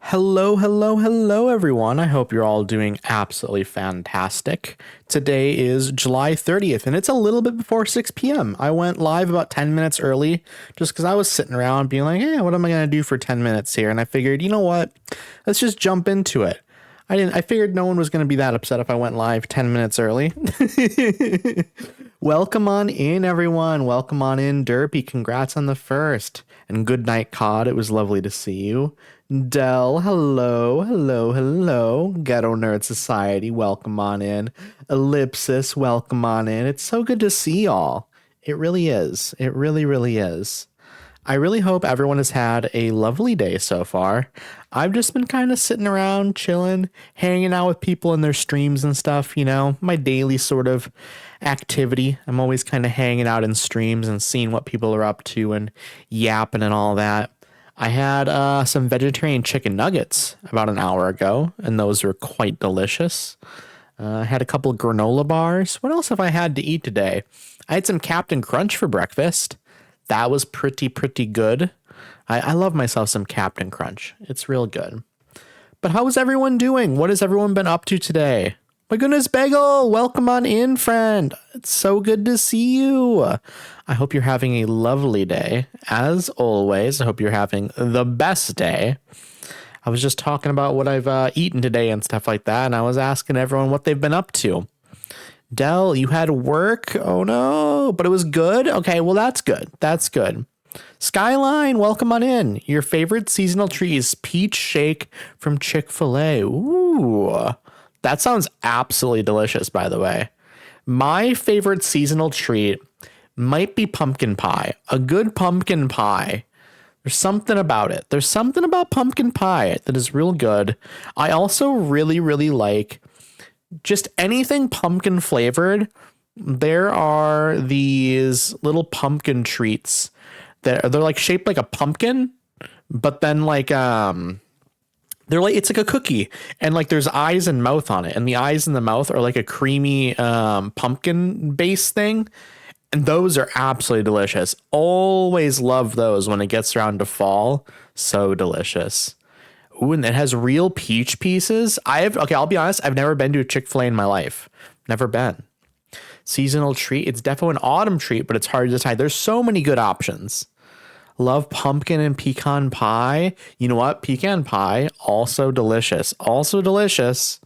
Hello, hello, hello, everyone. I hope you're all doing absolutely fantastic. Today is July 30th, and it's a little bit before 6 p.m. I went live about 10 minutes early just because I was sitting around being like, hey, what am I going to do for 10 minutes here? And I figured, you know what? Let's just jump into it. I figured no one was going to be that upset if I went live 10 minutes early. Welcome on in, everyone. Welcome on in, Derpy. Congrats on the first. And good night, Cod. It was lovely to see you. Dell, hello, hello, hello. Ghetto Nerd Society, welcome on in. Ellipsis, welcome on in. It's so good to see y'all. It really is. It really, really is. I really hope everyone has had a lovely day so far. I've just been kind of sitting around, chilling, hanging out with people in their streams and stuff, you know, my daily sort of activity. I'm always kind of hanging out in streams and seeing what people are up to and yapping and all that. I had some vegetarian chicken nuggets about an hour ago, and those were quite delicious. I had a couple of granola bars. What else have I had to eat today? I had some Captain Crunch for breakfast. That was pretty good. I love myself some Captain Crunch. It's real good. But how is everyone doing? What has everyone been up to today? My goodness, Bagel, welcome on in, friend. It's so good to see you. I hope you're having a lovely day. As always, I hope you're having the best day. I was just talking about what I've eaten today and stuff like that, and I was asking everyone what they've been up to. Dell, you had work? Oh no, but it was good? Okay, well that's good. That's good. Skyline, welcome on in. Your favorite seasonal treat is peach shake from Chick-fil-A. Ooh, that sounds absolutely delicious, by the way. My favorite seasonal treat might be pumpkin pie. A good pumpkin pie. There's something about it. There's something about pumpkin pie that is real good. I also really like just anything pumpkin flavored. There are these little pumpkin treats that they're like shaped like a pumpkin, but then like they're like, it's like a cookie, and like there's eyes and mouth on it, and the eyes and the mouth are like a creamy pumpkin base thing, and those are absolutely delicious. Always love those when it gets around to fall. So delicious. Ooh, and it has real peach pieces. I'll be honest, I've never been to a Chick-fil-A in my life. Never been. Seasonal treat. It's definitely an autumn treat, but it's hard to decide. There's so many good options. Love pumpkin and pecan pie. You know what? Pecan pie, also delicious. Also delicious.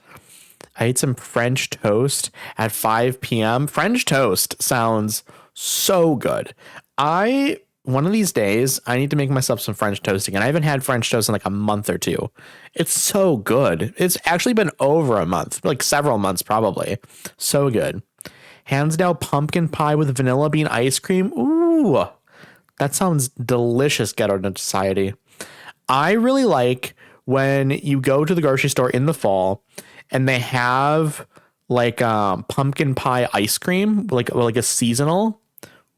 I ate some French toast at 5 p.m. French toast sounds so good. One of these days, I need to make myself some French toast again. I haven't had French toast in like a month or two. It's so good. It's actually been over a month, like several months probably. So good. Hands down, pumpkin pie with vanilla bean ice cream. Ooh, that sounds delicious, Ghetto Nerd Society. I really like when you go to the grocery store in the fall and they have like pumpkin pie ice cream, like a seasonal.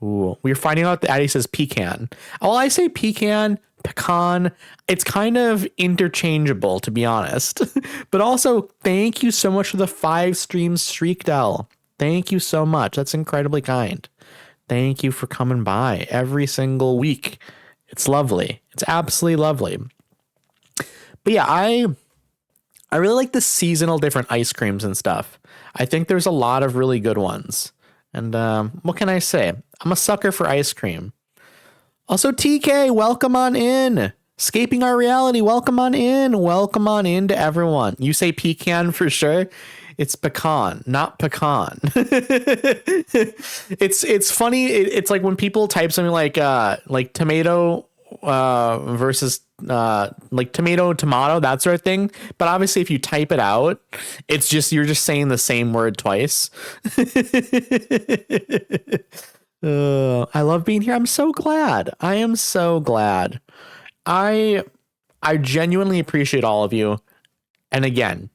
Ooh, we're finding out that Addie says pecan. Oh, I say pecan, pecan. It's kind of interchangeable, to be honest. But also, thank you so much for the 5 stream streak, Dell. Thank you so much. That's incredibly kind. Thank you for coming by every single week. It's lovely. It's absolutely lovely. But yeah, I really like the seasonal different ice creams and stuff. I think there's a lot of really good ones. And what can I say? I'm a sucker for ice cream. Also, TK, welcome on in. Escaping Our Reality, welcome on in. Welcome on in to everyone. You say pecan for sure. It's pecan, not pecan. It's funny. It's like when people type something like tomato versus like tomato, that sort of thing. But obviously, if you type it out, it's just you're just saying the same word twice. I love being here. I'm so glad. I am so glad. I genuinely appreciate all of you. And again,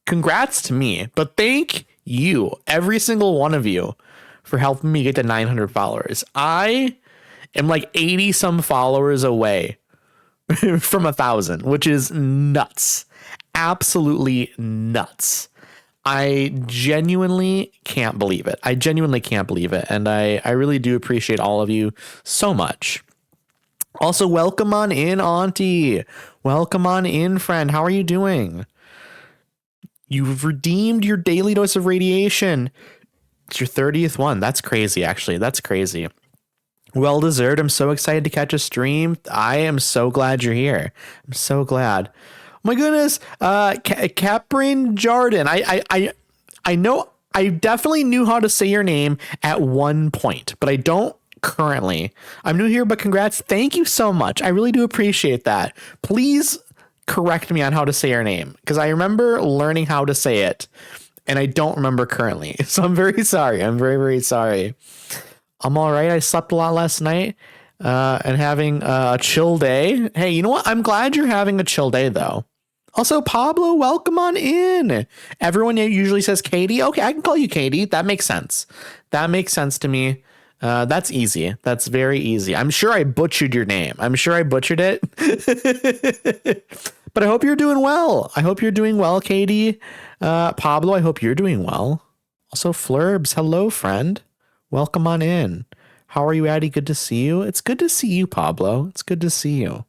congrats to me, but thank you, every single one of you, for helping me get to 900 followers. I am like 80 some followers away from 1,000, which is nuts. Absolutely nuts. I genuinely can't believe it. And I really do appreciate all of you so much. Also, welcome on in, Auntie. Welcome on in, friend. How are you doing? You've redeemed your daily dose of radiation. It's your 30th one. That's crazy, actually. That's crazy. Well deserved. I'm so excited to catch a stream. I am so glad you're here. I'm so glad. Oh my goodness. Caprin Jordan. I know I definitely knew how to say your name at one point, but I don't currently. I'm new here, but congrats. Thank you so much. I really do appreciate that. Please correct me on how to say your name, because I remember learning how to say it and I don't remember currently. So I'm very sorry. I'm very, very sorry. I'm all right. I slept a lot last night and having a chill day. Hey, you know what? I'm glad you're having a chill day, though. Also, Pablo, welcome on in. Everyone usually says Katie. Okay, I can call you Katie. That makes sense. That makes sense to me. That's easy. That's very easy. I'm sure I butchered your name. I'm sure I butchered it. But I hope you're doing well. I hope you're doing well, Katie. Pablo, I hope you're doing well. Also, Flurbs, hello, friend. Welcome on in. How are you, Addie? Good to see you. It's good to see you, Pablo. It's good to see you.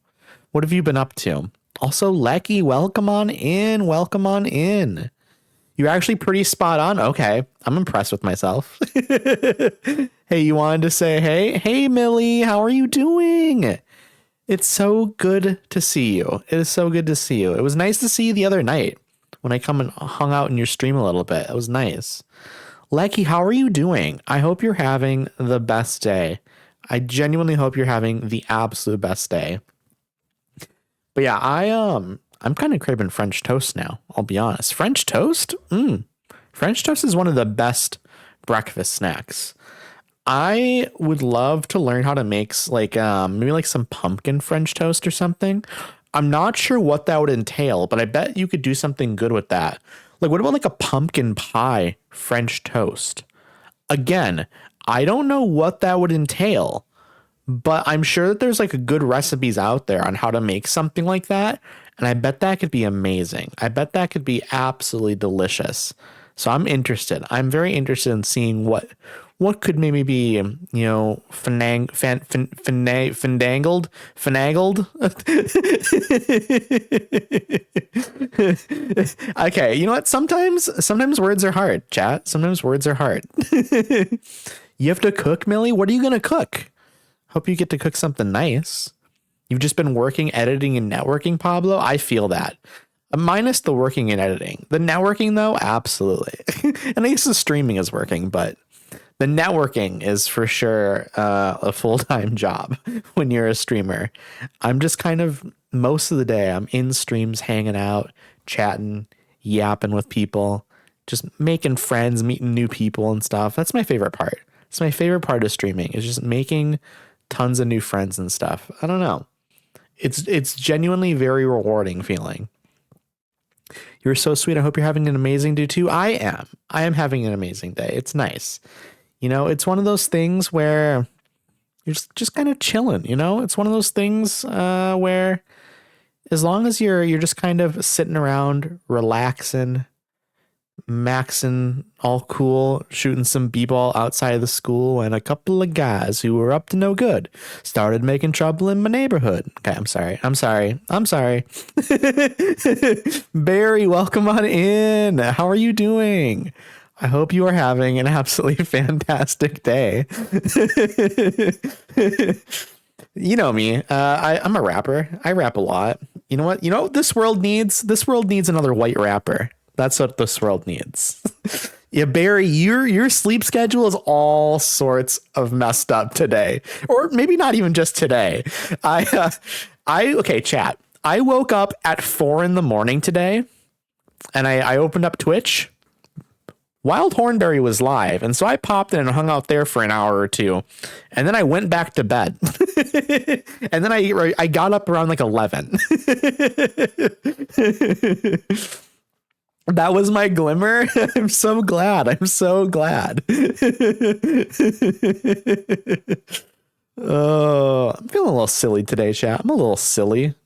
What have you been up to? Also, Lecky, welcome on in. Welcome on in. You're actually pretty spot on. Okay. I'm impressed with myself. Hey, you wanted to say, hey? Hey, Millie, how are you doing? It's so good to see you. It is so good to see you. It was nice to see you the other night when I come and hung out in your stream a little bit. It was nice. Lecky, how are you doing? I hope you're having the best day. I genuinely hope you're having the absolute best day. But yeah, I'm kind of craving French toast now. I'll be honest. French toast? French toast is one of the best breakfast snacks. I would love to learn how to make maybe like some pumpkin French toast or something. I'm not sure what that would entail, but I bet you could do something good with that. Like, what about like a pumpkin pie French toast? Again, I don't know what that would entail, but I'm sure that there's like a good recipes out there on how to make something like that. And I bet that could be amazing. I bet that could be absolutely delicious. So I'm interested. I'm very interested in seeing what could maybe be, finagled. Okay, you know what? Sometimes words are hard, chat. Sometimes words are hard. You have to cook, Millie? What are you going to cook? Hope you get to cook something nice. You've just been working, editing, and networking, Pablo. I feel that. Minus the working and editing. The networking, though, absolutely. And I guess the streaming is working, but the networking is for sure a full-time job when you're a streamer. I'm just kind of, most of the day, I'm in streams, hanging out, chatting, yapping with people, just making friends, meeting new people and stuff. That's my favorite part. It's my favorite part of streaming, is just making tons of new friends and stuff. I don't know. It's genuinely very rewarding feeling. You're so sweet. I hope you're having an amazing day too. I am having an amazing day. It's nice. It's one of those things where you're just kind of chilling, It's one of those things where as long as you're just kind of sitting around, relaxing, maxing, all cool, shooting some b-ball outside of the school, and a couple of guys who were up to no good started making trouble in my neighborhood. Okay, I'm sorry. Barry, welcome on in. How are you doing? I hope you are having an absolutely fantastic day. You know me. I'm a rapper. I rap a lot. You know what? This world needs another white rapper. That's what this world needs. Yeah, Barry, your sleep schedule is all sorts of messed up today, or maybe not even just today. Okay, chat. I woke up at 4 a.m. today, and I opened up Twitch. Wild Hornberry was live, and so I popped in and hung out there for an hour or two, and then I went back to bed. And then I got up around like 11. That was my glimmer. I'm so glad. Oh, I'm feeling a little silly today, chat. I'm a little silly.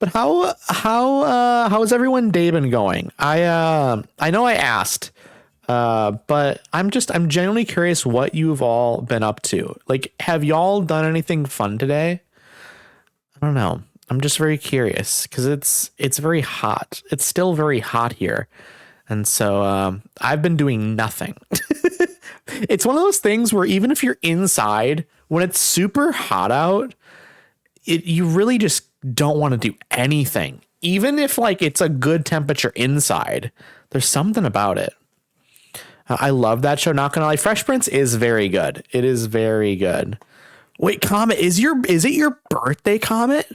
But how's everyone day been going? I know I asked But I'm genuinely curious what you've all been up to. Like, have y'all done anything fun today? I don't know. I'm just very curious because it's very hot. It's still very hot here. And so I've been doing nothing. It's one of those things where even if you're inside, when it's super hot out, you really just don't want to do anything. Even if like it's a good temperature inside, there's something about it. I love that show. Not gonna lie, Fresh Prince is very good. It is very good. Wait, Comet, is it your birthday, Comet?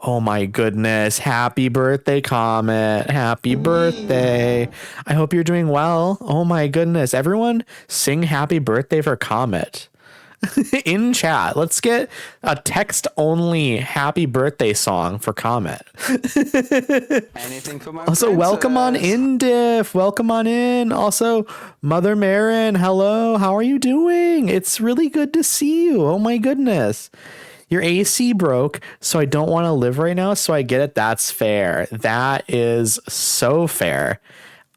Oh my goodness. Happy birthday, Comet. Happy birthday. I hope you're doing well. Oh my goodness. Everyone sing happy birthday for Comet. In chat, let's get a text only happy birthday song for Comet. Anything for my also princess. Welcome on in, Diff. Welcome on in. Also Mother Marin, hello, how are you doing? It's really good to see you. Oh my goodness. Your AC broke, so I don't want to live right now, so I get it. That's fair. That is so fair.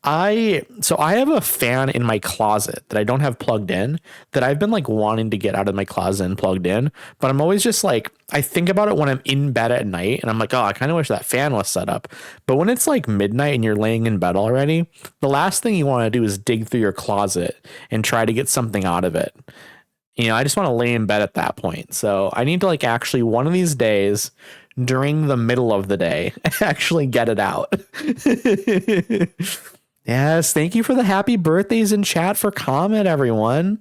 I have a fan in my closet that I don't have plugged in that I've been like wanting to get out of my closet and plugged in, but I'm always just like, I think about it when I'm in bed at night and I'm like, oh, I kind of wish that fan was set up. But when it's like midnight and you're laying in bed already, the last thing you want to do is dig through your closet and try to get something out of it. You know, I just want to lay in bed at that point. So I need to like actually one of these days during the middle of the day, actually get it out. Yes, thank you for the happy birthdays in chat for Comet, everyone.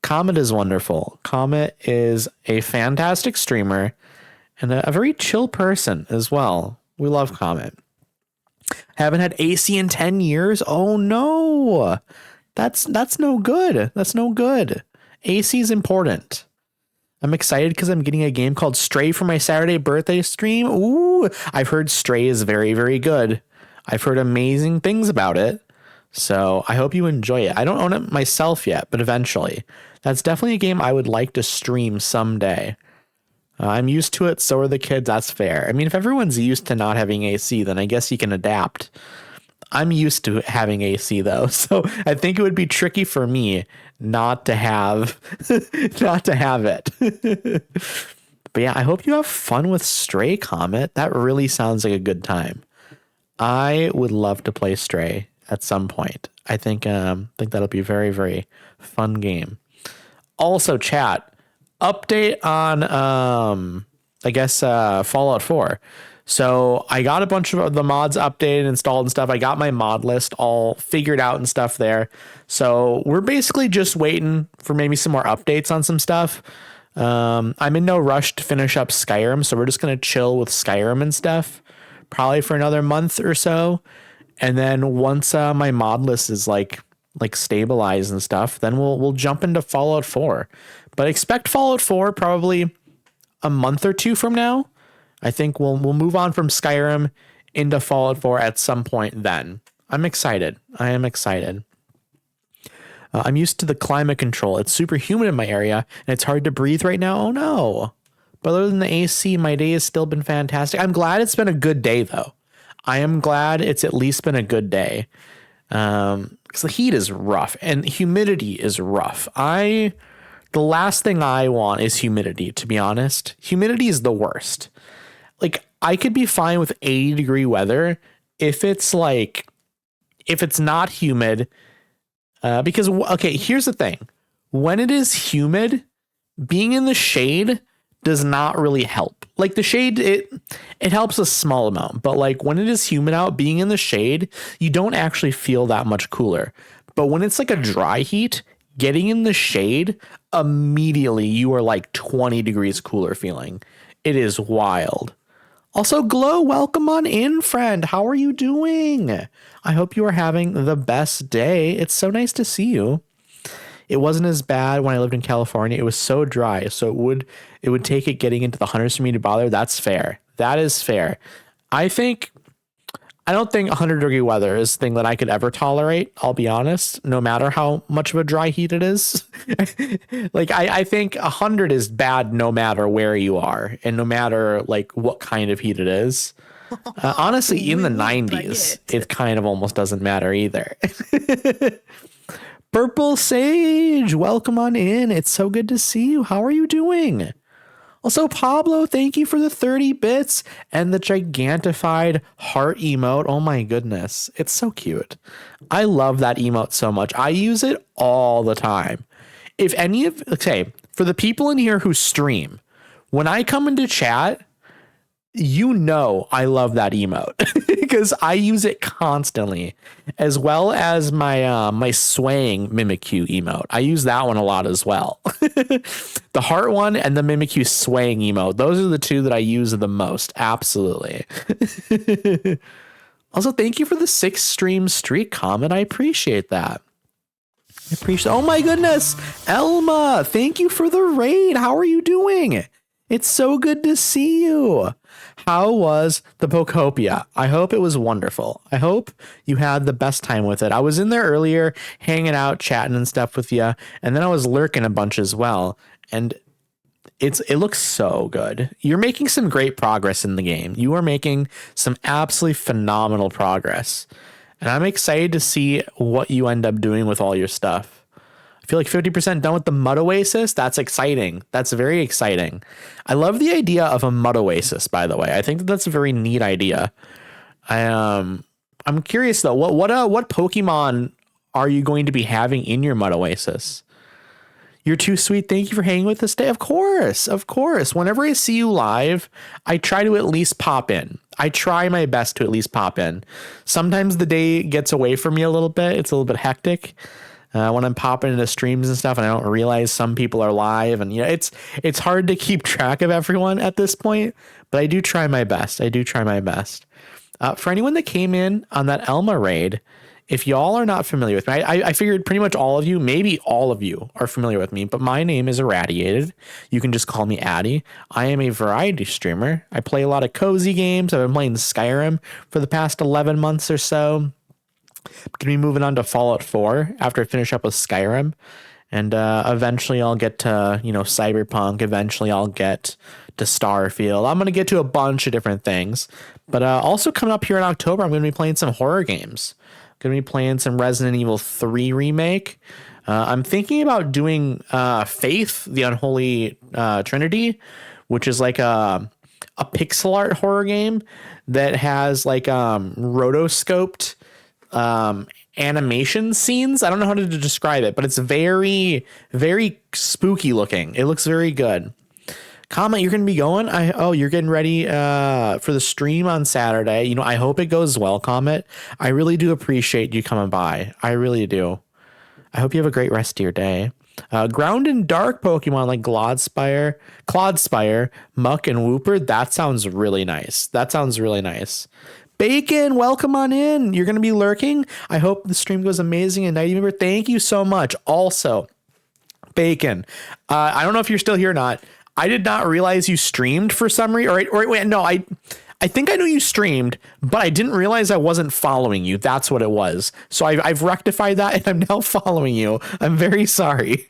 Comet is wonderful. Comet is a fantastic streamer and a very chill person as well. We love Comet. Haven't had AC in 10 years. Oh no. That's no good. That's no good. AC is important. I'm excited because I'm getting a game called Stray for my Saturday birthday stream. Ooh, I've heard Stray is very, very good. I've heard amazing things about it, so I hope you enjoy it. I don't own it myself yet, but eventually. That's definitely a game I would like to stream someday. I'm used to it, so are the kids, that's fair. I mean, if everyone's used to not having AC, then I guess you can adapt. I'm used to having AC, though, so I think it would be tricky for me not to have, not to have it. But yeah, I hope you have fun with Stray, Comet. That really sounds like a good time. I would love to play Stray at some point. I think that'll be a very, very fun game. Also, chat, update on I guess Fallout 4. So I got a bunch of the mods updated, installed and stuff. I got my mod list all figured out and stuff there. So we're basically just waiting for maybe some more updates on some stuff. I'm in no rush to finish up Skyrim, so we're just gonna chill with Skyrim and stuff. Probably for another month or so. And then once my mod list is like stabilized and stuff, then we'll jump into Fallout 4. But expect Fallout 4 probably a month or two from now. I think we'll move on from Skyrim into Fallout 4 at some point then. I'm excited. I am excited. I'm used to the climate control. It's super humid in my area and it's hard to breathe right now. Oh no. But other than the AC, my day has still been fantastic. I'm glad it's been a good day, though. I am glad it's at least been a good day. Because the heat is rough and humidity is rough. The last thing I want is humidity, to be honest. Humidity is the worst. Like, I could be fine with 80-degree weather if it's not humid. Because, okay, here's the thing. When it is humid, being in the shade does not really help. Like the shade, it helps a small amount, but like when it is humid out, being in the shade, you don't actually feel that much cooler. But when it's like a dry heat, getting in the shade, immediately you are like 20 degrees cooler feeling. It is wild. Also, Glow, welcome on in, friend. How are you doing? I hope you are having the best day. It's so nice to see you. It wasn't as bad when I lived in California. It was so dry, so it would take it getting into the hundreds for me to bother. That's fair. That is fair. I don't think 100-degree weather is the thing that I could ever tolerate. I'll be honest, no matter how much of a dry heat it is. Like I think 100 is bad no matter where you are and no matter like what kind of heat it is. Honestly, in the Bring 90s, it. it kind of almost doesn't matter either. Purple Sage, welcome on in. It's so good to see you. How are you doing? Also, Pablo, thank you for the 30 bits and the gigantified heart emote. Oh my goodness. It's so cute. I love that emote so much. I use it all the time. If any of, okay, for the people in here who stream, when I come into chat, you know I love that emote because I use it constantly, as well as my my swaying Mimikyu emote. I use that one a lot as well. The heart one and the Mimikyu swaying emote. Those are the two that I use the most. Absolutely. Also, thank you for the 6 stream streak comment. I appreciate that. I appreciate. Oh my goodness, Elma! Thank you for the raid. How are you doing? It's so good to see you. How was the Pokopia? I hope it was wonderful. I hope you had the best time with it. I was in there earlier, hanging out, chatting and stuff with you, and then I was lurking a bunch as well. And it looks so good. You're making some great progress in the game. You are making some absolutely phenomenal progress. And I'm excited to see what you end up doing with all your stuff. I feel like 50% done with the Mud Oasis. That's exciting. That's very exciting. I love the idea of a Mud Oasis, by the way. I think that's a very neat idea. I'm curious though, what Pokemon are you going to be having in your Mud Oasis? You're too sweet. Thank you for hanging with us today. Of course, of course. Whenever I see you live, I try to at least pop in. I try my best to at least pop in. Sometimes the day gets away from me a little bit. It's a little bit hectic. When I'm popping into streams and stuff and I don't realize some people are live, and it's hard to keep track of everyone at this point, but I do try my best. I do try my best. For anyone that came in on that Elma raid, if y'all are not familiar with me, I figured pretty much all of you, maybe all of you are familiar with me, but my name is Irradiated. You can just call me Addy. I am a variety streamer. I play a lot of cozy games. I've been playing Skyrim for the past 11 months or so. I'm going to be moving on to Fallout 4 after I finish up with Skyrim. And eventually I'll get to, Cyberpunk. Eventually I'll get to Starfield. I'm going to get to a bunch of different things. But also coming up here in October, I'm going to be playing some horror games. I'm going to be playing some Resident Evil 3 remake. I'm thinking about doing Faith, the Unholy Trinity, which is like a pixel art horror game that has like rotoscoped animation scenes. I don't know how to describe it, but it's very, very spooky looking. It looks very good. Comment, you're going to be going? You're getting ready for the stream on Saturday. I hope it goes well, Comment. I really do appreciate you coming by. I really do. I hope you have a great rest of your day. Ground and dark Pokemon like Clodspire, Muck, and Wooper. That sounds really nice. Bacon, welcome on in. You're going to be lurking. I hope the stream goes amazing. And Night Member, thank you so much. Also, Bacon, I don't know if you're still here or not. I did not realize you streamed for some reason. I think I knew you streamed, but I didn't realize I wasn't following you. That's what it was. So I've rectified that and I'm now following you. I'm very sorry.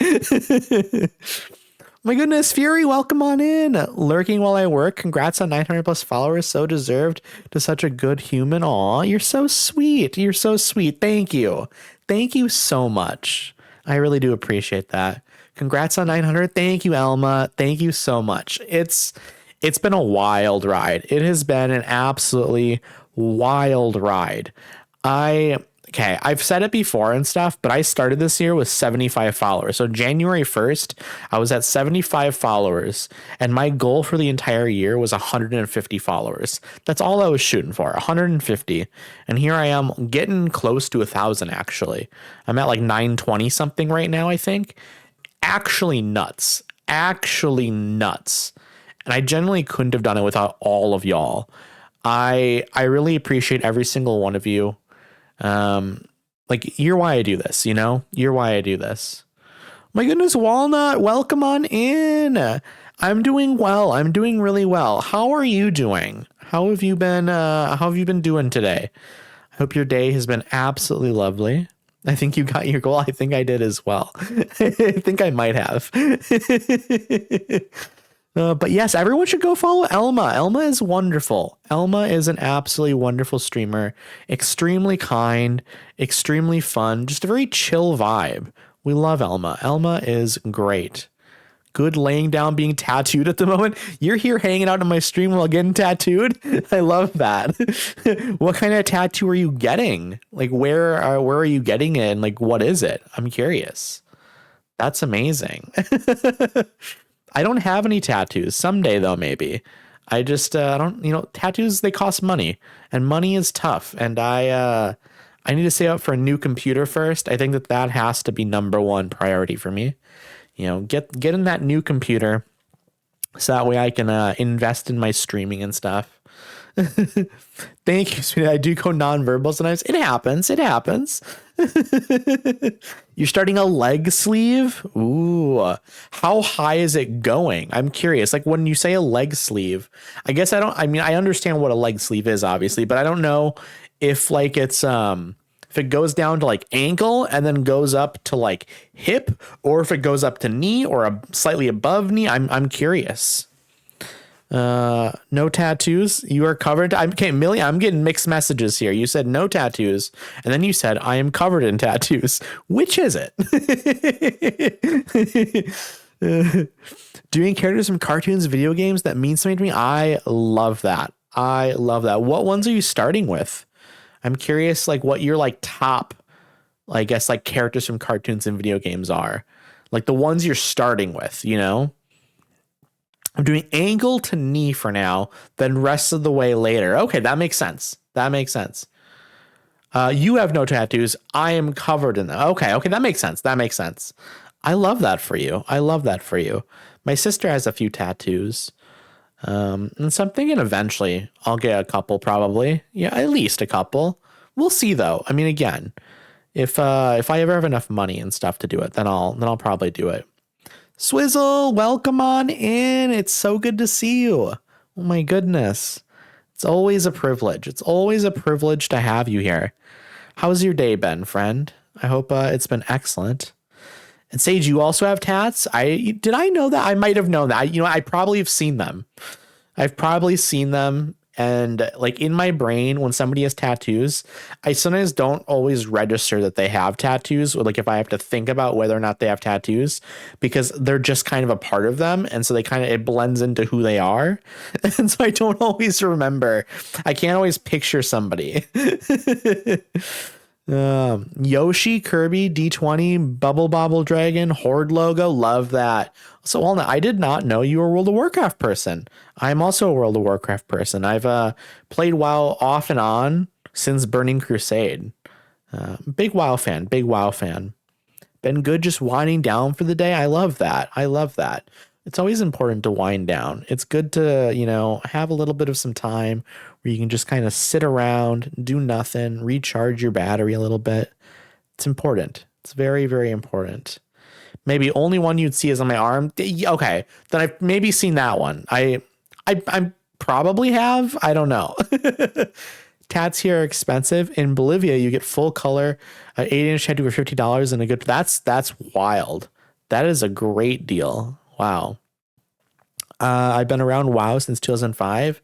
My goodness, Fury, welcome on in. Lurking while I work. Congrats on 900 plus followers. So deserved to such a good human. Aw, you're so sweet. You're so sweet. Thank you. Thank you so much. I really do appreciate that. Congrats on 900. Thank you, Elma. Thank you so much. It's been a wild ride. It has been an absolutely wild ride. I've said it before and stuff, but I started this year with 75 followers. So January 1st, I was at 75 followers, and my goal for the entire year was 150 followers. That's all I was shooting for, 150. And here I am getting close to 1,000, actually. I'm at like 920 something right now, I think. Actually nuts. And I genuinely couldn't have done it without all of y'all. I really appreciate every single one of you. You're why I do this, You're why I do this. My goodness, Walnut, welcome on in. I'm doing well. I'm doing really well. How are you doing? How have you been doing today? I hope your day has been absolutely lovely. I think you got your goal. I think I did as well. I think I might have. But yes, everyone should go follow Elma. Elma is wonderful. Elma is an absolutely wonderful streamer, extremely kind, extremely fun, just a very chill vibe. We love Elma. Elma is great. Good laying down, being tattooed at the moment. You're here hanging out on my stream while getting tattooed. I love that. What kind of tattoo are you getting? Like, where are you getting it? And like, what is it? I'm curious. That's amazing. I don't have any tattoos. Someday though, maybe. I just I don't. Tattoos, they cost money, and money is tough. And I need to save up for a new computer first. I think that has to be number one priority for me. Get in that new computer so that way I can invest in my streaming and stuff. Thank you, sweetie. I do go nonverbal sometimes. It happens. It happens. You're starting a leg sleeve? Ooh. How high is it going? I'm curious. Like when you say a leg sleeve, I understand what a leg sleeve is, obviously, but I don't know if like if it goes down to like ankle and then goes up to like hip, or if it goes up to knee or slightly above knee. I'm curious. No tattoos. You are covered. Millie, I'm getting mixed messages here. You said no tattoos, and then you said I am covered in tattoos. Which is it? Doing characters from cartoons, video games, that means something to me. I love that. I love that. What ones are you starting with? I'm curious, like what your like top, I guess, like characters from cartoons and video games are, like the ones you're starting with. I'm doing ankle to knee for now, then rest of the way later. Okay, that makes sense. That makes sense. You have no tattoos. I am covered in them. Okay, that makes sense. That makes sense. I love that for you. I love that for you. My sister has a few tattoos. And so I'm thinking eventually I'll get a couple, probably. Yeah, at least a couple. We'll see though. I mean, again, if I ever have enough money and stuff to do it, then I'll probably do it. Swizzle, welcome on in. It's so good to see you. Oh my goodness. It's always a privilege. It's always a privilege to have you here. How's your day been, friend? I hope it's been excellent. And Sage, you also have tats? Did I know that? I might have known that. I probably have seen them. I've probably seen them. And like in my brain, when somebody has tattoos, I sometimes don't always register that they have tattoos, or like if I have to think about whether or not they have tattoos, because they're just kind of a part of them. And so it blends into who they are. And so I don't always remember. I can't always picture somebody. Yoshi, Kirby, D20, Bubble Bobble Dragon, Horde logo. Love that. So, Walnut, I did not know you were a World of Warcraft person. I'm also a World of Warcraft person. I've played WoW off and on since Burning Crusade. Big WoW fan. Big WoW fan. Been good just winding down for the day. I love that. I love that. It's always important to wind down. It's good to, have a little bit of some time where you can just kind of sit around, do nothing, recharge your battery a little bit. It's important. It's very, very important. Maybe only one you'd see is on my arm. Okay, then I've maybe seen that one. I probably have. I don't know. Tats here are expensive. In Bolivia, you get full color 8-inch tattoo for $50 and a good. That's wild. That is a great deal. Wow. I've been around WoW since 2005.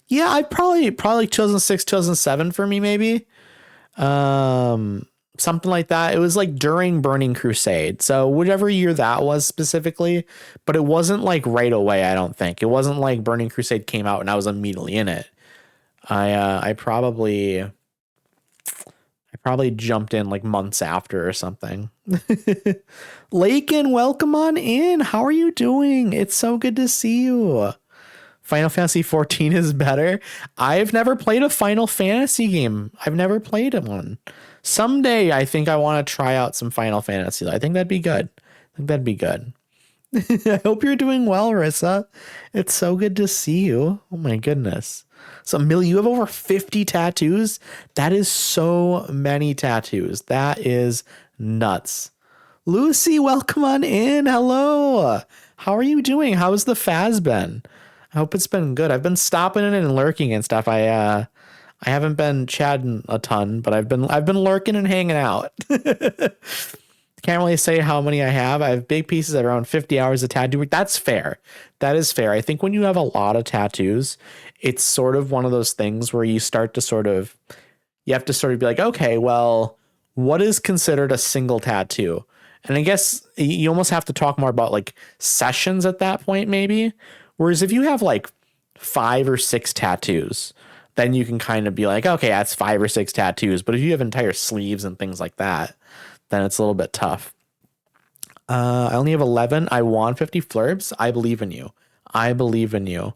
Yeah, I probably 2006, 2007 for me, maybe. Something like that. It was like during Burning Crusade. So whichever year that was specifically, but it wasn't like right away, I don't think. It wasn't like Burning Crusade came out and I was immediately in it. I probably jumped in like months after or something. Lakin, welcome on in. How are you doing? It's so good to see you. Final Fantasy 14 is better. I've never played a Final Fantasy game. I've never played one. Someday I think I want to try out some Final Fantasy. I think that'd be good. I hope you're doing well, Rissa. It's so good to see you. Oh my goodness. So, Millie, you have over 50 tattoos? That is so many tattoos. That is nuts. Lucy, welcome on in. Hello. How are you doing? How's the Faz been? I hope it's been good. I've been stopping in and lurking and stuff. I haven't been chatting a ton, but I've been lurking and hanging out. can't really say how many I have. I have big pieces at around 50 hours of tattoo work. That's fair. That is fair. I think when you have a lot of tattoos, it's sort of one of those things where you start to sort of, you have to sort of be like, okay, well, what is considered a single tattoo? And I guess you almost have to talk more about like sessions at that point, maybe. Whereas if you have like 5 or 6 tattoos, then you can kind of be like, okay, that's 5 or 6 tattoos. But if you have entire sleeves and things like that, then it's a little bit tough. I only have 11. I want 50 flurbs. I believe in you. I believe in you.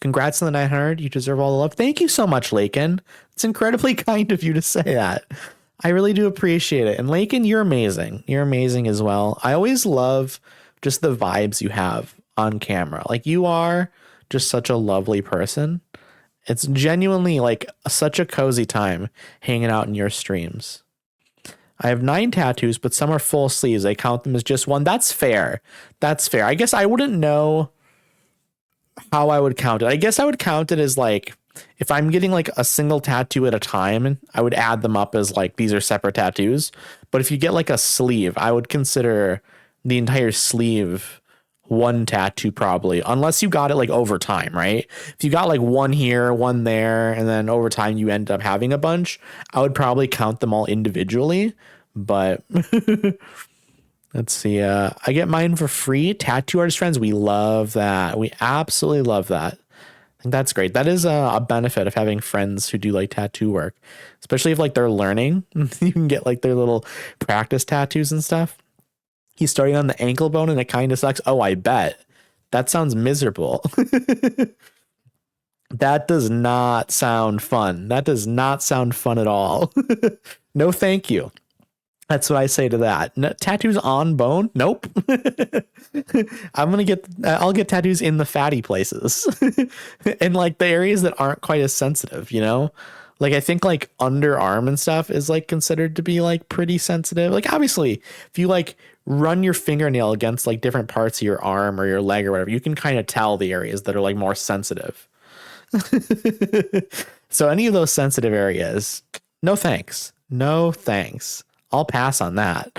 Congrats on the 900. You deserve all the love. Thank you so much, Lakin. It's incredibly kind of you to say that. I really do appreciate it. And Lakin, you're amazing. You're amazing as well. I always love just the vibes you have on camera. Like, you are just such a lovely person. It's genuinely like such a cozy time hanging out in your streams. I have 9 tattoos, but some are full sleeves. I count them as just one. That's fair. That's fair. I guess I wouldn't know how I would count it. I guess I would count it as like, if I'm getting like a single tattoo at a time, I would add them up as like, these are separate tattoos. But if you get like a sleeve, I would consider the entire sleeve one tattoo probably, unless you got it like over time, right? If you got like one here, one there, and then over time you end up having a bunch, I would probably count them all individually. But let's see. I get mine for free. Tattoo artist friends, we love that. We absolutely love that. I think that's great. That is a benefit of having friends who do like tattoo work, especially if like they're learning. You can get like their little practice tattoos and stuff. He's starting on the ankle bone and it kind of sucks. Oh, I bet. That sounds miserable. That does not sound fun. That does not sound fun at all. No, thank you. That's what I say to that. No, tattoos on bone? Nope. I'll get tattoos in the fatty places. In like the areas that aren't quite as sensitive, you know? Like, I think like underarm and stuff is like considered to be like pretty sensitive. Like, obviously, if you like run your fingernail against like different parts of your arm or your leg or whatever, you can kind of tell the areas that are like more sensitive. So any of those sensitive areas, no thanks. No thanks. I'll pass on that.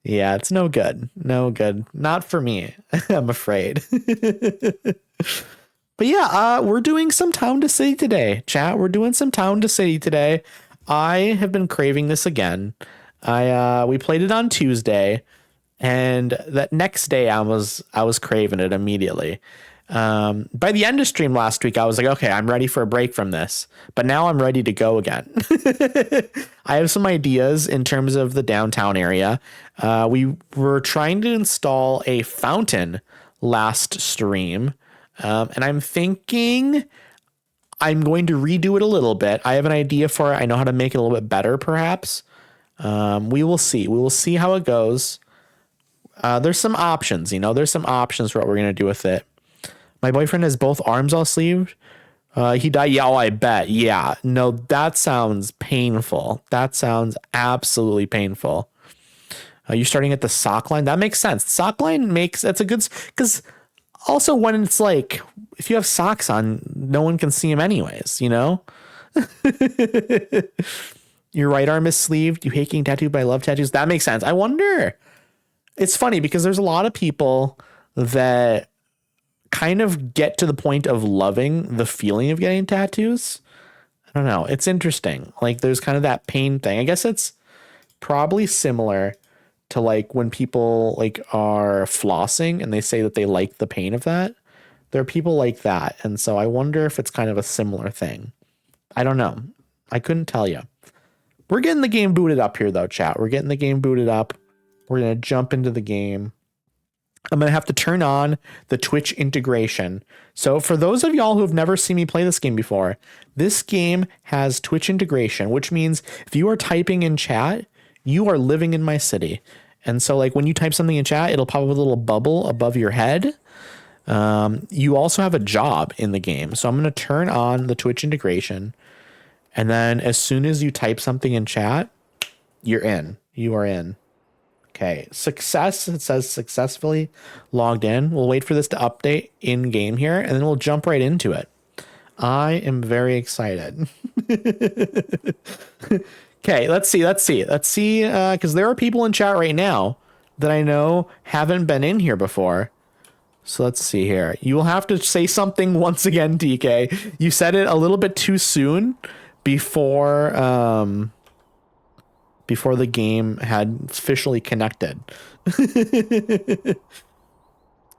Yeah, it's no good. No good. Not for me, I'm afraid. But yeah, we're doing some Town to City today, chat. We're doing some Town to City today. I have been craving this again. We played it on Tuesday, and that next day I was craving it immediately. By the end of stream last week, I was like, okay, I'm ready for a break from this, but now I'm ready to go again. I have some ideas in terms of the downtown area. We were trying to install a fountain last stream. And I'm thinking I'm going to redo it a little bit. I have an idea for it. I know how to make it a little bit better, perhaps. We will see. We will see how it goes. There's some options, you know, there's some options for what we're going to do with it. My boyfriend has both arms all sleeved. He died. Yeah, oh, I bet. Yeah. No, that sounds painful. That sounds absolutely painful. You're starting at the sock line. That makes sense. Sock line that's a good, because also when it's like, if you have socks on, no one can see them anyways, you know? Your right arm is sleeved. You hate getting tattooed, but I love tattoos. That makes sense. I wonder. It's funny because there's a lot of people that kind of get to the point of loving the feeling of getting tattoos. I don't know. It's interesting. Like, there's kind of that pain thing. I guess it's probably similar to like when people like are flossing and they say that they like the pain of that. There are people like that. And so I wonder if it's kind of a similar thing. I don't know. I couldn't tell you. We're getting the game booted up here though, chat. We're getting the game booted up. We're going to jump into the game. I'm going to have to turn on the Twitch integration. So for those of y'all who have never seen me play this game before, this game has Twitch integration, which means if you are typing in chat, you are living in my city. And so like when you type something in chat, it'll pop up a little bubble above your head. You also have a job in the game. So I'm going to turn on the Twitch integration. And then as soon as you type something in chat, you're in. You are in. Okay. Success. It says successfully logged in. We'll wait for this to update in game here, and then we'll jump right into it. I am very excited. Okay, let's see. Because there are people in chat right now that I know haven't been in here before. So let's see here. You will have to say something once again, TK. You said it a little bit too soon before before the game had officially connected. Okay,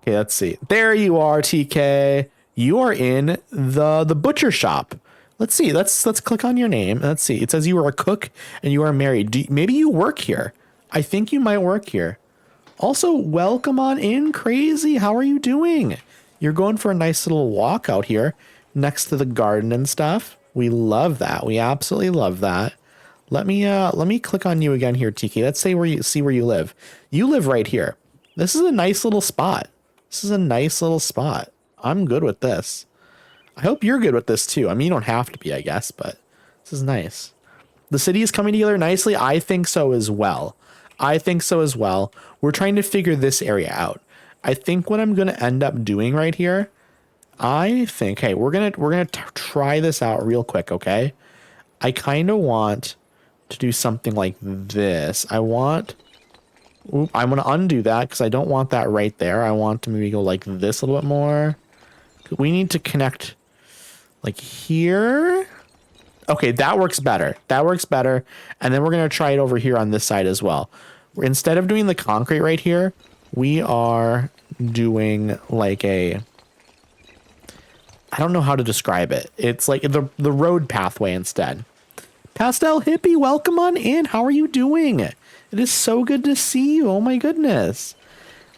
let's see. There you are, TK. You are in the butcher shop. Let's see. Let's click on your name. Let's see. It says you are a cook and you are married. Maybe you work here. I think you might work here. Also, welcome on in, Crazy. How are you doing? You're going for a nice little walk out here next to the garden and stuff. We love that. We absolutely love that. Let me click on you again here, TK. Let's say where you live. You live right here. This is a nice little spot. This is a nice little spot. I'm good with this. I hope you're good with this too. I mean, you don't have to be, I guess, but this is nice. The city is coming together nicely. I think so as well. I think so as well. We're trying to figure this area out. I think what I'm going to end up doing right here, I think, hey, we're going to try this out real quick, okay? I kind of want to do something like this. I'm going to undo that because I don't want that right there. I want to maybe go like this a little bit more. We need to connect like here. Okay, that works better. That works better. And then we're going to try it over here on this side as well. Instead of doing the concrete right here, we are doing like a, I don't know how to describe it. It's like the road pathway instead. Pastel Hippie, welcome on in. How are you doing? It is so good to see you. Oh my goodness.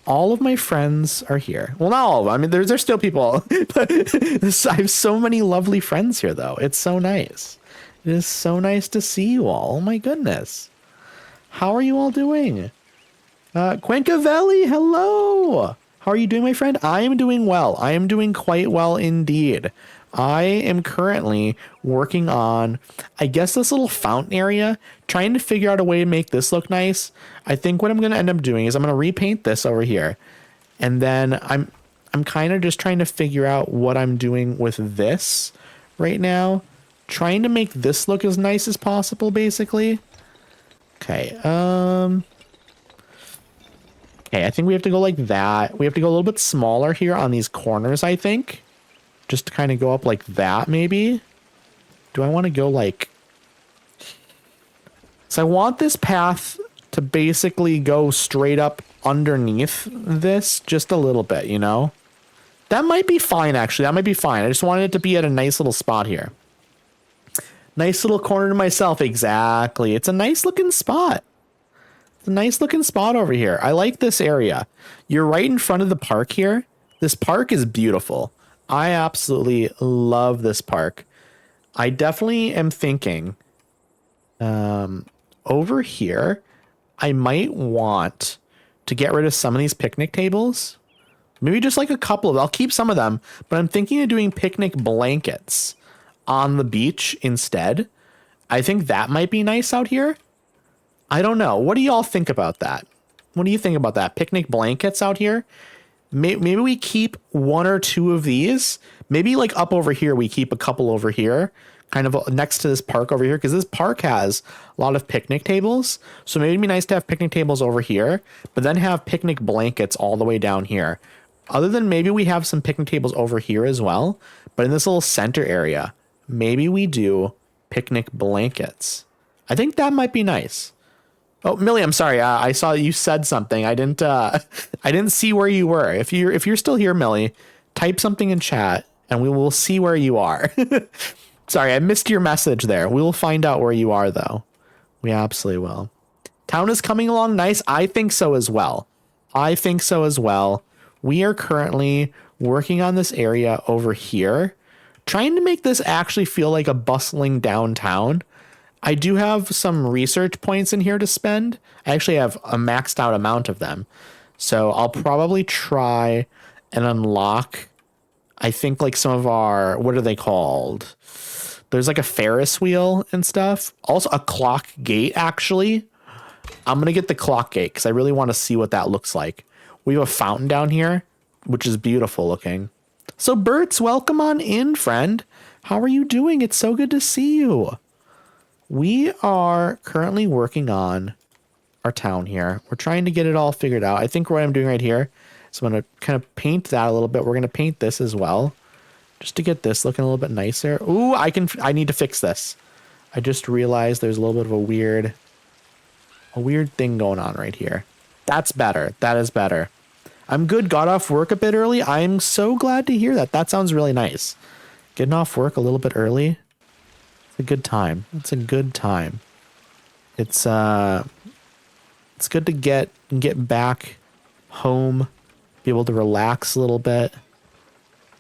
All of my friends are here. Well, not all of them. I mean, there's still people. But I have so many lovely friends here, though. It's so nice. It is so nice to see you all. Oh my goodness. How are you all doing? Quencavelli, hello. How are you doing, my friend? I am doing well. I am doing quite well indeed. I am currently working on, I guess, this little fountain area, trying to figure out a way to make this look nice. I think what I'm going to end up doing is I'm going to repaint this over here. And then I'm kind of just trying to figure out what I'm doing with this right now. Trying to make this look as nice as possible, basically. Okay. Okay, I think we have to go like that. We have to go a little bit smaller here on these corners, I think. Just to kind of go up like that, maybe. Do I want to go like... So I want this path to basically go straight up underneath this just a little bit, you know? That might be fine, actually. That might be fine. I just wanted it to be at a nice little spot here. Nice little corner to myself. Exactly. It's a nice looking spot. It's a nice looking spot over here. I like this area. You're right in front of the park here. This park is beautiful. I absolutely love this park. I definitely am thinking over here, I might want to get rid of some of these picnic tables. Maybe just like a couple of, I'll keep some of them, but I'm thinking of doing picnic blankets on the beach instead. I think that might be nice out here. I don't know. What do y'all think about that? What do you think about that? Picnic blankets out here? Maybe we keep one or two of these. Maybe like up over here, we keep a couple over here, kind of next to this park over here, because this park has a lot of picnic tables. So maybe it'd be nice to have picnic tables over here, but then have picnic blankets all the way down here. Other than maybe we have some picnic tables over here as well, but in this little center area, maybe we do picnic blankets. I think that might be nice. Oh, Millie, I'm sorry. I saw you said something. I didn't see where you were. If you're still here, Millie, type something in chat and we will see where you are. Sorry, I missed your message there. We will find out where you are, though. We absolutely will. Town is coming along nice. I think so as well. I think so as well. We are currently working on this area over here, trying to make this actually feel like a bustling downtown. I do have some research points in here to spend. I actually have a maxed out amount of them. So I'll probably try and unlock, I think, like some of our, what are they called? There's like a Ferris wheel and stuff. Also a clock gate, actually. I'm going to get the clock gate because I really want to see what that looks like. We have a fountain down here, which is beautiful looking. So Bert's, welcome on in, friend. How are you doing? It's so good to see you. We are currently working on our town here. We're trying to get it all figured out. I think what I'm doing right here is I'm going to kind of paint that a little bit. We're going to paint this as well, just to get this looking a little bit nicer. Ooh, I need to fix this. I just realized there's a little bit of a weird thing going on right here. That's better. That is better. I'm good. Got off work a bit early. I'm so glad to hear that. That sounds really nice. Getting off work a little bit early. It's a good time. It's a good time. It's good to get back home, be able to relax a little bit.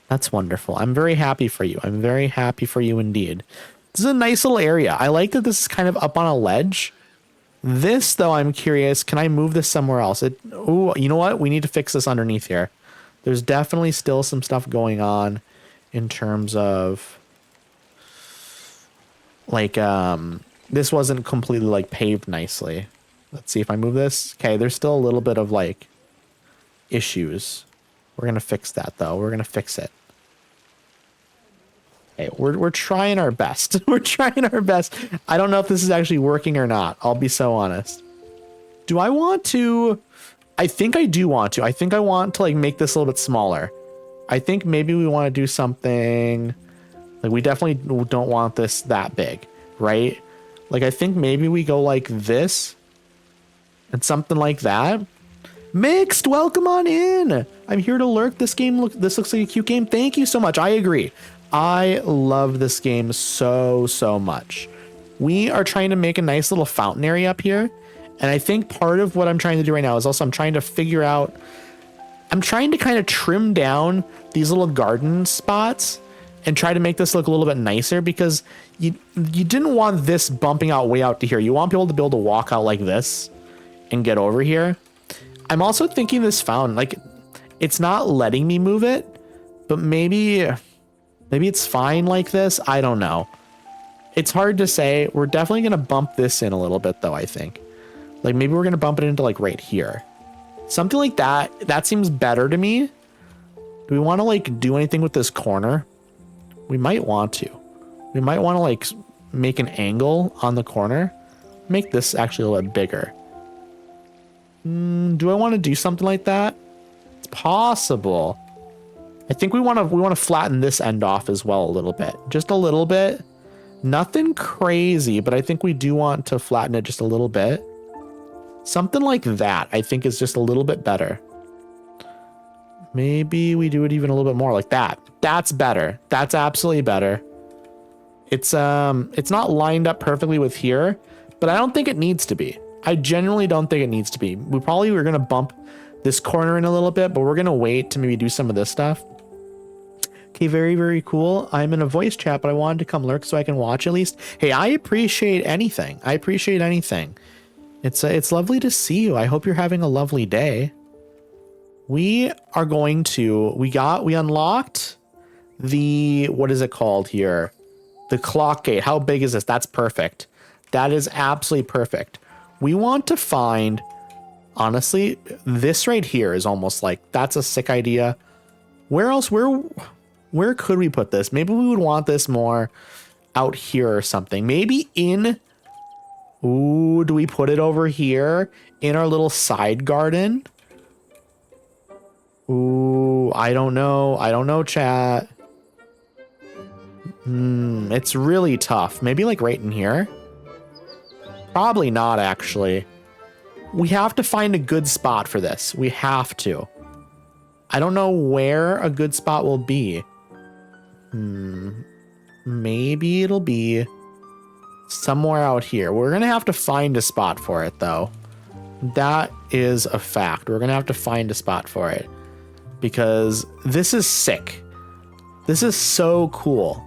That's wonderful. I'm very happy for you. I'm very happy for you indeed. This is a nice little area. I like that this is kind of up on a ledge. This, though, I'm curious. Can I move this somewhere else? Oh, you know what? We need to fix this underneath here. There's definitely still some stuff going on in terms of like this wasn't completely like paved nicely. Let's see if I move this. Okay, there's still a little bit of like issues. We're gonna fix that though. We're gonna fix it. Okay, we're trying our best. We're trying our best. I don't know if this is actually working or not. I'll be so honest. Do I want to? I think I do want to. I think I want to like make this a little bit smaller. I think maybe we want to do something like we definitely don't want this that big, right? Like I think maybe we go like this and something like that. Mixed, welcome on in. I'm here to lurk. This looks like a cute game. Thank you so much. I agree. I love this game so much. We are trying to make a nice little fountain area up here. And I think part of what I'm trying to do right now is also I'm trying to figure out, I'm trying to kind of trim down these little garden spots and try to make this look a little bit nicer because you didn't want this bumping out way out to here. You want people to be able to walk out like this and get over here. I'm also thinking this fountain, like it's not letting me move it, but maybe it's fine like this. I don't know. It's hard to say. We're definitely going to bump this in a little bit though, I think. Like maybe we're going to bump it into like right here. Something like that. That seems better to me. Do we want to like do anything with this corner? We might want to. We might want to like make an angle on the corner. Make this actually a little bit bigger. Do I want to do something like that? It's possible. I think we want to flatten this end off as well a little bit. Just a little bit. Nothing crazy, but I think we do want to flatten it just a little bit. Something like that, I think is just a little bit better. Maybe we do it even a little bit more like that. That's better. That's absolutely better. It's not lined up perfectly with here, but I don't think it needs to be. I genuinely don't think it needs to be. We're going to bump this corner in a little bit, but we're going to wait to maybe do some of this stuff. Okay, very cool. I'm in a voice chat, but I wanted to come lurk so I can watch at least. Hey, I appreciate anything. I appreciate anything. It's lovely to see you. I hope you're having a lovely day. We are going to, we unlocked the, what is it called here? The clock gate. How big is this? That's perfect. That is absolutely perfect. We want to find, honestly, this right here is almost like, that's a sick idea. Where else, where could we put this? Maybe we would want this more out here or something. Maybe in, ooh, do we put it over here in our little side garden? Ooh, I don't know. I don't know, chat. It's really tough. Maybe like right in here? Probably not, actually. We have to find a good spot for this. We have to. I don't know where a good spot will be. Maybe it'll be somewhere out here. We're going to have to find a spot for it, though. That is a fact. We're going to have to find a spot for it. Because this is sick. This is so cool.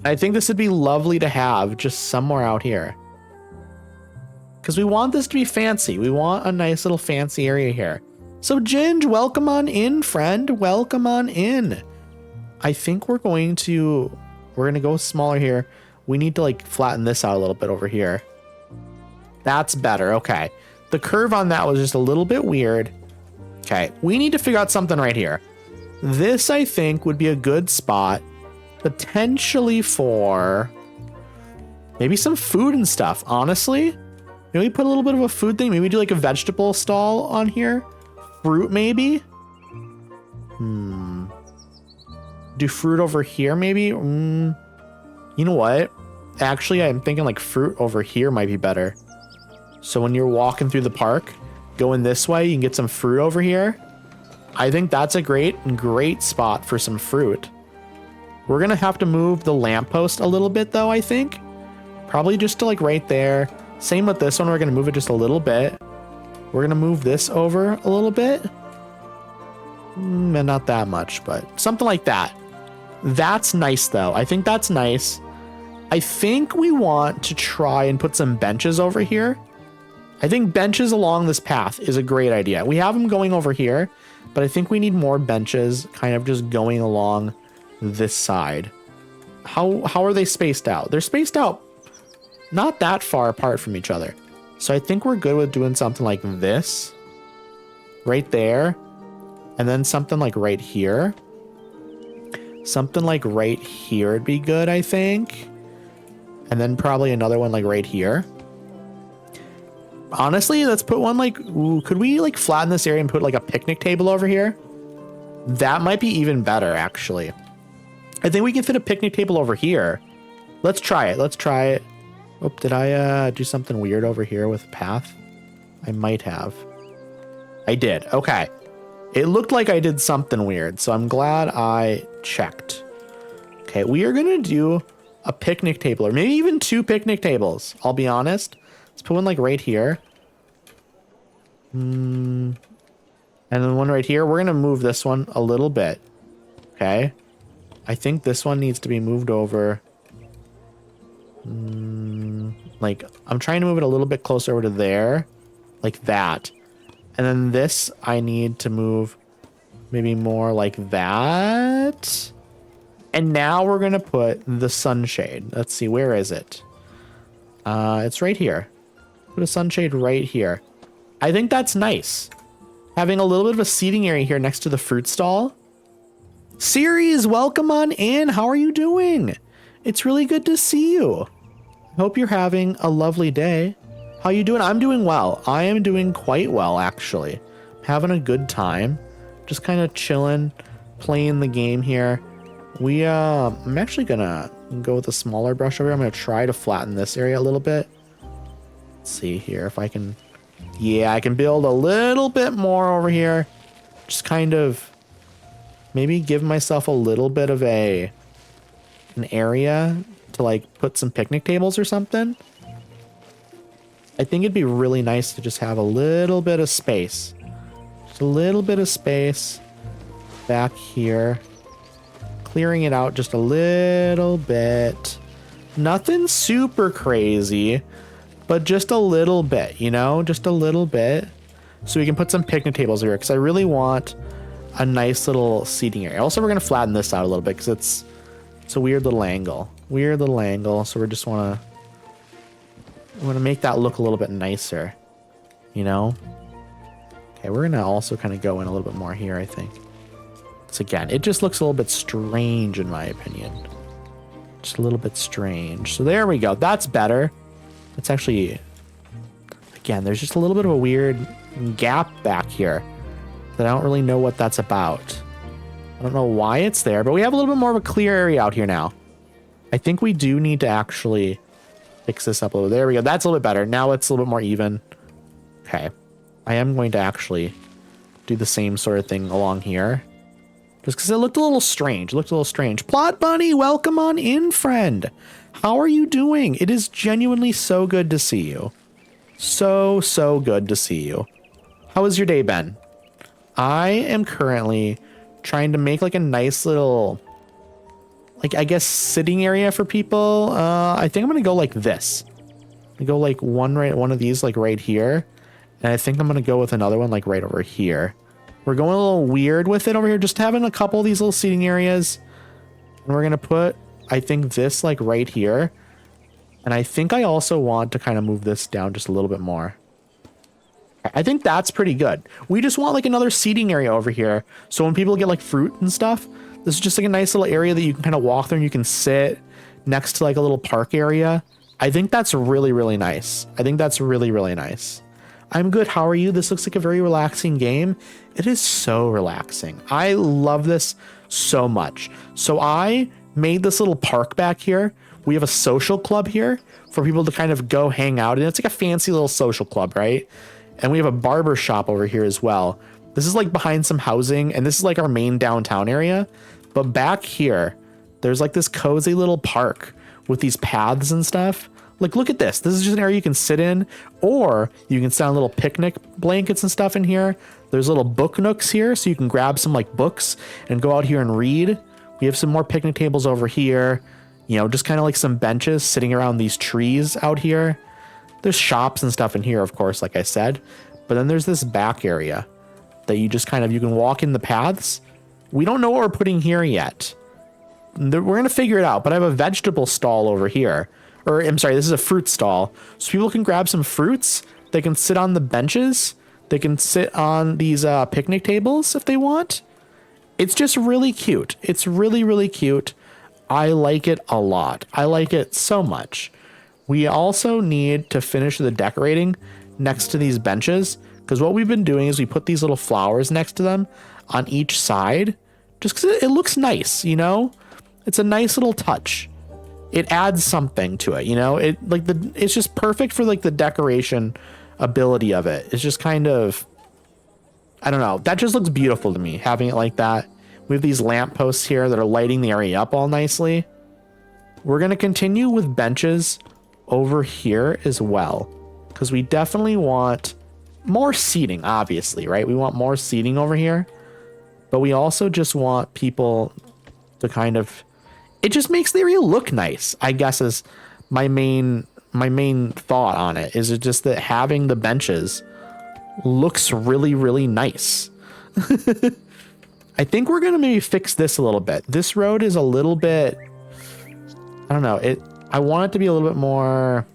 I think this would be lovely to have just somewhere out here. Because we want this to be fancy. We want a nice little fancy area here. So Ginge, welcome on in, friend. Welcome on in. I think we're going to go smaller here. We need to like flatten this out a little bit over here. That's better. Okay. The curve on that was just a little bit weird. Okay. We need to figure out something right here. This, I think, would be a good spot potentially for Maybe some food and stuff, honestly. Maybe put a little bit of a food thing. Maybe do like a vegetable stall on here. Fruit, maybe. Do fruit over here, maybe. You know what? Actually, I'm thinking like fruit over here might be better. So when you're walking through the park, going this way, you can get some fruit over here. I think that's a great spot for some fruit. We're gonna have to move the lamppost a little bit though, I think. Probably just to like right there. Same with this one, we're gonna move it just a little bit. We're gonna move this over a little bit. And not that much, but something like that. That's nice though. I think that's nice. I think we want to try and put some benches over here. I think benches along this path is a great idea. We have them going over here, but I think we need more benches kind of just going along this side. How are they spaced out? They're spaced out not that far apart from each other. So I think we're good with doing something like this right there. And then something like right here. Something like right here would be good, I think. And then probably another one like right here. Honestly, let's put one like, ooh, could we like flatten this area and put like a picnic table over here? That might be even better, actually. I think we can fit a picnic table over here. Let's try it. Let's try it. Oh, did I do something weird over here with path? I might have. I did. Okay. It looked like I did something weird, so I'm glad I checked. Okay, we are going to do a picnic table, or maybe even 2 picnic tables, I'll be honest. Let's put one like right here. And then one right here. We're going to move this one a little bit. Okay. I think this one needs to be moved over. Like, I'm trying to move it a little bit closer over to there. Like that. And then this, I need to move maybe more like that. And now we're going to put the sunshade. Let's see, where is it? It's right here. Put a sunshade right here. I think that's nice. Having a little bit of a seating area here next to the fruit stall. Series, welcome on in. How are you doing? It's really good to see you. Hope you're having a lovely day. How you doing? I'm doing well. I am doing quite well, actually. Having a good time. Just kind of chilling, playing the game here. I'm actually gonna go with a smaller brush over here. I'm gonna try to flatten this area a little bit. Let's see here if I can. Yeah, I can build a little bit more over here. Just kind of maybe give myself a little bit of an area to like put some picnic tables or something. I think it'd be really nice to just have a little bit of space. Just a little bit of space back here. Clearing it out just a little bit. Nothing super crazy, but just a little bit, you know, just a little bit. So we can put some picnic tables here because I really want a nice little seating area. Also, we're going to flatten this out a little bit because it's a weird little angle. Weird little angle. So we just want to make that look a little bit nicer, you know? Okay, we're going to also kind of go in a little bit more here, I think. So again, it just looks a little bit strange in my opinion. Just a little bit strange. So there we go. That's better. It's actually, again, there's just a little bit of a weird gap back here that I don't really know what that's about. I don't know why it's there, but we have a little bit more of a clear area out here now. I think we do need to actually fix this up a little. There we go. That's a little bit better. Now it's a little bit more even. Okay. I am going to actually do the same sort of thing along here. Just because it looked a little strange. It looked a little strange. Plot Bunny, welcome on in, friend. How are you doing? It is genuinely so good to see you. So good to see you. How has your day been? I am currently trying to make like a nice little, like, I guess, sitting area for people. I think I'm going to go like this. I go like one of these like right here. And I think I'm going to go with another one like right over here. We're going a little weird with it over here, just having a couple of these little seating areas. And we're going to put, I think, this like right here. And I think I also want to kind of move this down just a little bit more. I think that's pretty good. We just want like another seating area over here. So when people get like fruit and stuff, this is just like a nice little area that you can kind of walk through and you can sit next to like a little park area. I think that's really, really nice. I think that's really, really nice. I'm good. How are you? This looks like a very relaxing game. It is so relaxing. I love this so much. So I made this little park back here. We have a social club here for people to kind of go hang out. And it's like a fancy little social club, right? And we have a barber shop over here as well. This is like behind some housing, and this is like our main downtown area. But back here, there's like this cozy little park with these paths and stuff. Like, look at this. This is just an area you can sit in, or you can sit on little picnic blankets and stuff in here. There's little book nooks here, so you can grab some like books and go out here and read. We have some more picnic tables over here. You know, just kind of like some benches sitting around these trees out here. There's shops and stuff in here, of course, like I said. But then there's this back area that you just kind of, you can walk in the paths. We don't know what we're putting here yet. We're going to figure it out, but I have a vegetable stall over here. Or, I'm sorry, this is a fruit stall. So people can grab some fruits. They can sit on the benches. They can sit on these picnic tables if they want. It's just really cute. It's really, really cute. I like it a lot. I like it so much. We also need to finish the decorating next to these benches, because what we've been doing is we put these little flowers next to them on each side, just because it looks nice, you know? It's a nice little touch. It adds something to it, you know? It's just perfect for like the decoration ability of it. It's just kind of, I don't know. That just looks beautiful to me, having it like that. We have these lampposts here that are lighting the area up all nicely. We're going to continue with benches over here as well, because we definitely want more seating, obviously, right? We want more seating over here, but we also just want people to kind of, it just makes the area look nice, I guess, is my main thought on it, is it just that having the benches looks really, really nice. I think we're going to maybe fix this a little bit. This road is a little bit, I don't know. I want it to be a little bit more,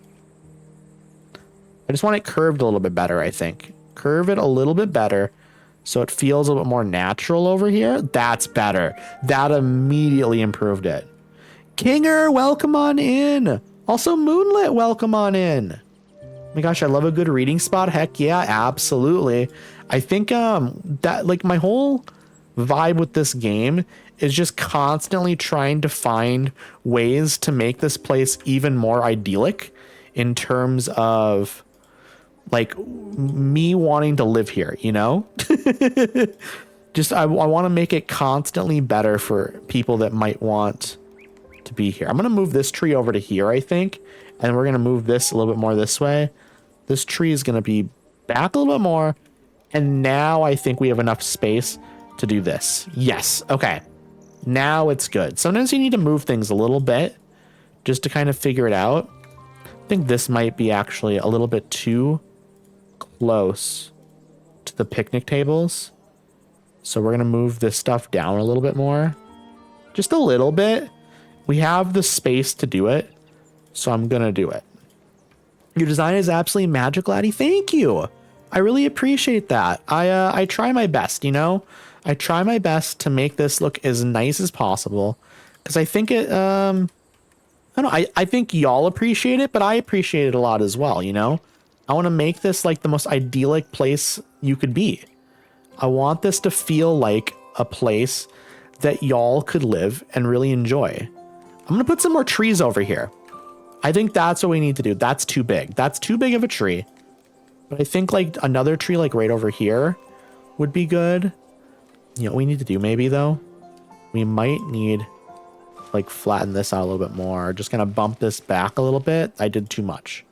I just want it curved a little bit better, I think. Curve it a little bit better so it feels a little bit more natural over here. That's better. That immediately improved it. Kinger, welcome on in. Also, Moonlit, welcome on in. Oh my gosh, I love a good reading spot. Heck yeah, absolutely. I think that like my whole vibe with this game is just constantly trying to find ways to make this place even more idyllic in terms of like me wanting to live here, you know? Just I want to make it constantly better for people that might want to be here. I'm going to move this tree over to here, I think, and we're going to move this a little bit more this way. This tree is going to be back a little bit more, and now I think we have enough space to do this. Yes. Okay. Now it's good. Sometimes you need to move things a little bit just to kind of figure it out. I think this might be actually a little bit too close to the picnic tables. So we're going to move this stuff down a little bit more. Just a little bit. We have the space to do it. So I'm going to do it. Your design is absolutely magic, laddie. Thank you. I really appreciate that. I try my best, you know? I try my best to make this look as nice as possible, because I think it, I don't know, I think y'all appreciate it, but I appreciate it a lot as well, you know? I want to make this like the most idyllic place you could be. I want this to feel like a place that y'all could live and really enjoy. I'm going to put some more trees over here. I think that's what we need to do. That's too big. That's too big of a tree. But I think like another tree like right over here would be good. You know what we need to do maybe though? We might need like flatten this out a little bit more. Just gonna bump this back a little bit. I did too much.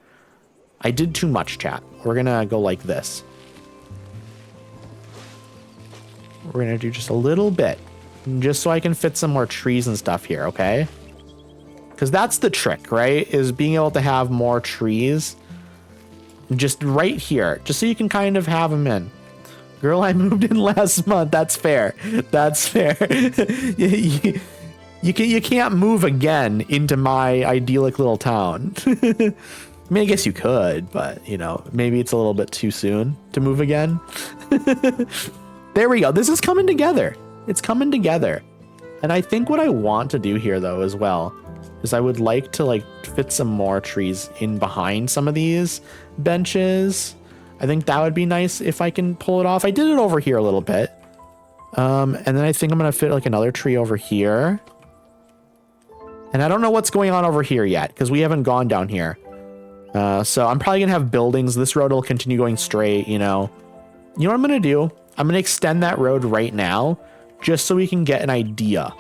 I did too much, chat. We're gonna go like this. We're gonna do just a little bit, just so I can fit some more trees and stuff here, okay? Because that's the trick, right? Is being able to have more trees just right here, just so you can kind of have them in. Girl, I moved in last month. That's fair. That's fair. You can't move again into my idyllic little town. I mean, I guess you could, but, you know, maybe it's a little bit too soon to move again. There we go. This is coming together. It's coming together. And I think what I want to do here, though, as well, is I would like to like fit some more trees in behind some of these benches. I think that would be nice if I can pull it off. I did it over here a little bit. And then I think I'm going to fit like another tree over here. And I don't know what's going on over here yet because we haven't gone down here. So I'm probably going to have buildings. This road will continue going straight, you know. You know what I'm going to do? I'm going to extend that road right now just so we can get an idea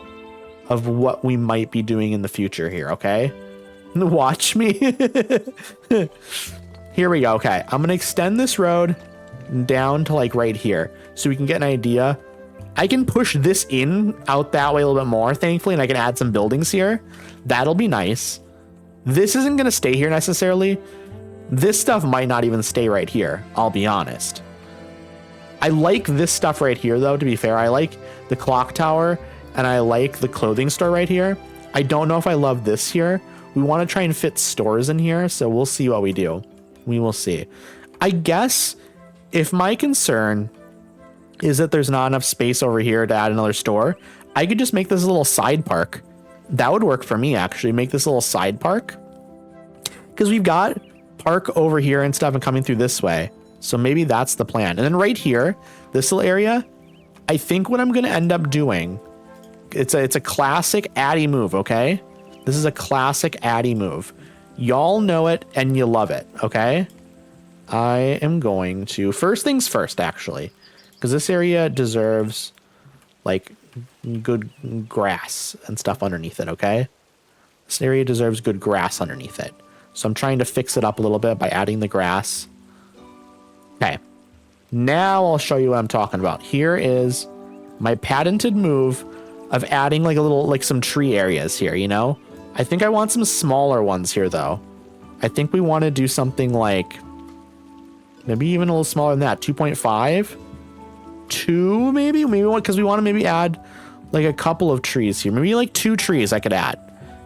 of what we might be doing in the future here, okay? Watch me. Here we go. Okay, I'm going to extend this road down to like right here so we can get an idea. I can push this in out that way a little bit more, thankfully, and I can add some buildings here. That'll be nice. This isn't going to stay here necessarily. This stuff might not even stay right here, I'll be honest. I like this stuff right here, though, to be fair. I like the clock tower, and I like the clothing store right here. I don't know if I love this here. We want to try and fit stores in here, so we'll see what we do. We will see. I guess if my concern is that there's not enough space over here to add another store, I could just make this a little side park. That would work for me, actually. Make this a little side park. Because we've got park over here and stuff and coming through this way. So maybe that's the plan. And then right here, this little area, I think what I'm going to end up doing, it's a classic Addy move, okay? This is a classic Addy move. Y'all know it and you love it, okay? I am going to, first things first, actually, because this area deserves like good grass and stuff underneath it, okay? This area deserves good grass underneath it. So I'm trying to fix it up a little bit by adding the grass. Okay, now I'll show you what I'm talking about. Here is my patented move of adding like a little, like some tree areas here, you know? I think I want some smaller ones here though. I think we want to do something like maybe even a little smaller than that, 2.5, 2 maybe because we want to maybe add like a couple of trees here. Maybe like 2 trees I could add,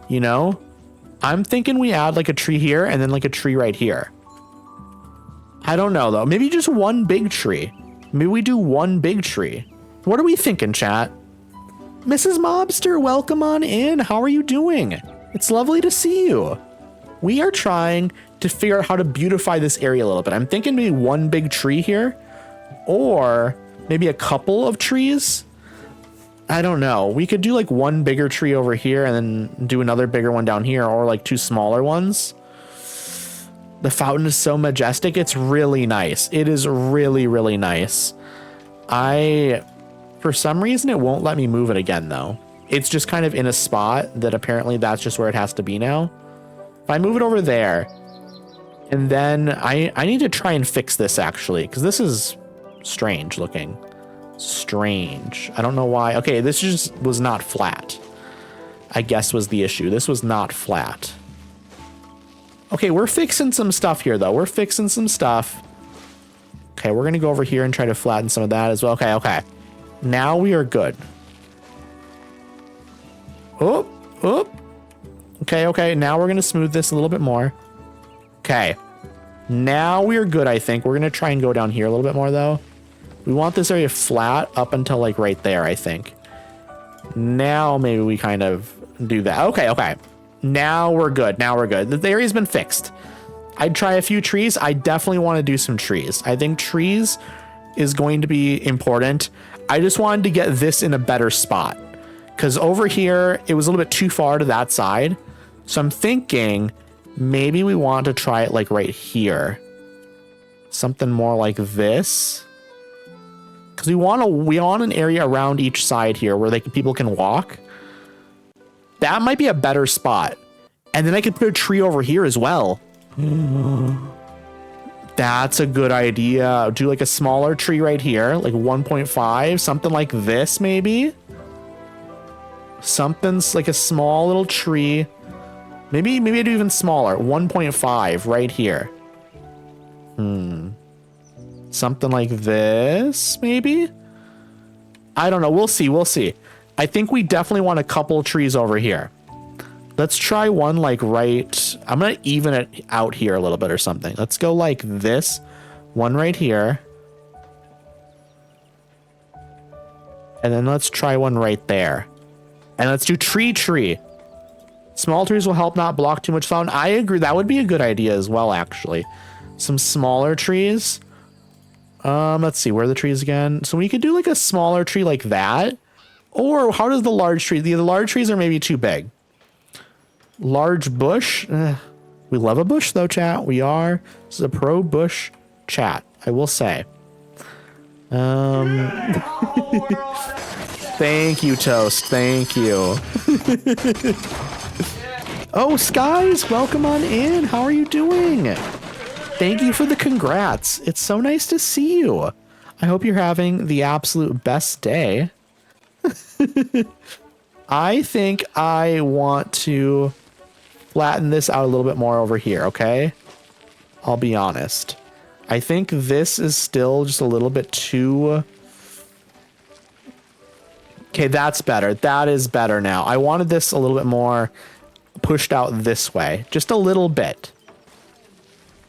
you know? I'm thinking we add like a tree here and then like a tree right here. I don't know though. Maybe just one big tree. Maybe we do one big tree. What are we thinking, chat? Mrs. Mobster, welcome on in. How are you doing? It's lovely to see you. We are trying to figure out how to beautify this area a little bit. I'm thinking maybe one big tree here or maybe a couple of trees. I don't know. We could do like one bigger tree over here and then do another bigger one down here or like 2 smaller ones. The fountain is so majestic. It's really nice. It is really, really nice. For some reason, it won't let me move it again though. It's just kind of in a spot that apparently that's just where it has to be now. If I move it over there and then I need to try and fix this actually, because this is strange looking. Strange. I don't know why. Okay, this just was not flat, I guess was the issue. This was not flat. Okay, we're fixing some stuff here though. We're fixing some stuff. Okay, we're gonna go over here and try to flatten some of that as well. Okay. Now we are good. Oh. Okay. Now we're gonna smooth this a little bit more. Okay. Now we are good, I think. We're gonna try and go down here a little bit more though. We want this area flat up until like right there, I think. Now maybe we kind of do that. Okay. Now we're good. The area's been fixed. I'd try a few trees. I definitely want to do some trees. I think trees is going to be important. I just wanted to get this in a better spot because over here, it was a little bit too far to that side. So I'm thinking maybe we want to try it like right here. Something more like this. Because we want an area around each side here where people can walk. That might be a better spot. And then I could put a tree over here as well. That's a good idea. Do like a smaller tree right here, like 1.5, something like this maybe. Something's like a small little tree. Maybe I do even smaller, 1.5 right here. Something like this, maybe? I don't know. We'll see. I think we definitely want a couple trees over here. Let's try one like right. I'm going to even it out here a little bit or something. Let's go like this. One right here. And then let's try one right there. And let's do tree. Small trees will help not block too much fountain. I agree. That would be a good idea as well, actually. Some smaller trees. Let's see. Where are the trees again? So we could do like a smaller tree like that. Or how does the large tree? The large trees are maybe too big. Large bush. We love a bush though, chat. We are. This is a pro bush chat, I will say. Thank you, Toast. Thank you. Oh, Skies, welcome on in. How are you doing? Thank you for the congrats. It's so nice to see you. I hope you're having the absolute best day. I think I want to flatten this out a little bit more over here, okay? I'll be honest. I think this is still just a little bit too... Okay, that's better. That is better now. I wanted this a little bit more pushed out this way. Just a little bit.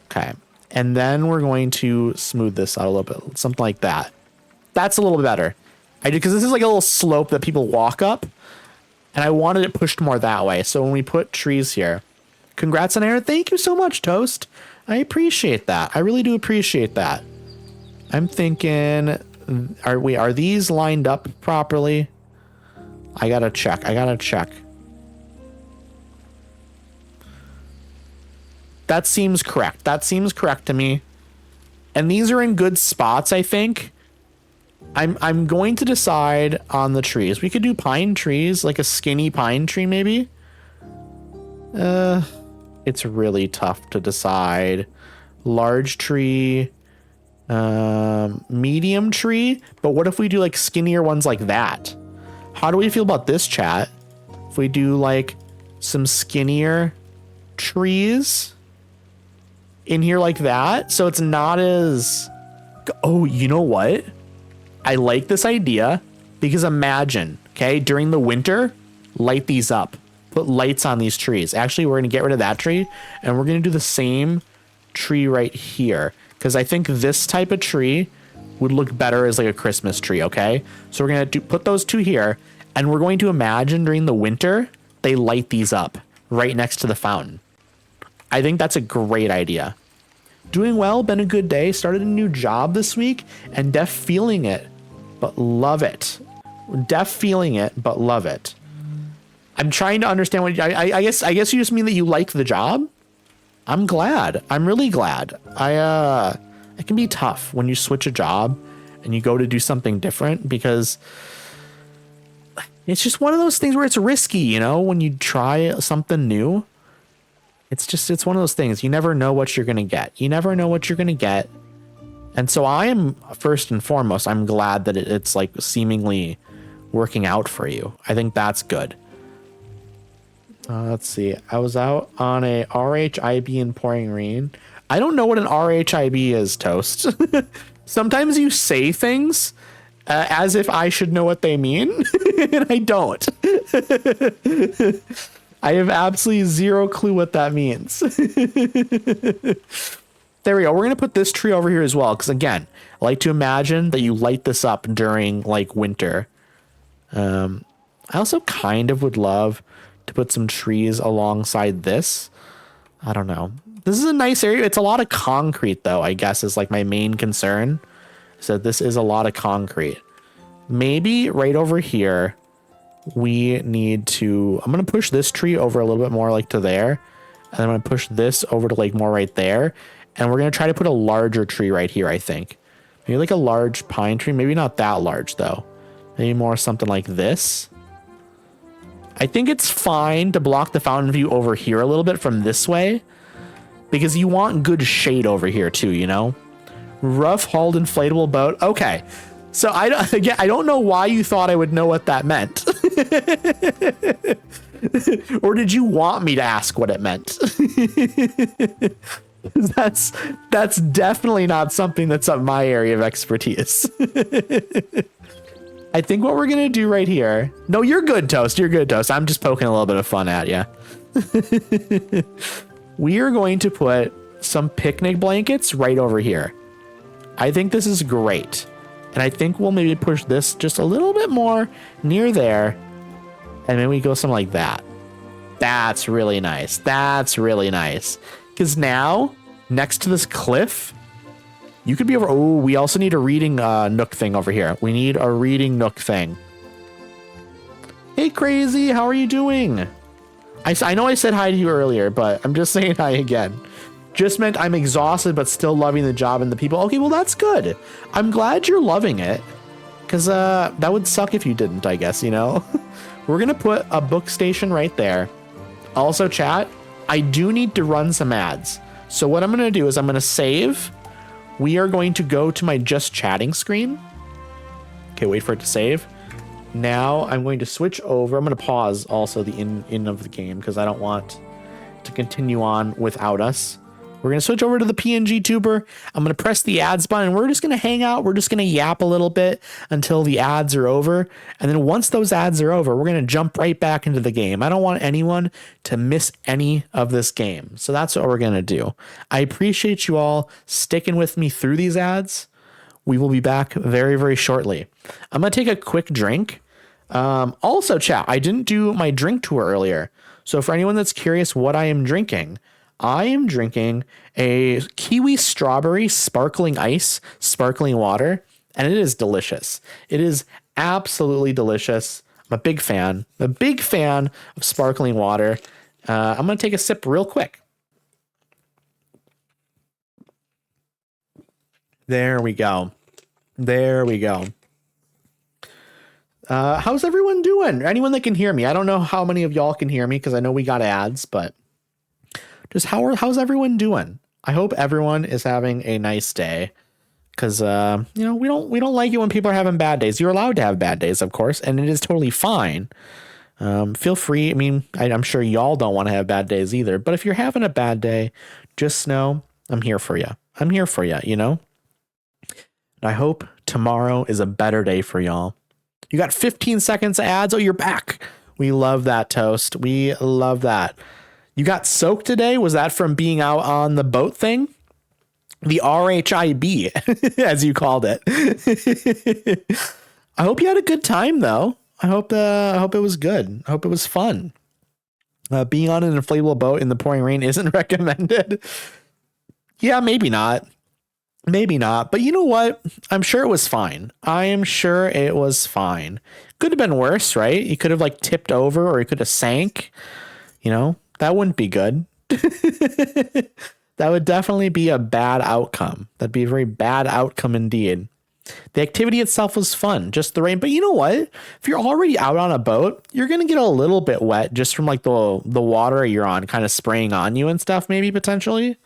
Okay. And then we're going to smooth this out a little bit. Something like that. That's a little bit better. Because this is like a little slope that people walk up. And I wanted it pushed more that way. So when we put trees here. Congrats on Aaron. Thank you so much, Toast. I appreciate that. I really do appreciate that. I'm thinking... Are these lined up properly? I gotta check. That seems correct. That seems correct to me. And these are in good spots, I think. I'm going to decide on the trees. We could do pine trees, like a skinny pine tree maybe. It's really tough to decide. Large tree. Medium tree, but what if we do like skinnier ones like that? How do we feel about this, chat? If we do like some skinnier trees in here like that, so it's not as... Oh, you know what? I like this idea because imagine, okay, during the winter, light these up. Put lights on these trees. Actually, we're going to get rid of that tree and we're going to do the same tree right here. Because I think this type of tree would look better as like a Christmas tree, okay? So we're going to put those two here, and we're going to imagine during the winter, they light these up right next to the fountain. I think that's a great idea. Doing well, been a good day, started a new job this week, and def feeling it, but love it. Def feeling it, but love it. I'm trying to understand what, I guess you just mean that you like the job? I'm glad. I'm really glad. It can be tough when you switch a job and you go to do something different because it's just one of those things where it's risky, you know, when you try something new. It's one of those things. You never know what you're going to get. And so I am, first and foremost, I'm glad that it's like seemingly working out for you. I think that's good. Let's see. I was out on a RHIB in pouring rain. I don't know what an RHIB is, Toast. Sometimes you say things as if I should know what they mean, and I don't. I have absolutely zero clue what that means. There we go. We're going to put this tree over here as well, because again, I like to imagine that you light this up during like winter. I also kind of would love to put some trees alongside this. I don't know. This is a nice area. It's a lot of concrete though, I guess, is like my main concern. So this is a lot of concrete. Maybe right over here, we need to, I'm going to push this tree over a little bit more like to there. And I'm going to push this over to like more right there. And we're going to try to put a larger tree right here, I think. Maybe like a large pine tree. Maybe not that large though. Maybe more something like this. I think it's fine to block the fountain view over here a little bit from this way, because you want good shade over here too, you know? Rough hauled inflatable boat. Okay. So again, I don't know why you thought I would know what that meant. Or did you want me to ask what it meant? That's definitely not something that's up my area of expertise. I think what we're going to do right here. No, you're good, Toast. You're good, Toast. I'm just poking a little bit of fun at you. We are going to put some picnic blankets right over here. I think this is great. And I think we'll maybe push this just a little bit more near there. And then we go something like that. That's really nice. That's really nice. Because now, next to this cliff, you could be over. Oh, we also need a reading nook thing over here. We need a reading nook thing. Hey, Crazy, how are you doing? I know I said hi to you earlier, but I'm just saying hi again. Just meant I'm exhausted, but still loving the job and the people. Okay, well, that's good. I'm glad you're loving it. Because that would suck if you didn't, I guess, you know? We're going to put a book station right there. Also, chat, I do need to run some ads. So what I'm going to do is I'm going to save. We are going to go to my just chatting screen. Okay, wait for it to save. Now I'm going to switch over. I'm going to pause also the in of the game because I don't want to continue on without us. We're going to switch over to the PNG tuber. I'm going to press the ads button. We're just going to hang out. We're just going to yap a little bit until the ads are over. And then once those ads are over, we're going to jump right back into the game. I don't want anyone to miss any of this game. So that's what we're going to do. I appreciate you all sticking with me through these ads. We will be back very, very shortly. I'm going to take a quick drink. Also, chat, I didn't do my drink tour earlier. So for anyone that's curious what I am drinking, I am drinking a kiwi strawberry sparkling ice, sparkling water, and it is delicious. It is absolutely delicious. I'm a big fan of sparkling water. I'm going to take a sip real quick. There we go. There we go. How's everyone doing? Anyone that can hear me? I don't know how many of y'all can hear me because I know we got ads, but just how's everyone doing? I hope everyone is having a nice day because, you know, we don't like it when people are having bad days. You're allowed to have bad days, of course, and it is totally fine. Feel free. I mean, I'm sure y'all don't want to have bad days either, but if you're having a bad day, just know I'm here for you. I'm here for you, you know? And I hope tomorrow is a better day for y'all. You got 15 seconds of ads. Oh, you're back. We love that, Toast. We love that. You got soaked today? Was that from being out on the boat thing? The RHIB, as you called it. I hope you had a good time, though. I hope it was good. I hope it was fun. Being on an inflatable boat in the pouring rain isn't recommended. Yeah, maybe not. Maybe not, but you know what? I'm sure it was fine. I am sure it was fine. Could have been worse, right? You could have like tipped over or you could have sank. You know, that wouldn't be good. That would definitely be a bad outcome. That'd be a very bad outcome indeed. The activity itself was fun, just the rain. But you know what? If you're already out on a boat, you're going to get a little bit wet just from like the water you're on kind of spraying on you and stuff, maybe potentially.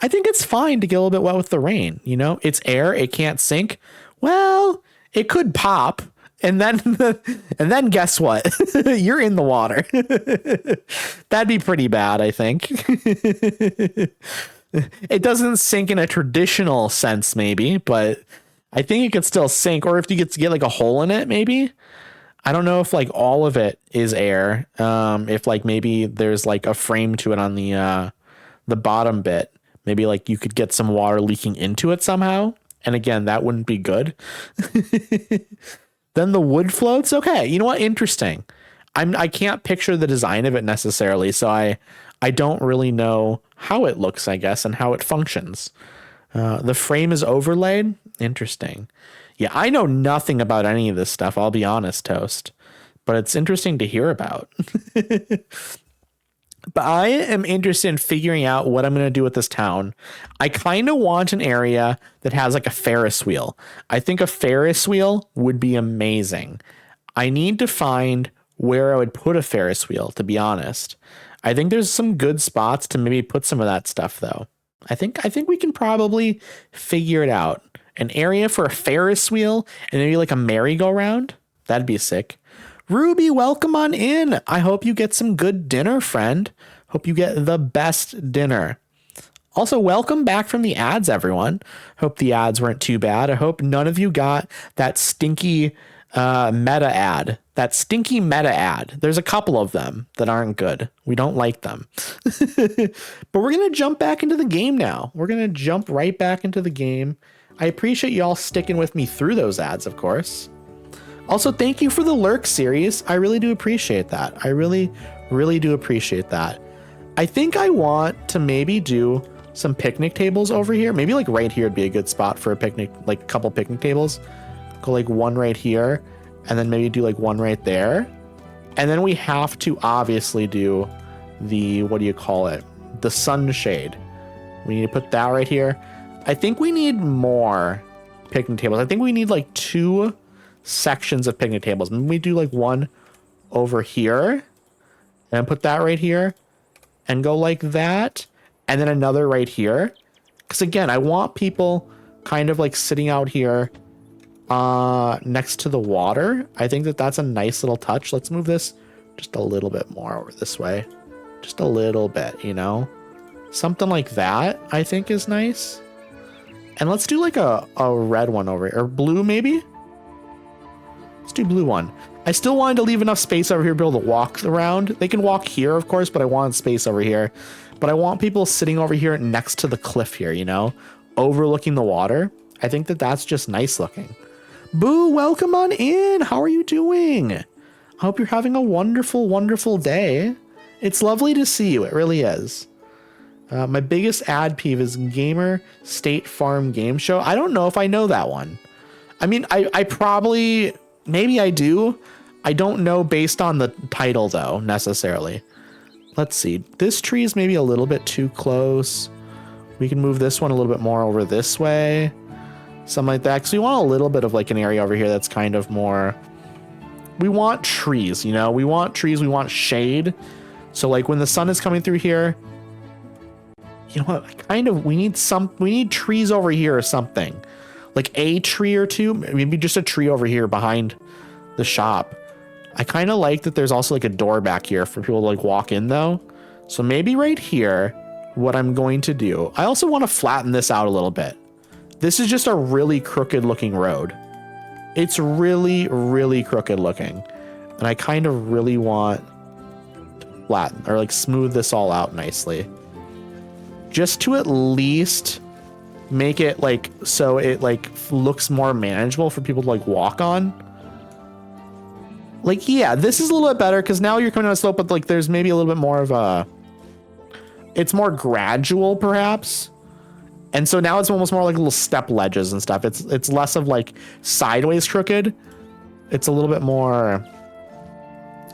I think it's fine to get a little bit wet with the rain. You know, it's air. It can't sink. Well, it could pop. And then guess what? You're in the water. That'd be pretty bad, I think. It doesn't sink in a traditional sense, maybe, but I think it could still sink. Or if you get to get like a hole in it, maybe. I don't know if like all of it is air. If like maybe there's like a frame to it on the bottom bit. Maybe like you could get some water leaking into it somehow. And again, that wouldn't be good. Then the wood floats. Okay. You know what? Interesting. I can't picture the design of it necessarily. So I don't really know how it looks, I guess, and how it functions. The frame is overlaid. Interesting. Yeah. I know nothing about any of this stuff. I'll be honest, Toast, but it's interesting to hear about. But I am interested in figuring out what I'm going to do with this town. I kind of want an area that has like a Ferris wheel. I think a Ferris wheel would be amazing. I need to find where I would put a Ferris wheel, to be honest. I think there's some good spots to maybe put some of that stuff, though. I think we can probably figure it out. An area for a Ferris wheel and maybe like a merry-go-round. That'd be sick. Ruby, welcome on in. I hope you get some good dinner, friend. Hope you get the best dinner. Also, welcome back from the ads, everyone. Hope the ads weren't too bad. I hope none of you got that stinky meta ad. That stinky meta ad. There's a couple of them that aren't good. We don't like them. But we're going to jump back into the game now. We're going to jump right back into the game. I appreciate y'all sticking with me through those ads, of course. Also, thank you for the lurk series. I really do appreciate that. I really, Really do appreciate that. I think I want to maybe do some picnic tables over here. Maybe like right here would be a good spot for a picnic, like a couple picnic tables. Go like one right here, and then maybe do like one right there. And then we have to obviously do the, what do you call it? The sunshade. We need to put that right here. I think we need more picnic tables. I think we need like 2 sections of picnic tables. Maybe we do like one over here and put that right here and go like that. And then another right here. Because again, I want people kind of like sitting out here next to the water. I think that that's a nice little touch. Let's move this just a little bit more over this way. Just a little bit, you know? Something like that, I think is nice. And let's do like a red one over here. Or blue, maybe? Let's do blue one. I still wanted to leave enough space over here to be able to walk around. They can walk here, of course, but I want space over here. But I want people sitting over here next to the cliff here, you know? Overlooking the water. I think that that's just nice looking. Boo, welcome on in. How are you doing? I hope you're having a wonderful, wonderful day. It's lovely to see you. It really is. My biggest ad peeve is Gamer State Farm Game Show. I don't know if I know that one. I mean, I probably, maybe I do. I don't know based on the title though, necessarily. Let's see. This tree is maybe a little bit too close. We can move this one a little bit more over this way. Something like that. Because we want a little bit of like an area over here that's kind of more... We want trees, you know? We want trees. We want shade. So like when the sun is coming through here... You know what? We need trees over here or something. Like a tree or two. Maybe just a tree over here behind the shop. I kind of like that there's also like a door back here for people to like walk in though. So maybe right here, what I'm going to do, I also want to flatten this out a little bit. This is just a really crooked looking road. It's really, really crooked looking. And I kind of really want to flatten or like smooth this all out nicely. Just to at least make it like, so it like looks more manageable for people to like walk on. Like, yeah, this is a little bit better because now you're coming on a slope, but like there's maybe a little bit more of a, it's more gradual perhaps. And so now it's almost more like little step ledges and stuff. It's less of like sideways crooked. It's a little bit more,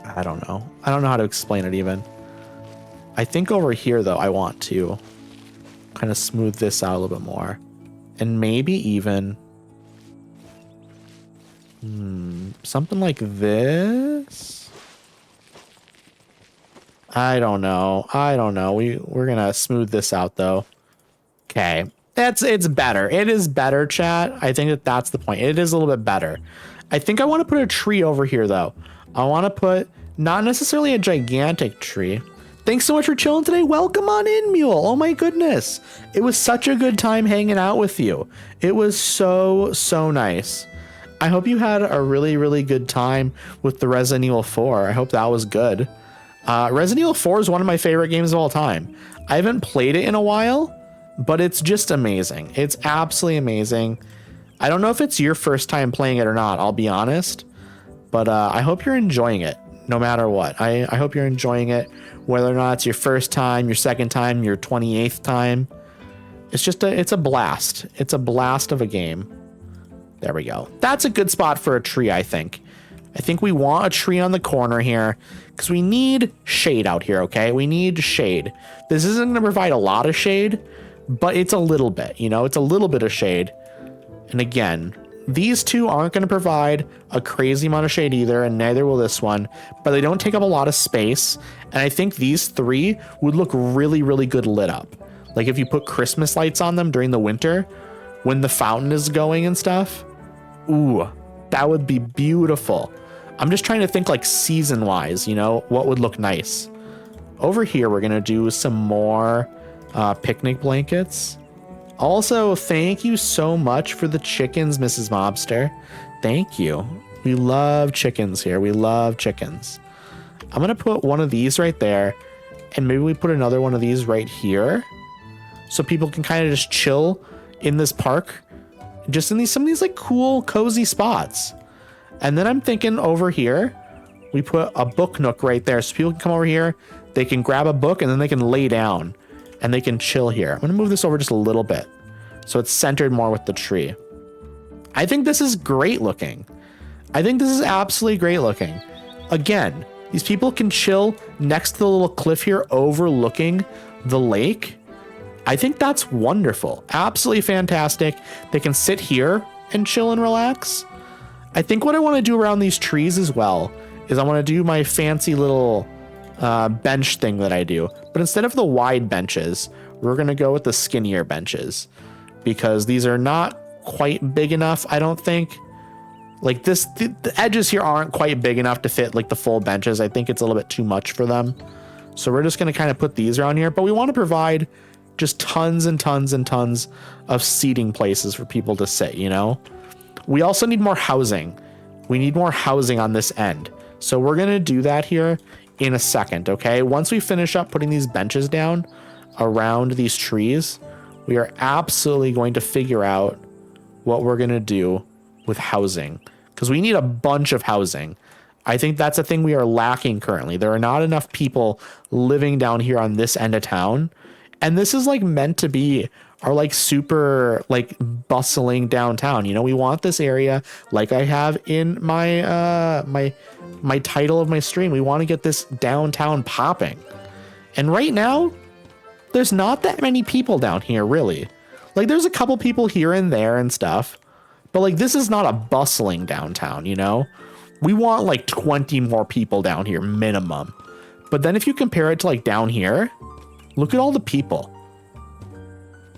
I don't know. I don't know how to explain it even. I think over here though, I want to kind of smooth this out a little bit more. And maybe even something like this. I don't know. We're gonna smooth this out though. Okay, it's better. It is better, chat. I think that that's the point. It is a little bit better. I think I want to put a tree over here though. I want to put not necessarily a gigantic tree. Thanks so much for chilling today. Welcome on in, Mule. Oh my goodness. It was such a good time hanging out with you. It was so nice. I hope you had a really, really good time with the Resident Evil 4. I hope that was good. Resident Evil 4 is one of my favorite games of all time. I haven't played it in a while, but it's just amazing. It's absolutely amazing. I don't know if it's your first time playing it or not, I'll be honest, but I hope you're enjoying it no matter what. I hope you're enjoying it, whether or not it's your first time, your second time, your 28th time. It's just it's a blast. It's a blast of a game. There we go. That's a good spot for a tree, I think. I think we want a tree on the corner here because we need shade out here, okay? We need shade. This isn't going to provide a lot of shade, but it's a little bit, you know? It's a little bit of shade. And again, these two aren't going to provide a crazy amount of shade either, and neither will this one, but they don't take up a lot of space. And I think these three would look really, really good lit up. Like if you put Christmas lights on them during the winter, when the fountain is going and stuff. Ooh, that would be beautiful. I'm just trying to think like season wise, you know, what would look nice. Over here, we're going to do some more picnic blankets. Also, thank you so much for the chickens, Mrs. Mobster. Thank you. We love chickens here. We love chickens. I'm going to put one of these right there. And maybe we put another one of these right here. So people can kind of just chill in this park. Just in some of these like cool, cozy spots. And then I'm thinking over here, we put a book nook right there so people can come over here, they can grab a book, and then they can lay down and they can chill here. I'm gonna move this over just a little bit so it's centered more with the tree. I think this is great looking. I think this is absolutely great looking. Again, these people can chill next to the little cliff here overlooking the lake. I think that's wonderful. Absolutely fantastic. They can sit here and chill and relax. I think what I want to do around these trees as well is I want to do my fancy little bench thing that I do. But instead of the wide benches, we're going to go with the skinnier benches because these are not quite big enough, I don't think. Like this, the edges here aren't quite big enough to fit like the full benches. I think it's a little bit too much for them. So we're just going to kind of put these around here, but we want to provide just tons and tons and tons of seating places for people to sit, you know? We also need more housing. We need more housing on this end. So we're going to do that here in a second, okay? Once we finish up putting these benches down around these trees, we are absolutely going to figure out what we're going to do with housing because we need a bunch of housing. I think that's a thing we are lacking currently. There are not enough people living down here on this end of town. And this is like meant to be our like super like bustling downtown. You know, we want this area like I have in my my title of my stream. We want to get this downtown popping. And right now, there's not that many people down here, really. Like there's a couple people here and there and stuff. But like this is not a bustling downtown, you know? We want like 20 more people down here minimum. But then if you compare it to like down here, look at all the people.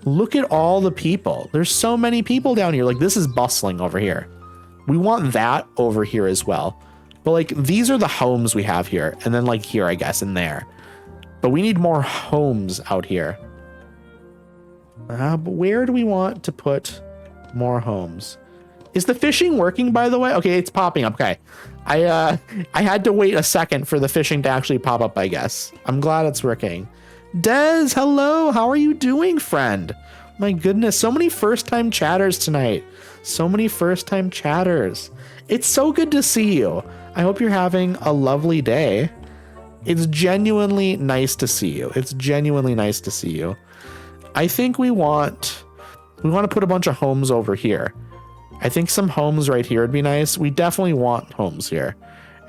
Look at all the people. There's so many people down here. Like this is bustling over here. We want that over here as well. But like these are the homes we have here. And then like here, I guess, in there. But we need more homes out here. But where do we want to put more homes? Is the fishing working, by the way? Okay, it's popping up. Okay. I had to wait a second for the fishing to actually pop up, I guess. I'm glad it's working. Des, hello. How are you doing, friend? My goodness, so many first-time chatters tonight. So many first-time chatters. It's so good to see you. I hope you're having a lovely day. It's genuinely nice to see you. It's genuinely nice to see you. I think we want to put a bunch of homes over here. I think some homes right here would be nice. We definitely want homes here.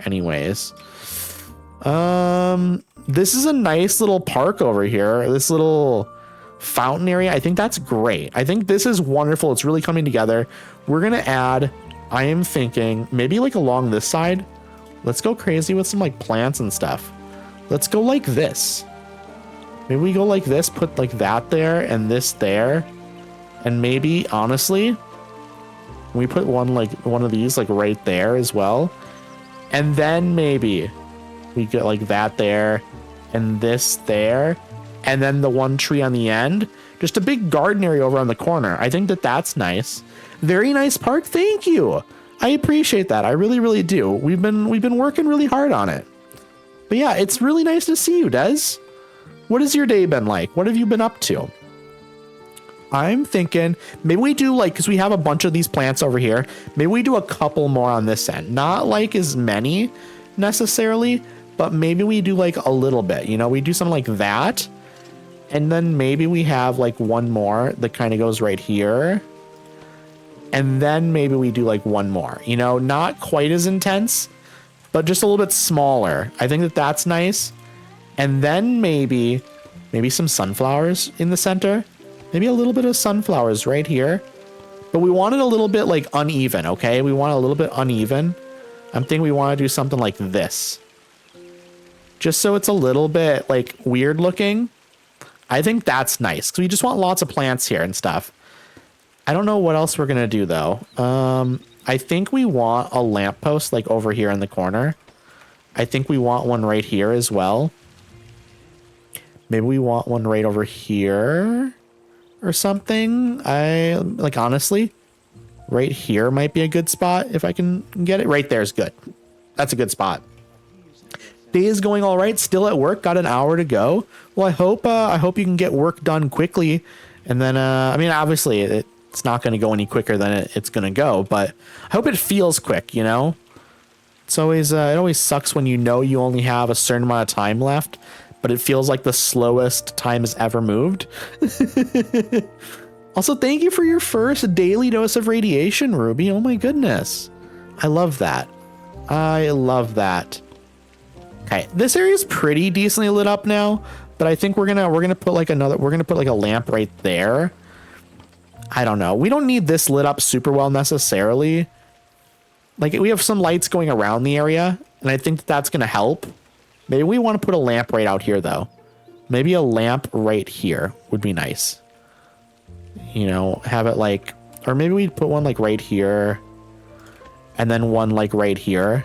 Anyways. This is a nice little park over here. This little fountain area. I think that's great. I think this is wonderful. It's really coming together. We're going to add, I am thinking, maybe like along this side. Let's go crazy with some like plants and stuff. Let's go like this. Maybe we go like this, put like that there and this there. And maybe, honestly, we put one of these like right there as well. And then maybe we get like that there and this there. And then the one tree on the end. Just a big garden area over on the corner. I think that that's nice. Very nice park. Thank you. I appreciate that. I really, really do. We've been working really hard on it. But yeah, it's really nice to see you, Des. What has your day been like? What have you been up to? I'm thinking maybe we do like, because we have a bunch of these plants over here, maybe we do a couple more on this end. Not like as many necessarily, but maybe we do like a little bit, you know, we do something like that. And then maybe we have like one more that kind of goes right here. And then maybe we do like one more, you know, not quite as intense, but just a little bit smaller. I think that that's nice. And then maybe some sunflowers in the center. Maybe a little bit of sunflowers right here. But we want it a little bit like uneven, okay? We want it a little bit uneven. I'm thinking we want to do something like this. Just so it's a little bit like weird looking. I think that's nice because we just want lots of plants here and stuff. I don't know what else we're going to do though. I think we want a lamppost like over here in the corner. I think we want one right here as well. Maybe we want one right over here or something. I like, honestly, right here might be a good spot if I can get it. Right there is good. That's a good spot. Day is going all right. Still at work. Got an hour to go. Well, I hope you can get work done quickly. And then, I mean, obviously it's not going to go any quicker than it's going to go, but I hope it feels quick, you know? It's always it always sucks when you know you only have a certain amount of time left, but it feels like the slowest time has ever moved. Also, thank you for your first daily dose of radiation, Ruby. Oh my goodness. I love that. I love that. Okay, this area is pretty decently lit up now, but I think we're gonna put like a lamp right there. I don't know. We don't need this lit up super well necessarily. Like, we have some lights going around the area, and I think that's gonna help. Maybe we want to put a lamp right out here though. Maybe a lamp right here would be nice. You know, have it like, or maybe we'd put one like right here and then one like right here,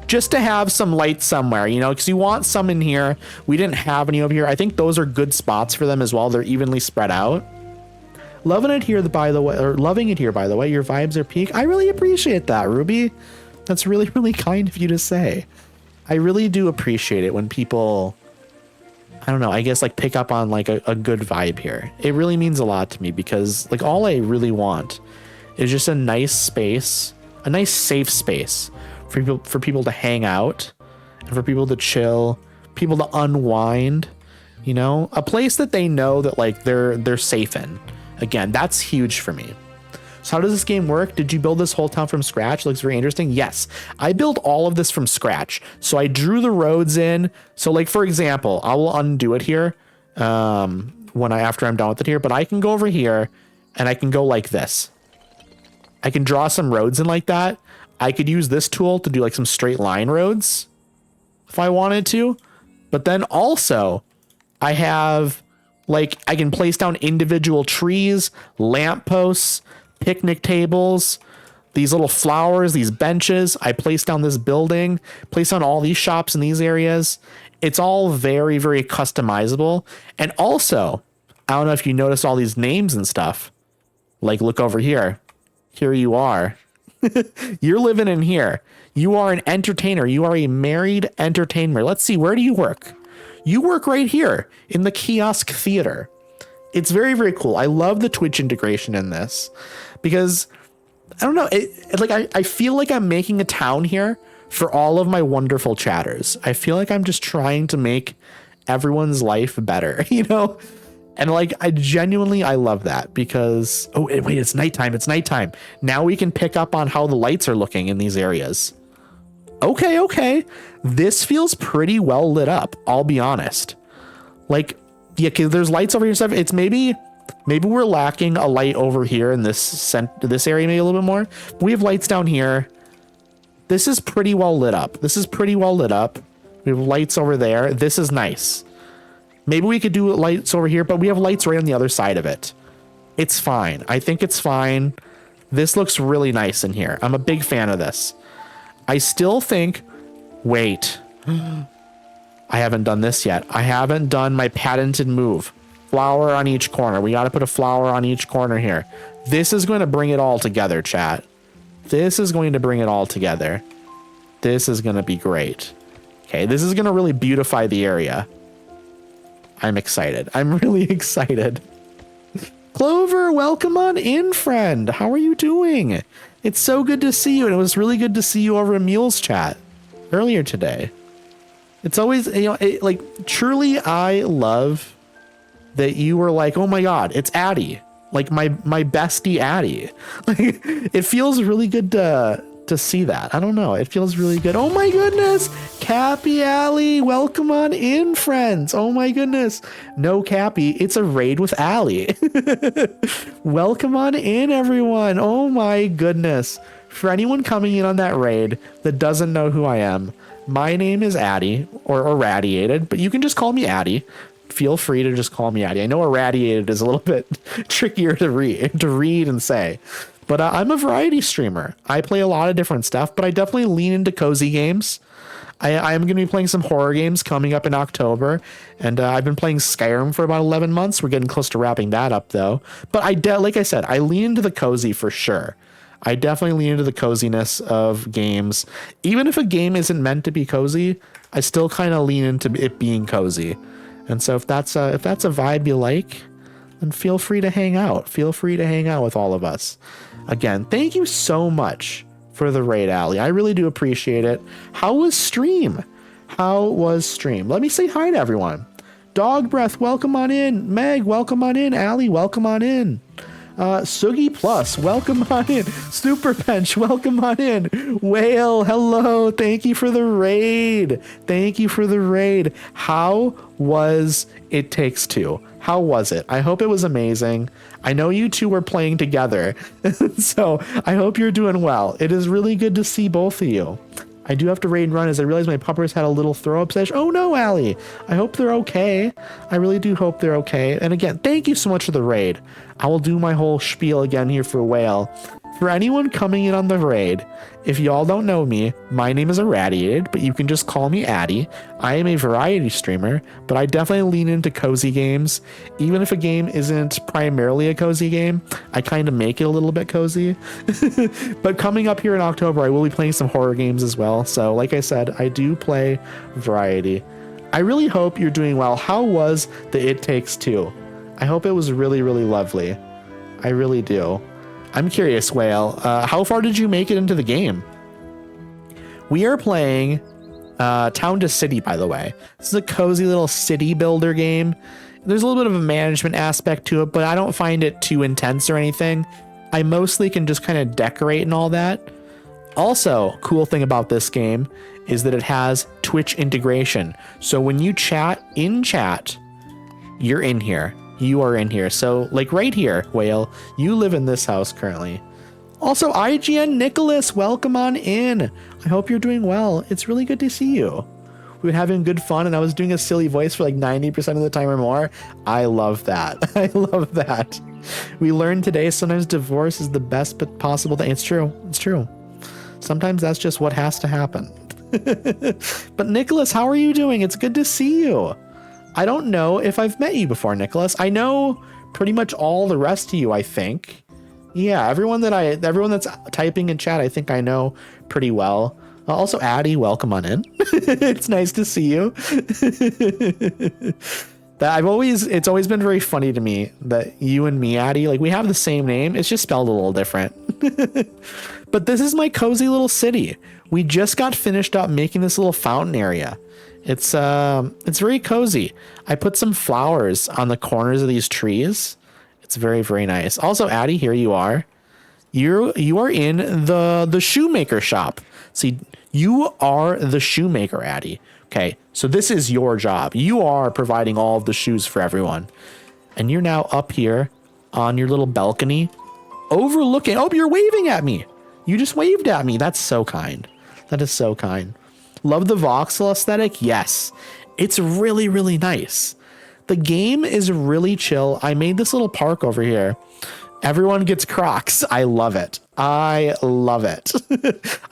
just to have some light somewhere, you know, because you want some in here. We didn't have any over here. I think those are good spots for them as well. They're evenly spread out. Loving it here, by the way, or loving it here, by the way. Your vibes are peak. I really appreciate that, Ruby. That's really, really kind of you to say. I really do appreciate it when people, I don't know, I guess like pick up on like a good vibe here. It really means a lot to me because like all I really want is just a nice space, a nice safe space for people to hang out and for people to chill, people to unwind, you know, a place that they know that like they're safe in. Again, that's huge for me. So how does this game work? Did you build this whole town from scratch? Looks very interesting. Yes, I built all of this from scratch. So I drew the roads in. So like, for example, I will undo it here after I'm done with it here, but I can go over here and I can go like this. I can draw some roads in like that. I could use this tool to do like some straight line roads if I wanted to. But then also I have like, I can place down individual trees, lampposts, picnic tables, these little flowers, these benches. I place down this building, place on all these shops in these areas. It's all very, very customizable. And also, I don't know if you notice all these names and stuff. Like, look over here. Here you are. You're living in here. You are an entertainer. You are a married entertainer. Let's see, where do you work? You work right here in the kiosk theater. It's very, very cool. I love the Twitch integration in this because I don't know. I feel like I'm making a town here for all of my wonderful chatters. I feel like I'm just trying to make everyone's life better, you know? And like, I love that because, oh, wait, it's nighttime. It's nighttime. Now we can pick up on how the lights are looking in these areas. Okay. This feels pretty well lit up. I'll be honest. Like, yeah, cause there's lights over here and stuff. It's maybe we're lacking a light over here in this area, maybe a little bit more. But we have lights down here. This is pretty well lit up. We have lights over there. This is nice. Maybe we could do lights over here, but we have lights right on the other side of it. It's fine. I think it's fine. This looks really nice in here. I'm a big fan of this. I still think, wait, I haven't done this yet. I haven't done my patented move. Flower on each corner. We got to put a flower on each corner here. This is going to bring it all together, chat. This is going to bring it all together. This is going to be great. Okay, this is going to really beautify the area. I'm excited. I'm really excited. Clover, welcome on in, friend. How are you doing? It's so good to see you, and it was really good to see you over in Mule's chat earlier today. It's always, you know, like, truly, I love that you were like, oh my God, it's Addie. Like, my bestie Addie. Like, it feels really good to see that. I don't know. It feels really good. Oh my goodness. Cappy Alley. Welcome on in, friends. Oh my goodness. No Cappy. It's a raid with Alley. Welcome on in, everyone. Oh my goodness. For anyone coming in on that raid that doesn't know who I am, my name is Addie or Irradiated, but you can just call me Addie. Feel free to just call me Addie. I know Irradiated is a little bit trickier to read and say. But I'm a variety streamer. I play a lot of different stuff, but I definitely lean into cozy games. I am going to be playing some horror games coming up in October, and I've been playing Skyrim for about 11 months. We're getting close to wrapping that up, though. But like I said, I lean into the cozy for sure. I definitely lean into the coziness of games. Even if a game isn't meant to be cozy, I still kind of lean into it being cozy. And so if that's a vibe you like, then feel free to hang out. Feel free to hang out with all of us. Again, thank you so much for the raid, Allie. I really do appreciate it. How was stream? How was stream? Let me say hi to everyone. Dog Breath, welcome on in. Meg, welcome on in. Allie, welcome on in. Sugi Plus, welcome on in. Super Bench, welcome on in. Whale, hello. Thank you for the raid. Thank you for the raid. How was It Takes Two? How was it? I hope it was amazing. I know you two were playing together, so I hope you're doing well. It is really good to see both of you. I do have to raid and run as I realize my puppers had a little throw up session. Oh no, Allie. I hope they're okay. I really do hope they're okay. And again, thank you so much for the raid. I will do my whole spiel again here for Whale. For anyone coming in on the raid, if y'all don't know me, my name is Irradiated, but you can just call me Addy. I am a variety streamer, but I definitely lean into cozy games. Even if a game isn't primarily a cozy game, I kind of make it a little bit cozy. But coming up here in October, I will be playing some horror games as well. So like I said, I do play variety. I really hope you're doing well. How was the It Takes Two? I hope it was really, really lovely. I really do. I'm curious, Whale, how far did you make it into the game? We are playing Town to City, by the way. This is a cozy little city builder game. There's a little bit of a management aspect to it, but I don't find it too intense or anything. I mostly can just kind of decorate and all that. Also, cool thing about this game is that it has Twitch integration. So when you chat in chat, you're in here. You are in here. So like right here, Whale, you live in this house currently. Also, IGN Nicholas, welcome on in. I hope you're doing well. It's really good to see you. We've been having good fun and I was doing a silly voice for like 90% of the time or more. I love that. I love that. We learned today sometimes divorce is the best possible thing. It's true. It's true. Sometimes that's just what has to happen. But Nicholas, how are you doing? It's good to see you. I don't know if I've met you before, Nicholas. I know pretty much all the rest of you, I think. Yeah, everyone that's typing in chat, I think I know pretty well. Also, Addy, welcome on in. It's nice to see you. It's always been very funny to me that you and me, Addy, like we have the same name. It's just spelled a little different. But this is my cozy little city. We just got finished up making this little fountain area. It's very cozy. I put some flowers on the corners of these trees. It's very, very nice. Also, Addy, here you are. You are in the shoemaker shop. See, you are the shoemaker, Addy. Okay, so this is your job. You are providing all of the shoes for everyone. And you're now up here on your little balcony overlooking. Oh, you're waving at me. You just waved at me. That's so kind. That is so kind. Love the voxel aesthetic? Yes. It's really, really nice. The game is really chill. I made this little park over here. Everyone gets Crocs. I love it. I love it.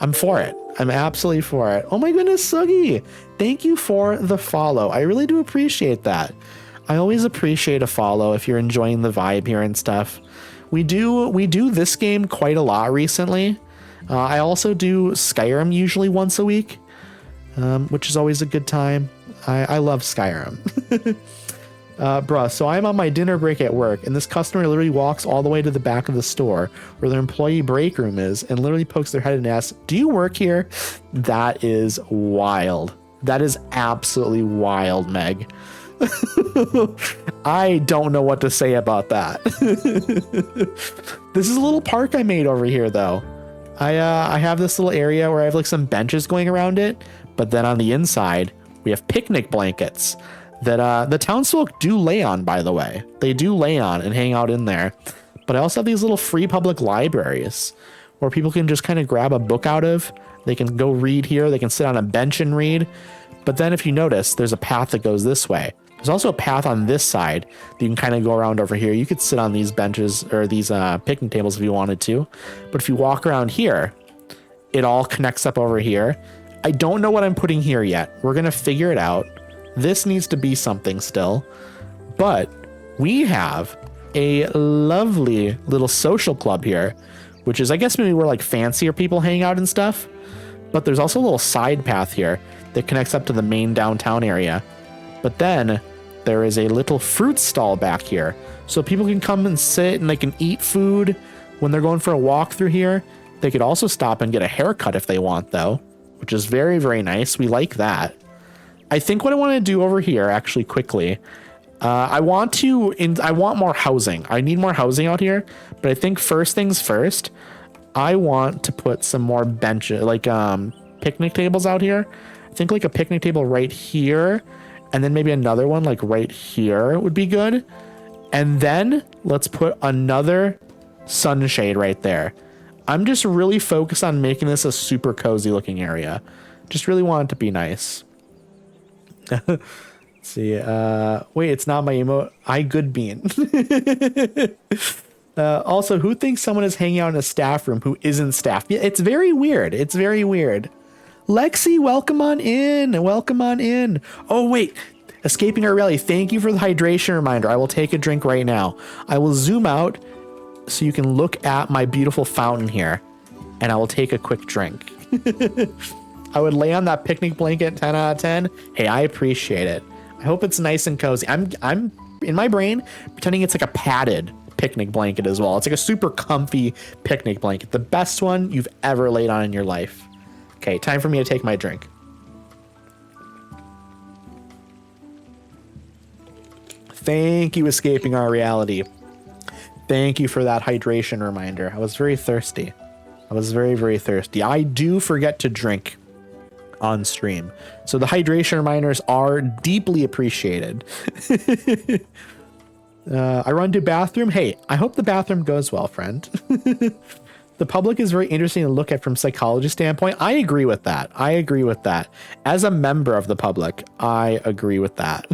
I'm for it. I'm absolutely for it. Oh my goodness, Sugi. Thank you for the follow. I really do appreciate that. I always appreciate a follow if you're enjoying the vibe here and stuff. We do this game quite a lot recently. I also do Skyrim usually once a week. Which is always a good time. I love Skyrim. Bruh, so I'm on my dinner break at work, and this customer literally walks all the way to the back of the store where their employee break room is and literally pokes their head and asks, "Do you work here?" That is wild. That is absolutely wild, Meg. I don't know what to say about that. This is a little park I made over here, though. I have this little area where I have like some benches going around it, but then on the inside we have picnic blankets that the townsfolk do lay on, by the way. They do lay on and hang out in there. But I also have these little free public libraries where people can just kind of grab a book out of. They can go read here. They can sit on a bench and read. But then if you notice, there's a path that goes this way. There's also a path on this side that you can kind of go around over here. You could sit on these benches or these picnic tables if you wanted to. But if you walk around here, it all connects up over here. I don't know what I'm putting here yet. We're going to figure it out. This needs to be something still. But we have a lovely little social club here, which is, I guess maybe where like fancier people hang out and stuff. But there's also a little side path here that connects up to the main downtown area. But then there is a little fruit stall back here. So people can come and sit and they can eat food when they're going for a walk through here. They could also stop and get a haircut if they want, though, which is very, very nice. We like that. I think what I want to do over here, actually, quickly, I want more housing. I need more housing out here, but I think first things first, I want to put some more benches, like picnic tables out here. I think like a picnic table right here, and then maybe another one like right here would be good. And then let's put another sunshade right there. I'm just really focused on making this a super cozy looking area. Just really want it to be nice. Let's see, wait, it's not my emote. I good bean. Also, who thinks someone is hanging out in a staff room who isn't staff? Yeah, it's very weird. It's very weird. Lexi, welcome on in. Welcome on in. Oh, wait. Escaping our reality. Thank you for the hydration reminder. I will take a drink right now. I will zoom out so you can look at my beautiful fountain here, and I will take a quick drink. I would lay on that picnic blanket 10 out of 10. Hey, I appreciate it. I hope it's nice and cozy. I'm in my brain pretending it's like a padded picnic blanket as well. It's like a super comfy picnic blanket. The best one you've ever laid on in your life. Okay, time for me to take my drink. Thank you, escaping our reality. Thank you for that hydration reminder. I was very thirsty. I was very, very thirsty. I do forget to drink on stream, so the hydration reminders are deeply appreciated. I run to bathroom. Hey, I hope the bathroom goes well, friend. The public is very interesting to look at from psychology standpoint. I agree with that. I agree with that. As a member of the public, I agree with that.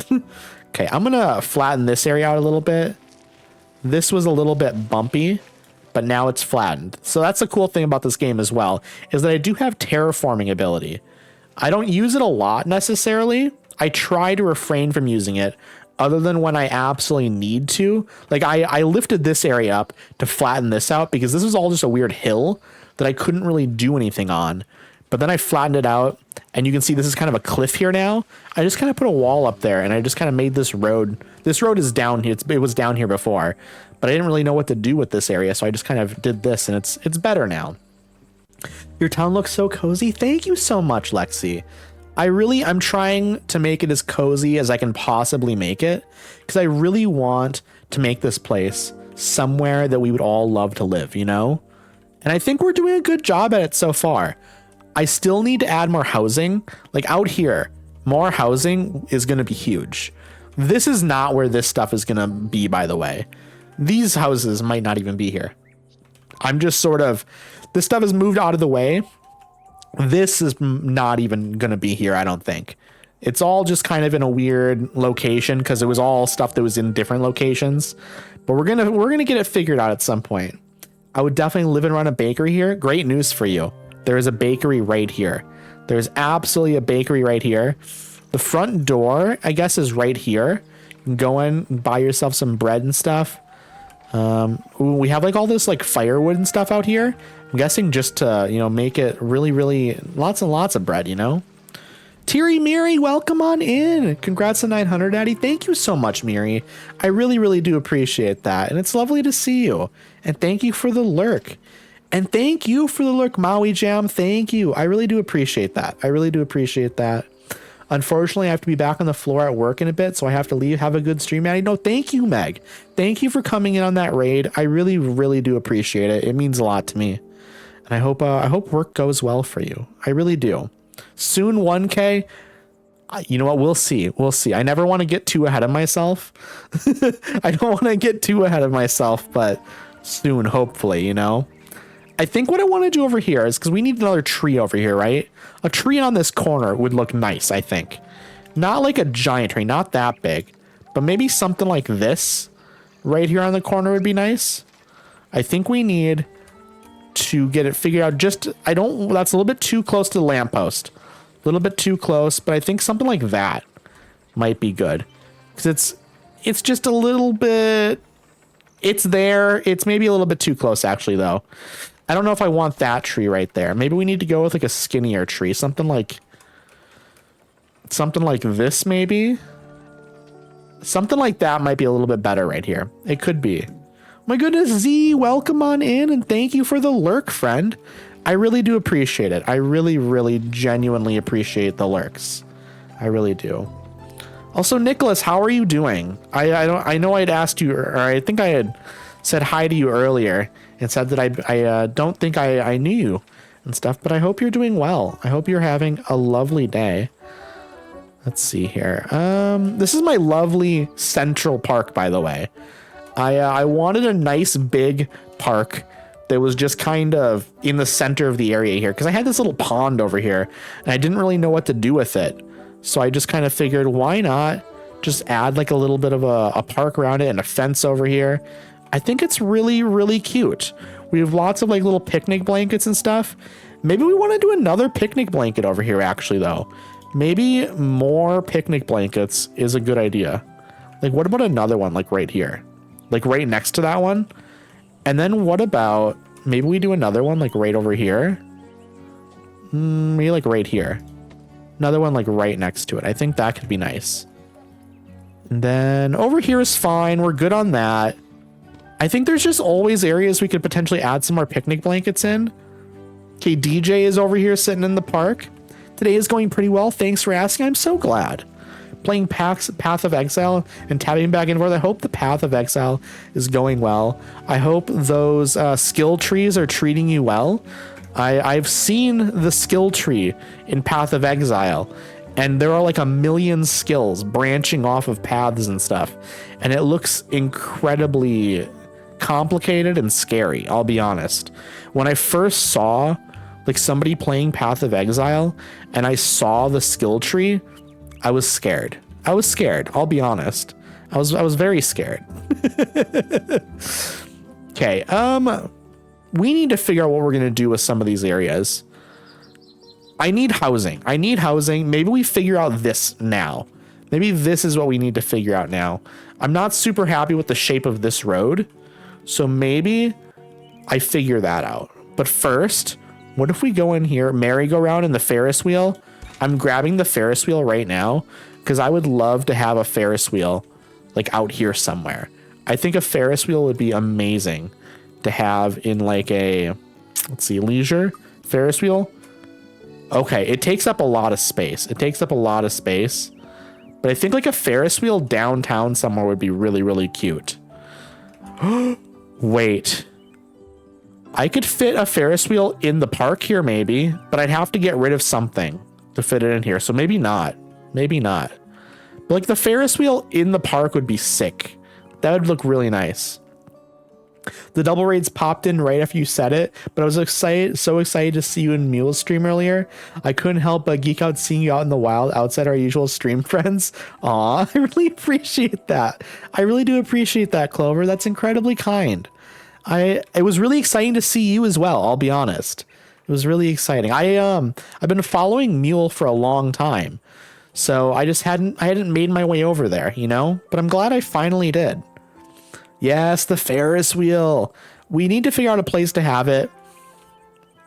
Okay, I'm gonna flatten this area out a little bit. This was a little bit bumpy, but now it's flattened. So that's the cool thing about this game as well, is that I do have terraforming ability. I don't use it a lot necessarily. I try to refrain from using it other than when I absolutely need to. Like I lifted this area up to flatten this out because this is all just a weird hill that I couldn't really do anything on. But then I flattened it out, and you can see this is kind of a cliff here now. I just kind of put a wall up there, and I just kind of made this road. This road is down here. It was down here before, but I didn't really know what to do with this area, so I just kind of did this, and it's better now. Your town looks so cozy. Thank you so much, Lexi. I'm trying to make it as cozy as I can possibly make it, because I really want to make this place somewhere that we would all love to live, you know? And I think we're doing a good job at it so far. I still need to add more housing. Like out here, more housing is going to be huge. This is not where this stuff is going to be, by the way. These houses might not even be here. I'm just sort of, this stuff is moved out of the way. This is not even going to be here, I don't think. It's all just kind of in a weird location because it was all stuff that was in different locations. But we're going to get it figured out at some point. I would definitely live and run a bakery here. Great news for you. There is a bakery right here. There's absolutely a bakery right here. The front door, I guess, is right here. You can go in and buy yourself some bread and stuff. We have like all this like firewood and stuff out here. I'm guessing just to, you know, make it really, really lots and lots of bread, you know? Teary Miri, welcome on in. Congrats to 900, Daddy. Thank you so much, Miri. I really, really do appreciate that. And it's lovely to see you. And thank you for the lurk. And thank you for the lurk, Maui Jam. Thank you. I really do appreciate that. I really do appreciate that. Unfortunately, I have to be back on the floor at work in a bit, so I have to leave. Have a good stream, Maddie. No, thank you, Meg. Thank you for coming in on that raid. I really, really do appreciate it. It means a lot to me. And I hope work goes well for you. I really do. Soon 1K. You know what? We'll see. We'll see. I never want to get too ahead of myself. I don't want to get too ahead of myself, but soon, hopefully, you know? I think what I want to do over here is because we need another tree over here, right? A tree on this corner would look nice, I think. Not like a giant tree, not that big, but maybe something like this right here on the corner would be nice. I think we need to get it figured out. That's a little bit too close to the lamppost. A little bit too close, but I think something like that might be good. Because it's just a little bit, it's there. It's maybe a little bit too close actually though. I don't know if I want that tree right there. Maybe we need to go with like a skinnier tree. Something like this maybe. Something like that might be a little bit better right here. It could be. My goodness, Z, welcome on in and thank you for the lurk, friend. I really do appreciate it. I really, really genuinely appreciate the lurks. I really do. Also, Nicholas, how are you doing? I know I'd asked you, or I think I had said hi to you earlier and said that I don't think I knew you and stuff, but I hope you're doing well. I hope you're having a lovely day. Let's see here. This is my lovely Central Park, by the way. I wanted a nice big park that was just kind of in the center of the area here, because I had this little pond over here and I didn't really know what to do with it. So I just kind of figured, why not just add like a little bit of a park around it and a fence over here. I think it's really, really cute. We have lots of like little picnic blankets and stuff. Maybe we want to do another picnic blanket over here actually though. Maybe more picnic blankets is a good idea. Like what about another one like right here? Like right next to that one? And then what about maybe we do another one like right over here? Maybe like right here. Another one like right next to it. I think that could be nice. And then over here is fine. We're good on that. I think there's just always areas we could potentially add some more picnic blankets in. Okay, DJ is over here sitting in the park. Today is going pretty well. Thanks for asking. I'm so glad. Playing Path of Exile and tabbing back and forth. I hope the Path of Exile is going well. I hope those skill trees are treating you well. I've seen the skill tree in Path of Exile, and there are like a million skills branching off of paths and stuff. And it looks incredibly complicated and scary, I'll be honest. When I first saw like somebody playing Path of Exile and I saw the skill tree, I was scared. I was scared, I'll be honest. I was very scared. Okay, we need to figure out what we're going to do with some of these areas. I need housing. Maybe we figure out this now. Maybe this is what we need to figure out now. I'm not super happy with the shape of this road. So maybe I figure that out. But first, what if we go in here, merry-go-round and the Ferris wheel? I'm grabbing the Ferris wheel right now because I would love to have a Ferris wheel like out here somewhere. I think a Ferris wheel would be amazing to have in like a, let's see, leisure Ferris wheel. Okay, it takes up a lot of space. But I think like a Ferris wheel downtown somewhere would be really, really cute. Wait. I could fit a Ferris wheel in the park here maybe, but I'd have to get rid of something to fit it in here. So maybe not. But like the Ferris wheel in the park would be sick. That would look really nice. The double raids popped in right after you said it, but I was so excited to see you in Mule's stream earlier. I couldn't help but geek out seeing you out in the wild outside our usual stream friends. Aw, I really appreciate that. I really do appreciate that, Clover. That's incredibly kind. It was really exciting to see you as well, I'll be honest. It was really exciting. I've been following Mule for a long time, so I hadn't made my way over there, you know? But I'm glad I finally did. Yes, the Ferris wheel. We need to figure out a place to have it.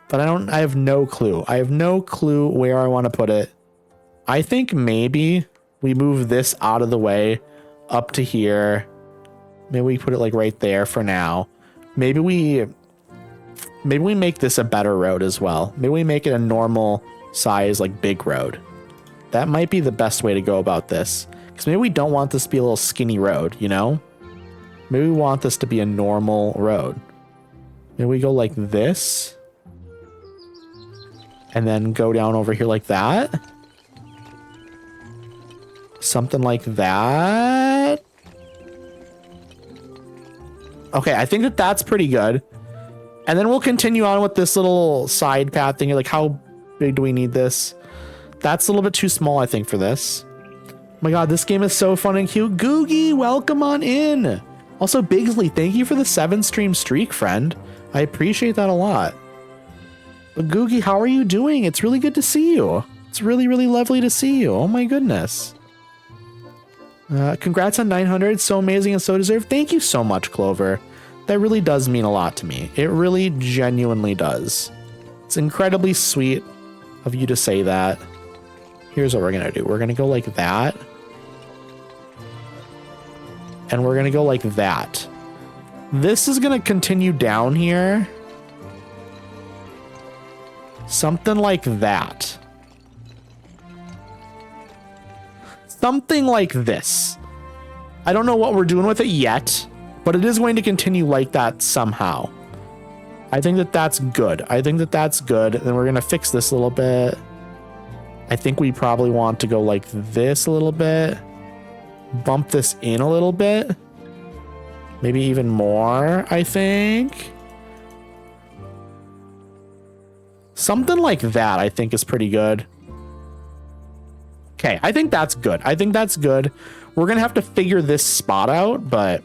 But I have no clue. I have no clue where I want to put it. I think maybe we move this out of the way up to here. Maybe we put it like right there for now. Maybe we make this a better road as well. Maybe we make it a normal size, like big road. That might be the best way to go about this. Because maybe we don't want this to be a little skinny road, you know? Maybe we want this to be a normal road. Maybe we go like this. And then go down over here like that. Something like that. Okay, I think that's pretty good. And then we'll continue on with this little side path thing. Like, how big do we need this? That's a little bit too small, I think, for this. Oh my god, this game is so fun and cute. Googie, welcome on in. Also, Bigsley, thank you for the 7-stream streak, friend. I appreciate that a lot. But Googie, how are you doing? It's really good to see you. It's really, really lovely to see you. Oh my goodness. Congrats on 900. So amazing and so deserved. Thank you so much, Clover. That really does mean a lot to me. It really genuinely does. It's incredibly sweet of you to say that. Here's what we're going to do. We're going to go like that. And we're going to go like that. This is going to continue down here. Something like that. Something like this. I don't know what we're doing with it yet, but it is going to continue like that somehow. I think that that's good. I think that that's good. And we're going to fix this a little bit. I think we probably want to go like this a little bit. Bump this in a little bit. Maybe even more, I think. Something like that, I think, is pretty good. Okay, I think that's good. I think that's good. We're going to have to figure this spot out, but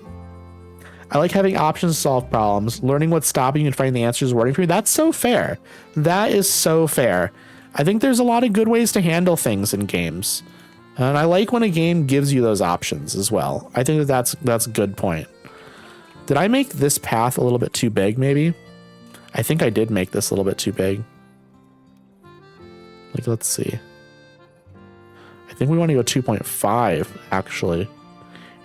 I like having options to solve problems. Learning what's stopping you and finding the answers working for you. That's so fair. That is so fair. I think there's a lot of good ways to handle things in games. And I like when a game gives you those options as well. I think that that's a good point. Did I make this path a little bit too big, maybe? I think I did make this a little bit too big. Like, let's see. I think we want to go 2.5, actually,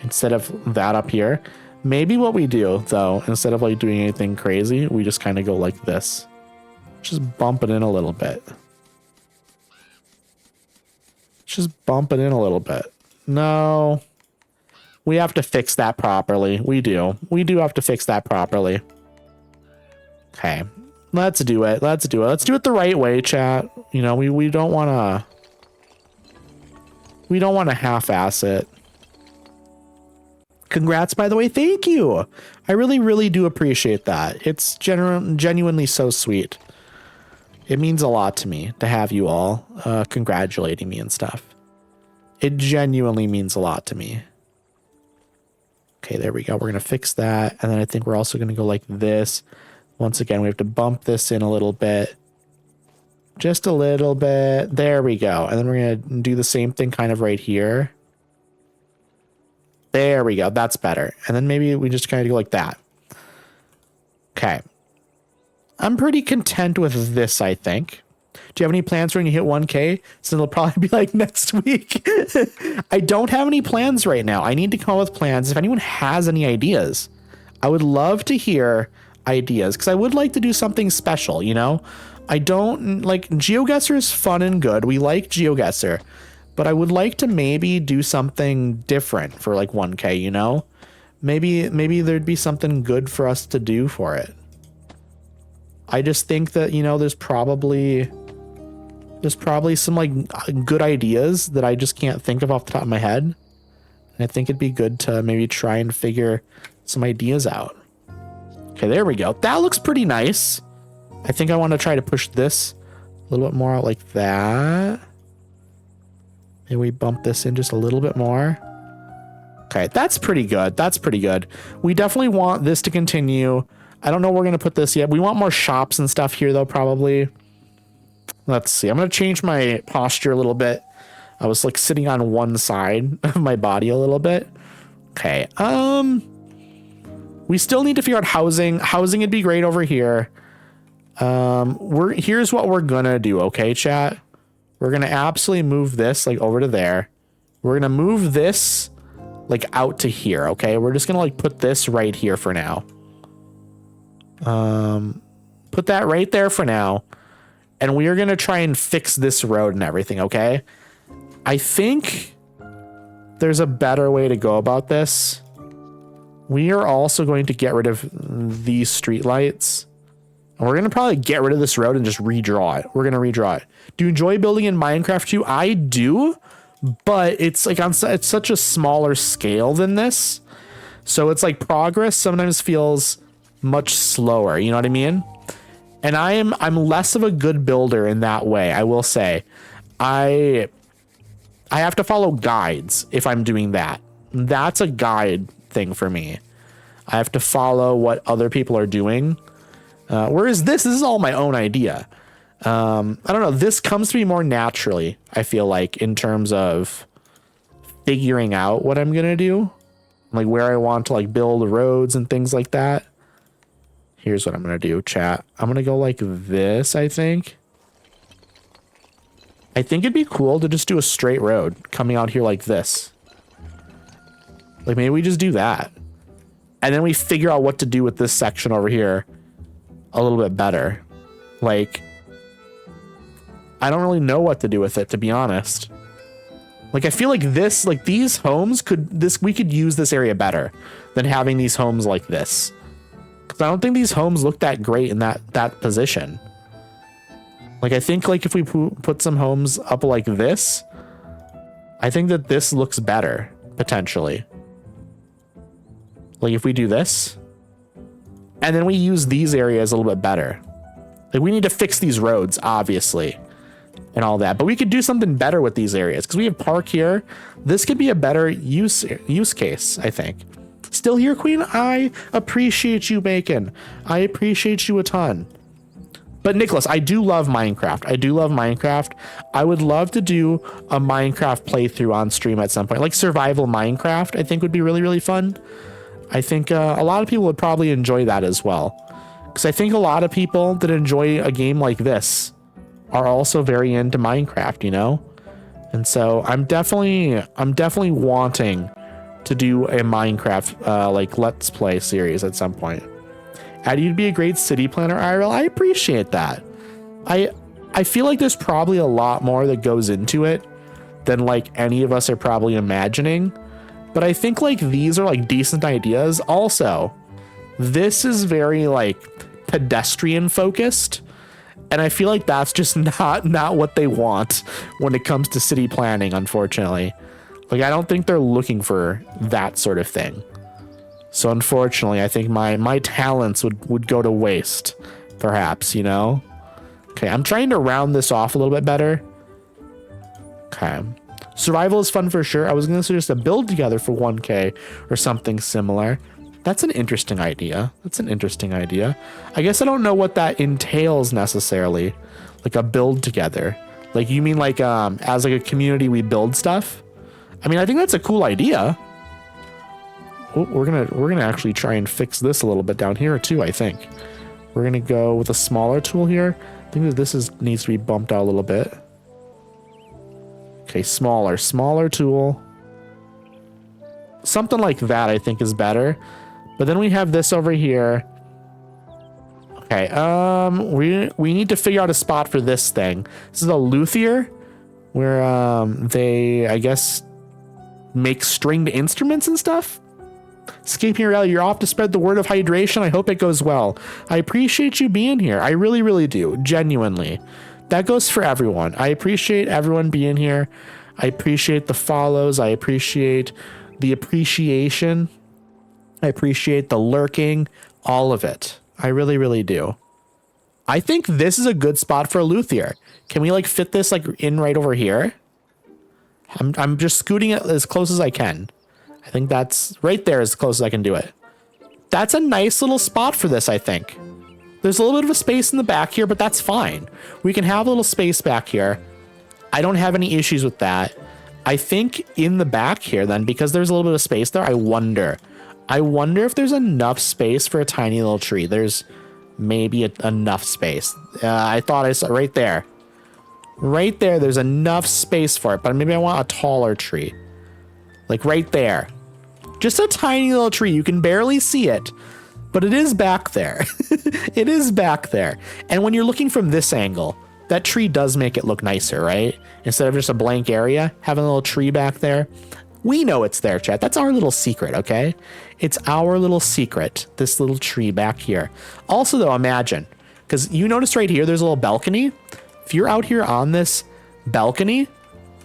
instead of that up here. Maybe what we do, though, instead of like doing anything crazy, we just kind of go like this. Just bump it in a little bit. Just bump it in a little bit. No. We have to fix that properly. We do. We do have to fix that properly. Okay. Let's do it. Let's do it. Let's do it the right way, chat. You know, we don't want to... We don't want to half-ass it. Congrats, by the way. Thank you. I really, really do appreciate that. It's genuinely so sweet. It means a lot to me to have you all congratulating me and stuff. It genuinely means a lot to me. Okay, there we go. We're going to fix that. And then I think we're also going to go like this. Once again, we have to bump this in a little bit. Just a little bit. There we go. And then we're going to do the same thing kind of right here. There we go. That's better. And then maybe we just kind of go like that. Okay. I'm pretty content with this, I think. Do you have any plans for when you hit 1K? So it'll probably be like next week. I don't have any plans right now. I need to come up with plans. If anyone has any ideas, I would love to hear ideas because I would like to do something special, you know? I don't like GeoGuessr is fun and good. We like GeoGuessr, but I would like to maybe do something different for like 1K, you know? Maybe there'd be something good for us to do for it. I just think that, you know, there's probably some like good ideas that I just can't think of off the top of my head. And I think it'd be good to maybe try and figure some ideas out. Okay, there we go. That looks pretty nice. I think I want to try to push this a little bit more out like that. Maybe we bump this in just a little bit more. Okay, that's pretty good. That's pretty good. We definitely want this to continue. I don't know where we're going to put this yet. We want more shops and stuff here, though, probably. Let's see. I'm going to change my posture a little bit. I was like sitting on one side of my body a little bit. Okay. We still need to figure out housing. Housing would be great over here. Here's what we're going to do. Okay, chat. We're going to absolutely move this like over to there. We're going to move this like out to here. Okay. We're just going to like put this right here for now. Put that right there for now. And we are going to try and fix this road and everything, okay? I think there's a better way to go about this. We are also going to get rid of these streetlights. And we're going to probably get rid of this road and just redraw it. We're going to redraw it. Do you enjoy building in Minecraft too? I do, but it's like it's such a smaller scale than this. So it's like progress sometimes feels much slower, you know what I mean? And I'm less of a good builder in that way, I will say. I have to follow guides if I'm doing that. That's a guide thing for me. I have to follow what other people are doing. Whereas this is all my own idea. I don't know, this comes to me more naturally, I feel like, in terms of figuring out what I'm gonna do. Like where I want to like build roads and things like that. Here's what I'm going to do, chat. I'm going to go like this, I think. I think it'd be cool to just do a straight road coming out here like this. Like maybe we just do that. And then we figure out what to do with this section over here a little bit better. Like, I don't really know what to do with it, to be honest. Like, I feel like this, like these homes we could use this area better than having these homes like this. Because I don't think these homes look that great in that position. Like, I think like if we put some homes up like this, I think that this looks better, potentially. Like if we do this, and then we use these areas a little bit better. Like we need to fix these roads, obviously, and all that. But we could do something better with these areas because we have park here. This could be a better use case, I think. Still here, Queen? I appreciate you, Bacon. I appreciate you a ton. But Nicholas, I do love Minecraft. I do love Minecraft. I would love to do a Minecraft playthrough on stream at some point. Like survival Minecraft, I think would be really, really fun. I think a lot of people would probably enjoy that as well. Because I think a lot of people that enjoy a game like this are also very into Minecraft, you know? And so I'm definitely wanting to do a Minecraft like Let's Play series at some point. Addy, you'd be a great city planner, IRL. I appreciate that. I feel like there's probably a lot more that goes into it than like any of us are probably imagining. But I think like these are like decent ideas. Also, this is very like pedestrian focused. And I feel like that's just not what they want when it comes to city planning, unfortunately. Like, I don't think they're looking for that sort of thing. So unfortunately, I think my talents would go to waste, perhaps, you know? Okay, I'm trying to round this off a little bit better. Okay. Survival is fun for sure. I was going to suggest a build together for 1K or something similar. That's an interesting idea. That's an interesting idea. I guess I don't know what that entails necessarily. Like a build together. Like, you mean like as like a community we build stuff? I mean, I think that's a cool idea. Oh, we're gonna actually try and fix this a little bit down here too, I think. We're gonna go with a smaller tool here. I think that this needs to be bumped out a little bit. Okay, smaller tool. Something like that I think is better. But then we have this over here. Okay, we need to figure out a spot for this thing. This is a luthier where they, I guess, make stringed instruments and stuff. Escaping your alley, you're off to spread the word of hydration. I hope it goes well. I appreciate you being here. I really, really do. Genuinely. That goes for everyone. I appreciate everyone being here. I appreciate the follows. I appreciate the appreciation. I appreciate the lurking. All of it. I really, really do. I think this is a good spot for a luthier. Can we like fit this like in right over here? I'm just scooting it as close as I can. I think that's right there as close as I can do it. That's a nice little spot for this, I think. There's a little bit of a space in the back here, but that's fine. We can have a little space back here. I don't have any issues with that. I think in the back here then, because there's a little bit of space there, I wonder if there's enough space for a tiny little tree. There's maybe enough space. I thought I saw right there. Right there, there's enough space for it, but maybe I want a taller tree. Like right there. Just a tiny little tree. You can barely see it, but it is back there. It is back there. And when you're looking from this angle, that tree does make it look nicer, right? Instead of just a blank area, having a little tree back there. We know it's there, chat. That's our little secret, okay? It's our little secret, this little tree back here. Also, though, imagine, because you notice right here, there's a little balcony. If you're out here on this balcony,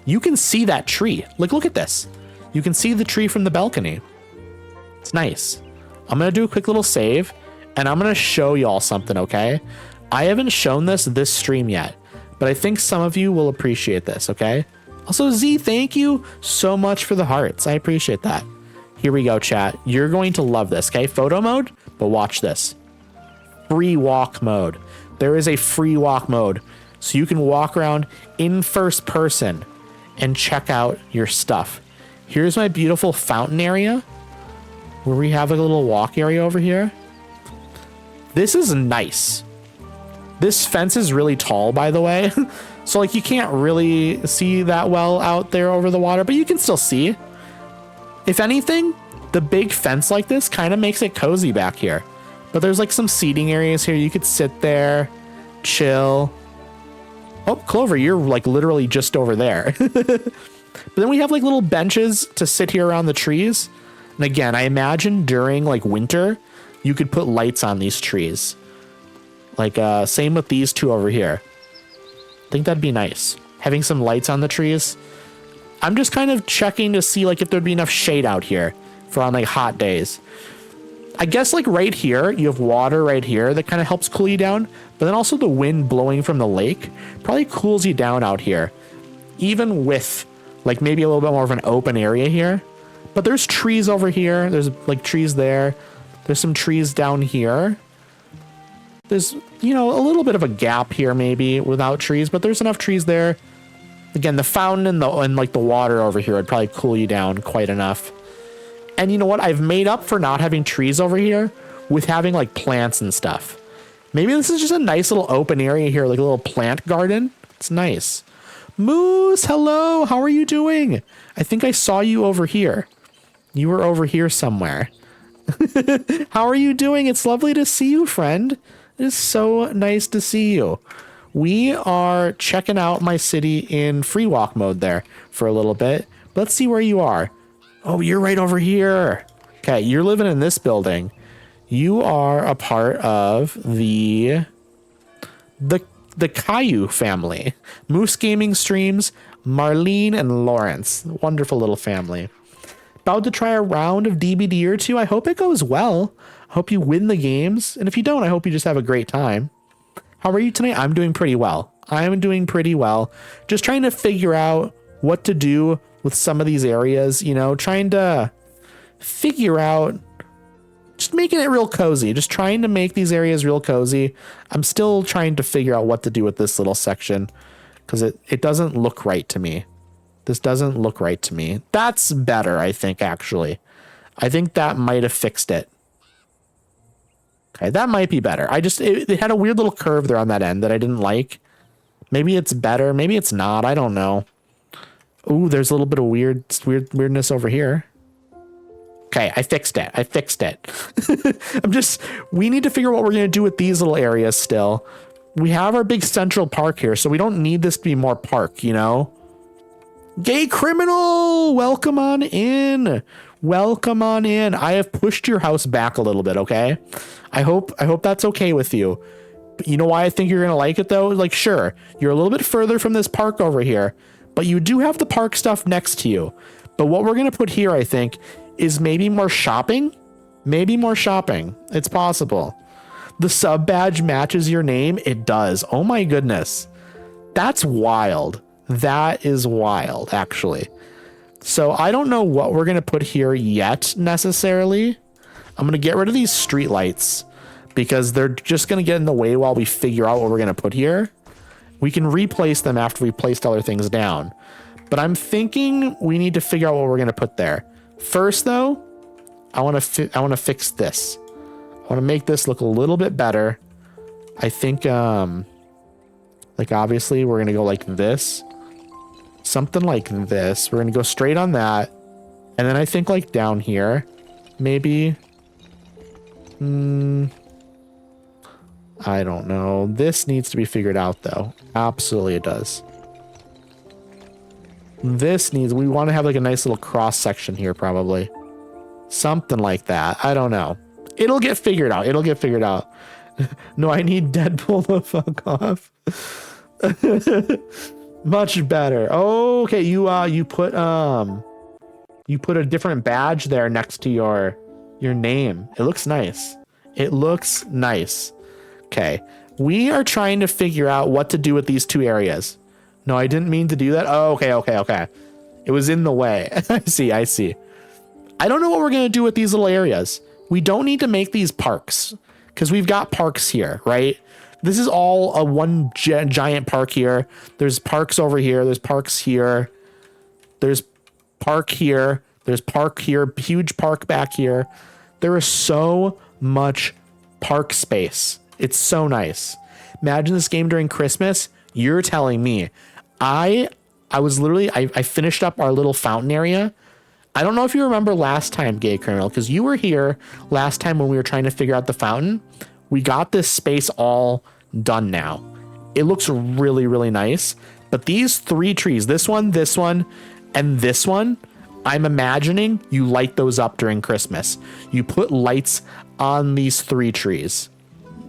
you can see that tree. Like, look at this. You can see the tree from the balcony. It's nice. I'm going to do a quick little save, and I'm going to show y'all something, okay? I haven't shown this stream yet, but I think some of you will appreciate this, okay? Also, Z, thank you so much for the hearts. I appreciate that. Here we go, chat. You're going to love this, okay? Photo mode, but watch this. Free walk mode. There is a free walk mode, so you can walk around in first person and check out your stuff. Here's my beautiful fountain area where we have a little walk area over here. This is nice. This fence is really tall, by the way. So like you can't really see that well out there over the water, but you can still see. If anything, the big fence like this kind of makes it cozy back here. But there's like some seating areas here. You could sit there, chill. Oh, Clover, you're like literally just over there. But then we have like little benches to sit here around the trees. And again, I imagine during like winter, you could put lights on these trees. Like same with these two over here. I think that'd be nice. Having some lights on the trees. I'm just kind of checking to see like if there'd be enough shade out here for on like hot days. I guess like right here, you have water right here that kind of helps cool you down. But then also the wind blowing from the lake probably cools you down out here. Even with like maybe a little bit more of an open area here. But there's trees over here. There's like trees there. There's some trees down here. There's, you know, a little bit of a gap here maybe without trees, but there's enough trees there. Again, the fountain and like the water over here would probably cool you down quite enough. And you know what? I've made up for not having trees over here with having like plants and stuff. Maybe this is just a nice little open area here, like a little plant garden. It's nice. Moose, hello. How are you doing? I think I saw you over here. You were over here somewhere. How are you doing? It's lovely to see you, friend. It is so nice to see you. We are checking out my city in free walk mode there for a little bit. Let's see where you are. Oh, you're right over here. Okay, you're living in this building. You are a part of the Caillou family. Moose Gaming Streams, Marlene and Lawrence. Wonderful little family. About to try a round of DBD or two. I hope it goes well. I hope you win the games. And if you don't, I hope you just have a great time. How are you tonight? I'm doing pretty well. I'm doing pretty well. Just trying to figure out what to do with some of these areas, you know, trying to figure out, just making it real cozy, just trying to make these areas real cozy. I'm still trying to figure out what to do with this little section because it doesn't look right to me. This doesn't look right to me. That's better, I think, actually. I think that might have fixed it. Okay, that might be better. It had a weird little curve there on that end that I didn't like. Maybe it's better. Maybe it's not. I don't know. Ooh, there's a little bit of weirdness over here. Okay, I fixed it. We need to figure out what we're going to do with these little areas still. We have our big central park here, so we don't need this to be more park, you know? Gay criminal, welcome on in. Welcome on in. I have pushed your house back a little bit, okay? I hope that's okay with you. But you know why I think you're going to like it though? Like, sure, you're a little bit further from this park over here, but you do have the park stuff next to you. But what we're going to put here, I think, is maybe more shopping. Maybe more shopping. It's possible. The sub badge matches your name. It does. Oh my goodness. That's wild. That is wild, actually. So I don't know what we're going to put here yet, necessarily. I'm going to get rid of these street lights because they're just going to get in the way while we figure out what we're going to put here. We can replace them after we've placed other things down. But I'm thinking we need to figure out what we're going to put there. First, though, I want to fix this. I want to make this look a little bit better. I think, like, obviously, we're going to go like this. Something like this. We're going to go straight on that. And then I think like down here, maybe. I don't know. This needs to be figured out though. Absolutely it does. We want to have like a nice little cross section here probably. Something like that. I don't know. It'll get figured out. No, I need Deadpool to fuck off. Much better. Oh, okay. You put a different badge there next to your name. It looks nice. Okay. We are trying to figure out what to do with these two areas. No, I didn't mean to do that. Oh, okay. It was in the way. I see. I don't know what we're going to do with these little areas. We don't need to make these parks because we've got parks here, right? This is all a one giant park here. There's parks over here. There's parks here. There's park here. There's park here. Huge park back here. There is so much park space. It's so nice. Imagine this game during Christmas. You're telling me. I finished up our little fountain area. I don't know if you remember last time, Gay Criminal, because you were here last time when we were trying to figure out the fountain. We got this space all done now. It looks really, really nice. But these 3 trees, this one, and this one, I'm imagining you light those up during Christmas. You put lights on these 3 trees.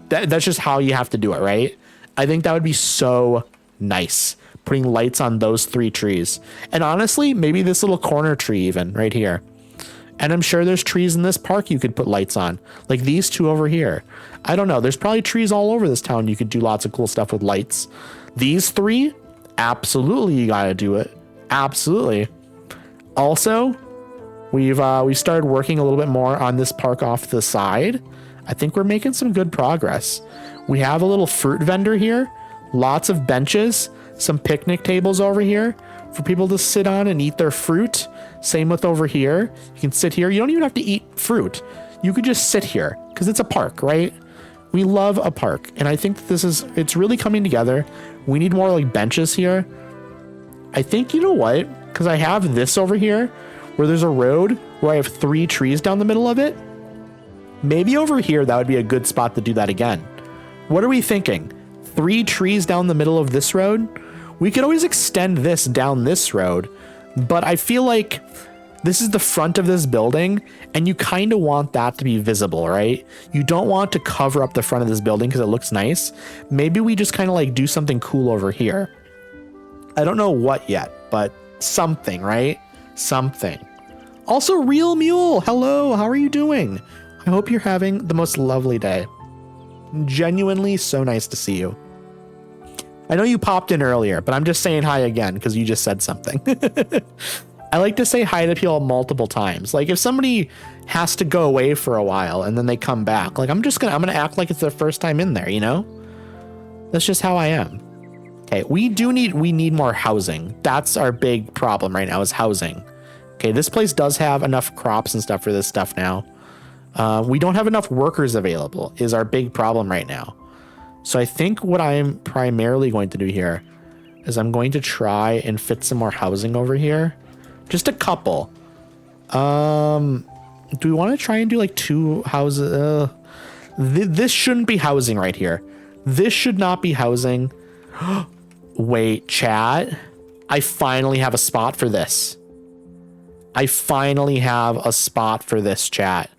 That's just how you have to do it, right? I think that would be so nice, putting lights on those 3 trees. And honestly, maybe this little corner tree even right here. And I'm sure there's trees in this park you could put lights on, like these 2 over here. I don't know. There's probably trees all over this town. You could do lots of cool stuff with lights. These 3, absolutely, you got to do it. Absolutely. Also, we've started working a little bit more on this park off to the side. I think we're making some good progress. We have a little fruit vendor here, lots of benches, some picnic tables over here for people to sit on and eat their fruit. Same with over here. You can sit here. You don't even have to eat fruit. You could just sit here because it's a park, right? We love a park. And I think it's really coming together. We need more like benches here. I think, you know what? Because I have this over here where there's a road where I have 3 trees down the middle of it. Maybe over here, that would be a good spot to do that again. What are we thinking? 3 trees down the middle of this road? We could always extend this down this road, but I feel like this is the front of this building and you kind of want that to be visible, right? You don't want to cover up the front of this building because it looks nice. Maybe we just kind of like do something cool over here. I don't know what yet, but something, right? Something. Also, Real Mule, hello, how are you doing? I hope you're having the most lovely day. Genuinely so nice to see you. I know you popped in earlier, but I'm just saying hi again because you just said something. I like to say hi to people multiple times. Like if somebody has to go away for a while and then they come back, like I'm gonna act like it's their first time in there, you know? That's just how I am. Okay, we need more housing. That's our big problem right now is housing. Okay, this place does have enough crops and stuff for this stuff now. We don't have enough workers available is our big problem right now. So I think what I'm primarily going to do here is I'm going to try and fit some more housing over here. Just a couple. Do we want to try and do like 2 houses? This shouldn't be housing right here. This should not be housing. Wait, chat. I finally have a spot for this. I finally have a spot for this, chat.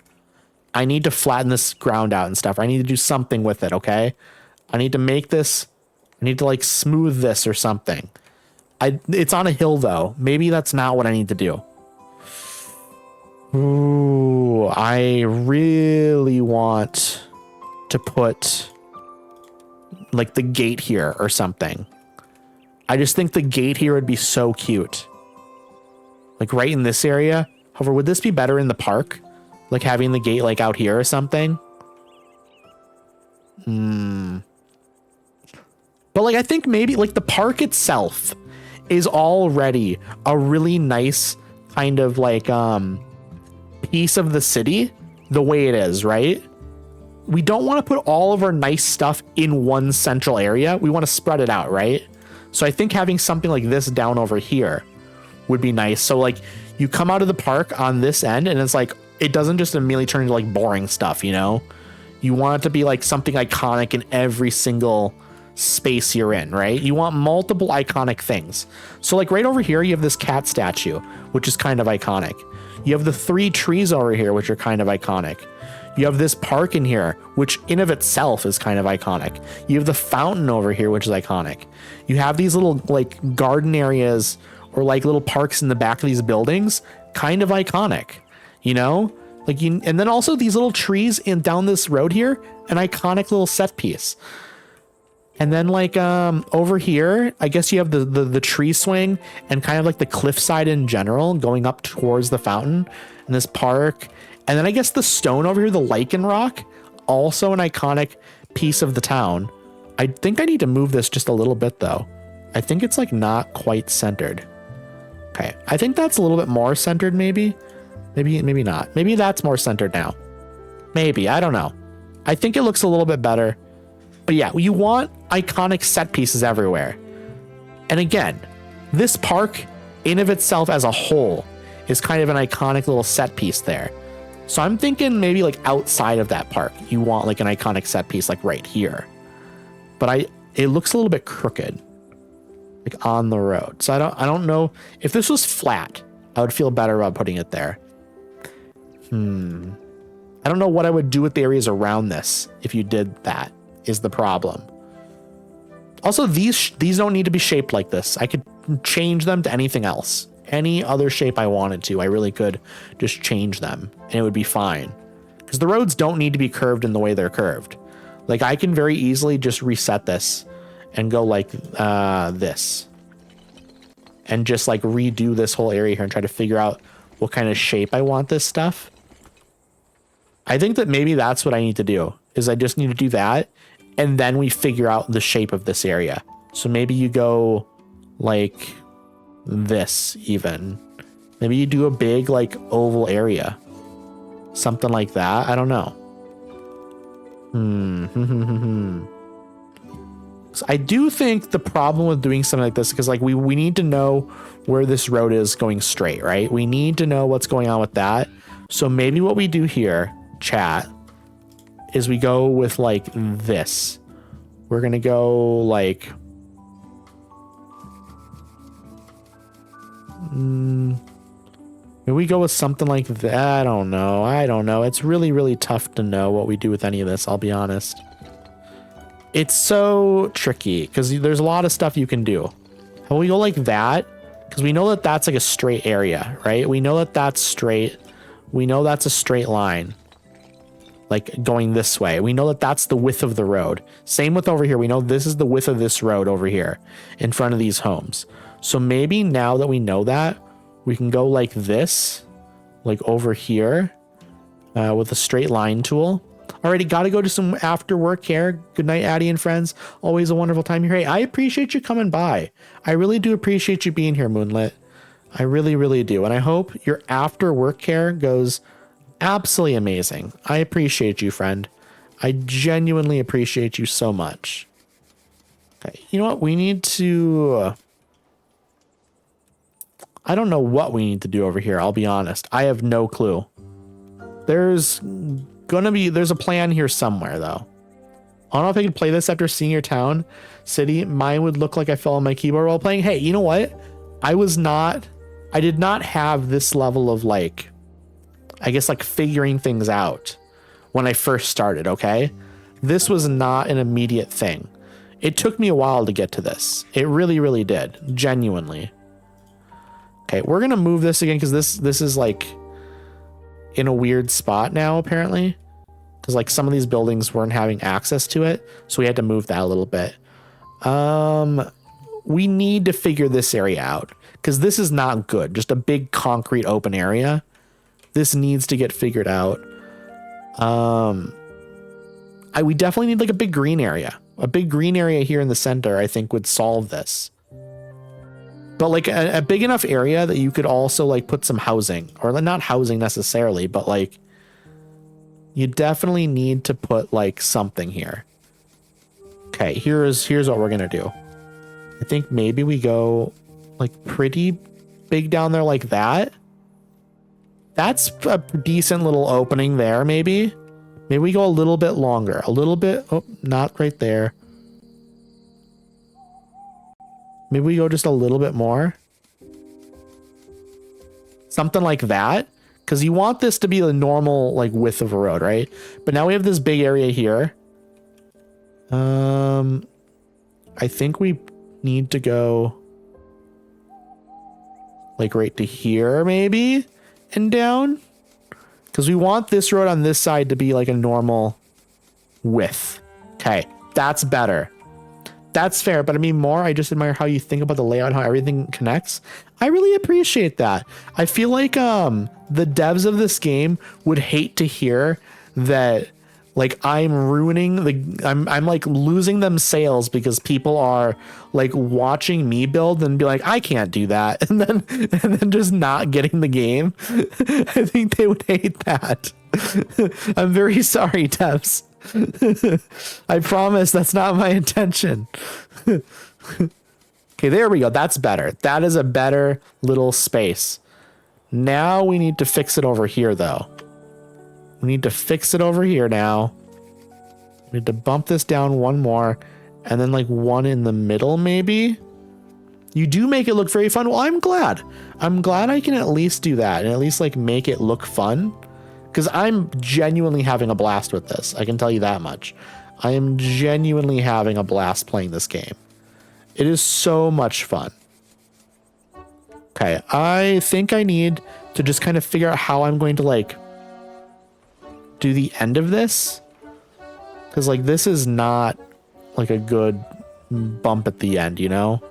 I need to flatten this ground out and stuff. I need to do something with it, okay? I need to make this, I need to like smooth this or something. It's on a hill though. Maybe that's not what I need to do. Ooh, I really want to put like the gate here or something. I just think the gate here would be so cute. Like right in this area. However, would this be better in the park? Like having the gate like out here or something? But like, I think maybe like the park itself is already a really nice kind of like piece of the city the way it is, right? We don't want to put all of our nice stuff in one central area. We want to spread it out, right? So I think having something like this down over here would be nice. So like you come out of the park on this end and it's like, it doesn't just immediately turn into like boring stuff, you know? You want it to be like something iconic in every single space you're in, right? You want multiple iconic things. So like right over here, you have this cat statue, which is kind of iconic. You have the 3 trees over here, which are kind of iconic. You have this park in here, which in of itself is kind of iconic. You have the fountain over here, which is iconic. You have these little like garden areas or like little parks in the back of these buildings, kind of iconic, you know? Like you, and then also these little trees in down this road here, an iconic little set piece. And then like over here, I guess you have the tree swing and kind of like the cliffside in general going up towards the fountain and this park. And then I guess the stone over here, the lichen rock, also an iconic piece of the town. I think I need to move this just a little bit though. I think it's like not quite centered. Okay, I think that's a little bit more centered maybe. Maybe not. Maybe that's more centered now. Maybe, I don't know. I think it looks a little bit better. But yeah, you want iconic set pieces everywhere. And again, this park in of itself as a whole is kind of an iconic little set piece there. So I'm thinking maybe like outside of that park, you want like an iconic set piece like right here. But it looks a little bit crooked, like on the road. So I don't know if this was flat, I would feel better about putting it there. I don't know what I would do with the areas around this if you did that, is the problem. Also, these don't need to be shaped like this. I could change them to anything else. Any other shape I wanted to, I really could just change them and it would be fine. Because the roads don't need to be curved in the way they're curved. Like I can very easily just reset this and go like this. And just like redo this whole area here and try to figure out what kind of shape I want this stuff. I think that maybe that's what I need to do, is I just need to do that. And then we figure out the shape of this area. So maybe you go like this even. Maybe you do a big like oval area. Something like that. I don't know. So I do think the problem with doing something like this, because like we need to know where this road is going straight, right? We need to know what's going on with that. So maybe what we do here, chat, is we go with like this. We're gonna go like maybe we go with something like that. I don't know. It's really, really tough to know what we do with any of this, I'll be honest. It's so tricky because there's a lot of stuff you can do. How about we go like that? Because we know that that's like a straight area, right? We know that that's straight. We know that's a straight line. Like going this way. We know that that's the width of the road. Same with over here. We know this is the width of this road over here in front of these homes. So maybe now that we know that, we can go like this, like over here with a straight line tool. Alrighty, gotta go to some after work care. Good night, Addie and friends. Always a wonderful time here. Hey, I appreciate you coming by. I really do appreciate you being here, Moonlit. I really, really do. And I hope your after work care goes absolutely amazing. I appreciate you, friend. I genuinely appreciate you so much. Okay, you know what? We need to... I don't know what we need to do over here. I'll be honest. I have no clue. There's a plan here somewhere, though. I don't know if I could play this after seeing your town, city. Mine would look like I fell on my keyboard while playing. Hey, you know what? I did not have this level of like, I guess like figuring things out when I first started, okay? This was not an immediate thing. It took me a while to get to this. It really, really did. Genuinely. Okay, we're gonna move this again because this is like in a weird spot now, apparently. Because like some of these buildings weren't having access to it, so we had to move that a little bit. We need to figure this area out because this is not good. Just a big concrete open area. This needs to get figured out. We definitely need like a big green area. A big green area here in the center, I think, would solve this. But like a big enough area that you could also like put some housing, or not housing necessarily, but like you definitely need to put like something here. Okay, here's what we're gonna do. I think maybe we go like pretty big down there like that. That's a decent little opening there, maybe. Maybe we go a little bit longer, a little bit. Oh, not right there. Maybe we go just a little bit more. Something like that. Because you want this to be the normal like width of a road, right? But now we have this big area here. I think we need to go like right to here maybe and down. Because we want this road on this side to be like a normal width. Okay, that's better. That's fair, but I mean more, I just admire how you think about the layout, how everything connects. I really appreciate that. I feel like the devs of this game would hate to hear that like I'm ruining I'm like losing them sales because people are like watching me build and be like, I can't do that, and then just not getting the game. I think they would hate that. I'm very sorry, devs. I promise that's not my intention. Okay, there we go. That's better. That is a better little space. Now we need to fix it over here, though. We need to fix it over here now. We need to bump this down one more, and then like one in the middle, maybe. You do make it look very fun. Well, I'm glad. I'm glad I can at least do that and at least like make it look fun, because I'm genuinely having a blast with this. I can tell you that much. I am genuinely having a blast playing this game. It is so much fun. Okay, I think I need to just kind of figure out how I'm going to like do the end of this. Because like this is not like a good bump at the end, you know?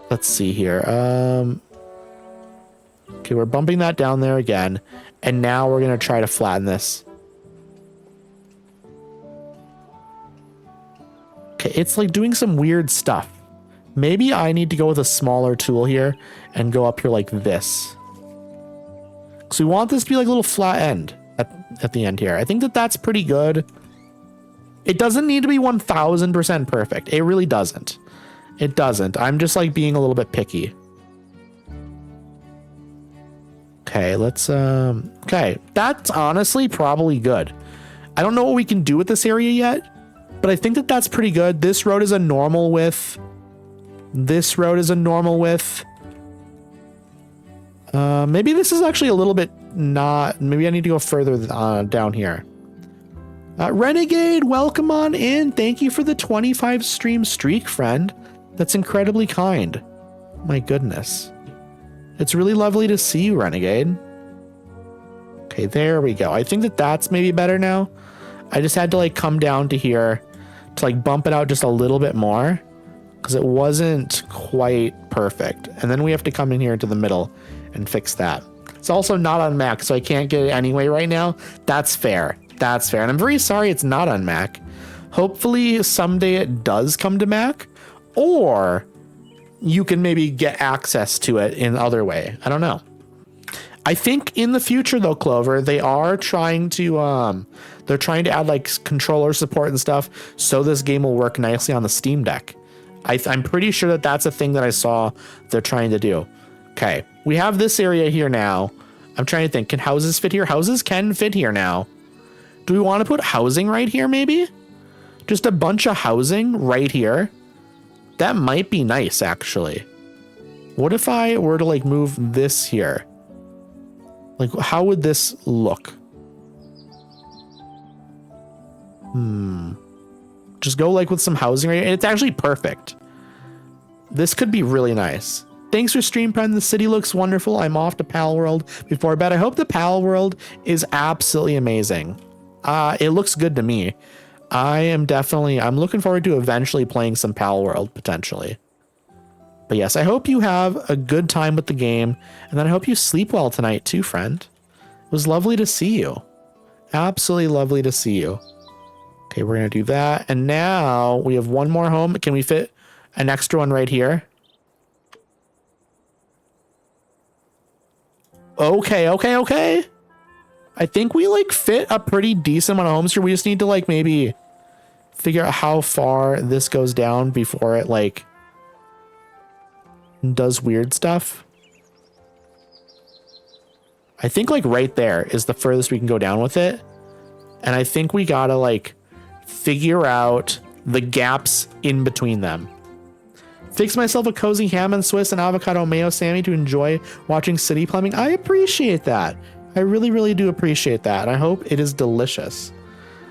Let's see here. Okay, we're bumping that down there again. And now we're going to try to flatten this. Okay, it's like doing some weird stuff. Maybe I need to go with a smaller tool here and go up here like this. So we want this to be like a little flat end at the end here. I think that that's pretty good. It doesn't need to be 1000% perfect. It really doesn't. It doesn't. I'm just like being a little bit picky. Okay, let's, okay. That's honestly probably good. I don't know what we can do with this area yet, but I think that that's pretty good. This road is a normal width. This road is a normal width. Maybe this is actually a little bit not, maybe I need to go further down here. Renegade, welcome on in. Thank you for the 25 stream streak, friend. That's incredibly kind. My goodness. It's really lovely to see you, Renegade. Okay, there we go. I think that that's maybe better now. I just had to like come down to here to like bump it out just a little bit more because it wasn't quite perfect. And then we have to come in here to the middle and fix that. It's also not on Mac, so I can't get it anyway right now. That's fair. That's fair. And I'm very sorry it's not on Mac. Hopefully someday it does come to Mac, or you can maybe get access to it in other way. I don't know. I think in the future though, Clover, they are trying to they're trying to add like controller support and stuff so this game will work nicely on the Steam Deck. I'm pretty sure that that's a thing that I saw they're trying to do. Okay, we have this area here now. I'm trying to think, can houses fit here? Houses can fit here now. Do we want to put housing right here maybe? Just a bunch of housing right here. That might be nice, actually. What if I were to like move this here? Like, how would this look? Just go like with some housing right here. And it's actually perfect. This could be really nice. Thanks for stream, friend. The city looks wonderful. I'm off to Pal World before bed. I hope the Pal World is absolutely amazing. It looks good to me. I'm looking forward to eventually playing some Pal World potentially. But yes, I hope you have a good time with the game, and then I hope you sleep well tonight too, friend. It was lovely to see you. Absolutely lovely to see you. Okay, we're gonna do that. And now we have one more home. Can we fit an extra one right here? Okay. I think we like fit a pretty decent amount of homes here. We just need to like maybe figure out how far this goes down before it like does weird stuff. I think like right there is the furthest we can go down with it. And I think we gotta like figure out the gaps in between them. Fix myself a cozy ham and Swiss and avocado mayo Sammy to enjoy watching City Plumbing. I appreciate that. I really, really do appreciate that. And I hope it is delicious.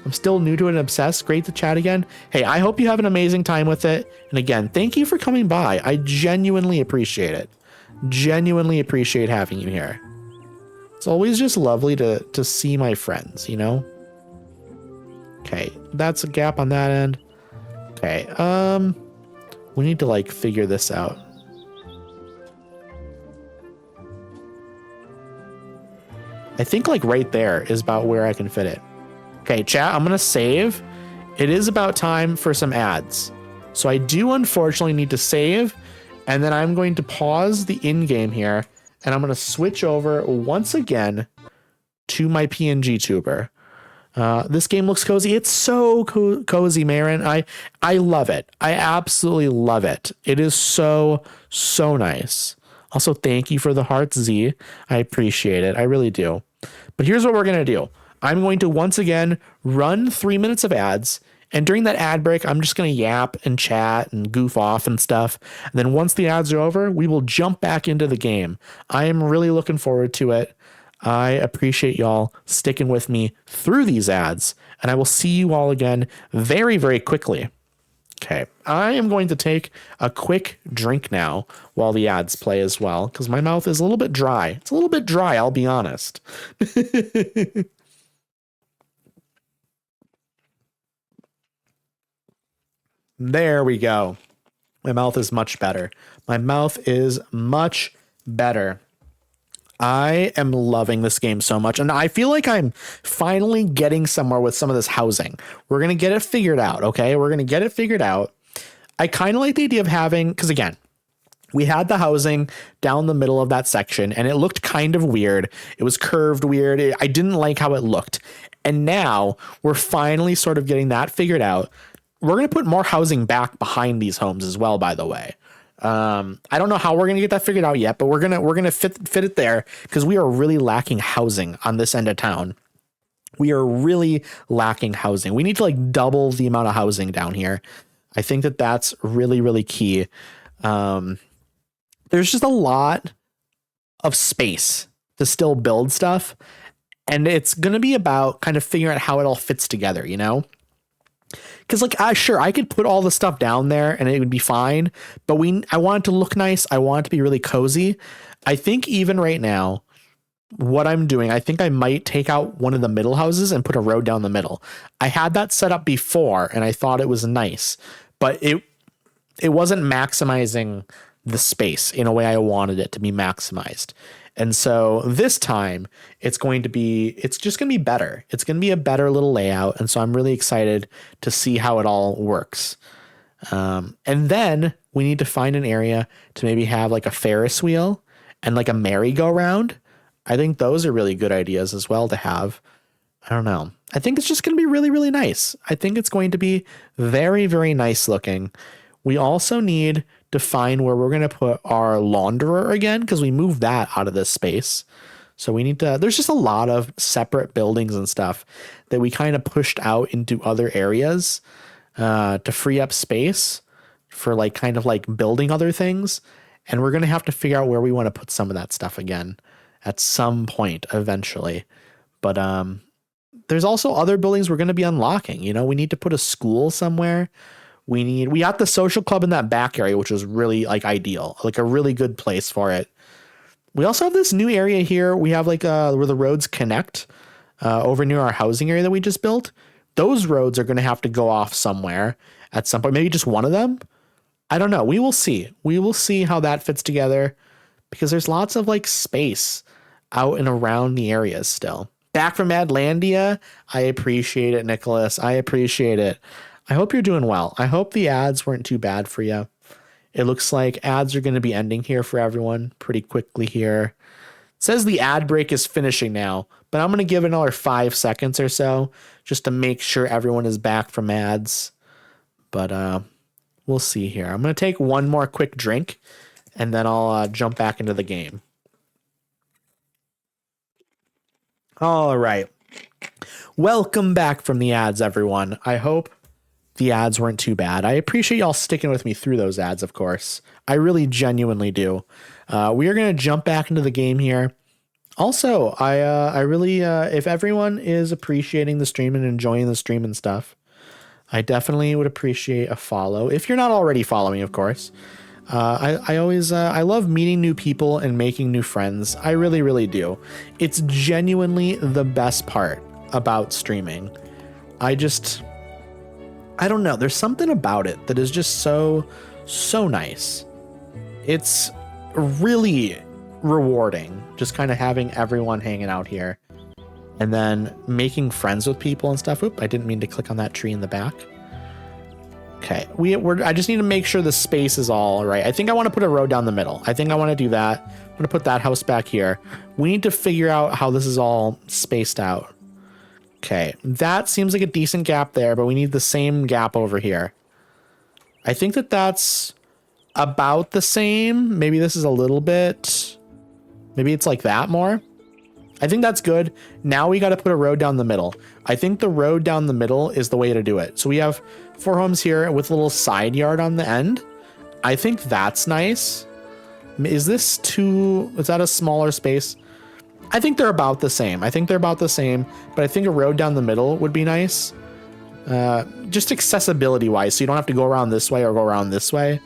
I'm still new to it and obsessed. Great to chat again. Hey, I hope you have an amazing time with it. And again, thank you for coming by. I genuinely appreciate it. Genuinely appreciate having you here. It's always just lovely to see my friends, you know? Okay, that's a gap on that end. Okay, we need to like figure this out. I think like right there is about where I can fit it. Okay, chat, I'm gonna save. It is about time for some ads. So I do unfortunately need to save, and then I'm going to pause the in-game here, and I'm gonna switch over once again to my PNG tuber. This game looks cozy. It's so cozy, Marin. I love it. I absolutely love it. It is so nice. Also, thank you for the hearts, Z. I appreciate it. I really do. But here's what we're going to do. I'm going to once again run 3 minutes of ads. And during that ad break, I'm just going to yap and chat and goof off and stuff. And then once the ads are over, we will jump back into the game. I am really looking forward to it. I appreciate y'all sticking with me through these ads. And I will see you all again very, very quickly. Okay, I am going to take a quick drink now while the ads play as well, because my mouth is a little bit dry. It's a little bit dry, I'll be honest. There we go. My mouth is much better. My mouth is much better. I am loving this game so much, and I feel like I'm finally getting somewhere with some of this housing. We're going to get it figured out, okay? We're going to get it figured out. I kind of like the idea of having, because again, we had the housing down the middle of that section, and it looked kind of weird. It was curved weird. I didn't like how it looked. And now we're finally sort of getting that figured out. We're going to put more housing back behind these homes as well, by the way. I don't know how we're going to get that figured out yet, but we're going to fit it there because we are really lacking housing on this end of town. We are really lacking housing. We need to like double the amount of housing down here. I think that that's really, really key. There's just a lot of space to still build stuff. And it's going to be about kind of figuring out how it all fits together, you know? Because like, sure, I could put all the stuff down there and it would be fine, but I want it to look nice. I want it to be really cozy. I think even right now, what I'm doing, I think I might take out one of the middle houses and put a road down the middle. I had that set up before and I thought it was nice, but it wasn't maximizing the space in a way I wanted it to be maximized. And so this time it's just going to be better. It's going to be a better little layout. And so I'm really excited to see how it all works. And then we need to find an area to maybe have like a Ferris wheel and like a merry-go-round. I think those are really good ideas as well to have. I don't know. I think it's just going to be really, really nice. I think it's going to be very, very nice looking. We also need to find where we're going to put our launderer again, because we moved that out of this space. So we need to, there's just a lot of separate buildings and stuff that we kind of pushed out into other areas to free up space for like kind of like building other things. And we're going to have to figure out where we want to put some of that stuff again at some point eventually. But there's also other buildings we're going to be unlocking. You know, we need to put a school somewhere. We got the social club in that back area, which was really like ideal, like a really good place for it. We also have this new area here. We have like where the roads connect over near our housing area that we just built. Those roads are going to have to go off somewhere at some point. Maybe just one of them. I don't know. We will see. We will see how that fits together because there's lots of like space out and around the areas still. Back from Adlandia. I appreciate it, Nicholas. I appreciate it. I hope you're doing well. I hope the ads weren't too bad for you. It looks like ads are going to be ending here for everyone pretty quickly here. It says the ad break is finishing now, but I'm going to give another 5 seconds or so just to make sure everyone is back from ads. But we'll see here. I'm going to take one more quick drink and then I'll jump back into the game. All right. Welcome back from the ads, everyone. I hope the ads weren't too bad. I appreciate y'all sticking with me through those ads, of course. I really genuinely do. We are going to jump back into the game here. Also, I really, if everyone is appreciating the stream and enjoying the stream and stuff, I definitely would appreciate a follow. If you're not already following, of course. I always, I love meeting new people and making new friends. I really, really do. It's genuinely the best part about streaming. I don't know. There's something about it that is just so nice. It's really rewarding just kind of having everyone hanging out here and then making friends with people and stuff. Oop, I didn't mean to click on that tree in the back. Okay, I just need to make sure the space is all right. I think I want to put a road down the middle. I think I want to do that. I'm going to put that house back here. We need to figure out how this is all spaced out. Okay, that seems like a decent gap there, but we need the same gap over here. I think that's about the same. Maybe this is a little bit, maybe it's like that more. I think that's good. Now we got to put a road down the middle. I think the road down the middle is the way to do it. So we have 4 homes here with a little side yard on the end. I think that's nice. Is this is that a smaller space? I think they're about the same. But I think a road down the middle would be nice. Just accessibility wise. So you don't have to go around this way or go around this way.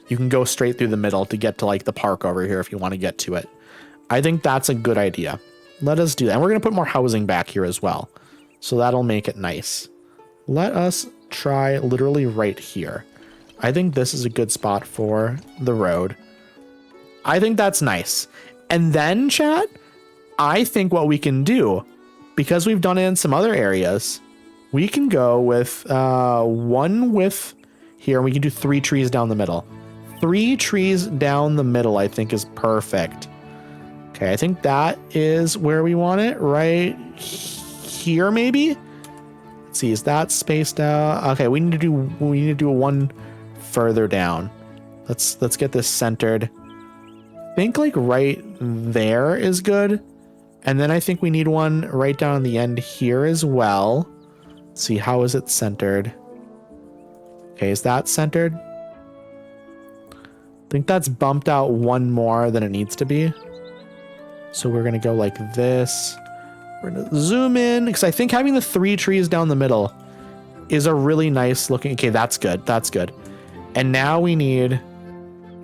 You can go straight through the middle to get to like the park over here if you want to get to it. I think that's a good idea. Let us do that. And we're going to put more housing back here as well. So that'll make it nice. Let us try literally right here. I think this is a good spot for the road. I think that's nice. And then, chat, I think what we can do, because we've done it in some other areas, we can go with one width here. And we can do 3 trees down the middle. 3 trees down the middle, I think, is perfect. Okay, I think that is where we want it, right here, maybe. Let's see, is that spaced out? Okay, we need to do one further down. Let's get this centered. I think like right there is good, and then I think we need one right down on the end here as well. Let's see, how is it centered? Okay, is that centered? I think that's bumped out one more than it needs to be. So we're going to go like this. We're going to zoom in because I think having the 3 trees down the middle is a really nice looking. Okay, that's good. That's good. And now we need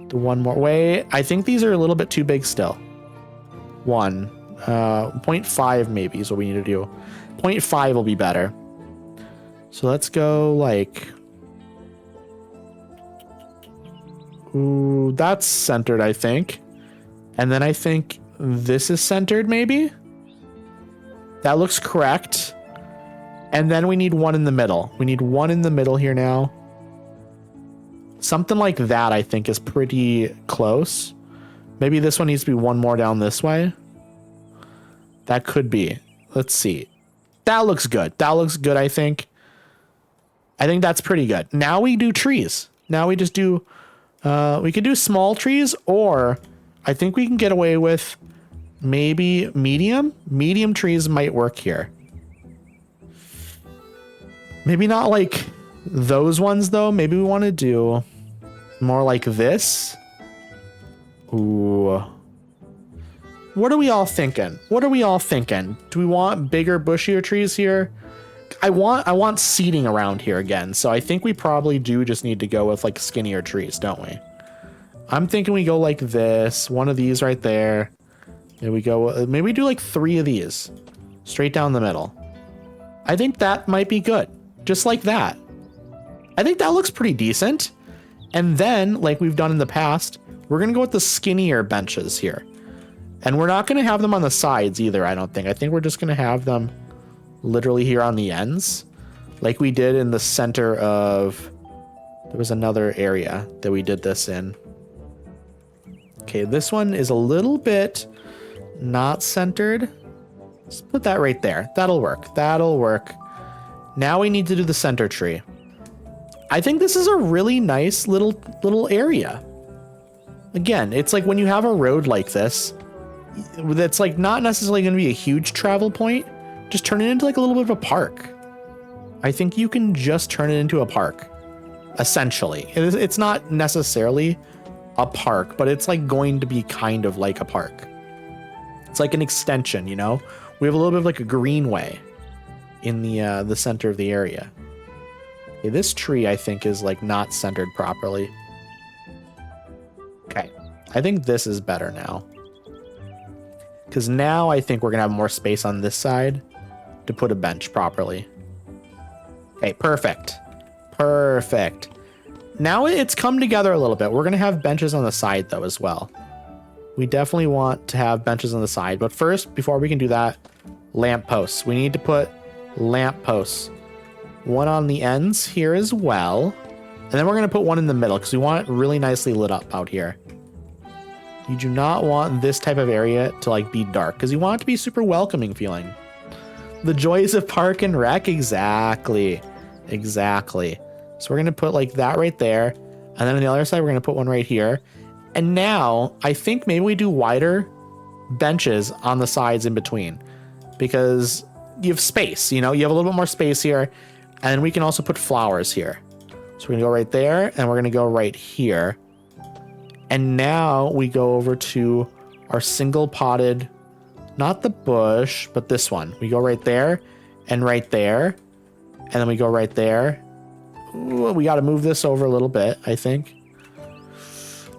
the one more way. I think these are a little bit too big still. 0.5 maybe is what we need to do. 0.5 will be better. So let's go like, ooh, that's centered, I think. And then I think this is centered, maybe? That looks correct. And then we need one in the middle. We need one in the middle here now. Something like that, I think, is pretty close. Maybe this one needs to be one more down this way. That could be. Let's see. That looks good. That looks good, I think. I think that's pretty good. Now we do trees. Now we just do... we could do small trees, or I think we can get away with maybe medium. Medium trees might work here. Maybe not like those ones, though. Maybe we want to do more like this. Ooh. What are we all thinking? What are we all thinking? Do we want bigger, bushier trees here? I want seating around here again. So I think we probably do just need to go with like skinnier trees, don't we? I'm thinking we go like this. One of these right there. There we go. Maybe we do like 3 of these straight down the middle. I think that might be good. Just like that. I think that looks pretty decent. And then, like we've done in the past, we're going to go with the skinnier benches here. And we're not going to have them on the sides either, I don't think. I think we're just going to have them literally here on the ends. Like we did in the center of... There was another area that we did this in. Okay, this one is a little bit not centered. Let's put that right there. That'll work. That'll work. Now we need to do the center tree. I think this is a really nice little area. Again, it's like when you have a road like this, that's like not necessarily going to be a huge travel point. Just turn it into like a little bit of a park. I think you can just turn it into a park, essentially. It's not necessarily a park, but it's like going to be kind of like a park. It's like an extension, you know? We have a little bit of like a greenway in the center of the area. Okay, this tree, I think, is like not centered properly. Okay, I think this is better now. Because now I think we're going to have more space on this side to put a bench properly. Okay, perfect. Perfect. Now it's come together a little bit. We're going to have benches on the side, though, as well. We definitely want to have benches on the side. But first, before we can do that, lamp posts. We need to put lamp posts. One on the ends here as well. And then we're going to put one in the middle because we want it really nicely lit up out here. You do not want this type of area to like be dark because you want it to be super welcoming feeling. The joys of park and rec. Exactly. Exactly. So we're going to put like that right there. And And then on the other side, we're going to put one right here. And now I think maybe we do wider benches on the sides in between because you have space, you know, you have a little bit more space here. And we can also put flowers here. So we're going to go right there and we're going to go right here. And now we go over to our single potted, not the bush, but this one. We go right there and right there. And then we go right there. Ooh, we got to move this over a little bit, I think.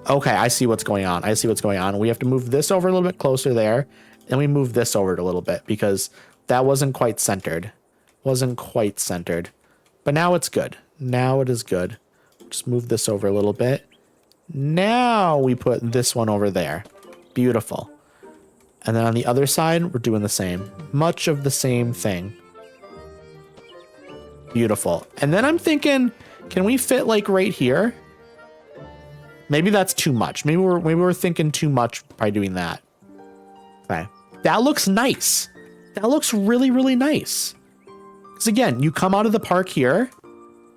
Okay, I see what's going on. I see what's going on. We have to move this over a little bit closer there. And we move this over a little bit because that wasn't quite centered. Wasn't quite centered. But now it's good. Now it is good. Just move this over a little bit. Now we put this one over there. Beautiful. And then on the other side, we're doing the same. Much of the same thing. Beautiful. And then I'm thinking, can we fit like right here? Maybe that's too much. Maybe we're thinking too much by doing that. Okay. That looks nice. That looks really, really nice. Because again, you come out of the park here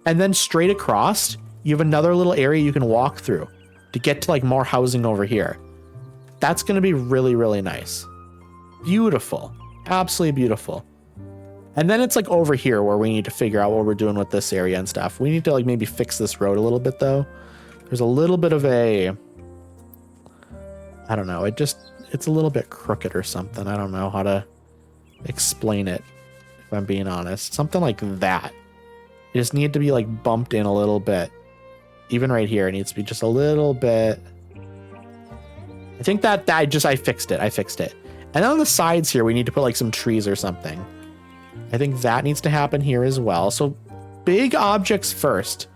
and then straight across, you have another little area you can walk through to get to like more housing over here. That's going to be really, really nice. Beautiful. Absolutely beautiful. And then it's like over here where we need to figure out what we're doing with this area and stuff. We need to like maybe fix this road a little bit though. There's a little bit of a, I don't know. It's a little bit crooked or something. I don't know how to explain it if I'm being honest. Something like that. You just need to be like bumped in a little bit. Even right here, it needs to be just a little bit. I think that I fixed it. I fixed it. And then on the sides here, we need to put like some trees or something. I think that needs to happen here as well. So big objects first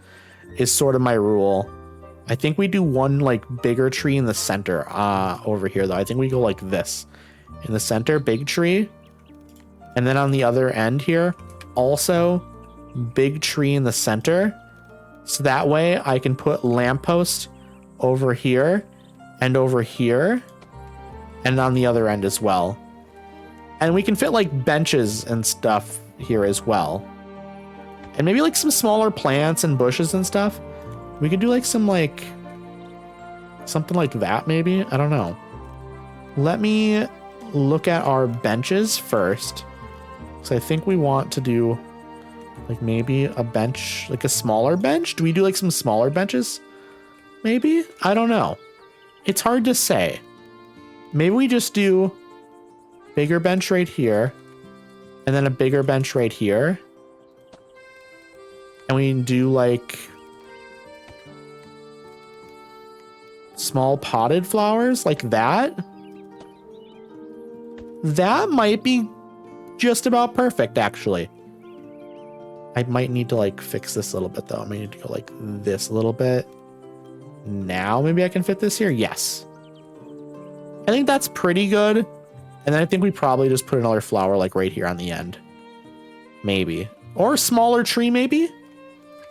is sort of my rule. I think we do one like bigger tree in the center over here though. I think we go like this in the center, big tree. And then on the other end here, also big tree in the center. So that way I can put lamppost over here and over here and on the other end as well. And we can fit like benches and stuff here as well. And maybe like some smaller plants and bushes and stuff. We could do like some like something like that maybe. I don't know. Let me look at our benches first. So I think we want to do like maybe a bench, like a smaller bench. Do we do like some smaller benches? Maybe? I don't know. It's hard to say. Maybe we just do bigger bench right here and then a bigger bench right here. And we do like small potted flowers like that. That might be just about perfect, actually. I might need to like fix this a little bit though. I might need to go like this a little bit. Now maybe I can fit this here. Yes. I think that's pretty good. And then I think we probably just put another flower like right here on the end. Maybe. Or a smaller tree maybe?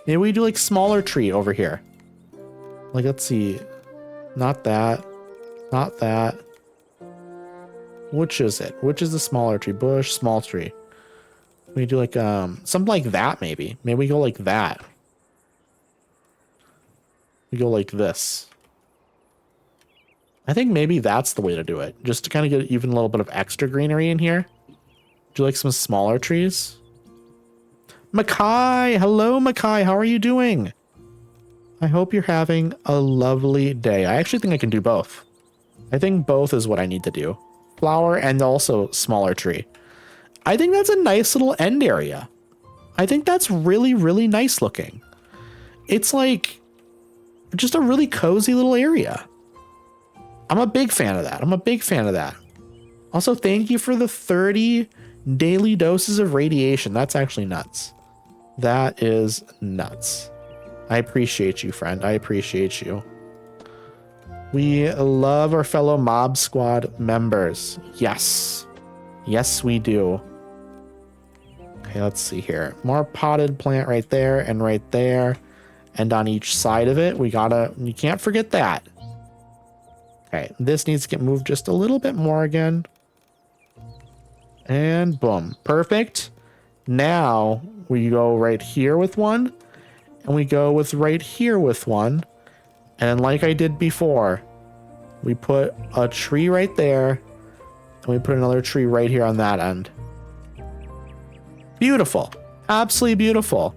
Maybe we do like smaller tree over here. Like, let's see. Not that. Not that. Which is it? Which is the smaller tree? Bush, small tree. We do like something like that maybe. Maybe we go like that. We go like this. I think maybe that's the way to do it. Just to kind of get even a little bit of extra greenery in here. Do like some smaller trees. Makai! Hello, Makai. How are you doing? I hope you're having a lovely day. I actually think I can do both. I think both is what I need to do. Flower and also smaller tree. I think that's a nice little end area. I think that's really, really nice looking. It's like just a really cozy little area. I'm a big fan of that. I'm a big fan of that. Also, thank you for the 30 daily doses of radiation. That's actually nuts. That is nuts. I appreciate you, friend. I appreciate you. We love our fellow Mob Squad members. Yes. Yes, we do. Okay, let's see here. More potted plant right there and right there. And on each side of it, you can't forget that. Okay, this needs to get moved just a little bit more again. And boom, perfect. Now we go right here with one, and we go with right here with one, And then like I did before, we put a tree right there. And we put another tree right here on that end. Beautiful. Absolutely beautiful.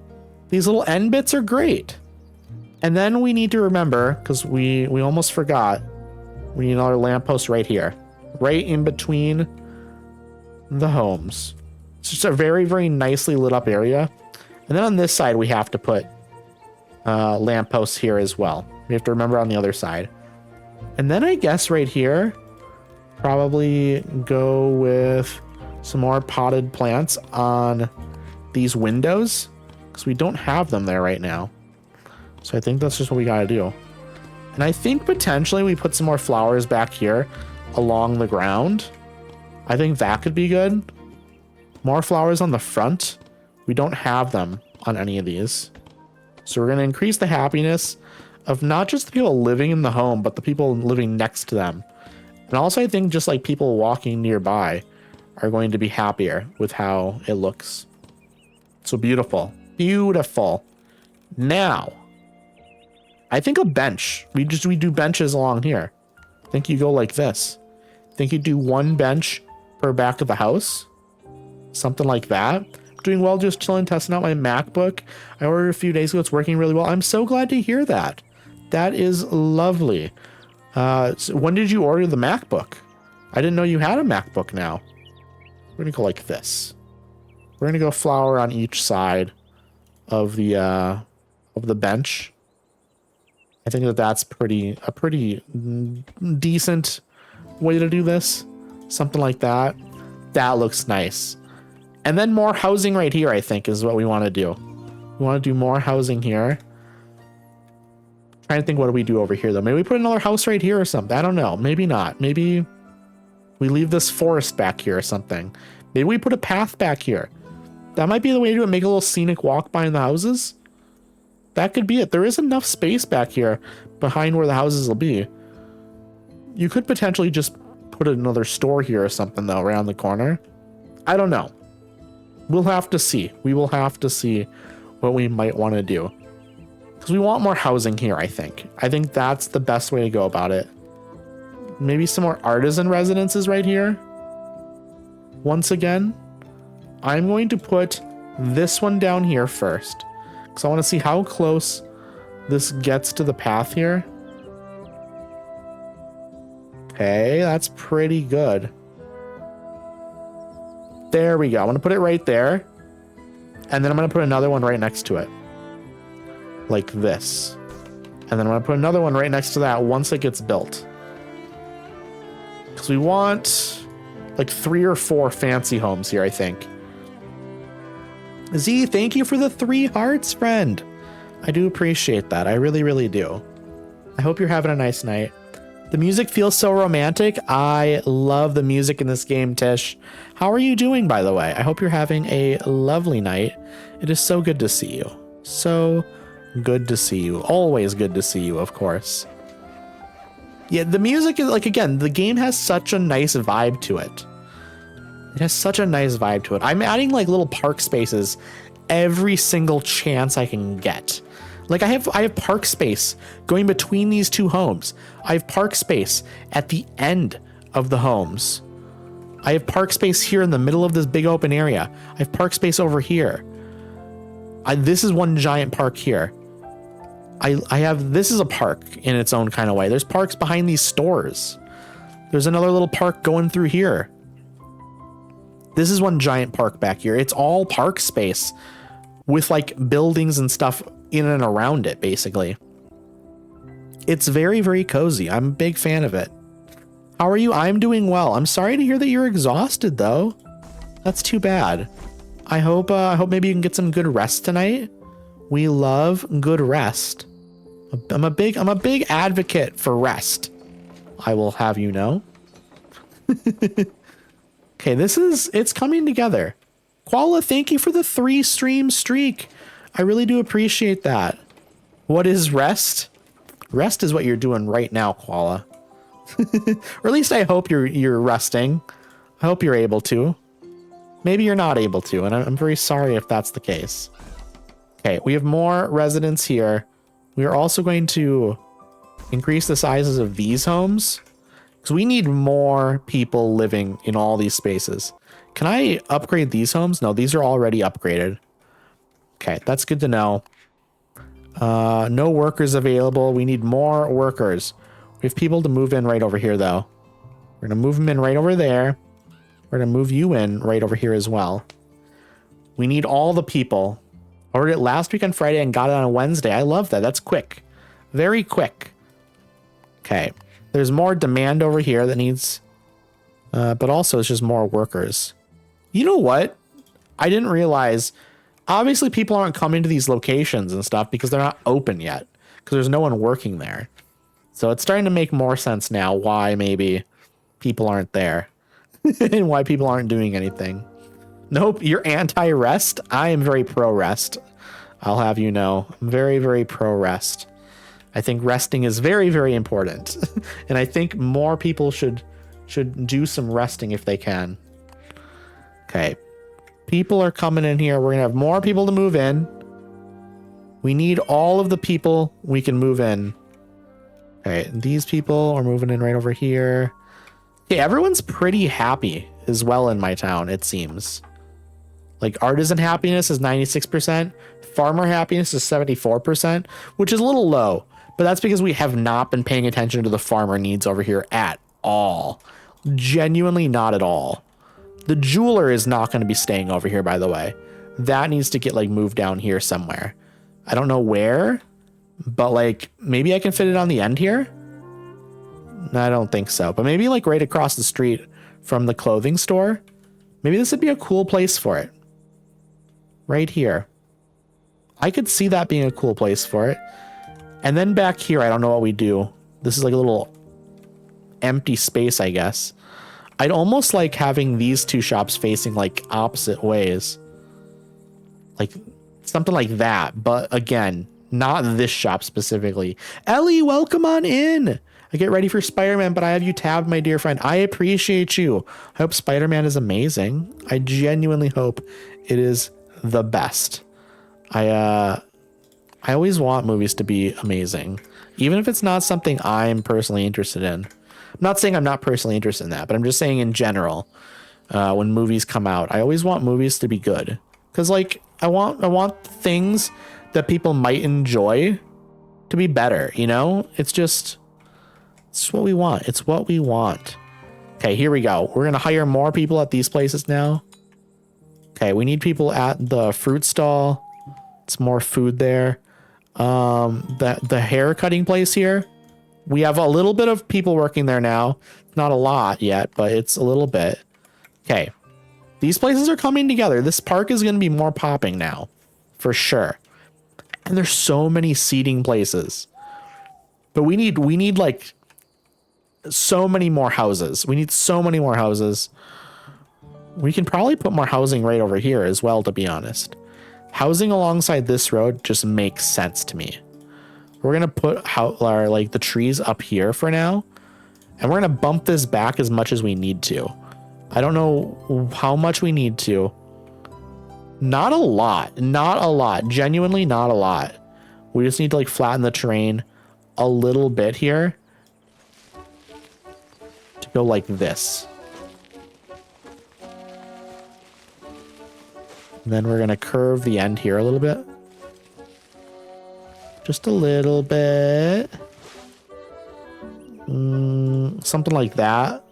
These little end bits are great. And then we need to remember, because we almost forgot, we need another lamppost right here. Right in between the homes. It's just a very, very nicely lit up area. And then on this side, we have to put lampposts here as well. We have to remember on the other side. And then I guess right here, probably go with some more potted plants on these windows, because we don't have them there right now. So I think that's just what we got to do. And I think potentially we put some more flowers back here along the ground. I think that could be good. More flowers on the front. We don't have them on any of these. So we're going to increase the happiness of not just the people living in the home, but the people living next to them. And also I think just like people walking nearby are going to be happier with how it looks. So beautiful. Beautiful. Now, I think a bench. We do benches along here. I think you go like this. I think you do one bench per back of the house. Something like that. Doing well, just chilling, testing out my MacBook. I ordered a few days ago. It's working really well. I'm so glad to hear that. That is lovely. So when did you order the MacBook? I didn't know you had a MacBook now. We're going to go like this. We're going to go flower on each side of the bench. I think that's a pretty decent way to do this. Something like that. That looks nice. And then more housing right here, I think, is what we want to do. We want to do more housing here. Trying to think, what do we do over here, though? Maybe we put another house right here or something. I don't know. Maybe not. Maybe we leave this forest back here or something. Maybe we put a path back here. That might be the way to do it. Make a little scenic walk behind the houses. That could be it. There is enough space back here behind where the houses will be. You could potentially just put another store here or something, though, around the corner. I don't know. We'll have to see. We will have to see what we might want to do. Because we want more housing here, I think. I think that's the best way to go about it. Maybe some more artisan residences right here. Once again, I'm going to put this one down here first. Because I want to see how close this gets to the path here. Okay, that's pretty good. There we go. I'm going to put it right there. And then I'm going to put another one right next to it. Like this. And then I'm going to put another one right next to that once it gets built. Because we want like 3 or 4 fancy homes here, I think. Z, thank you for the 3 hearts, friend. I do appreciate that. I really, really do. I hope you're having a nice night. The music feels so romantic. I love the music in this game, Tish. How are you doing, by the way? I hope you're having a lovely night. It is so good to see you. So good to see you. Always good to see you, of course. Yeah, the music is like, again, the game has such a nice vibe to it. It has such a nice vibe to it. I'm adding like little park spaces every single chance I can get. Like I have park space going between these 2 homes. I have park space at the end of the homes. I have park space here in the middle of this big open area. I have park space over here. This is one giant park here. This is a park in its own kind of way. There's parks behind these stores. There's another little park going through here. This is one giant park back here. It's all park space with like buildings and stuff in and around it, basically. It's very, very cozy. I'm a big fan of it. How are you? I'm doing well. I'm sorry to hear that you're exhausted, though. That's too bad. I hope maybe you can get some good rest tonight. We love good rest. I'm a big advocate for rest. I will have you know. Okay, it's coming together. Koala, thank you for the 3 stream streak. I really do appreciate that. What is rest? Rest is what you're doing right now, Koala. Or at least I hope you're resting. I hope you're able to. Maybe you're not able to, and I'm very sorry if that's the case. Okay, we have more residents here. We are also going to increase the sizes of these homes because we need more people living in all these spaces. Can I upgrade these homes? No, these are already upgraded. Okay, that's good to know. No workers available. We need more workers. We have people to move in right over here, though. We're going to move them in right over there. We're going to move you in right over here as well. We need all the people. Ordered it last week on Friday and got it on Wednesday. I love that. That's quick. Very quick. Okay. There's more demand over here that needs... but also it's just more workers. You know what? I didn't realize... Obviously, people aren't coming to these locations and stuff because they're not open yet. Because there's no one working there. So it's starting to make more sense now why maybe people aren't there. And why people aren't doing anything. Nope, you're anti-rest? I am very pro-rest. I'll have you know. I'm very, very pro-rest. I think resting is very, very important. And I think more people should do some resting if they can. Okay. People are coming in here. We're going to have more people to move in. We need all of the people we can move in. Okay, these people are moving in right over here. Okay, everyone's pretty happy as well in my town, it seems. Like, artisan happiness is 96%. Farmer happiness is 74%, which is a little low. But that's because we have not been paying attention to the farmer needs over here at all. Genuinely not at all. The jeweler is not going to be staying over here, by the way. That needs to get, like, moved down here somewhere. I don't know where, but, like, maybe I can fit it on the end here? No, I don't think so. But maybe, like, right across the street from the clothing store. Maybe this would be a cool place for it. Right here. I could see that being a cool place for it. And then back here, I don't know what we do. This is like a little empty space, I guess. I'd almost like having these two shops facing like opposite ways. Like something like that. But again, not this shop specifically. Ellie, welcome on in. I get ready for Spider-Man, but I have you tabbed, my dear friend. I appreciate you. I hope Spider-Man is amazing. I genuinely hope it is the best. I always want movies to be amazing, even if it's not something I'm personally interested in. I'm not saying I'm not personally interested in that, but I'm just saying in general, when movies come out, I always want movies to be good. Cause like, I want things that people might enjoy to be better, you know? It's what we want. It's what we want. Okay, here we go. We're going to hire more people at these places now. Okay, we need people at the fruit stall. It's more food there. The hair cutting place here. We have a little bit of people working there now. Not a lot yet, but it's a little bit. Okay. These places are coming together. This park is going to be more popping now. For sure. And there's so many seating places. But we need like so many more houses. We need so many more houses. We can probably put more housing right over here as well, to be honest. Housing alongside this road just makes sense to me. We're going to put like the trees up here for now. And we're going to bump this back as much as we need to. I don't know how much we need to. Not a lot. Not a lot. Genuinely not a lot. We just need to like flatten the terrain a little bit here. To go like this. And then we're going to curve the end here a little bit. Just a little bit. Something like that.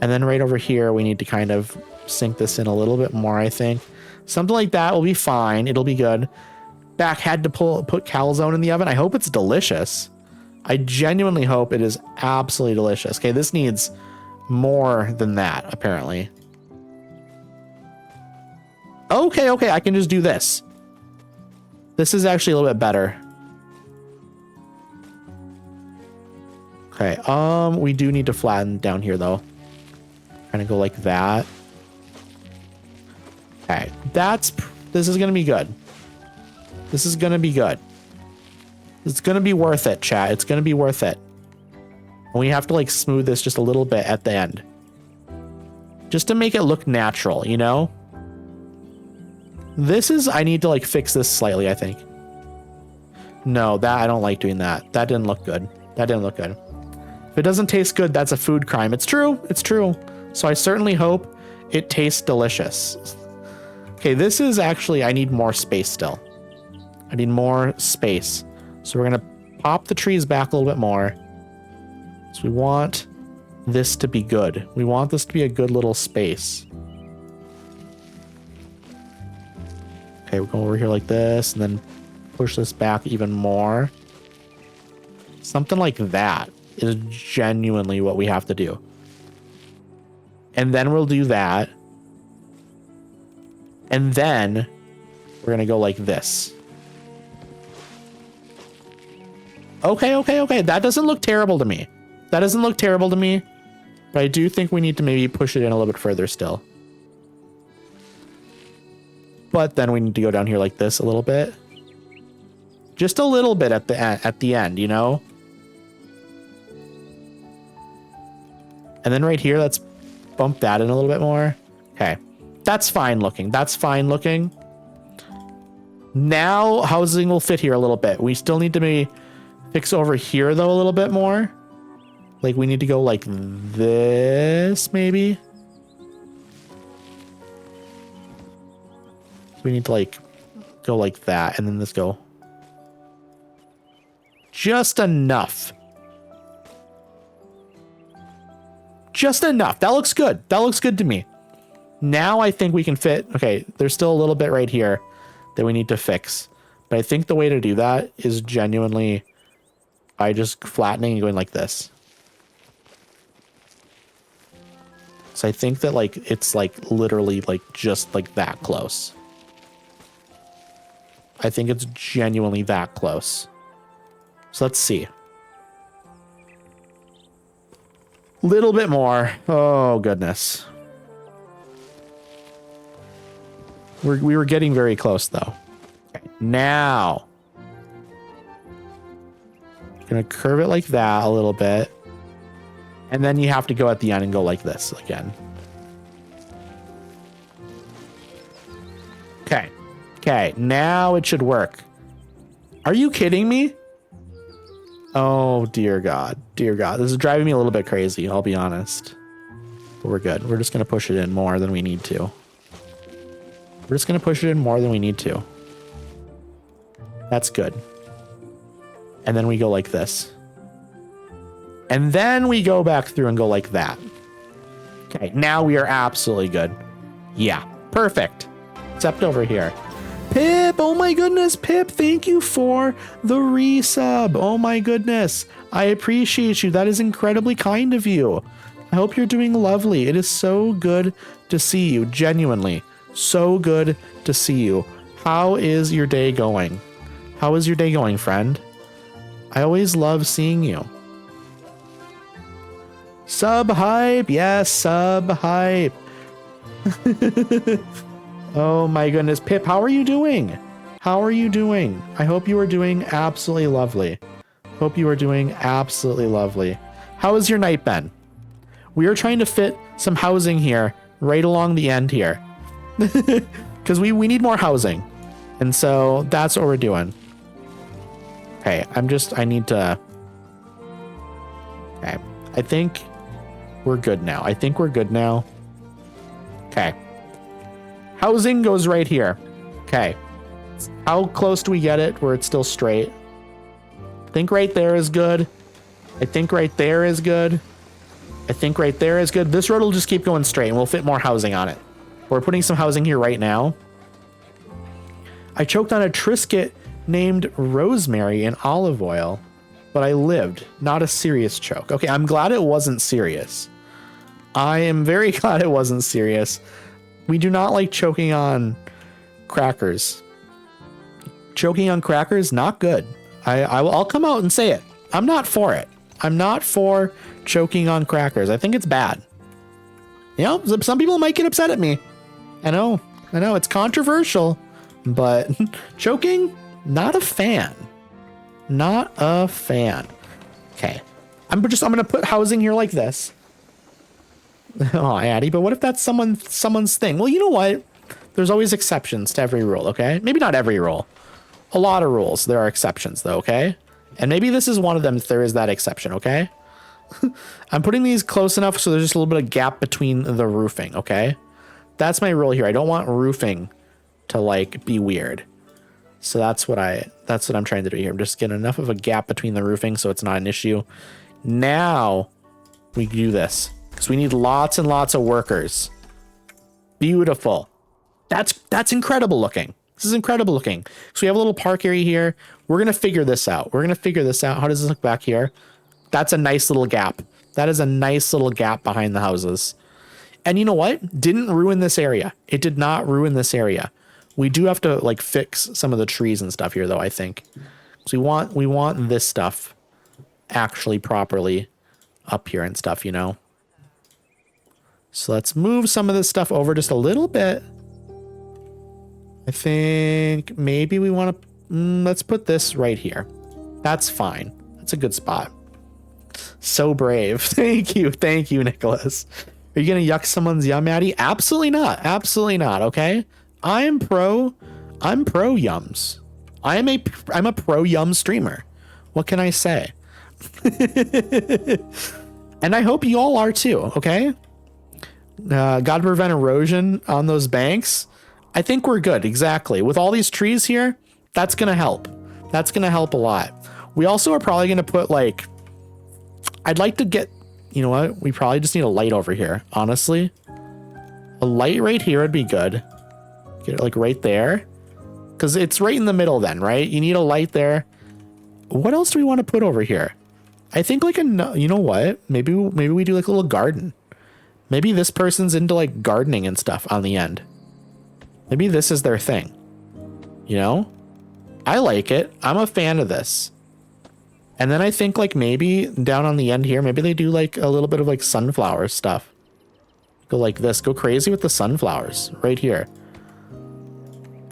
And then right over here, we need to kind of sink this in a little bit more, I think. Something like that will be fine. It'll be good. Back had to put calzone in the oven. I hope it's delicious. I genuinely hope it is absolutely delicious. Okay, this needs more than that, apparently. Okay, I can just do this. This is actually a little bit better. Okay, we do need to flatten down here, though. Kind of go like that. Okay, this is gonna be good. This is gonna be good. It's gonna be worth it, chat. It's gonna be worth it. And we have to like smooth this just a little bit at the end. Just to make it look natural, you know? I need to like fix this slightly, I think. No, I don't like doing that. That didn't look good. That didn't look good. If it doesn't taste good, that's a food crime. It's true. It's true. So I certainly hope it tastes delicious. Okay, this is actually, I need more space still. I need more space. So we're going to pop the trees back a little bit more. So we want this to be good. We want this to be a good little space. Okay, we'll go over here like this and then push this back even more. Something like that is genuinely what we have to do. And then we'll do that. And then we're going to go like this. Okay. That doesn't look terrible to me. That doesn't look terrible to me. But I do think we need to maybe push it in a little bit further still. But then we need to go down here like this a little bit. Just a little bit at the end, you know? And then right here, let's bump that in a little bit more. Okay. That's fine looking. That's fine looking. Now housing will fit here a little bit. We still need to maybe fix over here though a little bit more. Like we need to go like this maybe. We need to like go like that and then let's go. Just enough. Just enough. That looks good. That looks good to me. Now I think we can fit. Okay, there's still a little bit right here that we need to fix. But I think the way to do that is genuinely by just flattening and going like this. So I think that like it's like literally like just like that close. I think it's genuinely that close. So let's see. Little bit more. Oh, goodness. We were getting very close, though. Okay, now. Gonna curve it like that a little bit. And then you have to go at the end and go like this again. Okay. Okay, now it should work. Are you kidding me? Oh, dear God. Dear God. This is driving me a little bit crazy, I'll be honest. But we're good. We're just going to push it in more than we need to. We're just going to push it in more than we need to. That's good. And then we go like this. And then we go back through and go like that. Okay, now we are absolutely good. Yeah, perfect. Except over here. Pip, oh my goodness, Pip, thank you for the resub. Oh my goodness, I appreciate you. That is incredibly kind of you. I hope you're doing lovely. It is so good to see you, genuinely. So good to see you. How is your day going? How is your day going, friend? I always love seeing you. Sub hype, yes, sub hype. Oh my goodness. Pip, how are you doing? How are you doing? I hope you are doing absolutely lovely. Hope you are doing absolutely lovely. How has your night been? We are trying to fit some housing here right along the end here. Because we need more housing. And so that's what we're doing. Okay, I need to... Okay, I think we're good now. Okay. Housing goes right here. Okay. How close do we get it where it's still straight? I think right there is good. I think right there is good. I think right there is good. This road will just keep going straight and we'll fit more housing on it. We're putting some housing here right now. I choked on a Triscuit named Rosemary in olive oil, but I lived. Not a serious choke. Okay, I'm glad it wasn't serious. I am very glad it wasn't serious. We do not like choking on crackers. Choking on crackers, not good. I'll come out and say it. I'm not for it. I'm not for choking on crackers. I think it's bad. You know, some people might get upset at me. I know, it's controversial, but choking, not a fan. Not a fan. Okay. I'm gonna put housing here like this. Oh, Addie, but what if that's someone's thing? Well, you know what? There's always exceptions to every rule, okay? Maybe not every rule. A lot of rules. There are exceptions, though, okay? And maybe this is one of them if there is that exception, okay? I'm putting these close enough so there's just a little bit of gap between the roofing, okay? That's my rule here. I don't want roofing to like be weird. So that's what I'm trying to do here. I'm just getting enough of a gap between the roofing so it's not an issue. Now we do this because we need lots and lots of workers. Beautiful. That's incredible looking. This is incredible looking. So we have a little park area here. We're going to figure this out. We're going to figure this out. How does this look back here? That's a nice little gap. That is a nice little gap behind the houses. And you know what? Didn't ruin this area. It did not ruin this area. We do have to like fix some of the trees and stuff here though, I think. So we want this stuff actually properly up here and stuff, you know. So let's move some of this stuff over just a little bit. I think maybe we want to let's put this right here. That's fine. That's a good spot. So brave. Thank you, Nicholas. Are you gonna yuck someone's yum, Maddie? Absolutely not. Absolutely not. Okay. I'm pro yums. I'm a pro yum streamer. What can I say? And I hope you all are too. Okay. God prevent erosion on those banks. I think we're good. Exactly. With all these trees here, that's going to help. That's going to help a lot. We also are probably going to put like, I'd like to get, you know what? We probably just need a light over here. Honestly, a light right here would be good. Get it like right there. Cause it's right in the middle then, right? You need a light there. What else do we want to put over here? I think like you know what? Maybe we do like a little garden. Maybe this person's into like gardening and stuff on the end. Maybe this is their thing. You know? I like it. I'm a fan of this. And then I think like maybe down on the end here, maybe they do like a little bit of like sunflower stuff. Go like this. Go crazy with the sunflowers right here.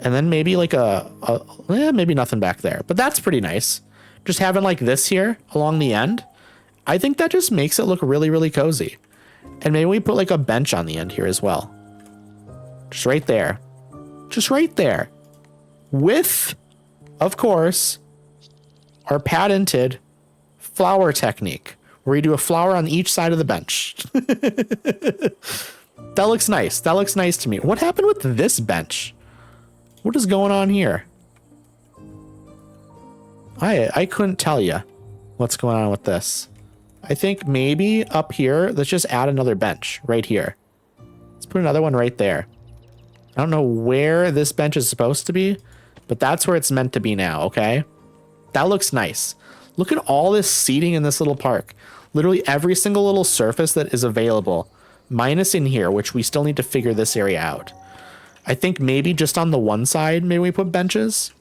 And then maybe like maybe nothing back there. But that's pretty nice. Just having like this here along the end. I think that just makes it look really, really cozy. And maybe we put like a bench on the end here as well. Just right there. Just right there. With, of course, our patented flower technique, where you do a flower on each side of the bench. That looks nice. That looks nice to me. What happened with this bench? What is going on here? I couldn't tell you what's going on with this. I think maybe up here, let's just add another bench right here. Let's put another one right there. I don't know where this bench is supposed to be, but that's where it's meant to be now, okay? That looks nice. Look at all this seating in this little park. Literally every single little surface that is available, minus in here, which we still need to figure this area out. I think maybe just on the one side, maybe we put benches.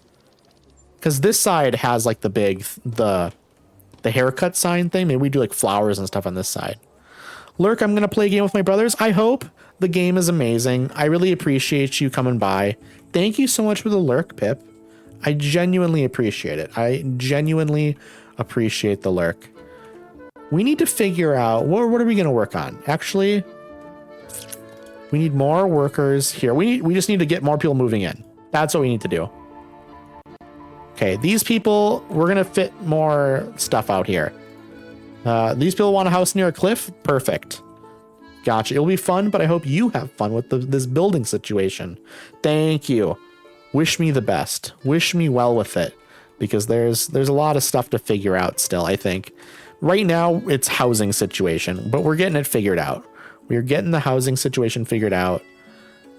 Because this side has like the haircut sign thing. Maybe we do like flowers and stuff on this side. Lurk, I'm going to play a game with my brothers. I hope the game is amazing. I really appreciate you coming by. Thank you so much for the lurk, Pip. I genuinely appreciate it. I genuinely appreciate the lurk. We need to figure out, what are we going to work on? Actually, we need more workers here. We just need to get more people moving in. That's what we need to do. Okay, these people, we're going to fit more stuff out here. These people want a house near a cliff? Perfect. Gotcha. It'll be fun, but I hope you have fun with this building situation. Thank you. Wish me the best. Wish me well with it, because there's a lot of stuff to figure out still, I think. Right now, it's housing situation, but we're getting it figured out. We're getting the housing situation figured out.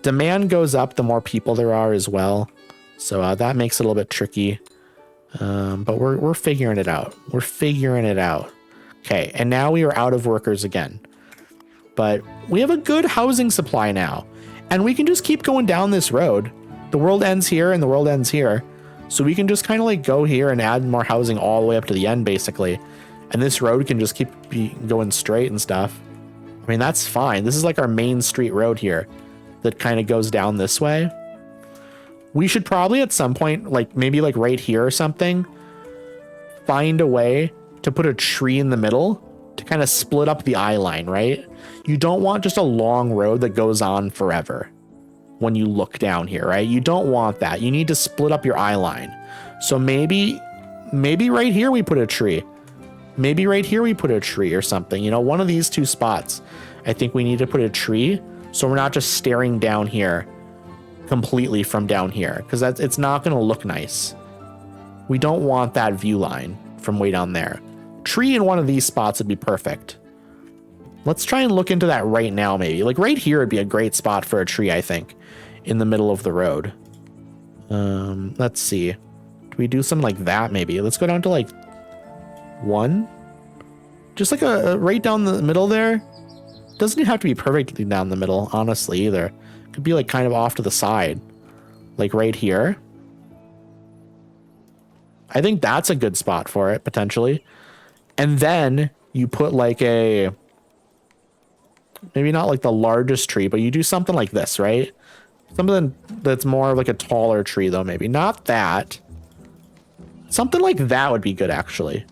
Demand goes up the more people there are as well. So that makes it a little bit tricky. But we're figuring it out. We're figuring it out. Okay, and now we are out of workers again. But we have a good housing supply now. And we can just keep going down this road. The world ends here and the world ends here. So we can just kind of like go here and add more housing all the way up to the end, basically. And this road can just keep going straight and stuff. I mean, that's fine. This is like our main street road here that kind of goes down this way. We should probably at some point, like maybe like right here or something, find a way to put a tree in the middle to kind of split up the eye line, right? You don't want just a long road that goes on forever when you look down here, right? You don't want that. You need to split up your eye line. So maybe maybe right here we put a tree. Maybe right here we put a tree or something. You know, one of these two spots. I think we need to put a tree so we're not just staring down here completely from down here, because it's not going to look nice. We don't want that view line from way down there. Tree in one of these spots would be perfect. Let's try and look into that right now, maybe. Like right here would be a great spot for a tree, I think, in the middle of the road. Let's see. Do we do something like that, maybe? Let's go down to like 1. Just like a right down the middle there. Doesn't have to be perfectly down the middle, honestly, either. Could be like kind of off to the side. Like right here. I think that's a good spot for it, potentially. And then you put like a... maybe not like the largest tree, but you do something like this, right? Something that's more like a taller tree, though, maybe. Not that. Something like that would be good, actually.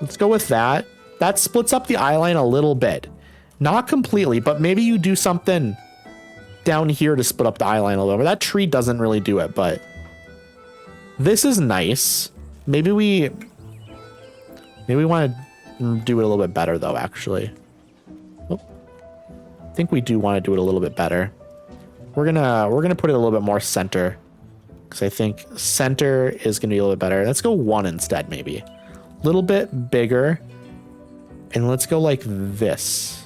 Let's go with that. That splits up the eye line a little bit. Not completely, but maybe you do something down here to split up the eye line a little bit. That tree doesn't really do it, but this is nice. Maybe we want to do it a little bit better, though, actually. Oh, I think we do want to do it a little bit better. We're gonna put it a little bit more center, because I think center is gonna be a little bit better. Let's go 1 instead, maybe. A little bit bigger. And let's go like this.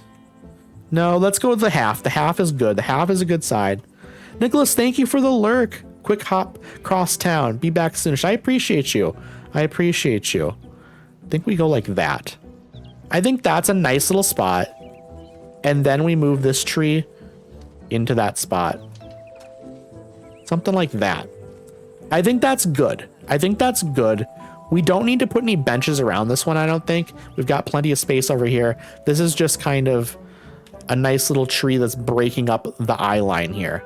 No, let's go with the half. The half is good. The half is a good side. Nicholas, thank you for the lurk. Quick hop cross town. Be back soon. I appreciate you. I appreciate you. I think we go like that. I think that's a nice little spot. And then we move this tree into that spot. Something like that. I think that's good. I think that's good. We don't need to put any benches around this one, I don't think. We've got plenty of space over here. This is just kind of a nice little tree that's breaking up the eye line here.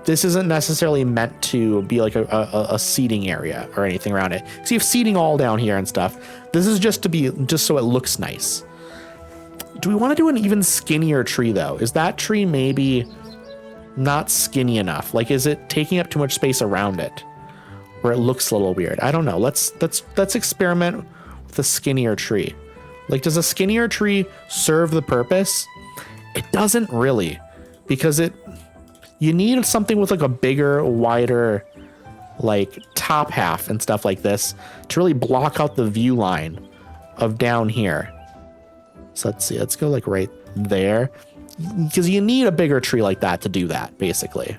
This isn't necessarily meant to be like a seating area or anything around it. So you have seating all down here and stuff. This is just so it looks nice. Do we want to do an even skinnier tree though? Is that tree maybe not skinny enough? Like, is it taking up too much space around it, where it looks a little weird? I don't know. Let's experiment with a skinnier tree. Like, does a skinnier tree serve the purpose? It doesn't really, because you need something with like a bigger, wider, like top half and stuff like this to really block out the view line of down here. So let's see. Let's go like right there, because you need a bigger tree like that to do that, basically.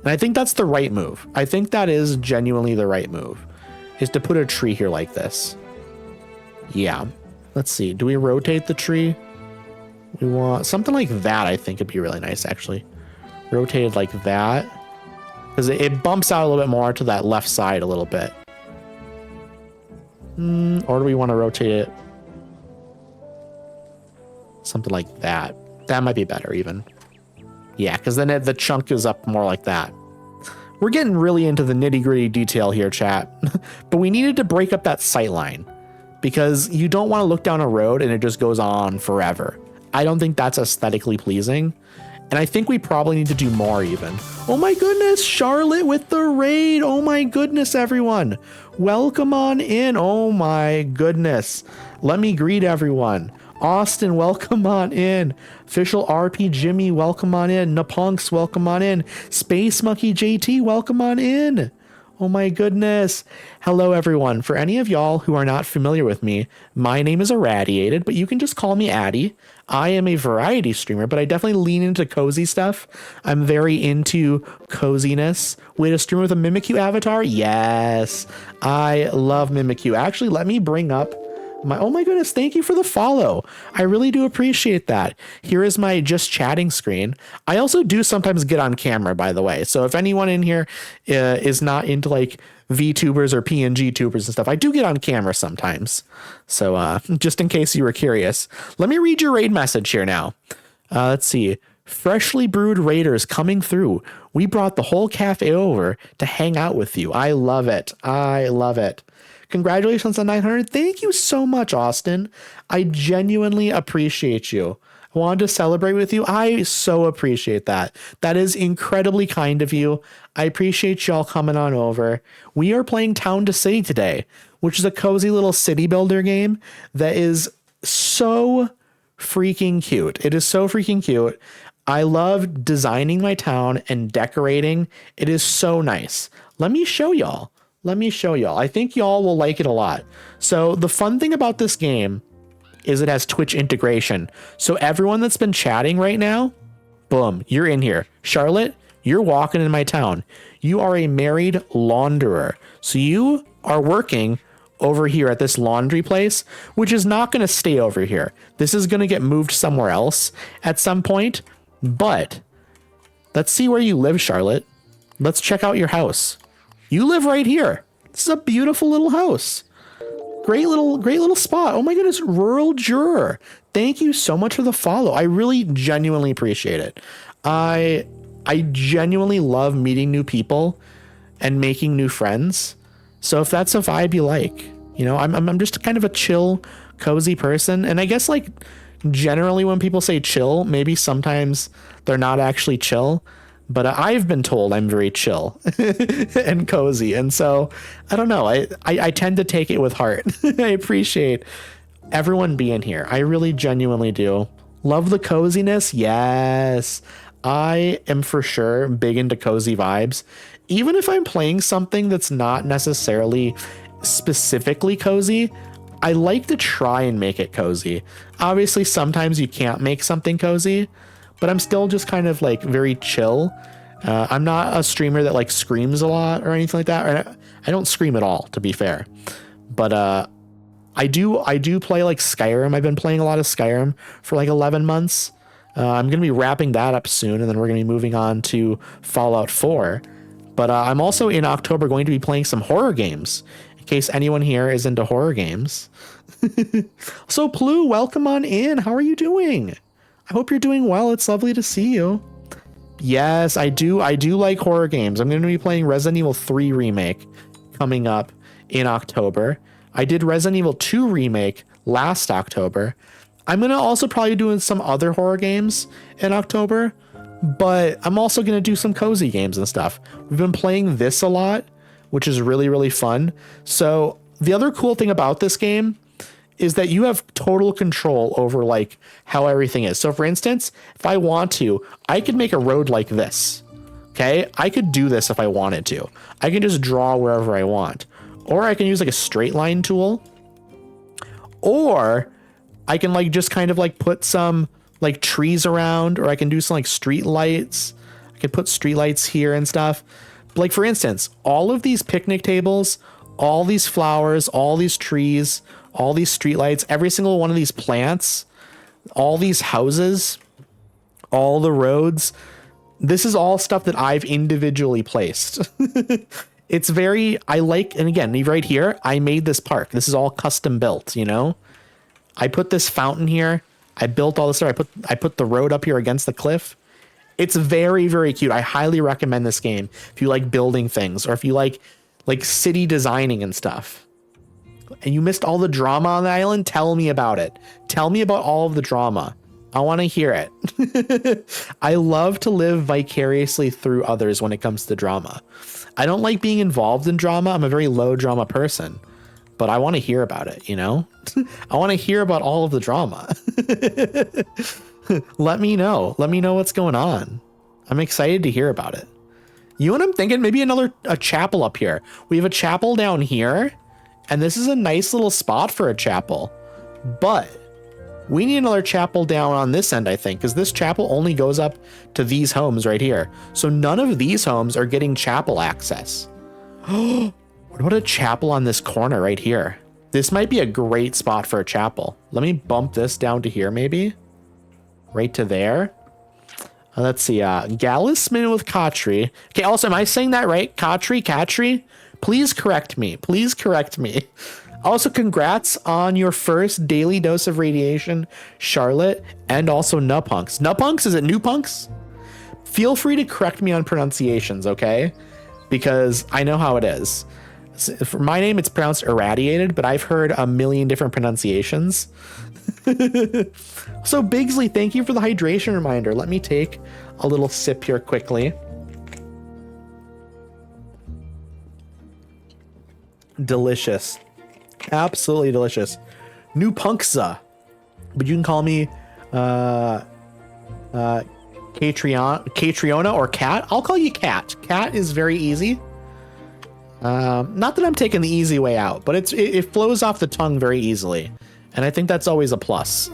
And I think that's the right move. I think that is genuinely the right move, is to put a tree here like this. Yeah. Let's see. Do we rotate the tree? We want something like that. I think it'd be really nice, actually. Rotated like that, because it bumps out a little bit more to that left side a little bit. Or do we want to rotate it something like that? That might be better even. Yeah, because then the chunk is up more like that. We're getting really into the nitty-gritty detail here, chat. But we needed to break up that sight line, because you don't want to look down a road and it just goes on forever. I don't think that's aesthetically pleasing. And I think we probably need to do more even. Oh my goodness, Charlotte with the raid. Oh my goodness, everyone. Welcome on in. Oh my goodness. Let me greet everyone. Austin, welcome on in. Official RP Jimmy, welcome on in. Napunks, welcome on in. Space Monkey JT, welcome on in. Oh my goodness. Hello everyone. For any of y'all who are not familiar with me, my name is Irradiated, but you can just call me Addy. I am a variety streamer, but I definitely lean into cozy stuff. I'm very into coziness. Way to stream with a Mimikyu avatar? Yes. I love Mimikyu. Actually, let me bring up oh my goodness, thank you for the follow. I really do appreciate that. Here is my just chatting screen. I also do sometimes get on camera, by the way. So if anyone in here is not into like VTubers or PNG tubers and stuff, I do get on camera sometimes. So just in case you were curious, let me read your raid message here now. Let's see. Freshly brewed raiders coming through. We brought the whole cafe over to hang out with you. I love it. I love it. Congratulations on 900. Thank you so much, Austin. I genuinely appreciate you. I wanted to celebrate with you. I so appreciate that. That is incredibly kind of you. I appreciate y'all coming on over. We are playing Town to City today, which is a cozy little city builder game that is so freaking cute. It is so freaking cute. I love designing my town and decorating. It is so nice. Let me show y'all. I think y'all will like it a lot. So the fun thing about this game is it has Twitch integration. So everyone that's been chatting right now, boom, you're in here. Charlotte, you're walking in my town. You are a married launderer. So you are working over here at this laundry place, which is not going to stay over here. This is going to get moved somewhere else at some point. But let's see where you live, Charlotte. Let's check out your house. You live right here. This is a beautiful little house. Great little spot. Oh my goodness, rural juror. Thank you so much for the follow. I really genuinely appreciate it. I genuinely love meeting new people and making new friends. So if that's a vibe you like, you know, I'm just kind of a chill, cozy person. And I guess like generally when people say chill, maybe sometimes they're not actually chill. But I've been told I'm very chill and cozy. And so I don't know. I tend to take it with heart. I appreciate everyone being here. I really genuinely do. Love the coziness. Yes, I am for sure big into cozy vibes. Even if I'm playing something that's not necessarily specifically cozy, I like to try and make it cozy. Obviously, sometimes you can't make something cozy, but I'm still just kind of like very chill. I'm not a streamer that like screams a lot or anything like that. Or I don't scream at all, to be fair. But I do play like Skyrim. I've been playing a lot of Skyrim for like 11 months. I'm going to be wrapping that up soon, and then we're going to be moving on to Fallout 4. But I'm also in October going to be playing some horror games, in case anyone here is into horror games. So Plu, welcome on in. How are you doing? I hope you're doing well. It's lovely to see you. Yes, I do like horror games. I'm going to be playing Resident Evil 3 Remake coming up in October. I did Resident Evil 2 Remake last October. I'm going to also probably doing some other horror games in October, but I'm also going to do some cozy games and stuff. We've been playing this a lot, which is really, really fun. So the other cool thing about this game is that you have total control over like how everything is. So for instance, if I want to, I could make a road like this. Okay. I could do this if I wanted to. I can just draw wherever I want, or I can use like a straight line tool, or I can like just kind of like put some like trees around, or I can do some like street lights. I could put street lights here and stuff. But like for instance, all of these picnic tables, all these flowers, all these trees, all these streetlights, every single one of these plants, all these houses, all the roads. This is all stuff that I've individually placed. It's very, I like, and again, right here, I made this park. This is all custom built, you know? I put this fountain here. I built all this stuff. I put the road up here against the cliff. It's very, very cute. I highly recommend this game if you like building things, or if you like city designing and stuff. And you missed all the drama on the island. Tell me about it. Tell me about all of the drama. I want to hear it. I love to live vicariously through others when it comes to drama. I don't like being involved in drama. I'm a very low drama person, but I want to hear about it, you know? I want to hear about all of the drama. Let me know. Let me know what's going on. I'm excited to hear about it. You know what I'm thinking? Maybe a chapel up here. We have a chapel down here, and this is a nice little spot for a chapel, but we need another chapel down on this end, I think, because this chapel only goes up to these homes right here. So none of these homes are getting chapel access. What about a chapel on this corner right here? This might be a great spot for a chapel. Let me bump this down to here, maybe. Right to there. Let's see. Gallisman with Katri. Okay, also, am I saying that right? Katri? Please correct me. Please correct me. Also, congrats on your first daily dose of radiation, Charlotte, and also Nupunks. Nupunks? Is it Nupunks? Feel free to correct me on pronunciations, okay? Because I know how it is. For my name, it's pronounced irradiated, but I've heard a million different pronunciations. So Bigsley, thank you for the hydration reminder. Let me take a little sip here quickly. Delicious. Absolutely delicious. New Punkza. But you can call me Catriona or Cat. I'll call you Cat. Cat is very easy. Not that I'm taking the easy way out, but it flows off the tongue very easily. And I think that's always a plus.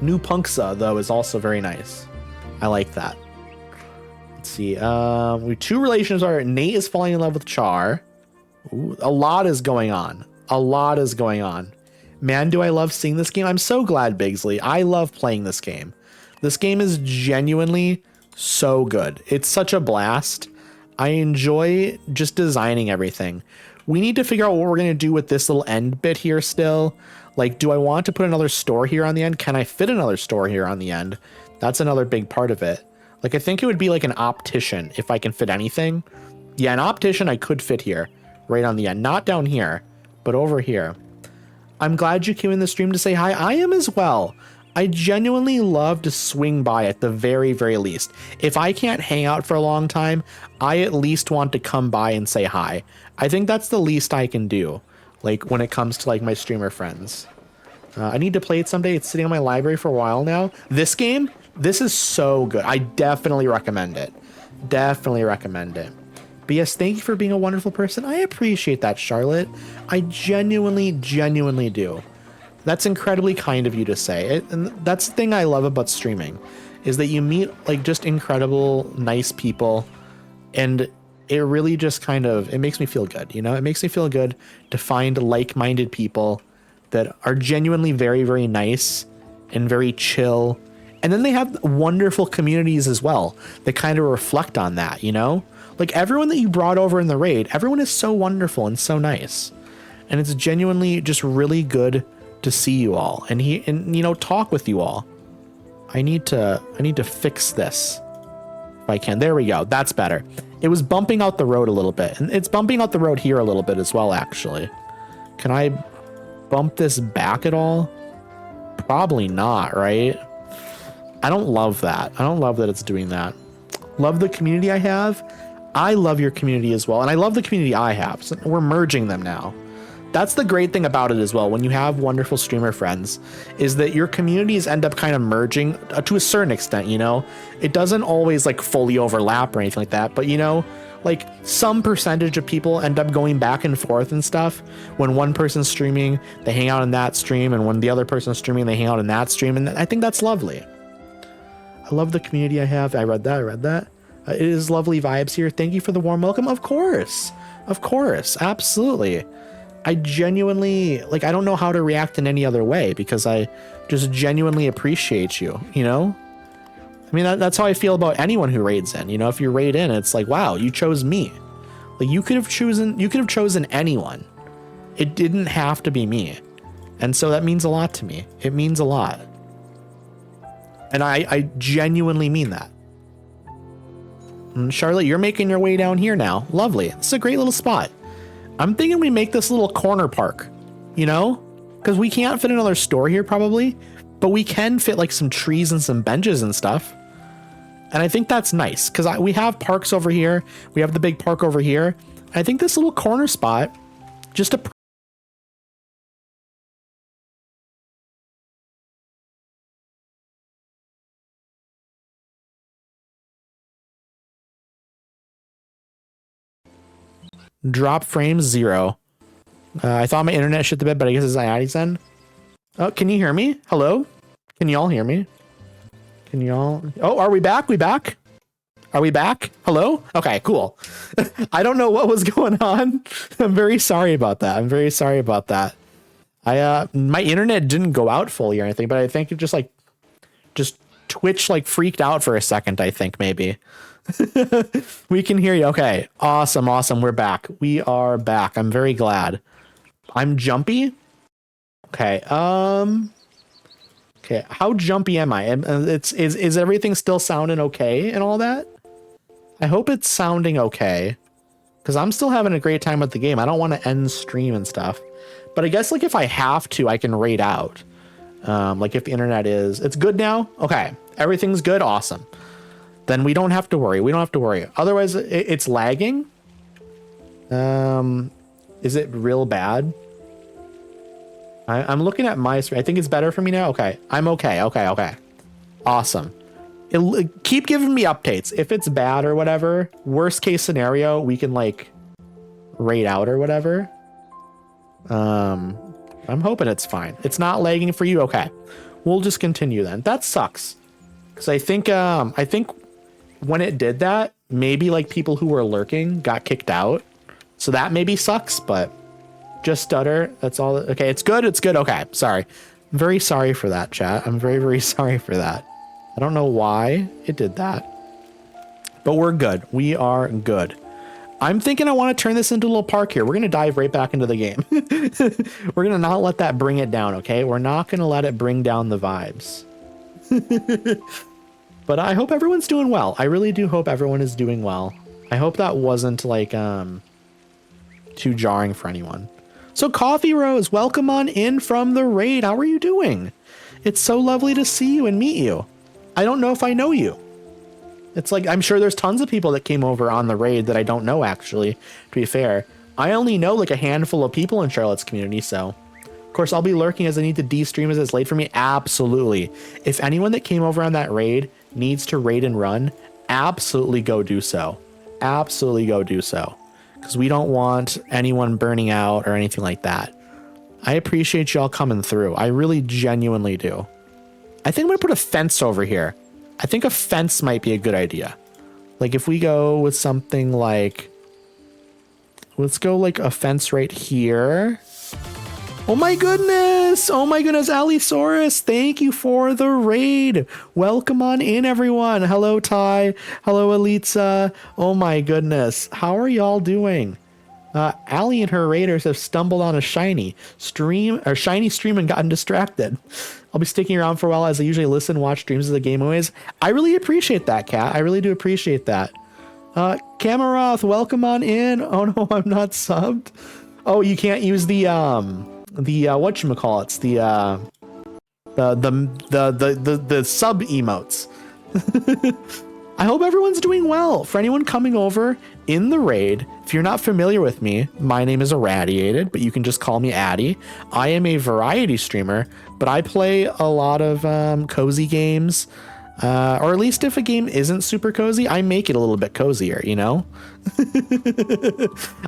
New Punkza, though, is also very nice. I like that. Let's see. We two relations are Nate is falling in love with Char. Ooh, a lot is going on. A lot is going on. Man, do I love seeing this game. I'm so glad, Bigsley. I love playing this game. This game is genuinely so good. It's such a blast. I enjoy just designing everything. We need to figure out what we're going to do with this little end bit here still. Like, do I want to put another store here on the end? Can I fit another store here on the end? That's another big part of it. Like, I think it would be like an optician if I can fit anything. Yeah, an optician I could fit here, right on the end. Not down here, but over here. I'm glad you came in the stream to say hi. I am as well. I genuinely love to swing by at the very, very least. If I can't hang out for a long time, I at least want to come by and say hi. I think that's the least I can do, like when it comes to like my streamer friends. I need to play it someday. It's sitting in my library for a while now. This game, this is so good. I definitely recommend it. Definitely recommend it. But yes, thank you for being a wonderful person. I appreciate that, Charlotte. I genuinely, genuinely do. That's incredibly kind of you to say. And that's the thing I love about streaming, is that you meet like just incredible, nice people. And it really just kind of, it makes me feel good. You know, it makes me feel good to find like-minded people that are genuinely very, very nice and very chill. And then they have wonderful communities as well that kind of reflect on that, you know? Like everyone that you brought over in the raid, everyone is so wonderful and so nice. And it's genuinely just really good to see you all and you know, talk with you all. I need to fix this if I can. There we go. That's better. It was bumping out the road a little bit, and it's bumping out the road here a little bit as well, actually. Can I bump this back at all? Probably not, right? I don't love that. I don't love that it's doing that. Love the community I have. I love your community as well, and I love the community I have. So we're merging them now. That's the great thing about it as well. When you have wonderful streamer friends, is that your communities end up kind of merging to a certain extent, you know? It doesn't always like fully overlap or anything like that, but you know, like some percentage of people end up going back and forth and stuff. When one person's streaming, they hang out in that stream, and when the other person's streaming, they hang out in that stream, and I think that's lovely. I love the community I have. I read that. It is lovely vibes here. Thank you for the warm welcome. Of course, absolutely. I genuinely, like, I don't know how to react in any other way because I just genuinely appreciate you, you know? I mean, that's how I feel about anyone who raids in. You know, if you raid in, it's like, wow, you chose me. Like, you could have chosen anyone. It didn't have to be me. And so that means a lot to me. It means a lot. And I genuinely mean that. And Charlotte, you're making your way down here now. Lovely. This is a great little spot. I'm thinking we make this little corner park, you know, because we can't fit another store here probably, but we can fit like some trees and some benches and stuff. And I think that's nice because we have parks over here. We have the big park over here. I think this little corner spot, just a drop frames 0. I thought my internet shit the bed, but I guess it's IATI's end. Oh, can you hear me? Hello? Can y'all hear me? Can y'all? Oh, are we back? Are we back? Hello? Okay, cool. I don't know what was going on. I'm very sorry about that. My internet didn't go out fully or anything, but I think it just Twitch like freaked out for a second, I think maybe. We can hear you. Okay. Awesome. We're back. We are back. I'm very glad. I'm jumpy. Okay. Okay. How jumpy am I? Is everything still sounding okay and all that? I hope it's sounding okay. because I'm still having a great time with the game. I don't want to end stream and stuff. But I guess like if I have to, I can raid out. Like if the internet it's good now. Okay, everything's good. Awesome. Then we don't have to worry. We don't have to worry. Otherwise, it's lagging. Is it real bad? I'm looking at my screen. I think it's better for me now. Okay, I'm okay. Okay. Awesome. Keep giving me updates. If it's bad or whatever, worst case scenario, we can like raid out or whatever. I'm hoping it's fine. It's not lagging for you. Okay, we'll just continue then. That sucks. Because I think when it did that, maybe like people who were lurking got kicked out. So that maybe sucks, but just stutter. That's all. Okay, it's good. It's good. Okay, sorry. I'm very sorry for that, chat. I'm very, very sorry for that. I don't know why it did that, but we're good. We are good. I'm thinking I want to turn this into a little park here. We're going to dive right back into the game. We're going to not let that bring it down. Okay. We're not going to let it bring down the vibes. But I hope everyone's doing well. I really do hope everyone is doing well. I hope that wasn't like, too jarring for anyone. So Coffee Rose, welcome on in from the raid. How are you doing? It's so lovely to see you and meet you. I don't know if I know you. It's like, I'm sure there's tons of people that came over on the raid that I don't know, actually, to be fair. I only know like a handful of people in Charlotte's community, so. Of course, I'll be lurking as I need to de-stream as it's late for me. Absolutely. If anyone that came over on that raid needs to raid and run, absolutely go do so. Absolutely go do so. Because we don't want anyone burning out or anything like that. I appreciate y'all coming through. I really genuinely do. I think I'm going to put a fence over here. I think a fence might be a good idea. Like if we go with something like, let's go like a fence right here. Oh my goodness. Oh my goodness. Allosaurus, thank you for the raid. Welcome on in, everyone. Hello, Ty. Hello, Elitza. Oh my goodness. How are y'all doing? Allie and her raiders have stumbled on a shiny stream and gotten distracted. I'll be sticking around for a while as I usually listen, watch streams of the game always. I really appreciate that, Kat. I really do appreciate that. Kamaroth, welcome on in. Oh no, I'm not subbed. Oh, you can't use the whatchamacallits, the sub emotes. I hope everyone's doing well. For anyone coming over in the raid, if you're not familiar with me, my name is Irradiated, but you can just call me Addy. I am a variety streamer, but I play a lot of cozy games, or at least if a game isn't super cozy, I make it a little bit cozier, you know?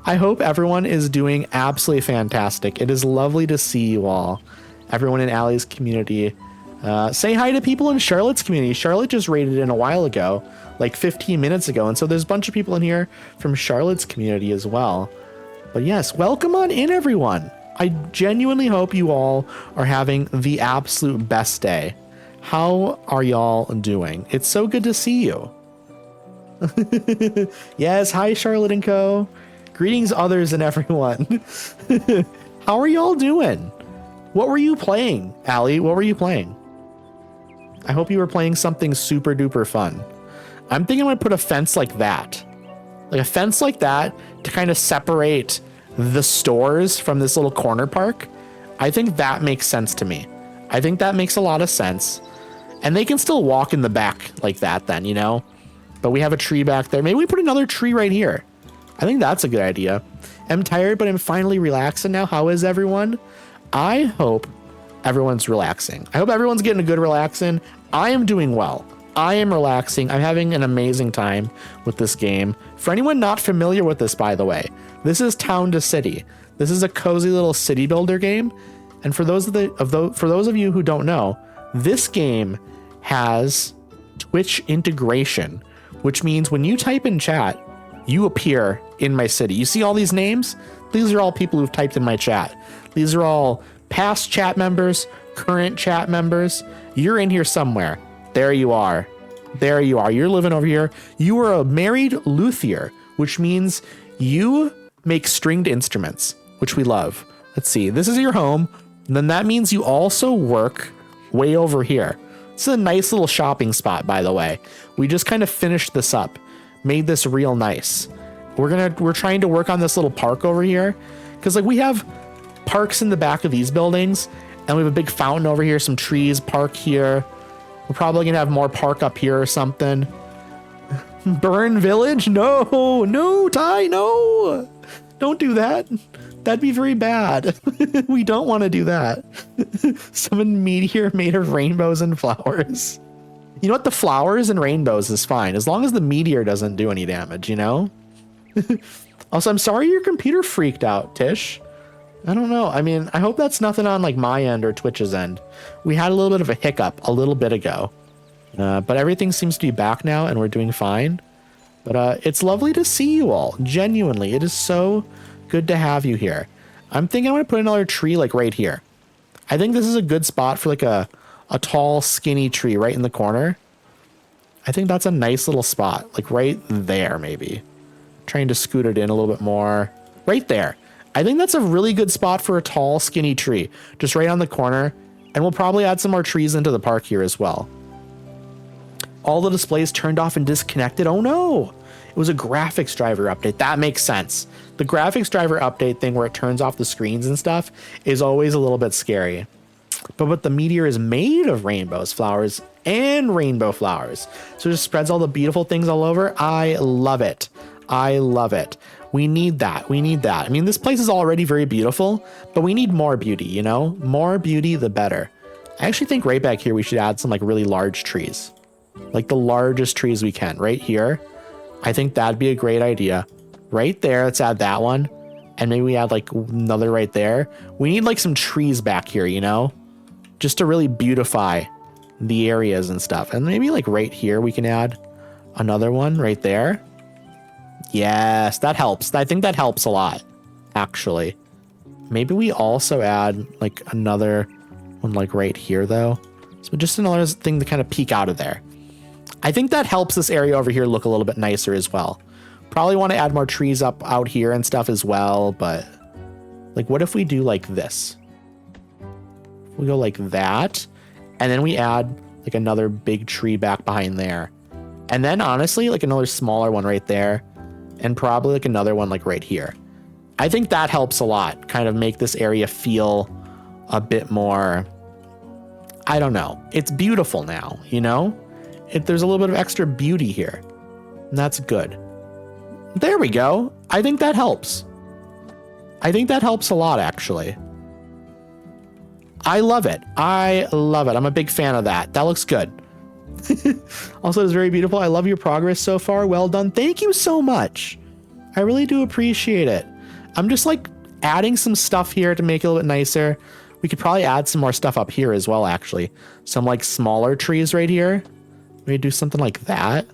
I hope everyone is doing absolutely fantastic. It is lovely to see you all. Everyone in Allie's community. Say hi to people in Charlotte's community. Charlotte just raided in a while ago, like 15 minutes ago. And so there's a bunch of people in here from Charlotte's community as well. But yes, welcome on in, everyone. I genuinely hope you all are having the absolute best day. How are y'all doing? It's so good to see you. Yes, hi Charlotte and Co. Greetings others and everyone. How are y'all doing? What were you playing, Allie? What were you playing? I hope you were playing something super duper fun. I'm thinking I'm gonna put a fence like that. Like a fence like that to kind of separate the stores from this little corner park. I think that makes sense to me. I think that makes a lot of sense. And they can still walk in the back like that then, you know? But we have a tree back there. Maybe we put another tree right here. I think that's a good idea. I'm tired, but I'm finally relaxing now. How is everyone? I hope everyone's relaxing. I hope everyone's getting a good relaxing. I am doing well. I am relaxing. I'm having an amazing time with this game. For anyone not familiar with this, by the way, this is Town to City. This is a cozy little city builder game. And for those of you who don't know, this game has Twitch integration, which means when you type in chat, you appear in my city. You see all these names? These are all people who've typed in my chat. These are all past chat members, current chat members. You're in here somewhere. There you are. There you are. You're living over here. You are a married luthier, which means you make stringed instruments, which we love. Let's see. This is your home. And then that means you also work way over here. This is a nice little shopping spot, by the way. We just kind of finished this up, made this real nice. We're trying to work on this little park over here. Cause like we have parks in the back of these buildings and we have a big fountain over here, some trees, park here. We're probably gonna have more park up here or something. Burn village? No, no, Ty, no. Don't do that. That'd be very bad. We don't want to do that. Summon meteor made of rainbows and flowers. You know what? The flowers and rainbows is fine as long as the meteor doesn't do any damage, you know? Also, I'm sorry your computer freaked out, Tish. I don't know. I mean, I hope that's nothing on like my end or Twitch's end. We had a little bit of a hiccup a little bit ago, but everything seems to be back now and we're doing fine. But it's lovely to see you all. Genuinely, it is so good to have you here. I'm thinking I'm going to put another tree like right here. I think this is a good spot for like a tall, skinny tree right in the corner. I think that's a nice little spot, like right there maybe. Trying to scoot it in a little bit more. Right there. I think that's a really good spot for a tall, skinny tree. Just right on the corner. And we'll probably add some more trees into the park here as well. All the displays turned off and disconnected. Oh no, it was a graphics driver update. That makes sense. The graphics driver update thing where it turns off the screens and stuff is always a little bit scary. But the meteor is made of rainbows, flowers, and rainbow flowers. So it just spreads all the beautiful things all over. I love it. I love it. We need that. We need that. I mean, this place is already very beautiful, but we need more beauty, you know? More beauty, the better. I actually think right back here we should add some like really large trees. Like the largest trees we can right here. I think that'd be a great idea. Right there, let's add that one. And maybe we add like another right there. We need like some trees back here, you know? Just to really beautify the areas and stuff. And maybe like right here we can add another one right there. Yes, that helps. I think that helps a lot, actually. Maybe we also add like another one like right here though. So just another thing to kind of peek out of there. I think that helps this area over here look a little bit nicer as well. Probably want to add more trees up out here and stuff as well, but like what if we do like this? We go like that, and then we add like another big tree back behind there. And then honestly, like another smaller one right there, and probably like another one like right here. I think that helps a lot, kind of make this area feel a bit more, I don't know. It's beautiful now, you know? There's a little bit of extra beauty here, and that's good. There we go. I think that helps. I think that helps a lot, actually. I love it. I love it. I'm a big fan of that. That looks good. Also, it's very beautiful. I love your progress so far. Well done. Thank you so much. I really do appreciate it. I'm just like adding some stuff here to make it a little bit nicer. We could probably add some more stuff up here as well, actually. Some like smaller trees right here. Maybe do something like that.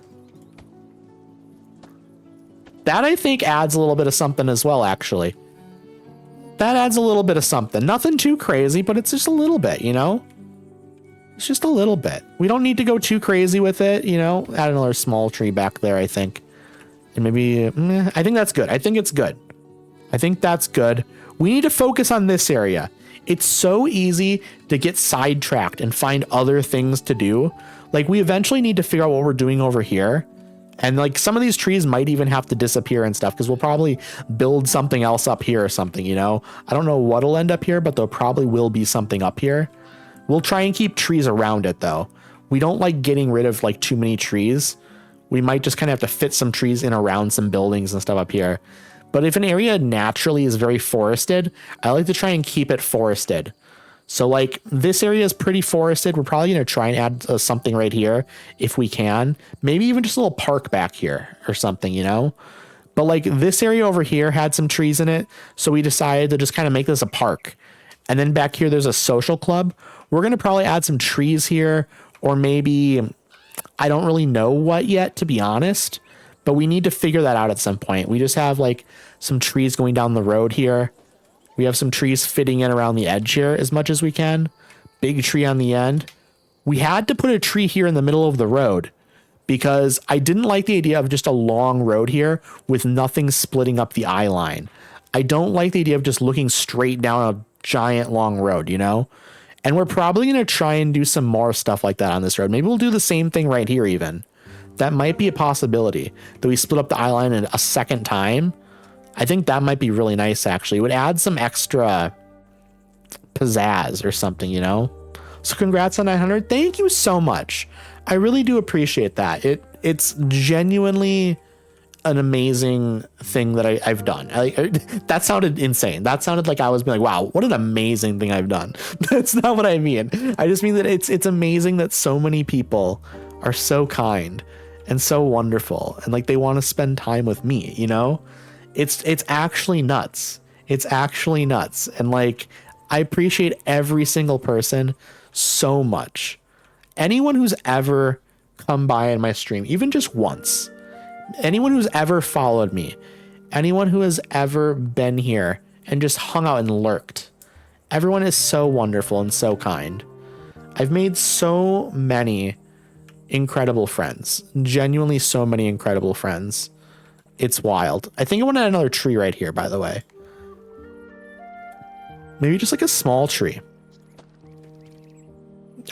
That I think adds a little bit of something as well, actually. That adds a little bit of something. Nothing too crazy, but it's just a little bit, you know? It's just a little bit. We don't need to go too crazy with it, you know? Add another small tree back there, I think. And maybe, I think that's good. I think it's good. I think that's good. We need to focus on this area. It's so easy to get sidetracked and find other things to do. Like, we eventually need to figure out what we're doing over here. And like some of these trees might even have to disappear and stuff because we'll probably build something else up here or something, you know? I don't know what'll end up here, but there probably will be something up here. We'll try and keep trees around it though. We don't like getting rid of like too many trees. We might just kind of have to fit some trees in around some buildings and stuff up here. But if an area naturally is very forested, I like to try and keep it forested. So like this area is pretty forested. We're probably going to try and add something right here if we can. Maybe even just a little park back here or something, you know? But like this area over here had some trees in it. So we decided to just kind of make this a park. And then back here, there's a social club. We're going to probably add some trees here, or maybe, I don't really know what yet, to be honest, but we need to figure that out at some point. We just have like some trees going down the road here. We have some trees fitting in around the edge here as much as we can. Big tree on the end. We had to put a tree here in the middle of the road because I didn't like the idea of just a long road here with nothing splitting up the eye line. I don't like the idea of just looking straight down a giant long road, you know? And we're probably going to try and do some more stuff like that on this road. Maybe we'll do the same thing right here even. That might be a possibility that we split up the eye line a second time. I think that might be really nice, actually. It would add some extra pizzazz or something, you know? So congrats on 900. Thank you so much. I really do appreciate that. It's genuinely an amazing thing that I've done. That sounded insane. That sounded like I was being like, wow, what an amazing thing I've done. That's not what I mean. I just mean that it's amazing that so many people are so kind and so wonderful, and like they want to spend time with me, you know? It's actually nuts. It's actually nuts. And like, I appreciate every single person so much. Anyone who's ever come by in my stream, even just once, anyone who's ever followed me, anyone who has ever been here and just hung out and lurked, everyone is so wonderful and so kind. I've made so many incredible friends, genuinely so many incredible friends. It's wild. I think I want to add another tree right here, by the way. Maybe just like a small tree.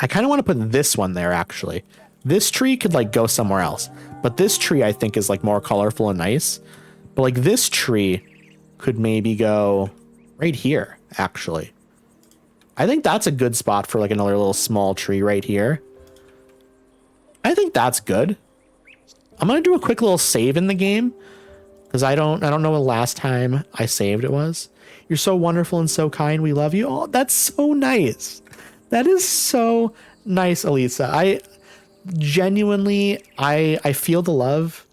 I kind of want to put this one there, actually. This tree could like go somewhere else, but this tree I think is like more colorful and nice. But like this tree could maybe go right here, actually. I think that's a good spot for like another little small tree right here. I think that's good. I'm going to do a quick little save in the game because I don't know the last time I saved it was. You're so wonderful and so kind. We love you. Oh, that's so nice. That is so nice, Elisa. I genuinely, I feel the love.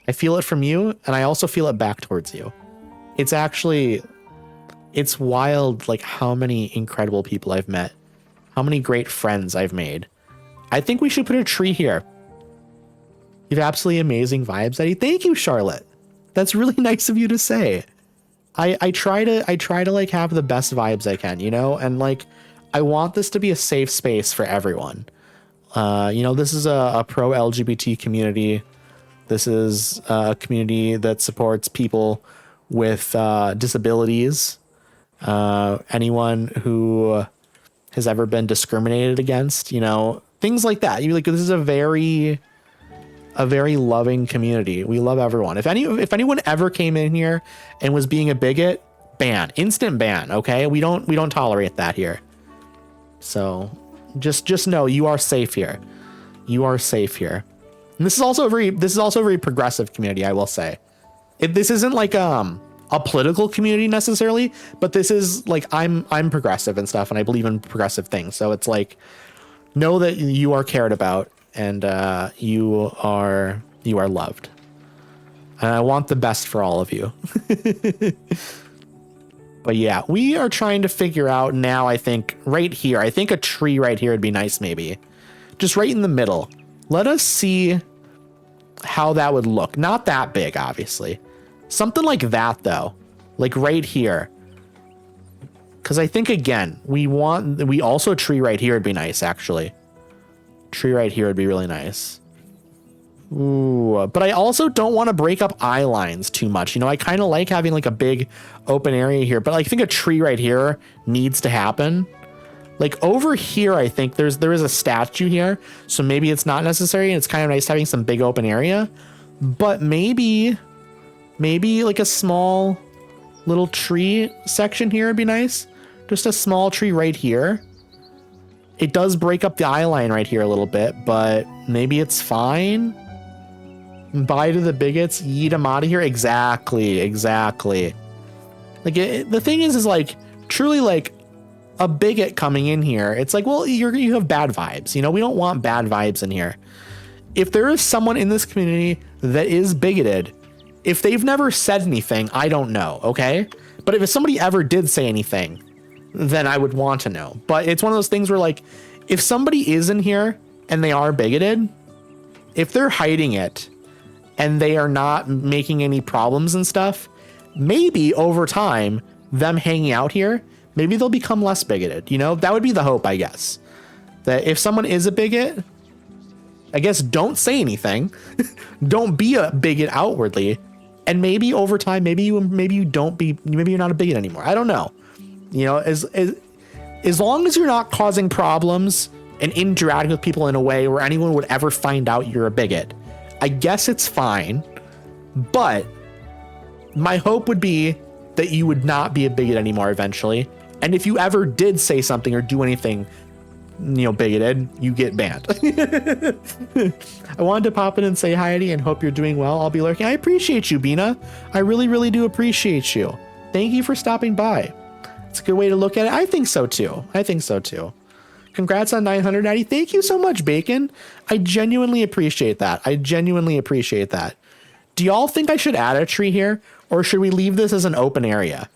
I feel it from you, and I also feel it back towards you. It's actually, it's wild, like how many incredible people I've met, how many great friends I've made. I think we should put a tree here. You have absolutely amazing vibes, Eddie. Thank you, Charlotte. That's really nice of you to say. I try to like have the best vibes I can, you know, and like I want this to be a safe space for everyone. You know, this is a pro LGBT community. This is a community that supports people with disabilities. Anyone who has ever been discriminated against, you know, things like that. You like, this is a very loving community. We love everyone. If anyone ever came in here and was being a bigot, ban, instant ban. Okay. We don't tolerate that here. So just know you are safe here. You are safe here. And this is also a very progressive community, I will say. This isn't like a political community necessarily, but this is like I'm progressive and stuff, and I believe in progressive things. So it's like, know that you are cared about, and you are loved. And I want the best for all of you. But yeah, we are trying to figure out now, I think right here, I think a tree right here would be nice. Maybe just right in the middle. Let us see how that would look. Not that big, obviously. Something like that though, like right here. Cause I think again, we also a tree right here would be nice, actually. Tree right here would be really nice. Ooh, but I also don't want to break up eye lines too much. You know, I kind of like having like a big open area here, but I think a tree right here needs to happen. Like over here, I think there is a statue here, so maybe it's not necessary. And it's kind of nice having some big open area, but maybe like a small little tree section here would be nice. Just a small tree right here. It does break up the eye line right here a little bit, but maybe it's fine. Bye to the bigots, yeet them out of here. Exactly. Like the thing is like truly like a bigot coming in here. It's like, well, you have bad vibes. You know, we don't want bad vibes in here. If there is someone in this community that is bigoted, if they've never said anything, I don't know. Okay. But if somebody ever did say anything, then I would want to know. But it's one of those things where like, if somebody is in here and they are bigoted, if they're hiding it and they are not making any problems and stuff, maybe over time, them hanging out here, maybe they'll become less bigoted. You know, that would be the hope, I guess. That if someone is a bigot, I guess don't say anything. Don't be a bigot outwardly. And maybe over time, maybe you're not a bigot anymore. I don't know. You know, as long as you're not causing problems and interacting with people in a way where anyone would ever find out you're a bigot, I guess it's fine, but my hope would be that you would not be a bigot anymore eventually. And if you ever did say something or do anything, bigoted, you get banned. I wanted to pop in and say hi, Eddie, and hope you're doing well. I'll be lurking. I appreciate you, Bina. I really, really do appreciate you. Thank you for stopping by. It's a good way to look at it. I think so too. Congrats on 900, Eddie. Thank you so much, Bacon. I genuinely appreciate that. Do y'all think I should add a tree here, or should we leave this as an open area?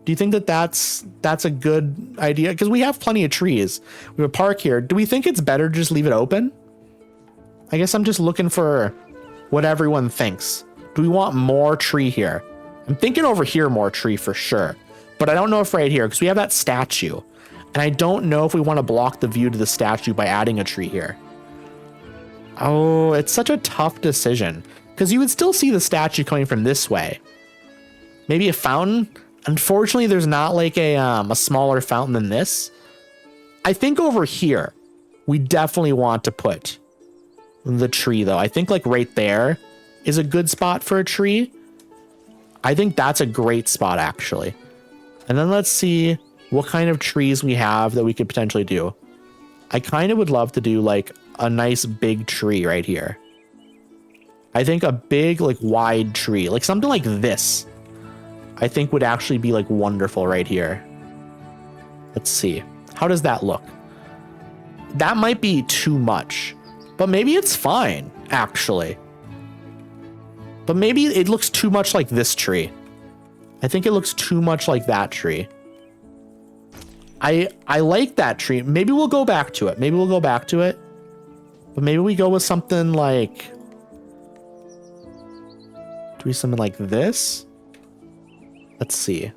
Do you think that that's a good idea? Because we have plenty of trees. We have a park here. Do we think it's better to just leave it open? I guess I'm just looking for what everyone thinks. Do we want more tree here? I'm thinking over here more tree for sure. But I don't know if right here, because we have that statue. And I don't know if we want to block the view to the statue by adding a tree here. Oh, it's such a tough decision. Because you would still see the statue coming from this way. Maybe a fountain? Unfortunately, there's not like a smaller fountain than this. I think over here, we definitely want to put the tree, though. I think like right there is a good spot for a tree. I think that's a great spot, actually. And then let's see what kind of trees we have that we could potentially do. I kind of would love to do like a nice big tree right here. I think a big, like wide tree, like something like this, I think would actually be like wonderful right here. Let's see. How does that look? That might be too much, but maybe it's fine, actually. But maybe it looks too much like this tree. I think it looks too much like that tree. I like that tree. Maybe we'll go back to it. But maybe we go with something like... Do something like this? Let's see.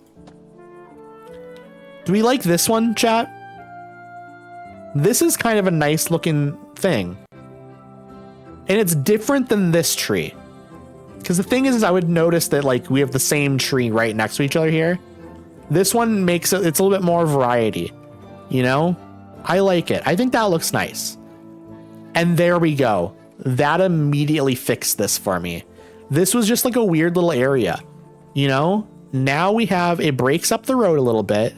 Do we like this one, chat? This is kind of a nice looking thing. And it's different than this tree. Because the thing is I would notice that like we have the same tree right next to each other here. This one makes it's a little bit more variety. I like it. I think that looks nice. And there we go. That immediately fixed this for me. This was just like a weird little area, Now we have, it breaks up the road a little bit.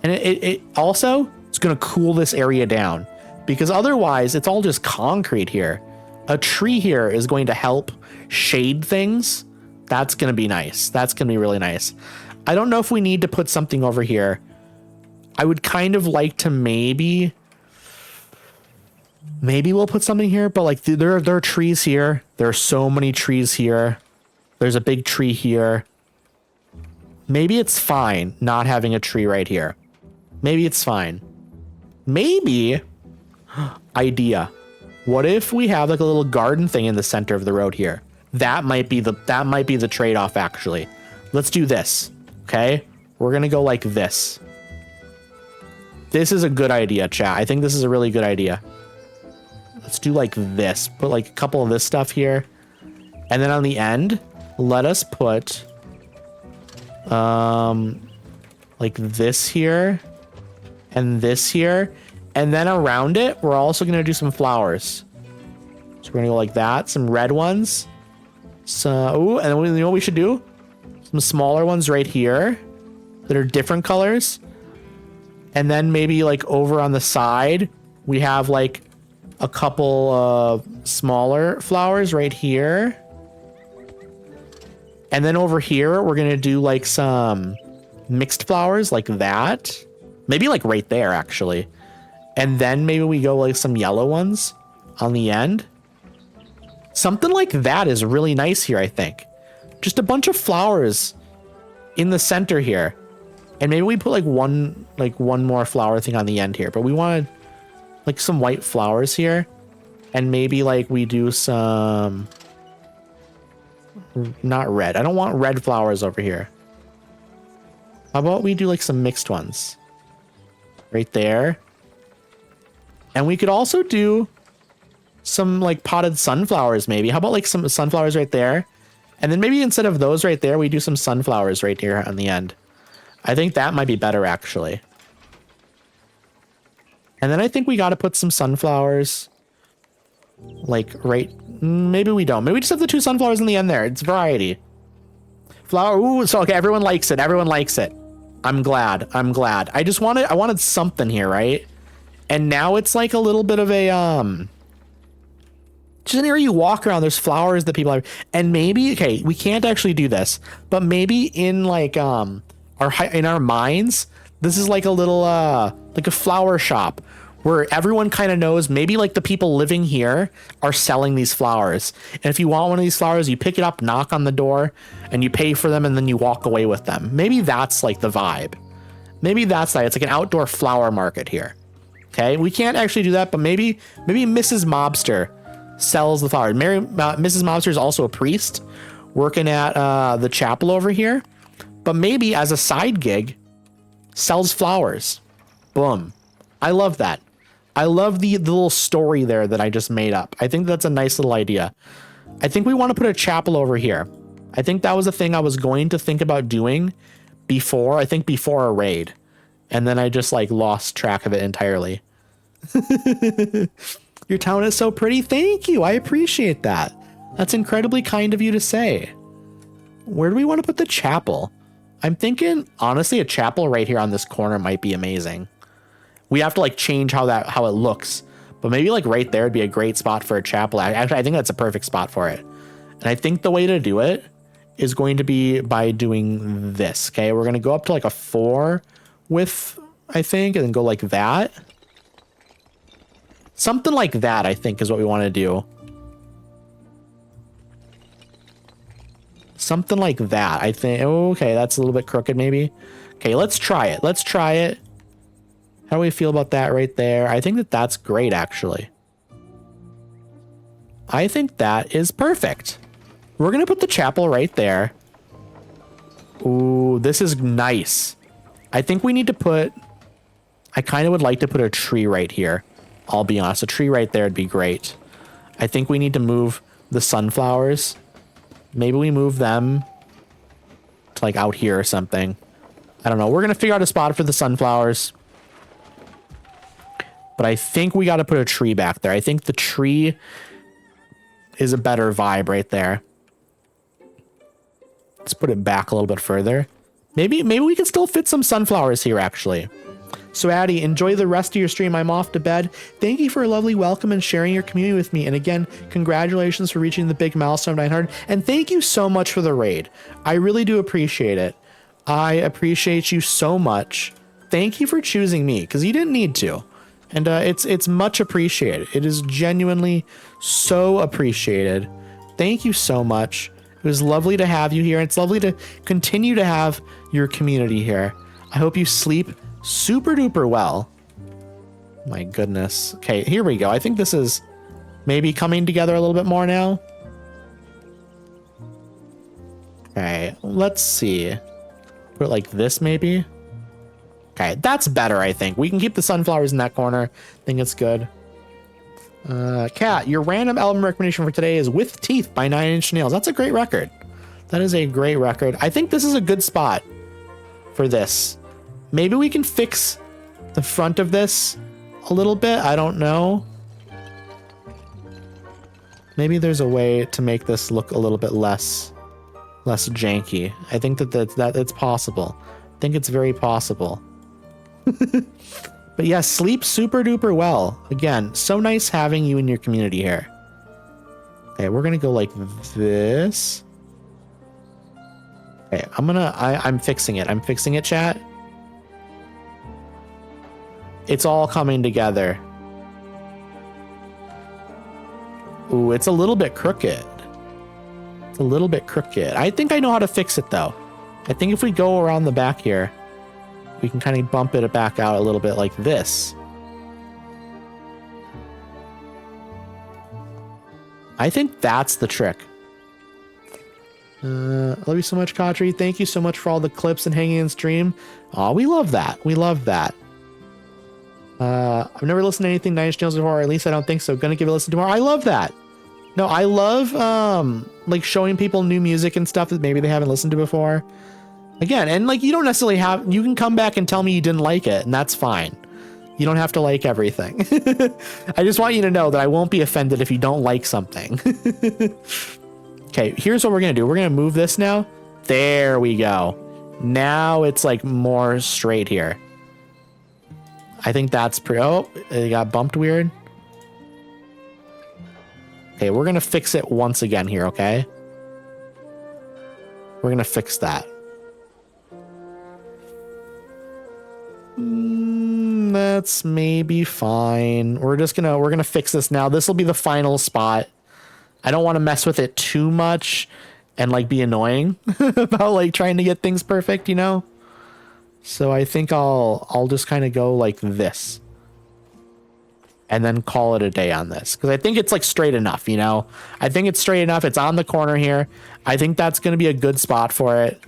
And it also, it's going to cool this area down. Because otherwise, it's all just concrete here. A tree here is going to help shade things. That's going to be nice. That's going to be really nice. I don't know if we need to put something over here. I would kind of like to maybe we'll put something here. But like there are trees here. There are so many trees here. There's a big tree here. Maybe it's fine not having a tree right here. Maybe it's fine. Maybe idea. What if we have like a little garden thing in the center of the road here? That might be the trade-off actually. Let's do this. Okay? We're going to go like this. This is a good idea, chat. I think this is a really good idea. Let's do like this. Put like a couple of this stuff here. And then on the end, let us put like this here and this here. And then around it, we're also going to do some flowers. So we're going to go like that. Some red ones. So, ooh, and then you know what we should do? Some smaller ones right here that are different colors. And then maybe like over on the side, we have like a couple of smaller flowers right here. And then over here, we're going to do like some mixed flowers like that. Maybe like right there, actually. And then maybe we go like some yellow ones on the end. Something like that is really nice here, I think. Just a bunch of flowers in the center here. And maybe we put like one more flower thing on the end here. But we wanted like some white flowers here. And maybe like we do some... Not red. I don't want red flowers over here. How about we do like some mixed ones? Right there. And we could also do some like potted sunflowers maybe. How about like some sunflowers right there? And then maybe instead of those right there, we do some sunflowers right here on the end. I think that might be better actually. And then I think we got to put some sunflowers Like right, maybe we don't. Maybe we just have the 2 sunflowers in the end there. It's variety. Flower, ooh, so okay, everyone likes it. Everyone likes it. I'm glad. I'm glad. I wanted something here, right? And now it's like a little bit of a just an area you walk around, there's flowers that people have. And maybe, okay, we can't actually do this, but maybe in like in our minds, this is like a little like a flower shop where everyone kind of knows, maybe like the people living here are selling these flowers. And if you want one of these flowers, you pick it up, knock on the door, and you pay for them, and then you walk away with them. Maybe that's like the vibe. Maybe that's like, it's like an outdoor flower market here. Okay, we can't actually do that, but maybe Mrs. Mobster sells the flowers. Mrs. Mobster is also a priest working at the chapel over here, but maybe as a side gig, sells flowers. Boom. I love that. I love the little story there that I just made up. I think that's a nice little idea. I think we want to put a chapel over here. I think that was a thing I was going to think about doing before, I think before a raid. And then I just like lost track of it entirely. Your town is so pretty. Thank you. I appreciate that. That's incredibly kind of you to say. Where do we want to put the chapel? I'm thinking, honestly, a chapel right here on this corner might be amazing. We have to like change how it looks, but maybe like right there would be a great spot for a chapel. Actually, I think that's a perfect spot for it. And I think the way to do it is going to be by doing this. Okay, we're going to go up to like a 4 width, I think, and then go like that. Something like that, I think, is what we want to do. Something like that, I think. Okay, that's a little bit crooked, maybe. Okay, let's try it. Let's try it. How do we feel about that right there? I think that that's great, actually. I think that is perfect. We're going to put the chapel right there. Ooh, this is nice. I think we need to put... I kind of would like to put a tree right here. I'll be honest. A tree right there would be great. I think we need to move the sunflowers. Maybe we move them to like out here or something. I don't know. We're going to figure out a spot for the sunflowers. But I think we got to put a tree back there. I think the tree is a better vibe right there. Let's put it back a little bit further. Maybe we can still fit some sunflowers here, actually. So, Addie, enjoy the rest of your stream. I'm off to bed. Thank you for a lovely welcome and sharing your community with me. And again, congratulations for reaching the big milestone 900. And thank you so much for the raid. I really do appreciate it. I appreciate you so much. Thank you for choosing me, because you didn't need to. And it's much appreciated. It is genuinely so appreciated. Thank you so much. It was lovely to have you here. It's lovely to continue to have your community here. I hope you sleep super duper well. My goodness. Okay, here we go. I think this is maybe coming together a little bit more now. Okay, let's see. Put it like this maybe. Okay, that's better, I think. We can keep the sunflowers in that corner. I think it's good. Kat, your random album recommendation for today is With Teeth by 9 Inch Nails. That's a great record. That is a great record. I think this is a good spot for this. Maybe we can fix the front of this a little bit. I don't know. Maybe there's a way to make this look a little bit less janky. I think that it's possible. I think it's very possible. But yeah, sleep super duper well. Again, so nice having you in your community here. Okay, we're gonna go like this. Okay, I'm fixing it. I'm fixing it, chat. It's all coming together. Ooh, it's a little bit crooked. It's a little bit crooked. I think I know how to fix it though. I think if we go around the back here, we can kind of bump it back out a little bit like this. I think that's the trick. Love you so much, Katri. Thank you so much for all the clips and hanging in stream. Oh, we love that. We love that. I've never listened to anything 9 Inch Nails before, or at least I don't think so. Gonna give it a listen tomorrow. I love that. No, I love like showing people new music and stuff that maybe they haven't listened to before. Again, and like you don't necessarily have, you can come back and tell me you didn't like it, and that's fine. You don't have to like everything. I just want you to know that I won't be offended if you don't like something. Okay, here's what we're going to do. We're going to move this now. There we go. Now it's like more straight here. I think that's pretty... Oh, it got bumped weird. Okay, we're going to fix it once again here, okay? We're going to fix that. That's maybe fine. We're going to fix this now. This will be the final spot. I don't want to mess with it too much and like be annoying about like trying to get things perfect, you know? So I think I'll just kind of go like this and then call it a day on this. Cause I think it's like straight enough, you know? I think it's straight enough. It's on the corner here. I think that's going to be a good spot for it.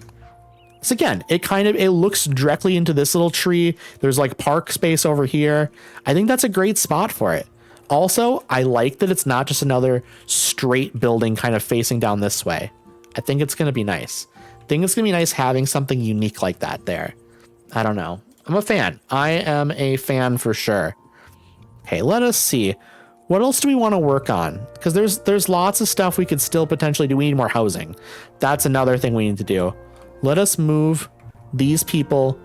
So again, it looks directly into this little tree. There's like park space over here. I think that's a great spot for it. Also, I like that it's not just another straight building kind of facing down this way. I think it's going to be nice. I think it's going to be nice having something unique like that there. I don't know. I'm a fan. I am a fan for sure. Okay, let us see. What else do we want to work on? Because there's lots of stuff we could still potentially do. We need more housing. That's another thing we need to do. Let us move these people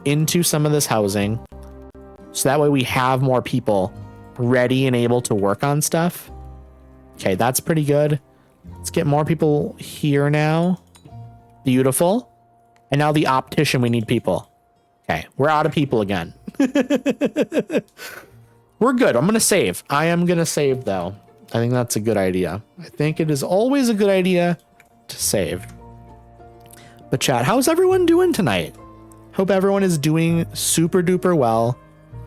into some of this housing. So that way we have more people ready and able to work on stuff. Okay, that's pretty good. Let's get more people here now. Beautiful. And now the optician, we need people. Okay, we're out of people again. We're good. I'm going to save. I am going to save, though. I think that's a good idea. I think it is always a good idea to save. But chat, how's everyone doing tonight? Hope everyone is doing super duper well.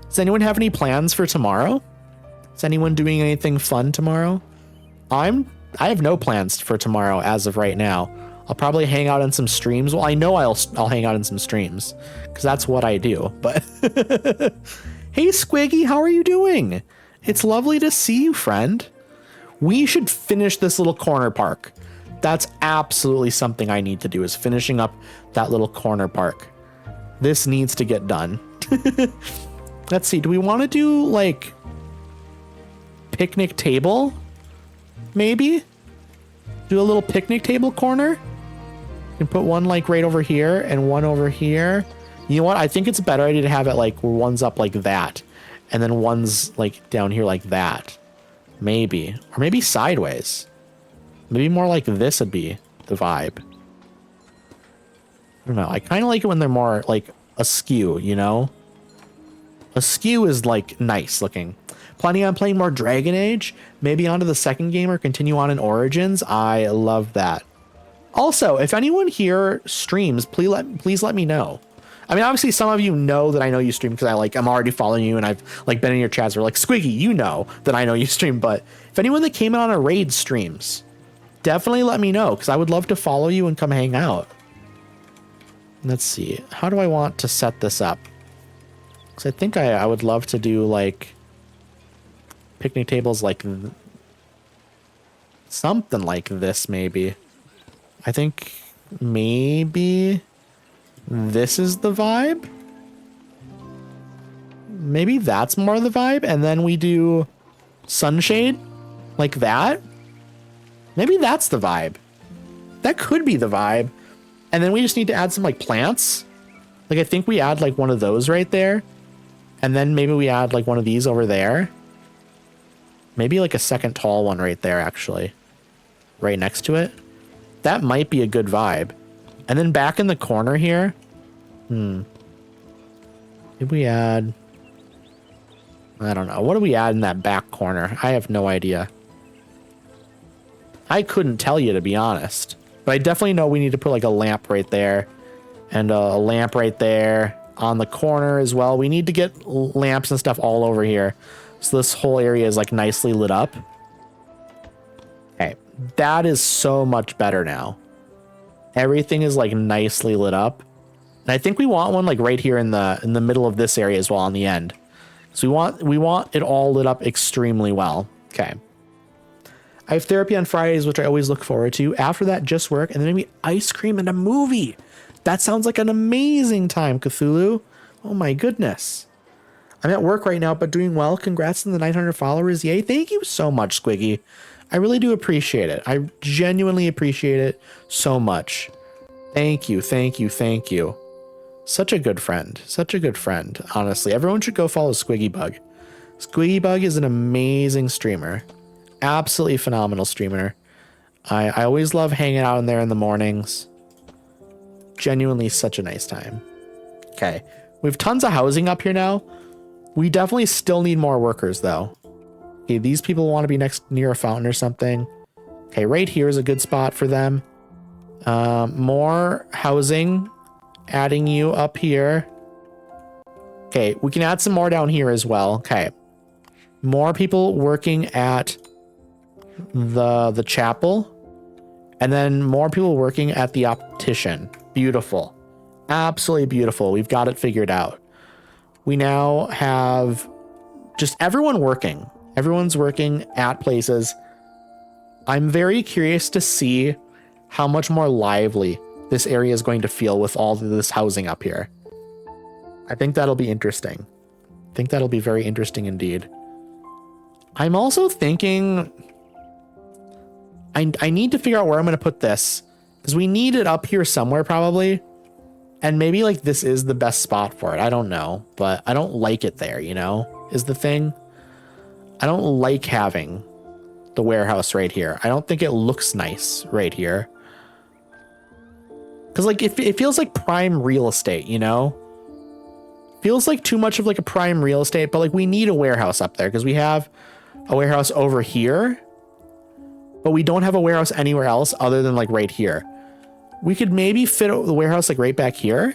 Does anyone have any plans for tomorrow? Is anyone doing anything fun tomorrow? I have no plans for tomorrow as of right now. I'll probably hang out in some streams. Well, I know I'll hang out in some streams because that's what I do. But hey, Squiggy, how are you doing? It's lovely to see you, friend. We should finish this little corner park. That's absolutely something I need to do, is finishing up that little corner park. This needs to get done. Let's see. Do we want to do like picnic table? Maybe do a little picnic table corner. You can put one like right over here and one over here. You know what? I think it's a better idea to have it like where one's up like that and then one's like down here like that. Maybe, or maybe sideways. Maybe more like this would be the vibe. I don't know. I kind of like it when they're more like askew, you know? Askew is like nice looking. Planning on playing more Dragon Age? Maybe onto the second game or continue on in Origins? I love that. Also, if anyone here streams, please let me know. I mean, obviously some of you know that I know you stream because I'm already following you and I've like been in your chats. We're like, Squiggy, you know that I know you stream. But if anyone that came in on a raid streams, definitely let me know because I would love to follow you and come hang out. Let's see. How do I want to set this up? Because I think I would love to do like picnic tables like something like this maybe. I think maybe this is the vibe. Maybe that's more the vibe. And then we do sunshade like that. Maybe that's the vibe. That could be the vibe. And then we just need to add some like plants. Like I think we add like one of those right there. And then maybe we add like one of these over there. Maybe like a second tall one right there actually. Right next to it. That might be a good vibe. And then back in the corner here. Maybe we add... I don't know. What do we add in that back corner? I have no idea. I couldn't tell you, to be honest. But I definitely know we need to put like a lamp right there. And a lamp right there. On the corner as well. We need to get lamps and stuff all over here. So this whole area is like nicely lit up. Okay. That is so much better now. Everything is like nicely lit up. And I think we want one like right here in the middle of this area as well on the end. So we want it all lit up extremely well. Okay. I have therapy on Fridays, which I always look forward to. After that, just work, and then maybe ice cream and a movie. That sounds like an amazing time, Cthulhu. Oh my goodness. I'm at work right now, but doing well. Congrats on the 900 followers. Yay. Thank you so much, Squiggy. I really do appreciate it. I genuinely appreciate it so much. Thank you. Thank you. Thank you. Such a good friend. Such a good friend. Honestly, everyone should go follow Squiggy Bug. Squiggy Bug is an amazing streamer. Absolutely phenomenal streamer. I always love hanging out in there in the mornings. Genuinely such a nice time. Okay. We have tons of housing up here now. We definitely still need more workers though. Okay, these people want to be near a fountain or something. Okay, right here is a good spot for them. More housing. Adding you up here. Okay, we can add some more down here as well. Okay. More people working at the chapel. And then more people working at the optician. Beautiful. Absolutely beautiful. We've got it figured out. We now have just everyone working. Everyone's working at places. I'm very curious to see how much more lively this area is going to feel with all of this housing up here. I think that'll be interesting. I think that'll be very interesting indeed. I'm also thinking I need to figure out where I'm going to put this, because we need it up here somewhere probably. And maybe like this is the best spot for it. I don't know, but I don't like it there, you know, is the thing. I don't like having the warehouse right here. I don't think it looks nice right here. Because like it feels like prime real estate, you know? Feels like too much of like a prime real estate, but like we need a warehouse up there because we have a warehouse over here, but we don't have a warehouse anywhere else other than like right here. We could maybe fit the warehouse like right back here.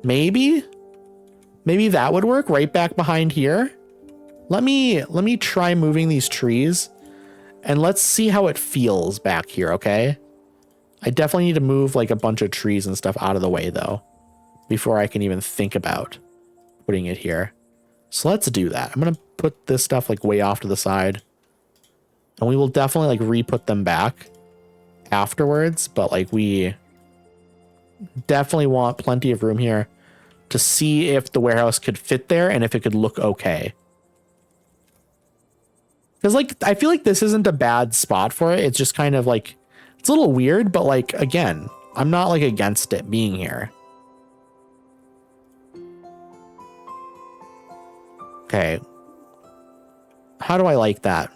Maybe that would work right back behind here. Let me try moving these trees and let's see how it feels back here. Okay. I definitely need to move like a bunch of trees and stuff out of the way though, before I can even think about putting it here. So let's do that. I'm going to put this stuff like way off to the side, and we will definitely like re-put them back afterwards. But like we definitely want plenty of room here to see if the warehouse could fit there and if it could look okay. Because like, I feel like this isn't a bad spot for it. It's just kind of like, it's a little weird, but like, again, I'm not like against it being here. Okay. How do I like that?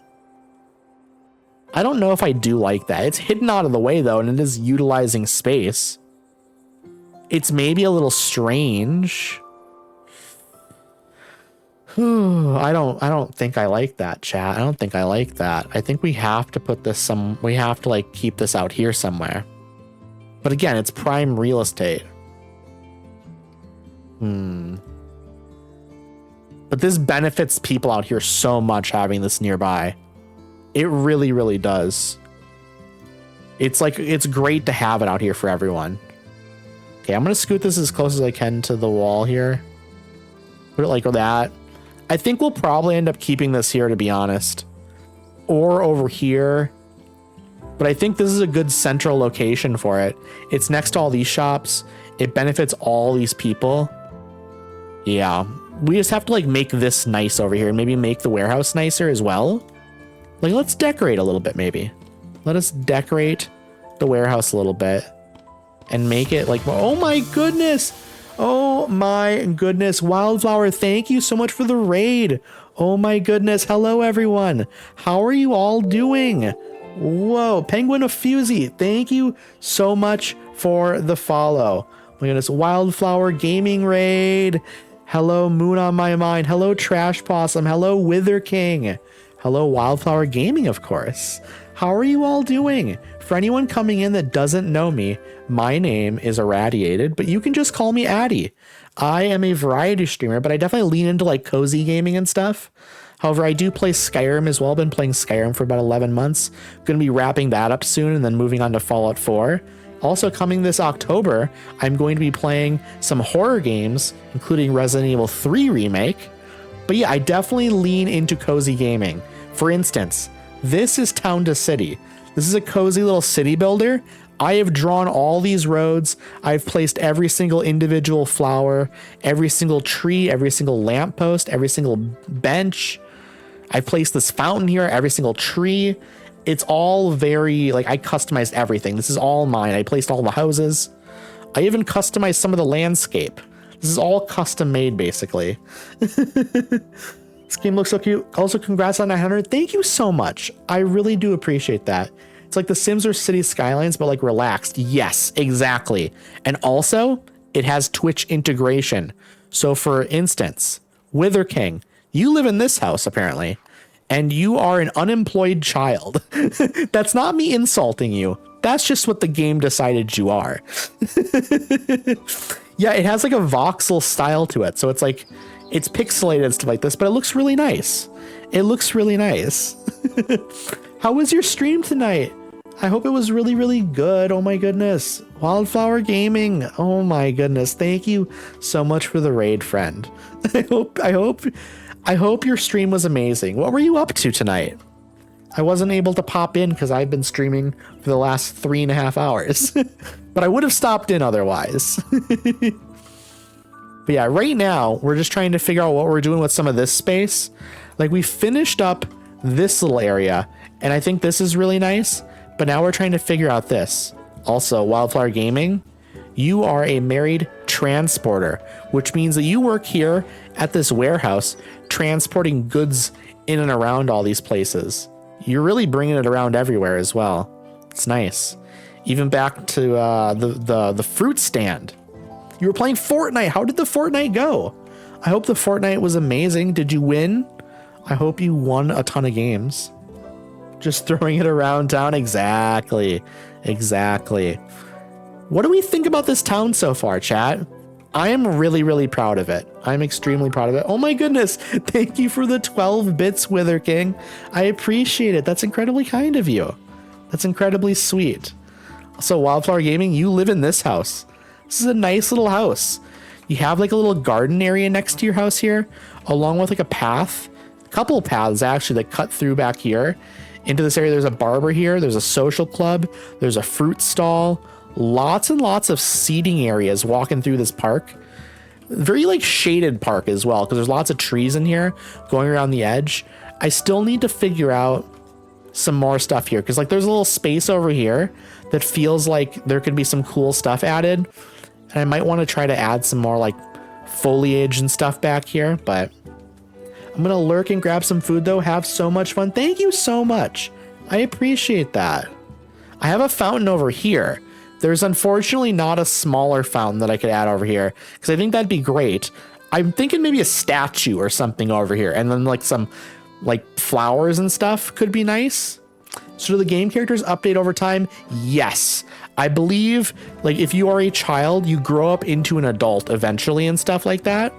I don't know if I do like that. It's hidden out of the way though, and it is utilizing space. It's maybe a little strange. I don't think I like that, chat. I don't think I like that. I think we have to put this we have to like keep this out here somewhere. But again, it's prime real estate. But this benefits people out here so much having this nearby. It really, really does. It's like, it's great to have it out here for everyone. Okay, I'm going to scoot this as close as I can to the wall here. Put it like that. I think we'll probably end up keeping this here, to be honest. Or over here. But I think this is a good central location for it. It's next to all these shops. It benefits all these people. Yeah. We just have to like make this nice over here and maybe make the warehouse nicer as well. Like, let's decorate a little bit, maybe. Let us decorate the warehouse a little bit and make it like, oh my goodness. Oh my goodness. Wildflower, thank you so much for the raid. Oh my goodness. Hello, everyone. How are you all doing? Whoa, Penguin of Fusey, thank you so much for the follow. Oh my goodness. Wildflower Gaming raid. Hello, Moon on My Mind. Hello, Trash Possum. Hello, Wither King. Hello, Wildflower Gaming, of course. How are you all doing? For anyone coming in that doesn't know me, my name is Irradiated, but you can just call me Addy. I am a variety streamer, but I definitely lean into like cozy gaming and stuff. However, I do play Skyrim as well. Been playing Skyrim for about 11 months. Going to be wrapping that up soon and then moving on to Fallout 4. Also coming this October, I'm going to be playing some horror games, including Resident Evil 3 Remake. But yeah, I definitely lean into cozy gaming. For instance, this is Town to City. This is a cozy little city builder. I have drawn all these roads. I've placed every single individual flower, every single tree, every single lamppost, every single bench. I placed this fountain here, every single tree. It's all very, like, I customized everything. This is all mine. I placed all the houses. I even customized some of the landscape. This is all custom made, basically. This game looks so cute. Also, congrats on 900. Thank you so much. I really do appreciate that. It's like The Sims or City Skylines, but like relaxed. Yes, exactly. And also, it has Twitch integration. So for instance, Wither King, you live in this house apparently, and you are an unemployed child. That's not me insulting you. That's just what the game decided you are. Yeah, it has like a voxel style to it. So it's like, it's pixelated and stuff like this, but it looks really nice. It looks really nice. How was your stream tonight? I hope it was really, really good. Oh my goodness. Wildflower Gaming. Oh my goodness. Thank you so much for the raid, friend. I hope your stream was amazing. What were you up to tonight? I wasn't able to pop in because I've been streaming for the last 3.5 hours, but I would have stopped in otherwise. But yeah, right now we're just trying to figure out what we're doing with some of this space. Like we finished up this little area and I think this is really nice, but now we're trying to figure out this. Also, Wildflower Gaming, you are a married transporter, which means that you work here at this warehouse transporting goods in and around all these places. You're really bringing it around everywhere as well. It's nice. Even back to the fruit stand. You were playing Fortnite. How did the Fortnite go? I hope the Fortnite was amazing. Did you win? I hope you won a ton of games. Just throwing it around town. Exactly. Exactly. What do we think about this town so far, chat? I am really, really proud of it. I'm extremely proud of it. Oh my goodness. Thank you for the 12 bits, Wither King. I appreciate it. That's incredibly kind of you. That's incredibly sweet. So Wildflower Gaming, you live in this house. This is a nice little house. You have like a little garden area next to your house here, along with like a path, a couple of paths actually that cut through back here into this area. There's a barber here. There's a social club. There's a fruit stall. Lots and lots of seating areas walking through this park. Very like shaded park as well, because there's lots of trees in here going around the edge. I still need to figure out some more stuff here, because like there's a little space over here that feels like there could be some cool stuff added. And I might want to try to add some more like foliage and stuff back here, but I'm going to lurk and grab some food though. Have so much fun. Thank you so much. I appreciate that. I have a fountain over here. There's unfortunately not a smaller fountain that I could add over here, because I think that'd be great. I'm thinking maybe a statue or something over here, and then like some like flowers and stuff could be nice. So do the game characters update over time? Yes. I believe like if you are a child, you grow up into an adult eventually and stuff like that.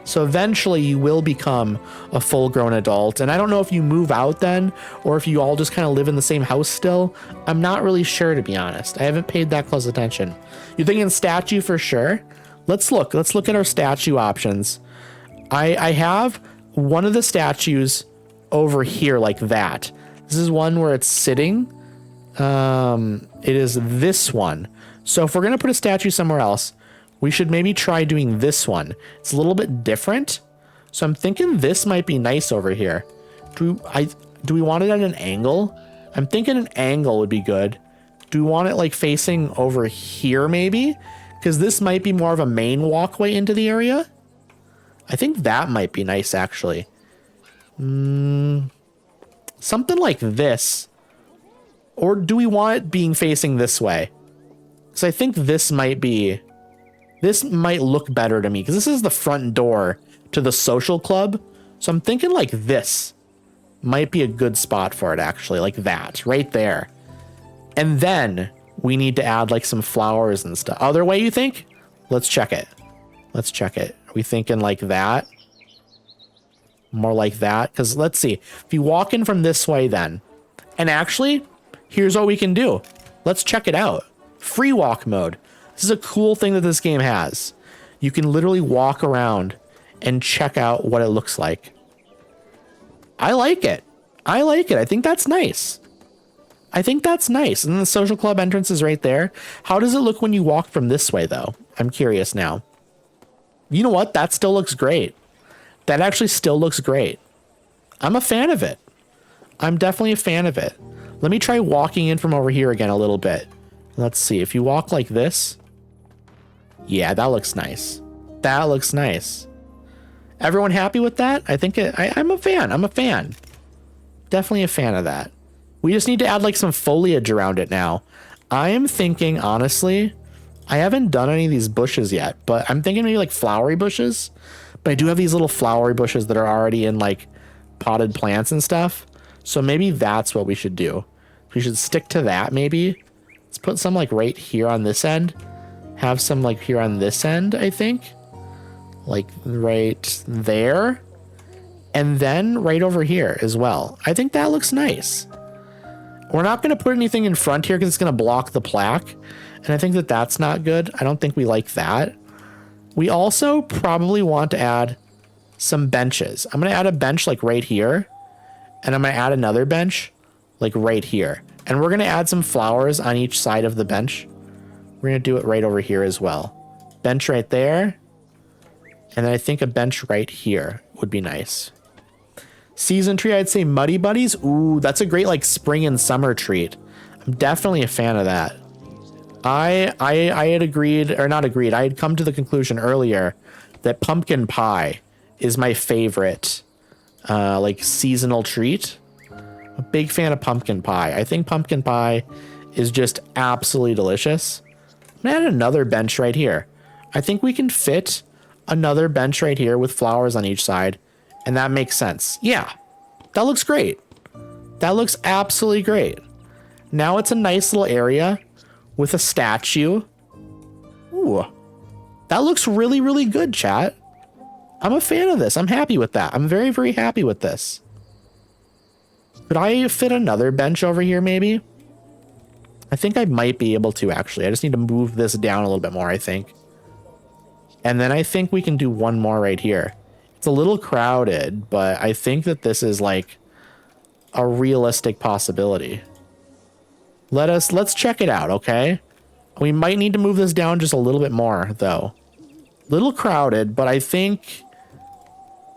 So eventually you will become a full-grown adult. And I don't know if you move out then, or if you all just kind of live in the same house still. I'm not really sure, to be honest. I haven't paid that close attention. You're thinking statue for sure? Let's look at our statue options. I have one of the statues over here like that. This is one where it's sitting. It is this one. So if we're going to put a statue somewhere else, we should maybe try doing this one. It's a little bit different. So I'm thinking this might be nice over here. Do we want it at an angle? I'm thinking an angle would be good. Do we want it like facing over here maybe? Because this might be more of a main walkway into the area. I think that might be nice actually. Something like this. Or do we want it being facing this way? Because I think this might look better to me, because this is the front door to the social club. So I'm thinking like this might be a good spot for it actually, like that right there. And then we need to add like some flowers and stuff. Other way, you think? Let's check it. Let's check it. Are we thinking like that? More like that? Because let's see. If you walk in from this way then, and actually, here's what we can do. Let's check it out. Free walk mode. This is a cool thing that this game has. You can literally walk around and check out what it looks like. I like it. I like it. I think that's nice. I think that's nice. And the social club entrance is right there. How does it look when you walk from this way, though? I'm curious now. You know what? That still looks great. That actually still looks great. I'm a fan of it. I'm definitely a fan of it. Let me try walking in from over here again a little bit. Let's see. If you walk like this. Yeah, that looks nice. That looks nice. Everyone happy with that? I think I'm a fan. I'm a fan. Definitely a fan of that. We just need to add like some foliage around it now. I am thinking, honestly, I haven't done any of these bushes yet, but I'm thinking maybe like flowery bushes. But I do have these little flowery bushes that are already in like potted plants and stuff. So maybe that's what we should do. We should stick to that maybe. Let's put some like right here on this end. Have some like here on this end, I think. Like right there. And then right over here as well. I think that looks nice. We're not going to put anything in front here because it's going to block the plaque. And I think that that's not good. I don't think we like that. We also probably want to add some benches. I'm going to add a bench like right here. And I'm going to add another bench like right here. And we're going to add some flowers on each side of the bench. We're going to do it right over here as well. Bench right there. And then I think a bench right here would be nice. Season tree, I'd say Muddy Buddies. Ooh, that's a great like spring and summer treat. I'm definitely a fan of that. I had agreed, or not agreed, I had come to the conclusion earlier that pumpkin pie is my favorite like seasonal treat. A big fan of pumpkin pie. I think pumpkin pie is just absolutely delicious. I'm gonna add another bench right here. I think we can fit another bench right here with flowers on each side. And that makes sense. Yeah, that looks great. That looks absolutely great. Now it's a nice little area with a statue. Ooh, that looks really, really good, chat. I'm a fan of this. I'm happy with that. I'm very, very happy with this. Could I fit another bench over here maybe? I think I might be able to actually. I just need to move this down a little bit more, I think. And then I think we can do one more right here. It's a little crowded, but I think that this is like a realistic possibility. Let's check it out, okay? We might need to move this down just a little bit more, though. Little crowded, but I think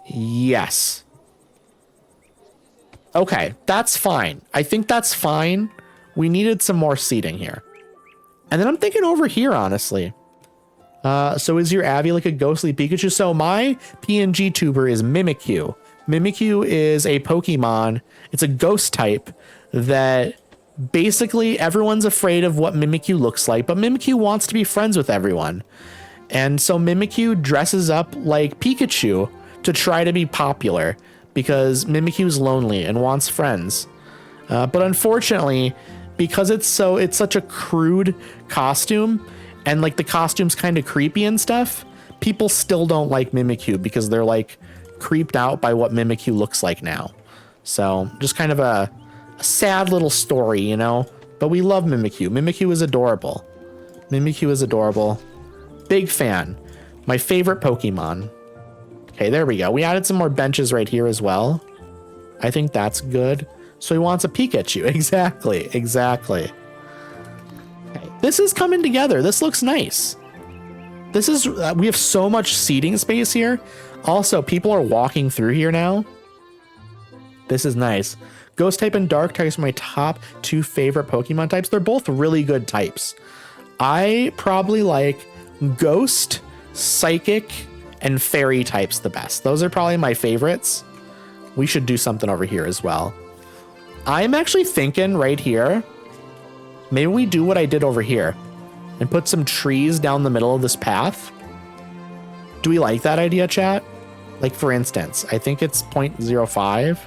yes. Okay, that's fine. I think that's fine. We needed some more seating here. And then I'm thinking over here, honestly. So is your Abby like a ghostly Pikachu? So my PNG tuber is Mimikyu. Mimikyu is a Pokemon. It's a ghost type that basically everyone's afraid of what Mimikyu looks like, but Mimikyu wants to be friends with everyone. And so Mimikyu dresses up like Pikachu to try to be popular because Mimikyu is lonely and wants friends. But unfortunately, because it's such a crude costume, and like the costume's kind of creepy and stuff, people still don't like Mimikyu because they're like creeped out by what Mimikyu looks like now. So just kind of a sad little story, you know, but we love Mimikyu. Mimikyu is adorable. Mimikyu is adorable. Big fan. My favorite Pokemon. Okay, there we go. We added some more benches right here as well. I think that's good. So he wants a Pikachu. Exactly. Exactly. This is coming together. This looks nice. This is, we have so much seating space here. Also, people are walking through here now. This is nice. Ghost type and dark types are my top two favorite Pokemon types. They're both really good types. I probably like ghost, psychic, and fairy types the best. Those are probably my favorites. We should do something over here as well. I'm actually thinking right here, maybe we do what I did over here and put some trees down the middle of this path. Do we like that idea, chat? Like, for instance, I think it's 0.05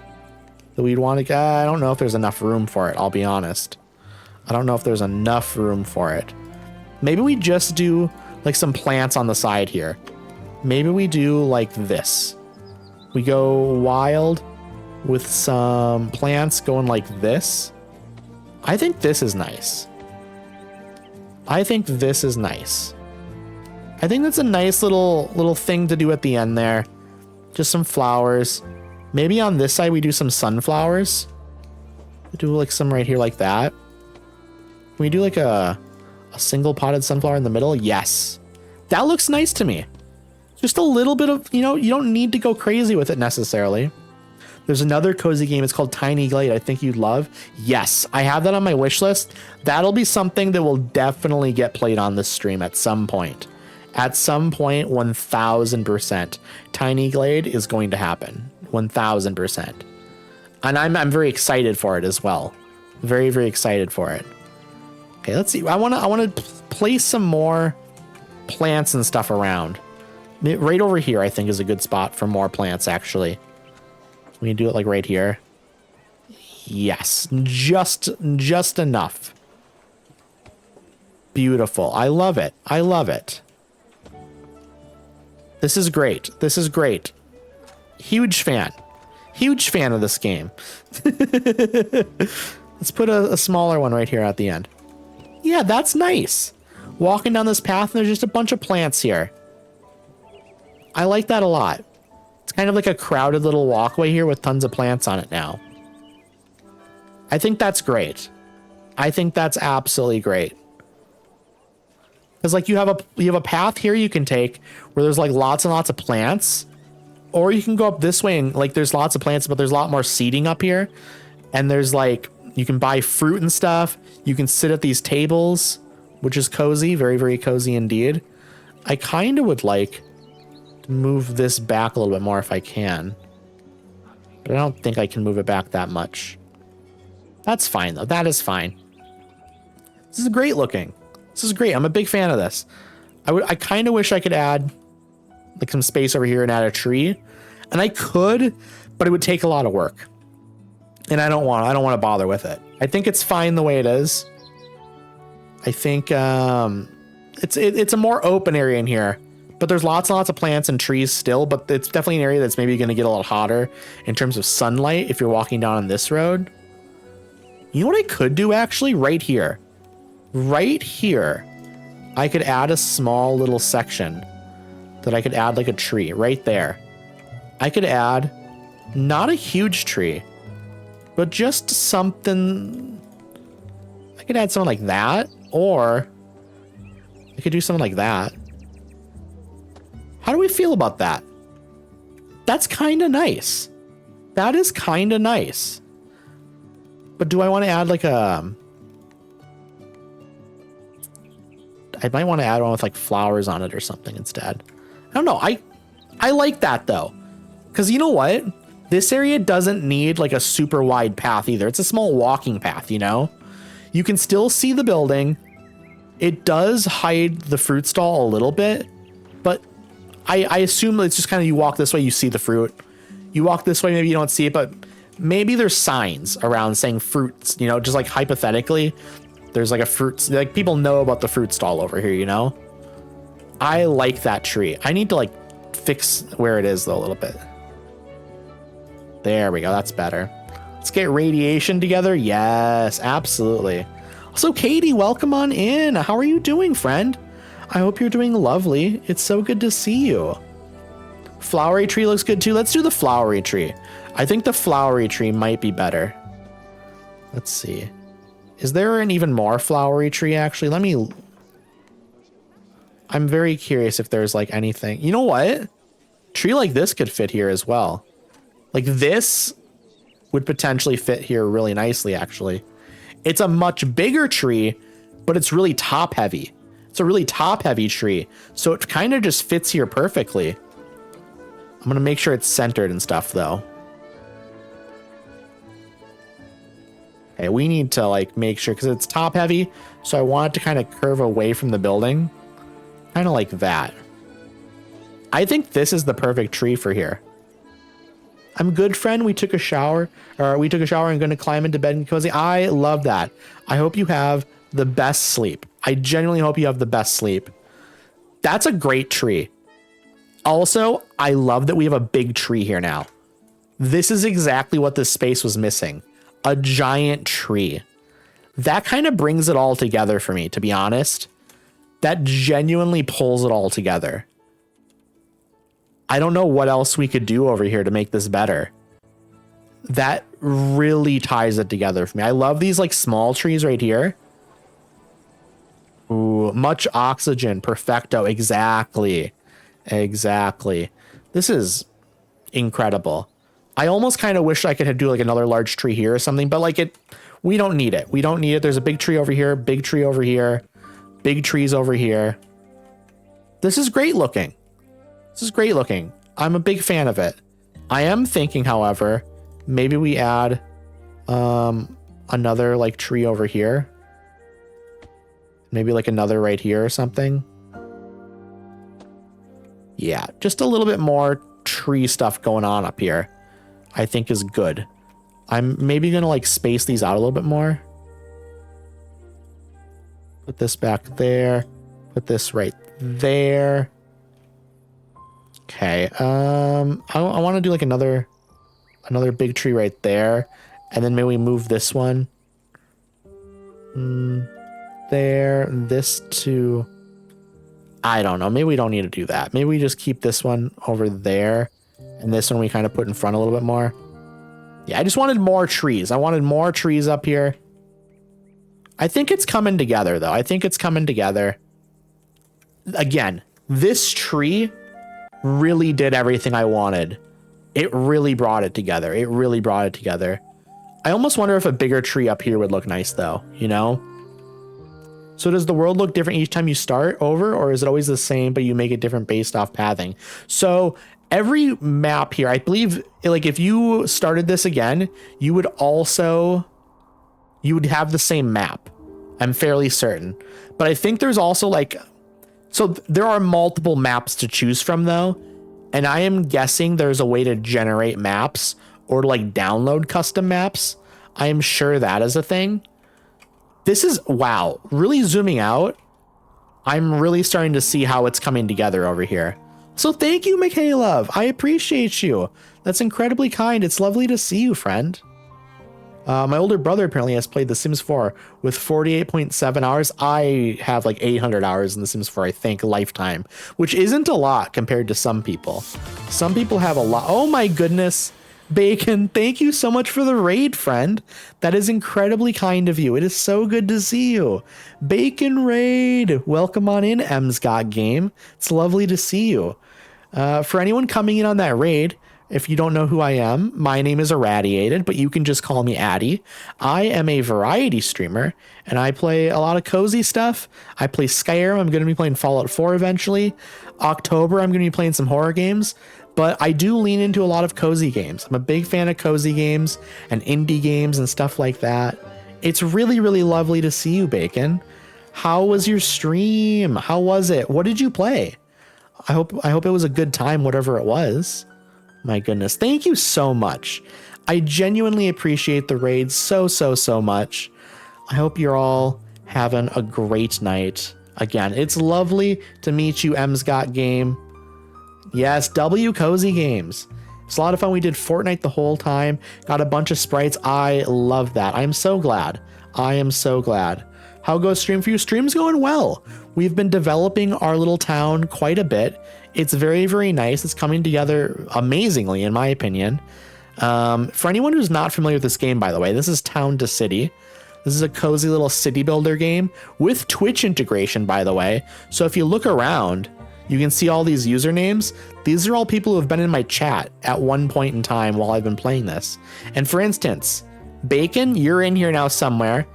that we'd want to. I don't know if there's enough room for it. I'll be honest. I don't know if there's enough room for it. Maybe we just do like some plants on the side here. Maybe we do like this. We go wild with some plants going like this. I think this is nice. I think this is nice. I think that's a nice little thing to do at the end there. Just some flowers. Maybe on this side we do some sunflowers. Do like some right here like that. we do like a single potted sunflower in the middle? Yes. That looks nice to me. Just a little bit of, you don't need to go crazy with it necessarily. There's another cozy game. It's called Tiny Glade. I think you'd love. Yes, I have that on my wish list. That'll be something that will definitely get played on this stream at some point. At some point, 1000%. Tiny Glade is going to happen. 1000%. And I'm very excited for it as well. Very, very excited for it. Okay, let's see. I want to place some more plants and stuff around. Right over here, I think, is a good spot for more plants, actually. We can do it like right here. Yes, just enough. Beautiful. I love it. I love it. This is great. This is great. Huge fan. Huge fan of this game. Let's put a smaller one right here at the end. Yeah, that's nice. Walking down this path and there's just a bunch of plants here. I like that a lot. It's kind of like a crowded little walkway here with tons of plants on it now. I think that's great. I think that's absolutely great. Because like you have a path here you can take where there's like lots and lots of plants. Or you can go up this way and like there's lots of plants, but there's a lot more seating up here. And there's like, you can buy fruit and stuff. You can sit at these tables, which is cozy. Very, very cozy indeed. I kind of would like to move this back a little bit more if I can. But I don't think I can move it back that much. That's fine though. That is fine. This is great looking. This is great. I'm a big fan of this. I kind of wish I could add like some space over here and add a tree. And I could, but it would take a lot of work. And I don't want to bother with it. I think it's fine the way it is. I think it's a more open area in here. But there's lots and lots of plants and trees still, but it's definitely an area that's maybe going to get a little hotter in terms of sunlight if you're walking down on this road. You know what I could do actually? Right here. Right here. I could add a small little section that I could add like a tree right there. I could add not a huge tree, but just something. I could add something like that, or I could do something like that. How do we feel about that? That's kind of nice. That is kind of nice. But do I want to add like a... I might want to add one with like flowers on it or something instead. I don't know. I like that though. Because you know what? This area doesn't need like a super wide path either. It's a small walking path, you know? You can still see the building. It does hide the fruit stall a little bit, but I assume it's just kind of you walk this way, you see the fruit. You walk this way, maybe you don't see it, but maybe there's signs around saying fruits, you know, just like hypothetically, there's like a fruit, like people know about the fruit stall over here, you know? I like that tree. I need to like fix where it is though a little bit. There we go. That's better. Let's get radiation together. Yes, absolutely. So Katie, welcome on in. How are you doing, friend? I hope you're doing lovely. It's so good to see you. Flowery tree looks good too. Let's do the flowery tree. I think the flowery tree might be better. Let's see. Is there an even more flowery tree actually? I'm very curious if there's like anything. You know what? Tree like this could fit here as well. Like this would potentially fit here really nicely actually. It's a much bigger tree, but it's really top heavy. It's a really top heavy tree. So it kind of just fits here perfectly. I'm going to make sure it's centered and stuff though. Okay, we need to like make sure because it's top heavy. So I want it to kind of curve away from the building. Kind of like that. I think this is the perfect tree for here. I'm good, friend. We took a shower and going to climb into bed and cozy. I love that. I hope you have the best sleep. I genuinely hope you have the best sleep. That's a great tree. Also, I love that we have a big tree here now. This is exactly what this space was missing. A giant tree. That kind of brings it all together for me, to be honest. That genuinely pulls it all together. I don't know what else we could do over here to make this better. That really ties it together for me. I love these like small trees right here. much oxygen. Perfecto. Exactly. Exactly. This is incredible. I almost kind of wish I could do like another large tree here or something, but like we don't need it. We don't need it. There's a big tree over here, big tree over here, big trees over here. This is great looking. This is great looking. I'm a big fan of it. I am thinking, however, maybe we add another like tree over here. Maybe like another right here or something. Yeah, just a little bit more tree stuff going on up here, I think is good. I'm maybe gonna like space these out a little bit more. Put this back there. Put this right there. Okay. I want to do like another big tree right there, and then maybe we move this one there. This to. I don't know. Maybe we don't need to do that. Maybe we just keep this one over there, and this one we kind of put in front a little bit more. Yeah, I just wanted more trees. I wanted more trees up here. I think it's coming together, though. I think it's coming together. Again, this tree really did everything I wanted. It really brought it together. It really brought it together. I almost wonder if a bigger tree up here would look nice, though, you know? So does the world look different each time you start over, or is it always the same, but you make it different based off pathing? So every map here, I believe, like if you started this again, you would have the same map. I'm fairly certain. But I think there's also like, so there are multiple maps to choose from though. And I am guessing there's a way to generate maps or to like download custom maps. I am sure that is a thing. This is, wow, really zooming out. I'm really starting to see how it's coming together over here. So thank you, Michaela. I appreciate you. That's incredibly kind. It's lovely to see you, friend. My older brother apparently has played The Sims 4 with 48.7 hours. I have like 800 hours in The Sims 4, I think, lifetime, which isn't a lot compared to some people. Some people have a lot. Oh my goodness. Bacon, thank you so much for the raid, friend. That is incredibly kind of you. It is so good to see you. Bacon raid. Welcome on in, M's Got Game. It's lovely to see you. For anyone coming in on that raid, if you don't know who I am, my name is Irradiated, but you can just call me Addy. I am a variety streamer, and I play a lot of cozy stuff. I play Skyrim. I'm going to be playing Fallout 4 eventually. October, I'm going to be playing some horror games. But I do lean into a lot of cozy games. I'm a big fan of cozy games and indie games and stuff like that. It's really, really lovely to see you, Bacon. How was your stream? How was it? What did you play? I hope it was a good time, whatever it was. My goodness. Thank you so much. I genuinely appreciate the raid so much. I hope you're all having a great night. Again, it's lovely to meet you, M's Got Game. Yes, W Cozy Games. It's a lot of fun. We did Fortnite the whole time. Got a bunch of sprites. I love that. I'm so glad. I am so glad. How goes stream for you? Stream's going well. We've been developing our little town quite a bit. It's very, very nice. It's coming together amazingly, in my opinion. For anyone who's not familiar with this game, by the way, this is Town to City. This is a cozy little city builder game with Twitch integration, by the way. So if you look around, you can see all these usernames. These are all people who have been in my chat at one point in time while I've been playing this. And for instance, Bacon, you're in here now somewhere.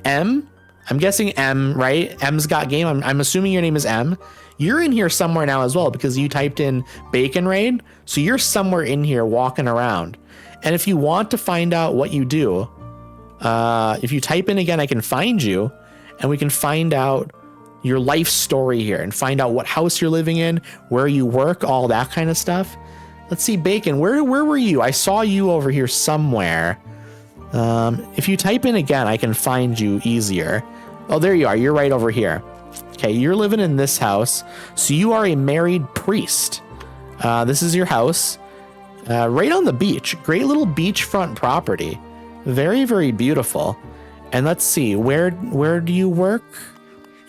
M, I'm guessing M, right? M's Got Game. I'm assuming your name is M. You're in here somewhere now as well because you typed in Bacon Raid. So you're somewhere in here walking around. And if you want to find out what you do, if you type in again, I can find you and we can find out your life story here and find out what house you're living in, where you work, all that kind of stuff. Let's see, Bacon, where were you? I saw you over here somewhere. If you type in again, I can find you easier. Oh, there you are. You're right over here. Okay, you're living in this house. So you are a married priest. This is your house. Right on the beach. Great little beachfront property. Very, very beautiful. And let's see, where do you work?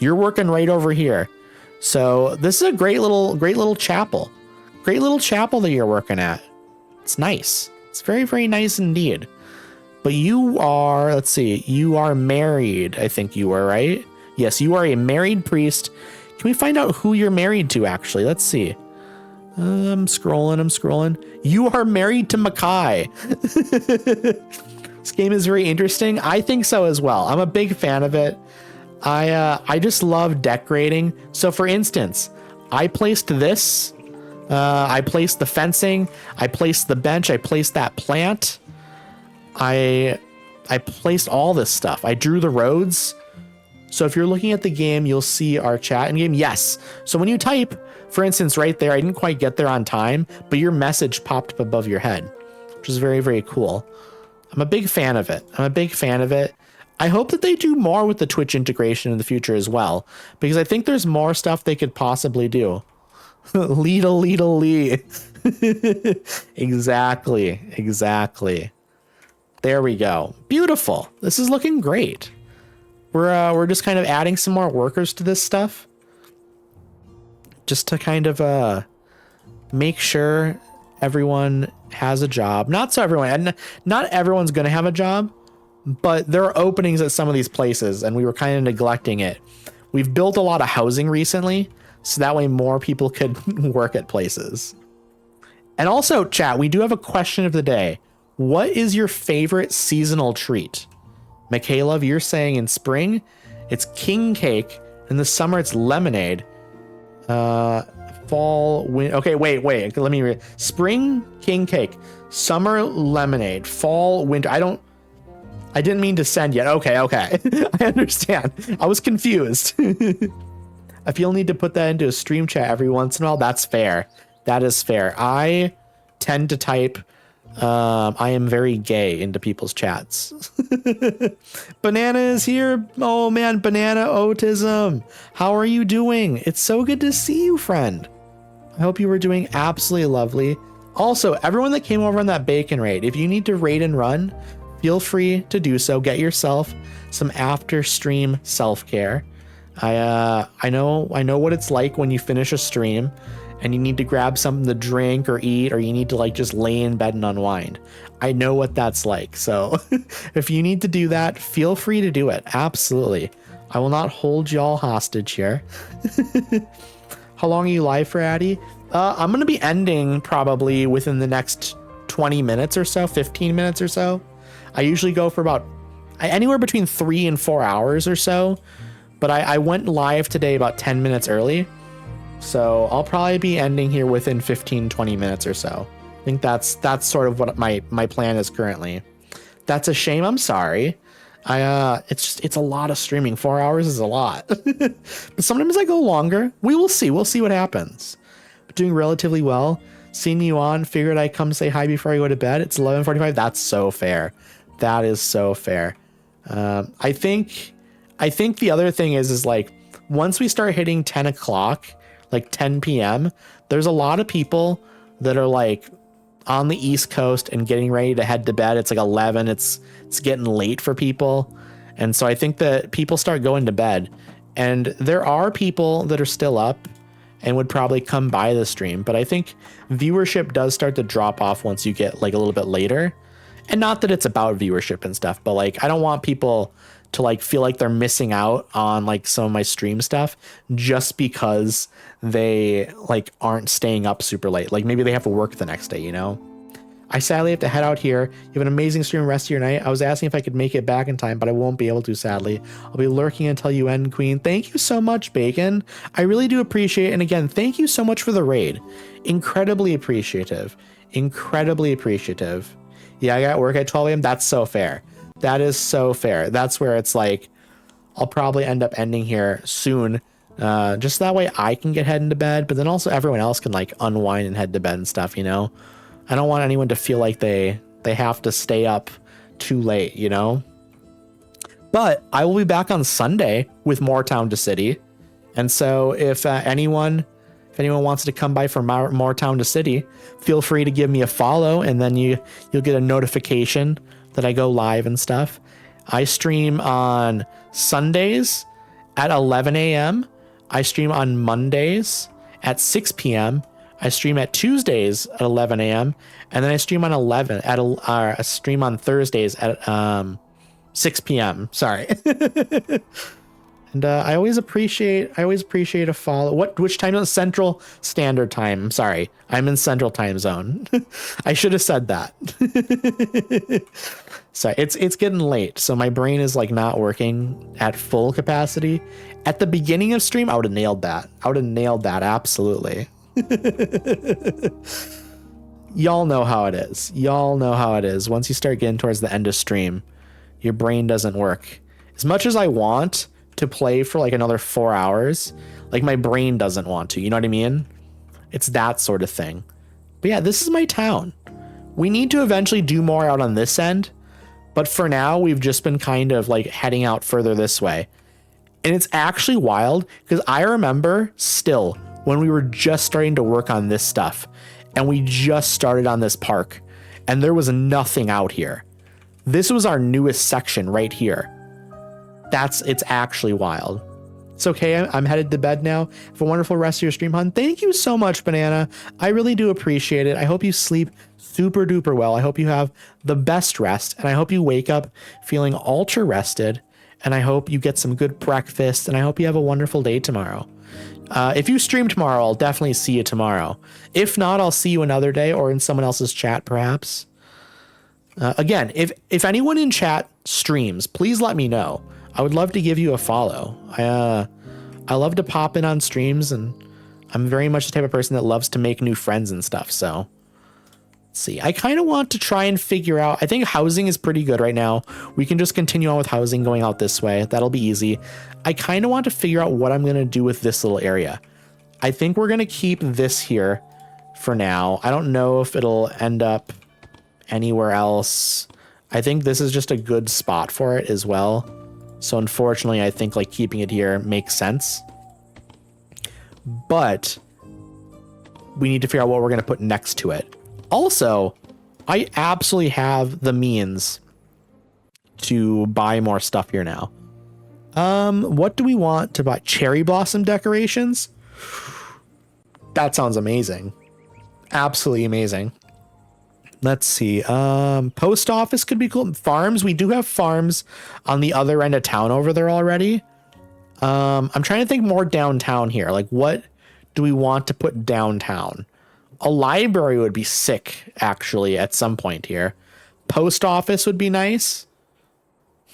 You're working right over here. So this is a great little chapel. Great little chapel that you're working at. It's nice. It's very, very nice indeed. But you are, let's see, you are married, I think you were, right? Yes, you are a married priest. Can we find out who you're married to, actually? Let's see. I'm scrolling. You are married to Makai. This game is very interesting. I think so as well. I'm a big fan of it. I just love decorating. So for instance, I placed this. I placed the fencing. I placed the bench. I placed that plant. I placed all this stuff. I drew the roads. So if you're looking at the game, you'll see our chat in game. Yes. So when you type, for instance, right there, I didn't quite get there on time, but your message popped up above your head, which is very, very cool. I'm a big fan of it. I hope that they do more with the Twitch integration in the future as well, because I think there's more stuff they could possibly do. Lee. Exactly. There we go. Beautiful. This is looking great. We're just kind of adding some more workers to this stuff, just to kind of make sure everyone has a job. Not so everyone, and not everyone's going to have a job, but there are openings at some of these places, and we were kind of neglecting it. We've built a lot of housing recently, so that way more people could work at places. And also, chat, we do have a question of the day. What is your favorite seasonal treat? Michaela, you're saying in spring, it's king cake. In the summer, it's lemonade. Fall, okay, wait. Let me read. Spring, king cake. Summer, lemonade. Fall, winter. I didn't mean to send yet. Okay. I understand. I was confused. If you'll need to put that into a stream chat every once in a while, that's fair. That is fair. I tend to type, I am very gay into people's chats. Banana is here. Oh man, Banana Autism. How are you doing? It's so good to see you, friend. I hope you were doing absolutely lovely. Also, everyone that came over on that bacon raid, if you need to raid and run, feel free to do so. Get yourself some after stream self-care. I know what it's like when you finish a stream and you need to grab something to drink or eat, or you need to like just lay in bed and unwind. I know what that's like. So if you need to do that, feel free to do it. Absolutely. I will not hold y'all hostage here. How long are you live for, Addy? I'm going to be ending probably within the next 20 minutes or so, 15 minutes or so. I usually go for about anywhere between 3 and 4 hours or so. But I went live today about 10 minutes early. So I'll probably be ending here within 15, 20 minutes or so. I think that's sort of what my plan is currently. That's a shame. I'm sorry. It's a lot of streaming. 4 hours is a lot. But sometimes I go longer. We will see. We'll see what happens. But doing relatively well. Seeing you on, figured I'd come say hi before I go to bed. It's 11:45. That's so fair. That is so fair. I think the other thing is like, once we start hitting 10 o'clock, like 10 p.m., there's a lot of people that are like on the East Coast and getting ready to head to bed. It's like 11. It's getting late for people. And so I think that people start going to bed, and there are people that are still up and would probably come by the stream. But I think viewership does start to drop off once you get like a little bit later. And not that it's about viewership and stuff, but like, I don't want people to like feel like they're missing out on like some of my stream stuff just because they like aren't staying up super late. Like maybe they have to work the next day, you know? I sadly have to head out here. You have an amazing stream rest of your night. I was asking if I could make it back in time, but I won't be able to, sadly. I'll be lurking until you end, Queen. Thank you so much, Bacon. I really do appreciate it. And again, thank you so much for the raid. Incredibly appreciative. Incredibly appreciative. Yeah, I got work at 12 a.m. That's so fair. That is so fair. That's where it's like, I'll probably end up ending here soon. Just that way I can get heading to bed, but then also everyone else can like unwind and head to bed and stuff, you know? I don't want anyone to feel like they have to stay up too late, you know? But I will be back on Sunday with more Town to City. And so if anyone wants to come by for more Town to City, feel free to give me a follow, and then you'll get a notification that I go live and stuff. I stream on Sundays at 11 a.m. I stream on Mondays at 6 p.m. I stream at Tuesdays at 11 a.m. and then I stream on I stream on Thursdays at 6 p.m. Sorry. And I always appreciate a follow. Which time is Central Standard Time? I'm sorry, I'm in Central Time Zone. I should have said that. So it's getting late, so my brain is like not working at full capacity. At the beginning of stream, I would have nailed that. Absolutely. Y'all know how it is. Once you start getting towards the end of stream, your brain doesn't work. As much as I want to play for like another 4 hours, like my brain doesn't want to, you know what I mean? It's that sort of thing. But yeah, this is my town. We need to eventually do more out on this end, but for now we've just been kind of like heading out further this way. And it's actually wild because I remember still when we were just starting to work on this stuff and we just started on this park and there was nothing out here. This was our newest section right here. It's actually wild. It's okay. I'm headed to bed now. Have a wonderful rest of your stream, hon. Thank you so much, Banana. I really do appreciate it. I hope you sleep super duper well. I hope you have the best rest, and I hope you wake up feeling ultra rested, and I hope you get some good breakfast, and I hope you have a wonderful day tomorrow. If you stream tomorrow, I'll definitely see you tomorrow. If not, I'll see you another day or in someone else's chat, perhaps. Again, if anyone in chat streams, please let me know. I would love to give you a follow. I love to pop in on streams, and I'm very much the type of person that loves to make new friends and stuff. So let's see. I kind of want to try and figure out. I think housing is pretty good right now. We can just continue on with housing going out this way. That'll be easy. I kind of want to figure out what I'm going to do with this little area. I think we're going to keep this here for now. I don't know if it'll end up anywhere else. I think this is just a good spot for it as well. So unfortunately, I think like keeping it here makes sense. But we need to figure out what we're going to put next to it. Also, I absolutely have the means to buy more stuff here now. What do we want to buy? Cherry blossom decorations? That sounds amazing. Absolutely amazing. Let's see. Post office could be cool. Farms. We do have farms on the other end of town over there already. I'm trying to think more downtown here. Like, what do we want to put downtown? A library would be sick, actually, at some point here. Post office would be nice.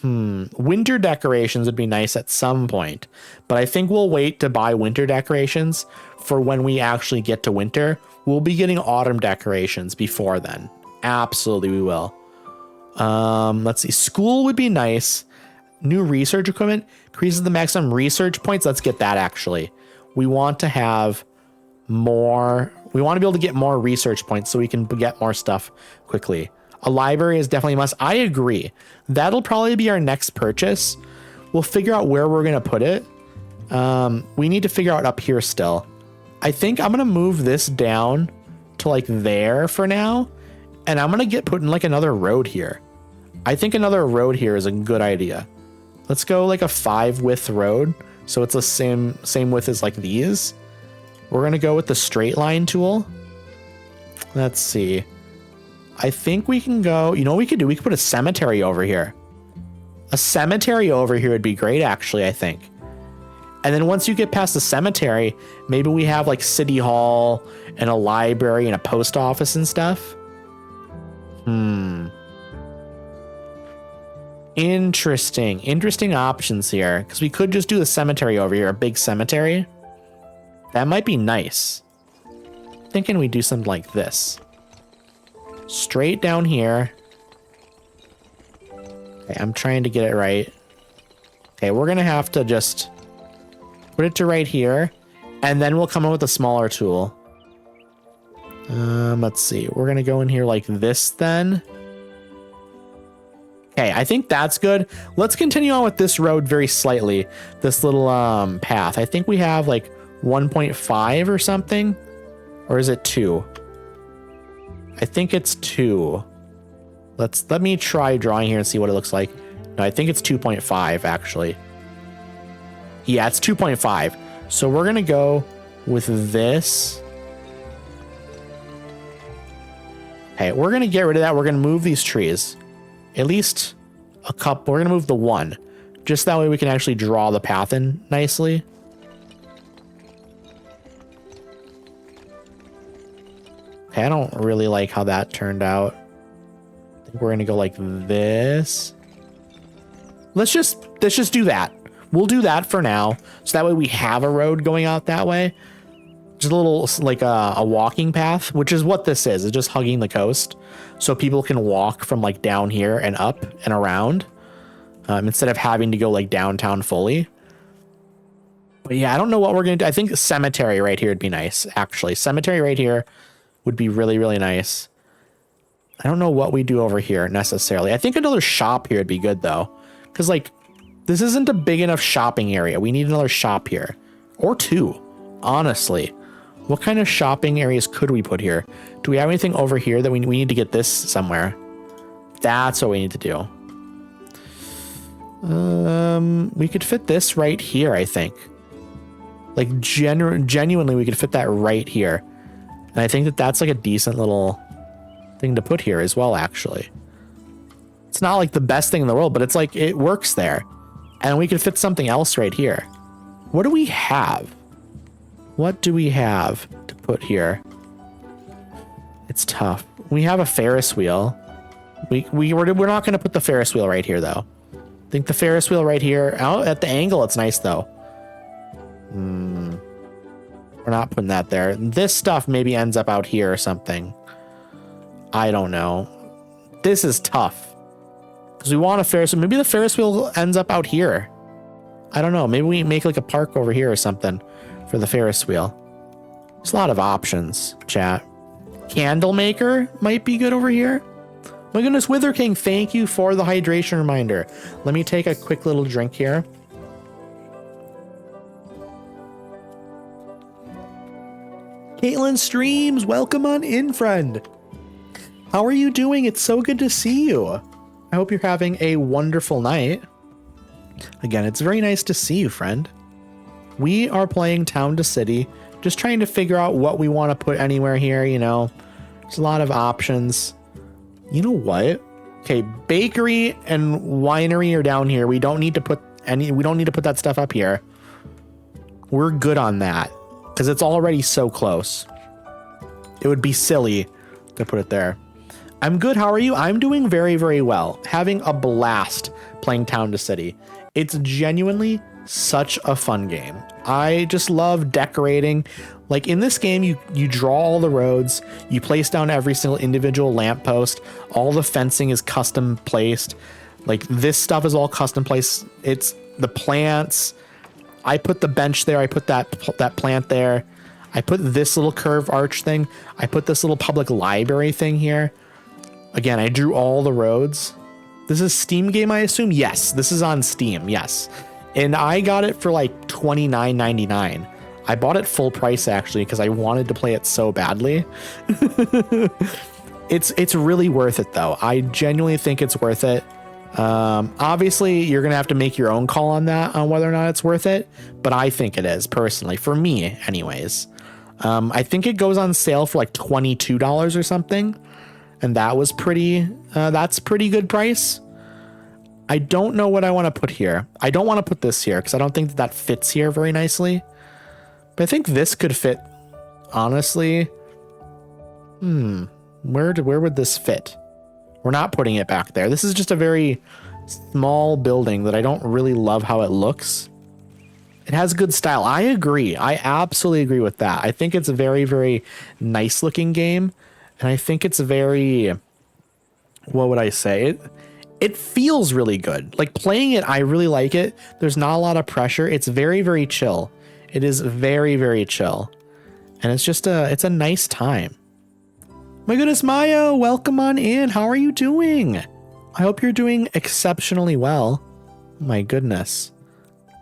Winter decorations would be nice at some point. But I think we'll wait to buy winter decorations for when we actually get to winter. We'll be getting autumn decorations before then. Absolutely, we will. Let's see. School would be nice. New research equipment increases the maximum research points. Let's get that, actually. We want to have more. We want to be able to get more research points so we can get more stuff quickly. A library is definitely a must. I agree. That'll probably be our next purchase. We'll figure out where we're going to put it. We need to figure out up here still. I think I'm going to move this down to like there for now. And I'm going to put in like another road here. I think another road here is a good idea. Let's go like a 5 width road. So it's the same width as like these. We're going to go with the straight line tool. Let's see. I think we can go, you know what we could do? We could put a cemetery over here. A cemetery over here would be great, actually, I think. And then once you get past the cemetery, maybe we have like City Hall and a library and a post office and stuff. Interesting options here. Because we could just do the cemetery over here, a big cemetery. That might be nice. Thinking we do something like this. Straight down here. Okay, I'm trying to get it right. Okay, we're going to have to just put it to right here. And then we'll come up with a smaller tool. Let's see. We're going to go in here like this then. Okay, I think that's good. Let's continue on with this road very slightly. This little path. I think we have like 1.5 or something. Or is it 2? I think it's 2. Let me try drawing here and see what it looks like. No, I think it's 2.5 actually. Yeah, it's 2.5. So we're going to go with this. Okay, we're going to get rid of that. We're going to move these trees. At least a couple. We're going to move the one. Just that way we can actually draw the path in nicely. Okay, I don't really like how that turned out. I think we're gonna go like this. Let's just do that. We'll do that for now. So that way we have a road going out that way. Just a little like a walking path, which is what this is. It's just hugging the coast. So people can walk from like down here and up and around instead of having to go like downtown fully. But yeah, I don't know what we're going to do. I think cemetery right here would be nice, actually. Cemetery right here would be really, really nice. I don't know what we do over here necessarily. I think another shop here would be good though. Because like, this isn't a big enough shopping area. We need another shop here. Or two, honestly. What kind of shopping areas could we put here? Do we have anything over here that we need to get this somewhere? That's what we need to do. We could fit this right here, I think. Like genuinely, we could fit that right here. And I think that that's like a decent little thing to put here as well, actually. It's not like the best thing in the world, but it's like it works there. And we could fit something else right here. What do we have? What do we have to put here? It's tough. We have a Ferris wheel. We're not going to put the Ferris wheel right here, though. I think the Ferris wheel right here. Oh, at the angle, it's nice, though. We're not putting that there. This stuff maybe ends up out here or something. I don't know. This is tough. Because we want a Ferris wheel. Maybe the Ferris wheel ends up out here. I don't know. Maybe we make like a park over here or something for the Ferris wheel. There's a lot of options, chat. Candle maker might be good over here. My goodness, Wither King, thank you for the hydration reminder. Let me take a quick little drink here. Caitlin Streams, welcome on in, friend. How are you doing? It's so good to see you. I hope you're having a wonderful night. Again, it's very nice to see you, friend. We are playing Town to City, just trying to figure out what we want to put anywhere here, you know. There's a lot of options. You know what? Okay, bakery and winery are down here. We don't need to put that stuff up here. We're good on that because it's already so close. It would be silly to put it there. I'm good. How are you? I'm doing very, very well. Having a blast playing Town to City. It's genuinely such a fun game. I just love decorating. Like in this game, you draw all the roads, you place down every single individual lamppost, all the fencing is custom placed. Like this stuff is all custom placed. It's the plants. I put the bench there. I put that plant there. I put this little curved arch thing. I put this little public library thing here. Again, I drew all the roads. This is Steam game, I assume? Yes, this is on Steam, yes. And I got it for like $29.99. I bought it full price actually because I wanted to play it so badly. It's really worth it though. I genuinely think it's worth it. Obviously you're gonna have to make your own call on that, on whether or not it's worth it, but I think it is personally, for me anyways. I think it goes on sale for like $22 or something. And that was that's pretty good price. I don't know what I want to put here. I don't want to put this here because I don't think that fits here very nicely. But I think this could fit, honestly. Where would this fit? We're not putting it back there. This is just a very small building that I don't really love how it looks. It has good style. I agree. I absolutely agree with that. I think it's a very, very nice looking game. And I think it's very, what would I say? It feels really good. Like playing it, I really like it. There's not a lot of pressure. It's very, very chill. It is very, very chill. And it's just it's a nice time. My goodness, Mayo, welcome on in. How are you doing? I hope you're doing exceptionally well. My goodness.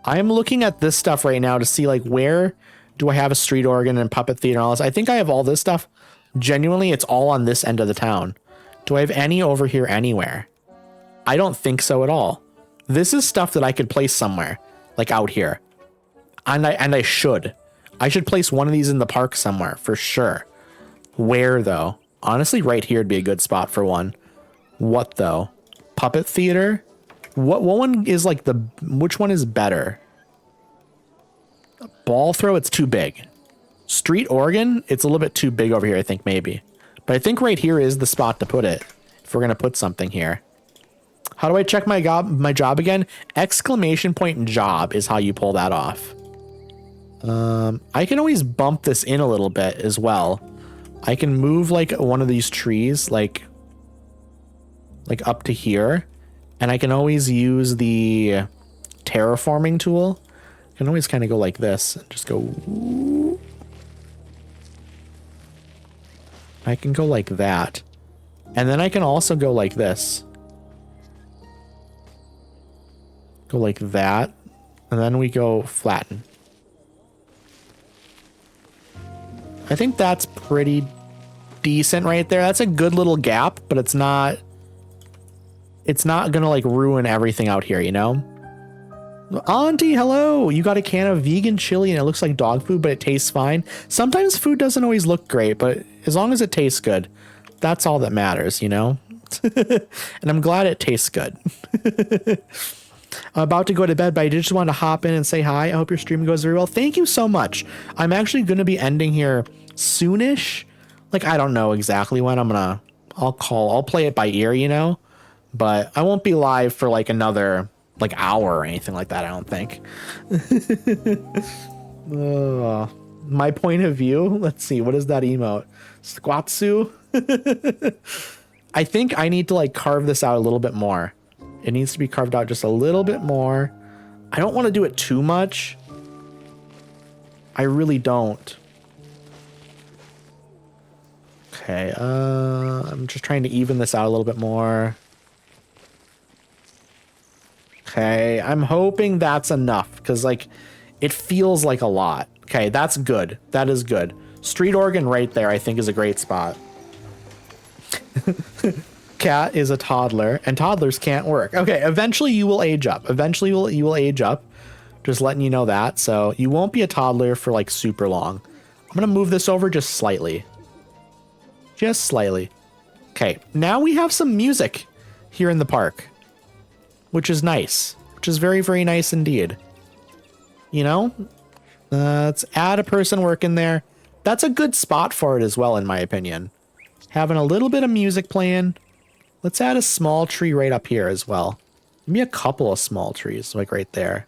I'm looking at this stuff right now to see like where do I have a street organ and puppet theater and all this. I think I have all this stuff. Genuinely, it's all on this end of the town. Do I have any over here anywhere? I don't think so at all. This is stuff that I could place somewhere, like out here. And I should. I should place one of these in the park somewhere for sure. Where though? Honestly, right here would be a good spot for one. What though? Puppet theater? What one is like which one is better? Ball throw, it's too big. Street organ, it's a little bit too big over here, I think, maybe. But I think right here is the spot to put it, if we're going to put something here. How do I check my job again? Exclamation point job is how you pull that off. I can always bump this in a little bit as well. I can move like one of these trees, like up to here. And I can always use the terraforming tool. I can always kind of go like this and just go. I can go like that. And then I can also go like this. Go like that. And then we go flatten. I think that's pretty decent right there. That's a good little gap, but it's not gonna like ruin everything out here, you know? Auntie, hello. You got a can of vegan chili and it looks like dog food, but it tastes fine. Sometimes food doesn't always look great, but as long as it tastes good, that's all that matters, you know? And I'm glad it tastes good. I'm about to go to bed, but I just wanted to hop in and say hi. I hope your stream goes very well. Thank you so much. I'm actually going to be ending here soonish. Like, I don't know exactly when I'll play it by ear, you know, but I won't be live for like another like hour or anything like that. I don't think. My point of view. Let's see. What is that emote? Squatsu. I think I need to like carve this out a little bit more. It needs to be carved out just a little bit more. I don't want to do it too much. I really don't. Okay, I'm just trying to even this out a little bit more. Okay, I'm hoping that's enough because like it feels like a lot. Okay, that's good. That is good. Street organ right there, I think, is a great spot. Cat is a toddler and toddlers can't work. Okay, eventually you will age up. Eventually you will age up. Just letting you know that. So you won't be a toddler for like super long. I'm going to move this over just slightly. Just slightly. Okay, now we have some music here in the park, which is nice, which is very, very nice indeed. You know, let's add a person working there. That's a good spot for it as well, in my opinion. Having a little bit of music playing. Let's add a small tree right up here as well. Maybe a couple of small trees, like right there.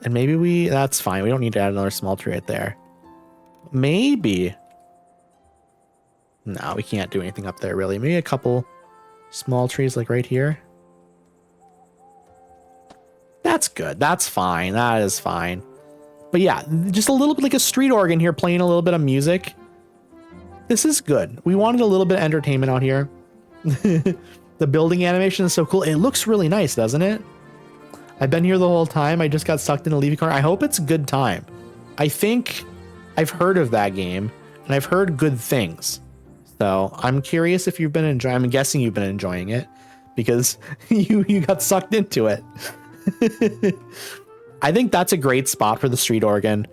And maybe that's fine. We don't need to add another small tree right there. Maybe. No, we can't do anything up there really. Maybe a couple small trees like right here. That's good. That's fine. That is fine. But yeah, just a little bit like a street organ here playing a little bit of music. This is good. We wanted a little bit of entertainment out here. The building animation is so cool. It looks really nice, doesn't it? I've been here the whole time. I just got sucked in a Leafy corner. I hope it's a good time. I think I've heard of that game and I've heard good things. So I'm curious if you've been enjoying. I'm guessing you've been enjoying it because you got sucked into it. I think that's a great spot for the street organ.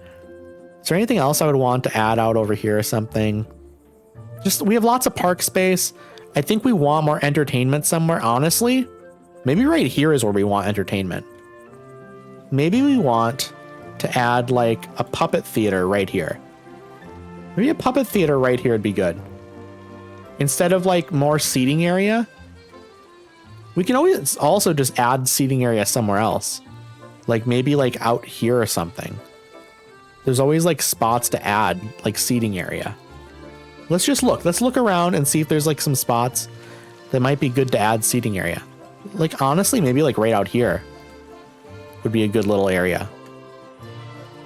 Is there anything else I would want to add out over here or something? Just, we have lots of park space. I think we want more entertainment somewhere, honestly. Maybe right here is where we want entertainment. Maybe we want to add like a puppet theater right here. Maybe a puppet theater right here would be good. Instead of like more seating area, we can always also just add seating area somewhere else. Like maybe like out here or something. There's always like spots to add like seating area. Let's just look. Let's look around and see if there's like some spots that might be good to add seating area. Like honestly, maybe like right out here would be a good little area.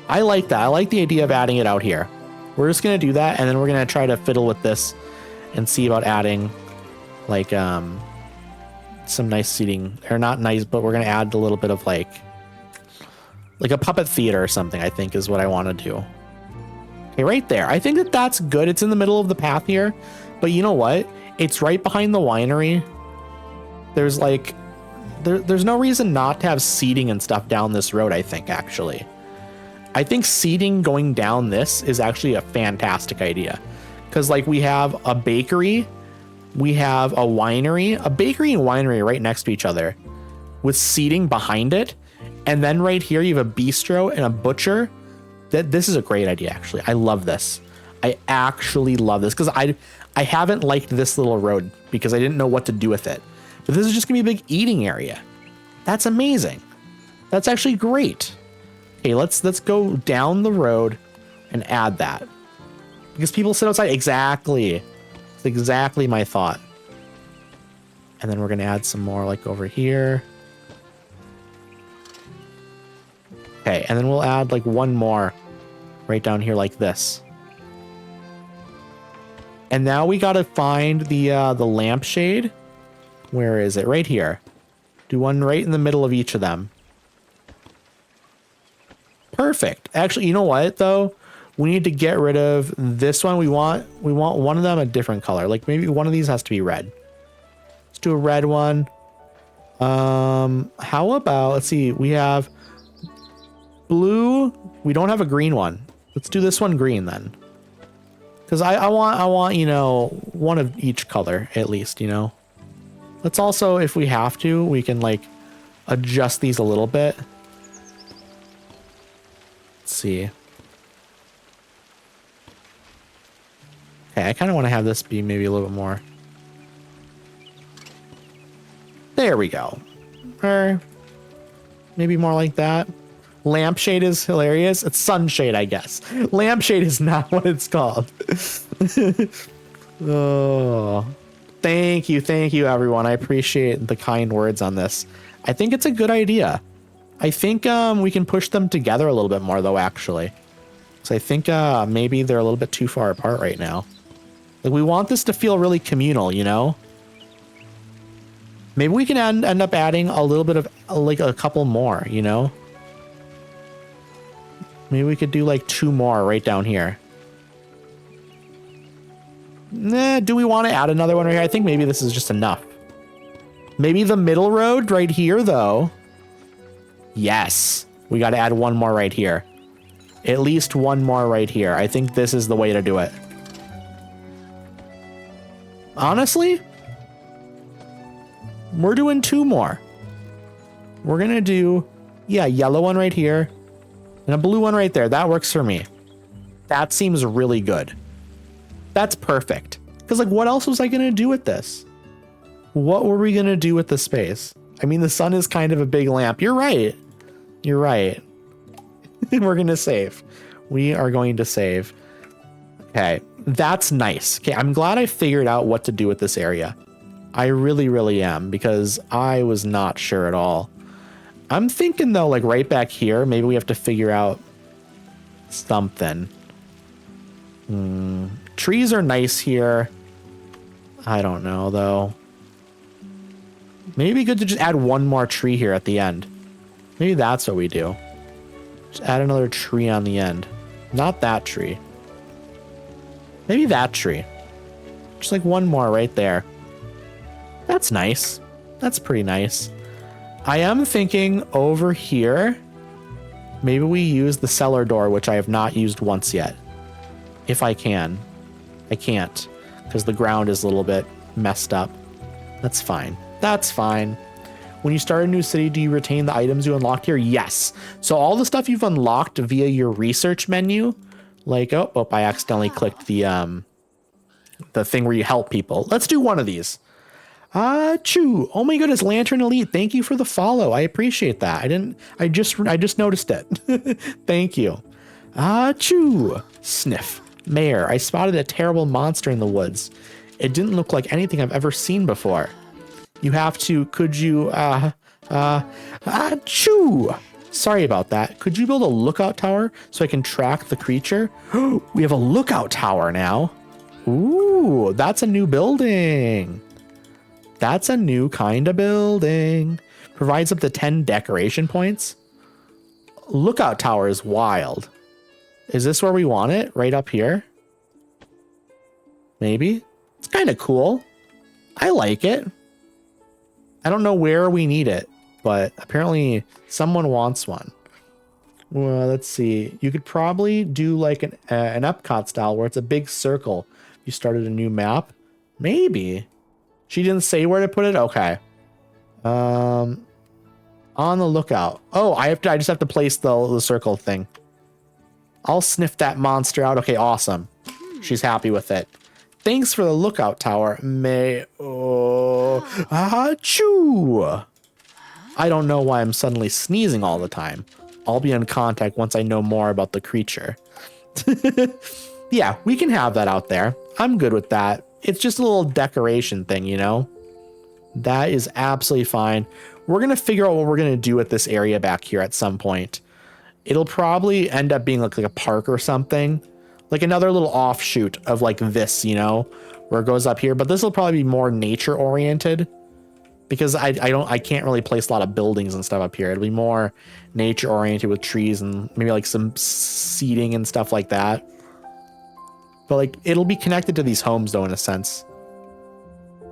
I like that. I like the idea of adding it out here. We're just going to do that. And then we're going to try to fiddle with this and see about adding like some nice seating, or not nice, but we're going to add a little bit of like a puppet theater or something, I think is what I want to do. Okay, right there. I think that that's good. It's in the middle of the path here, but you know what? It's right behind the winery. There's like, there's no reason not to have seating and stuff down this road, I think, actually. I think seating going down this is actually a fantastic idea. Because like we have a bakery, we have a winery, a bakery and winery right next to each other. with seating behind it. And then right here, you have a bistro and a butcher. This is a great idea, actually. I love this. I actually love this because I haven't liked this little road because I didn't know what to do with it. But this is just gonna be a big eating area. That's amazing. That's actually great. Okay, let's go down the road and add that. Because people sit outside. Exactly. It's exactly my thought. And then we're gonna add some more like over here. Okay, and then we'll add like one more right down here like this. And now we gotta find the lampshade. Where is it? Right here. Do one right in the middle of each of them. Perfect. Actually, you know what though? We need to get rid of this one. We want one of them a different color. Like maybe one of these has to be red. Let's do a red one. How about, let's see, we have blue. We don't have a green one. Let's do this one green then. Because I want, you know, one of each color at least, you know. Let's also, if we have to, we can like adjust these a little bit. Let's see. Okay, I kind of want to have this be maybe a little bit more. There we go. Or maybe more like that. Lampshade is hilarious. It's sunshade, I guess. Lampshade is not what it's called. Oh, thank you, everyone. I appreciate the kind words on this. I think it's a good idea. I think we can push them together a little bit more, though, actually. So I think maybe they're a little bit too far apart right now. Like, we want this to feel really communal, you know? Maybe we can end up adding a little bit of, like, a couple more, you know? Maybe we could do, like, 2 more right down here. Nah, do we want to add another one right here? I think maybe this is just enough. Maybe the middle road right here, though. Yes. We got to add one more right here. At least one more right here. I think this is the way to do it. Honestly, we're doing 2 more. We're going to do, yeah, yellow one right here and a blue one right there. That works for me. That seems really good. That's perfect. Because, like, what else was I going to do with this? What were we going to do with the space? I mean, the sun is kind of a big lamp. You're right. You're right. We're going to save. We are going to save. Okay, that's nice. Okay, I'm glad I figured out what to do with this area. I really, really am, because I was not sure at all. I'm thinking, though, like right back here, maybe we have to figure out something. Trees are nice here. I don't know, though. Maybe good to just add one more tree here at the end. Maybe that's what we do. Just add another tree on the end. Not that tree. Maybe that tree. Just like one more right there. That's nice. That's pretty nice. I am thinking over here, maybe we use the cellar door, which I have not used once yet. If I can. I can't, because the ground is a little bit messed up. That's fine. That's fine. When you start a new city, do you retain the items you unlocked here? Yes. So all the stuff you've unlocked via your research menu, like, oh, I accidentally clicked the thing where you help people. Let's do one of these. Choo. Oh my goodness, Lantern Elite. Thank you for the follow. I appreciate that. I just noticed it. Thank you. Choo. Sniff. Mayor, I spotted a terrible monster in the woods. It didn't look like anything I've ever seen before. You have to, could you, choo. Sorry about that. Could you build a lookout tower so I can track the creature? We have a lookout tower now. Ooh, that's a new building. That's a new kind of building. Provides up to 10 decoration points. Lookout tower is wild. Is this where we want it? Right up here? Maybe? It's kind of cool. I like it. I don't know where we need it, but apparently someone wants one. Well, let's see. You could probably do like an Epcot style where it's a big circle. You started a new map. Maybe. She didn't say where to put it? Okay. On the lookout. Oh, I just have to place the circle thing. I'll sniff that monster out. Okay, awesome. She's happy with it. Thanks for the lookout tower. Achoo! I don't know why I'm suddenly sneezing all the time. I'll be in contact once I know more about the creature. Yeah, we can have that out there. I'm good with that. It's just a little decoration thing, you know? That is absolutely fine. We're going to figure out what we're going to do with this area back here at some point. It'll probably end up being like a park or something. Like another little offshoot of like this, you know, where it goes up here. But this will probably be more nature oriented because I can't really place a lot of buildings and stuff up here. It'll be more nature oriented with trees and maybe like some seating and stuff like that. But like it'll be connected to these homes though, in a sense,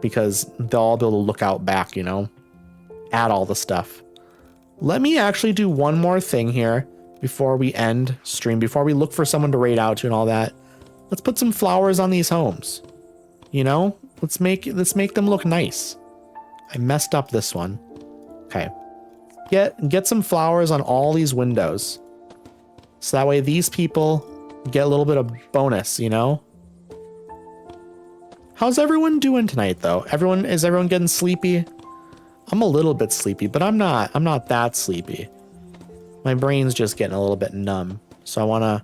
because they'll all be able to look out back, you know, at all the stuff. Let me actually do one more thing here before we end stream, before we look for someone to raid out to and all that. Let's put some flowers on these homes. You know, let's make them look nice. I messed up this one. Okay. Get some flowers on all these windows. So that way these people get a little bit of bonus, you know? How's everyone doing tonight though? Is everyone getting sleepy? I'm a little bit sleepy, but I'm not that sleepy. My brain's just getting a little bit numb. So I wanna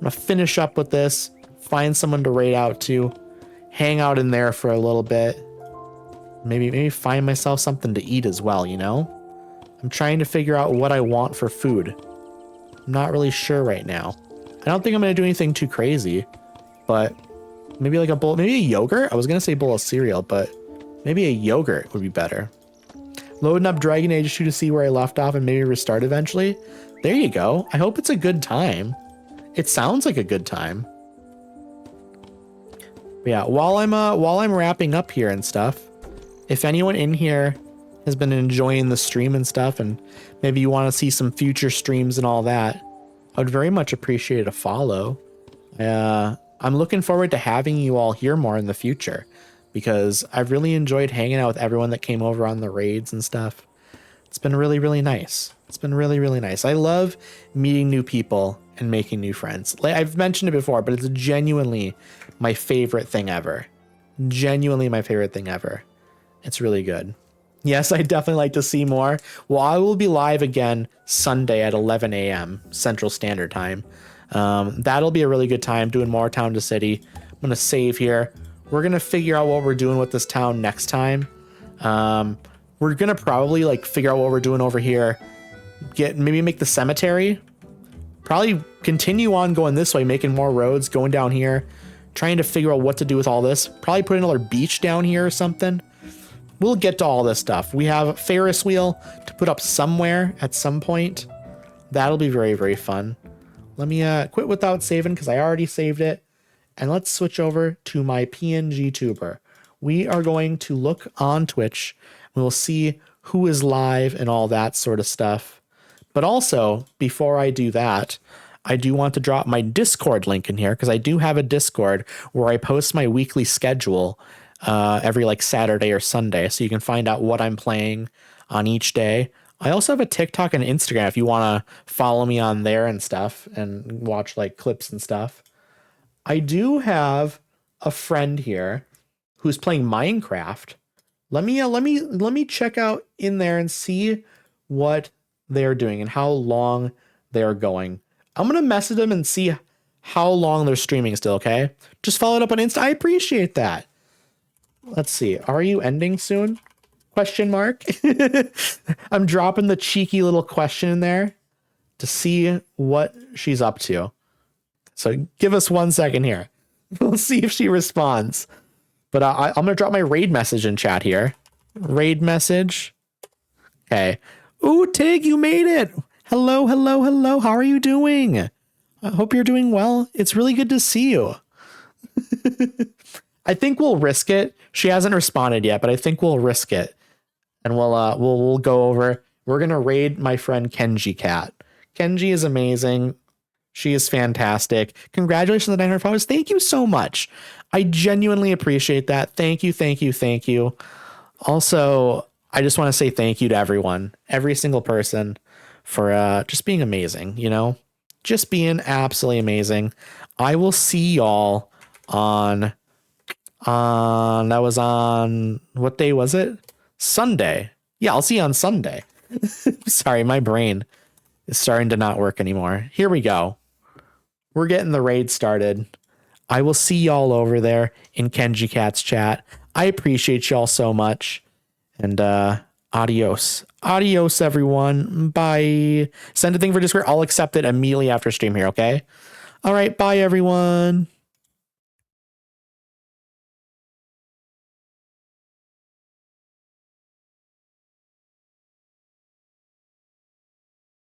finish up with this, find someone to raid out to, hang out in there for a little bit. Maybe find myself something to eat as well, you know? I'm trying to figure out what I want for food. I'm not really sure right now. I don't think I'm gonna do anything too crazy, but maybe like a bowl, maybe a yogurt? I was gonna say bowl of cereal, but maybe a yogurt would be better. Loading up Dragon Age 2 to see where I left off and maybe restart eventually. There you go. I hope it's a good time. It sounds like a good time. But yeah, while I'm wrapping up here and stuff, if anyone in here has been enjoying the stream and stuff, and maybe you want to see some future streams and all that, I would very much appreciate a follow. I'm looking forward to having you all here more in the future, because I've really enjoyed hanging out with everyone that came over on the raids and stuff. It's been really, really nice. It's been really, really nice. I love meeting new people and making new friends. Like I've mentioned it before, but it's genuinely my favorite thing ever. Genuinely my favorite thing ever. It's really good. Yes, I definitely like to see more. Well, I will be live again Sunday at 11 a.m. Central Standard Time. That'll be a really good time doing more Town to City. I'm going to save here. We're going to figure out what we're doing with this town next time. We're going to probably like figure out what we're doing over here. Maybe make the cemetery. Probably continue on going this way, making more roads, going down here, trying to figure out what to do with all this. Probably put another beach down here or something. We'll get to all this stuff. We have a Ferris wheel to put up somewhere at some point. That'll be very, very fun. Let me quit without saving because I already saved it. And let's switch over to my PNG tuber. We are going to look on Twitch. And we'll see who is live and all that sort of stuff. But also, before I do that, I do want to drop my Discord link in here because I do have a Discord where I post my weekly schedule every like Saturday or Sunday. So you can find out what I'm playing on each day. I also have a TikTok and Instagram if you want to follow me on there and stuff and watch like clips and stuff. I do have a friend here who's playing Minecraft. Let me check out in there and see what they're doing and how long they're going. I'm going to message them and see how long they're streaming still, okay? Just follow it up on Insta. I appreciate that. Let's see. Are you ending soon? Question mark. I'm dropping the cheeky little question in there to see what she's up to. So give us 1 second here. We'll see if she responds. But I'm going to drop my raid message in chat here. Raid message. Okay. Ooh, Tig, you made it. Hello, hello, hello. How are you doing? I hope you're doing well. It's really good to see you. I think we'll risk it. She hasn't responded yet, but I think we'll risk it. And we'll go over. We're going to raid my friend Kenji Cat. Kenji is amazing. She is fantastic. Congratulations on the 900 followers. Thank you so much. I genuinely appreciate that. Thank you, thank you, thank you. Also, I just want to say thank you to everyone, every single person for just being amazing, just being absolutely amazing. I will see y'all on that was on what day was it? Sunday. Yeah, I'll see you on Sunday. Sorry, my brain is starting to not work anymore. Here we go. We're getting the raid started. I will see y'all over there in Kenji Cat's chat. I appreciate y'all so much. And adios. Adios, everyone. Bye. Send a thing for Discord. I'll accept it immediately after stream here, okay? All right, bye, everyone.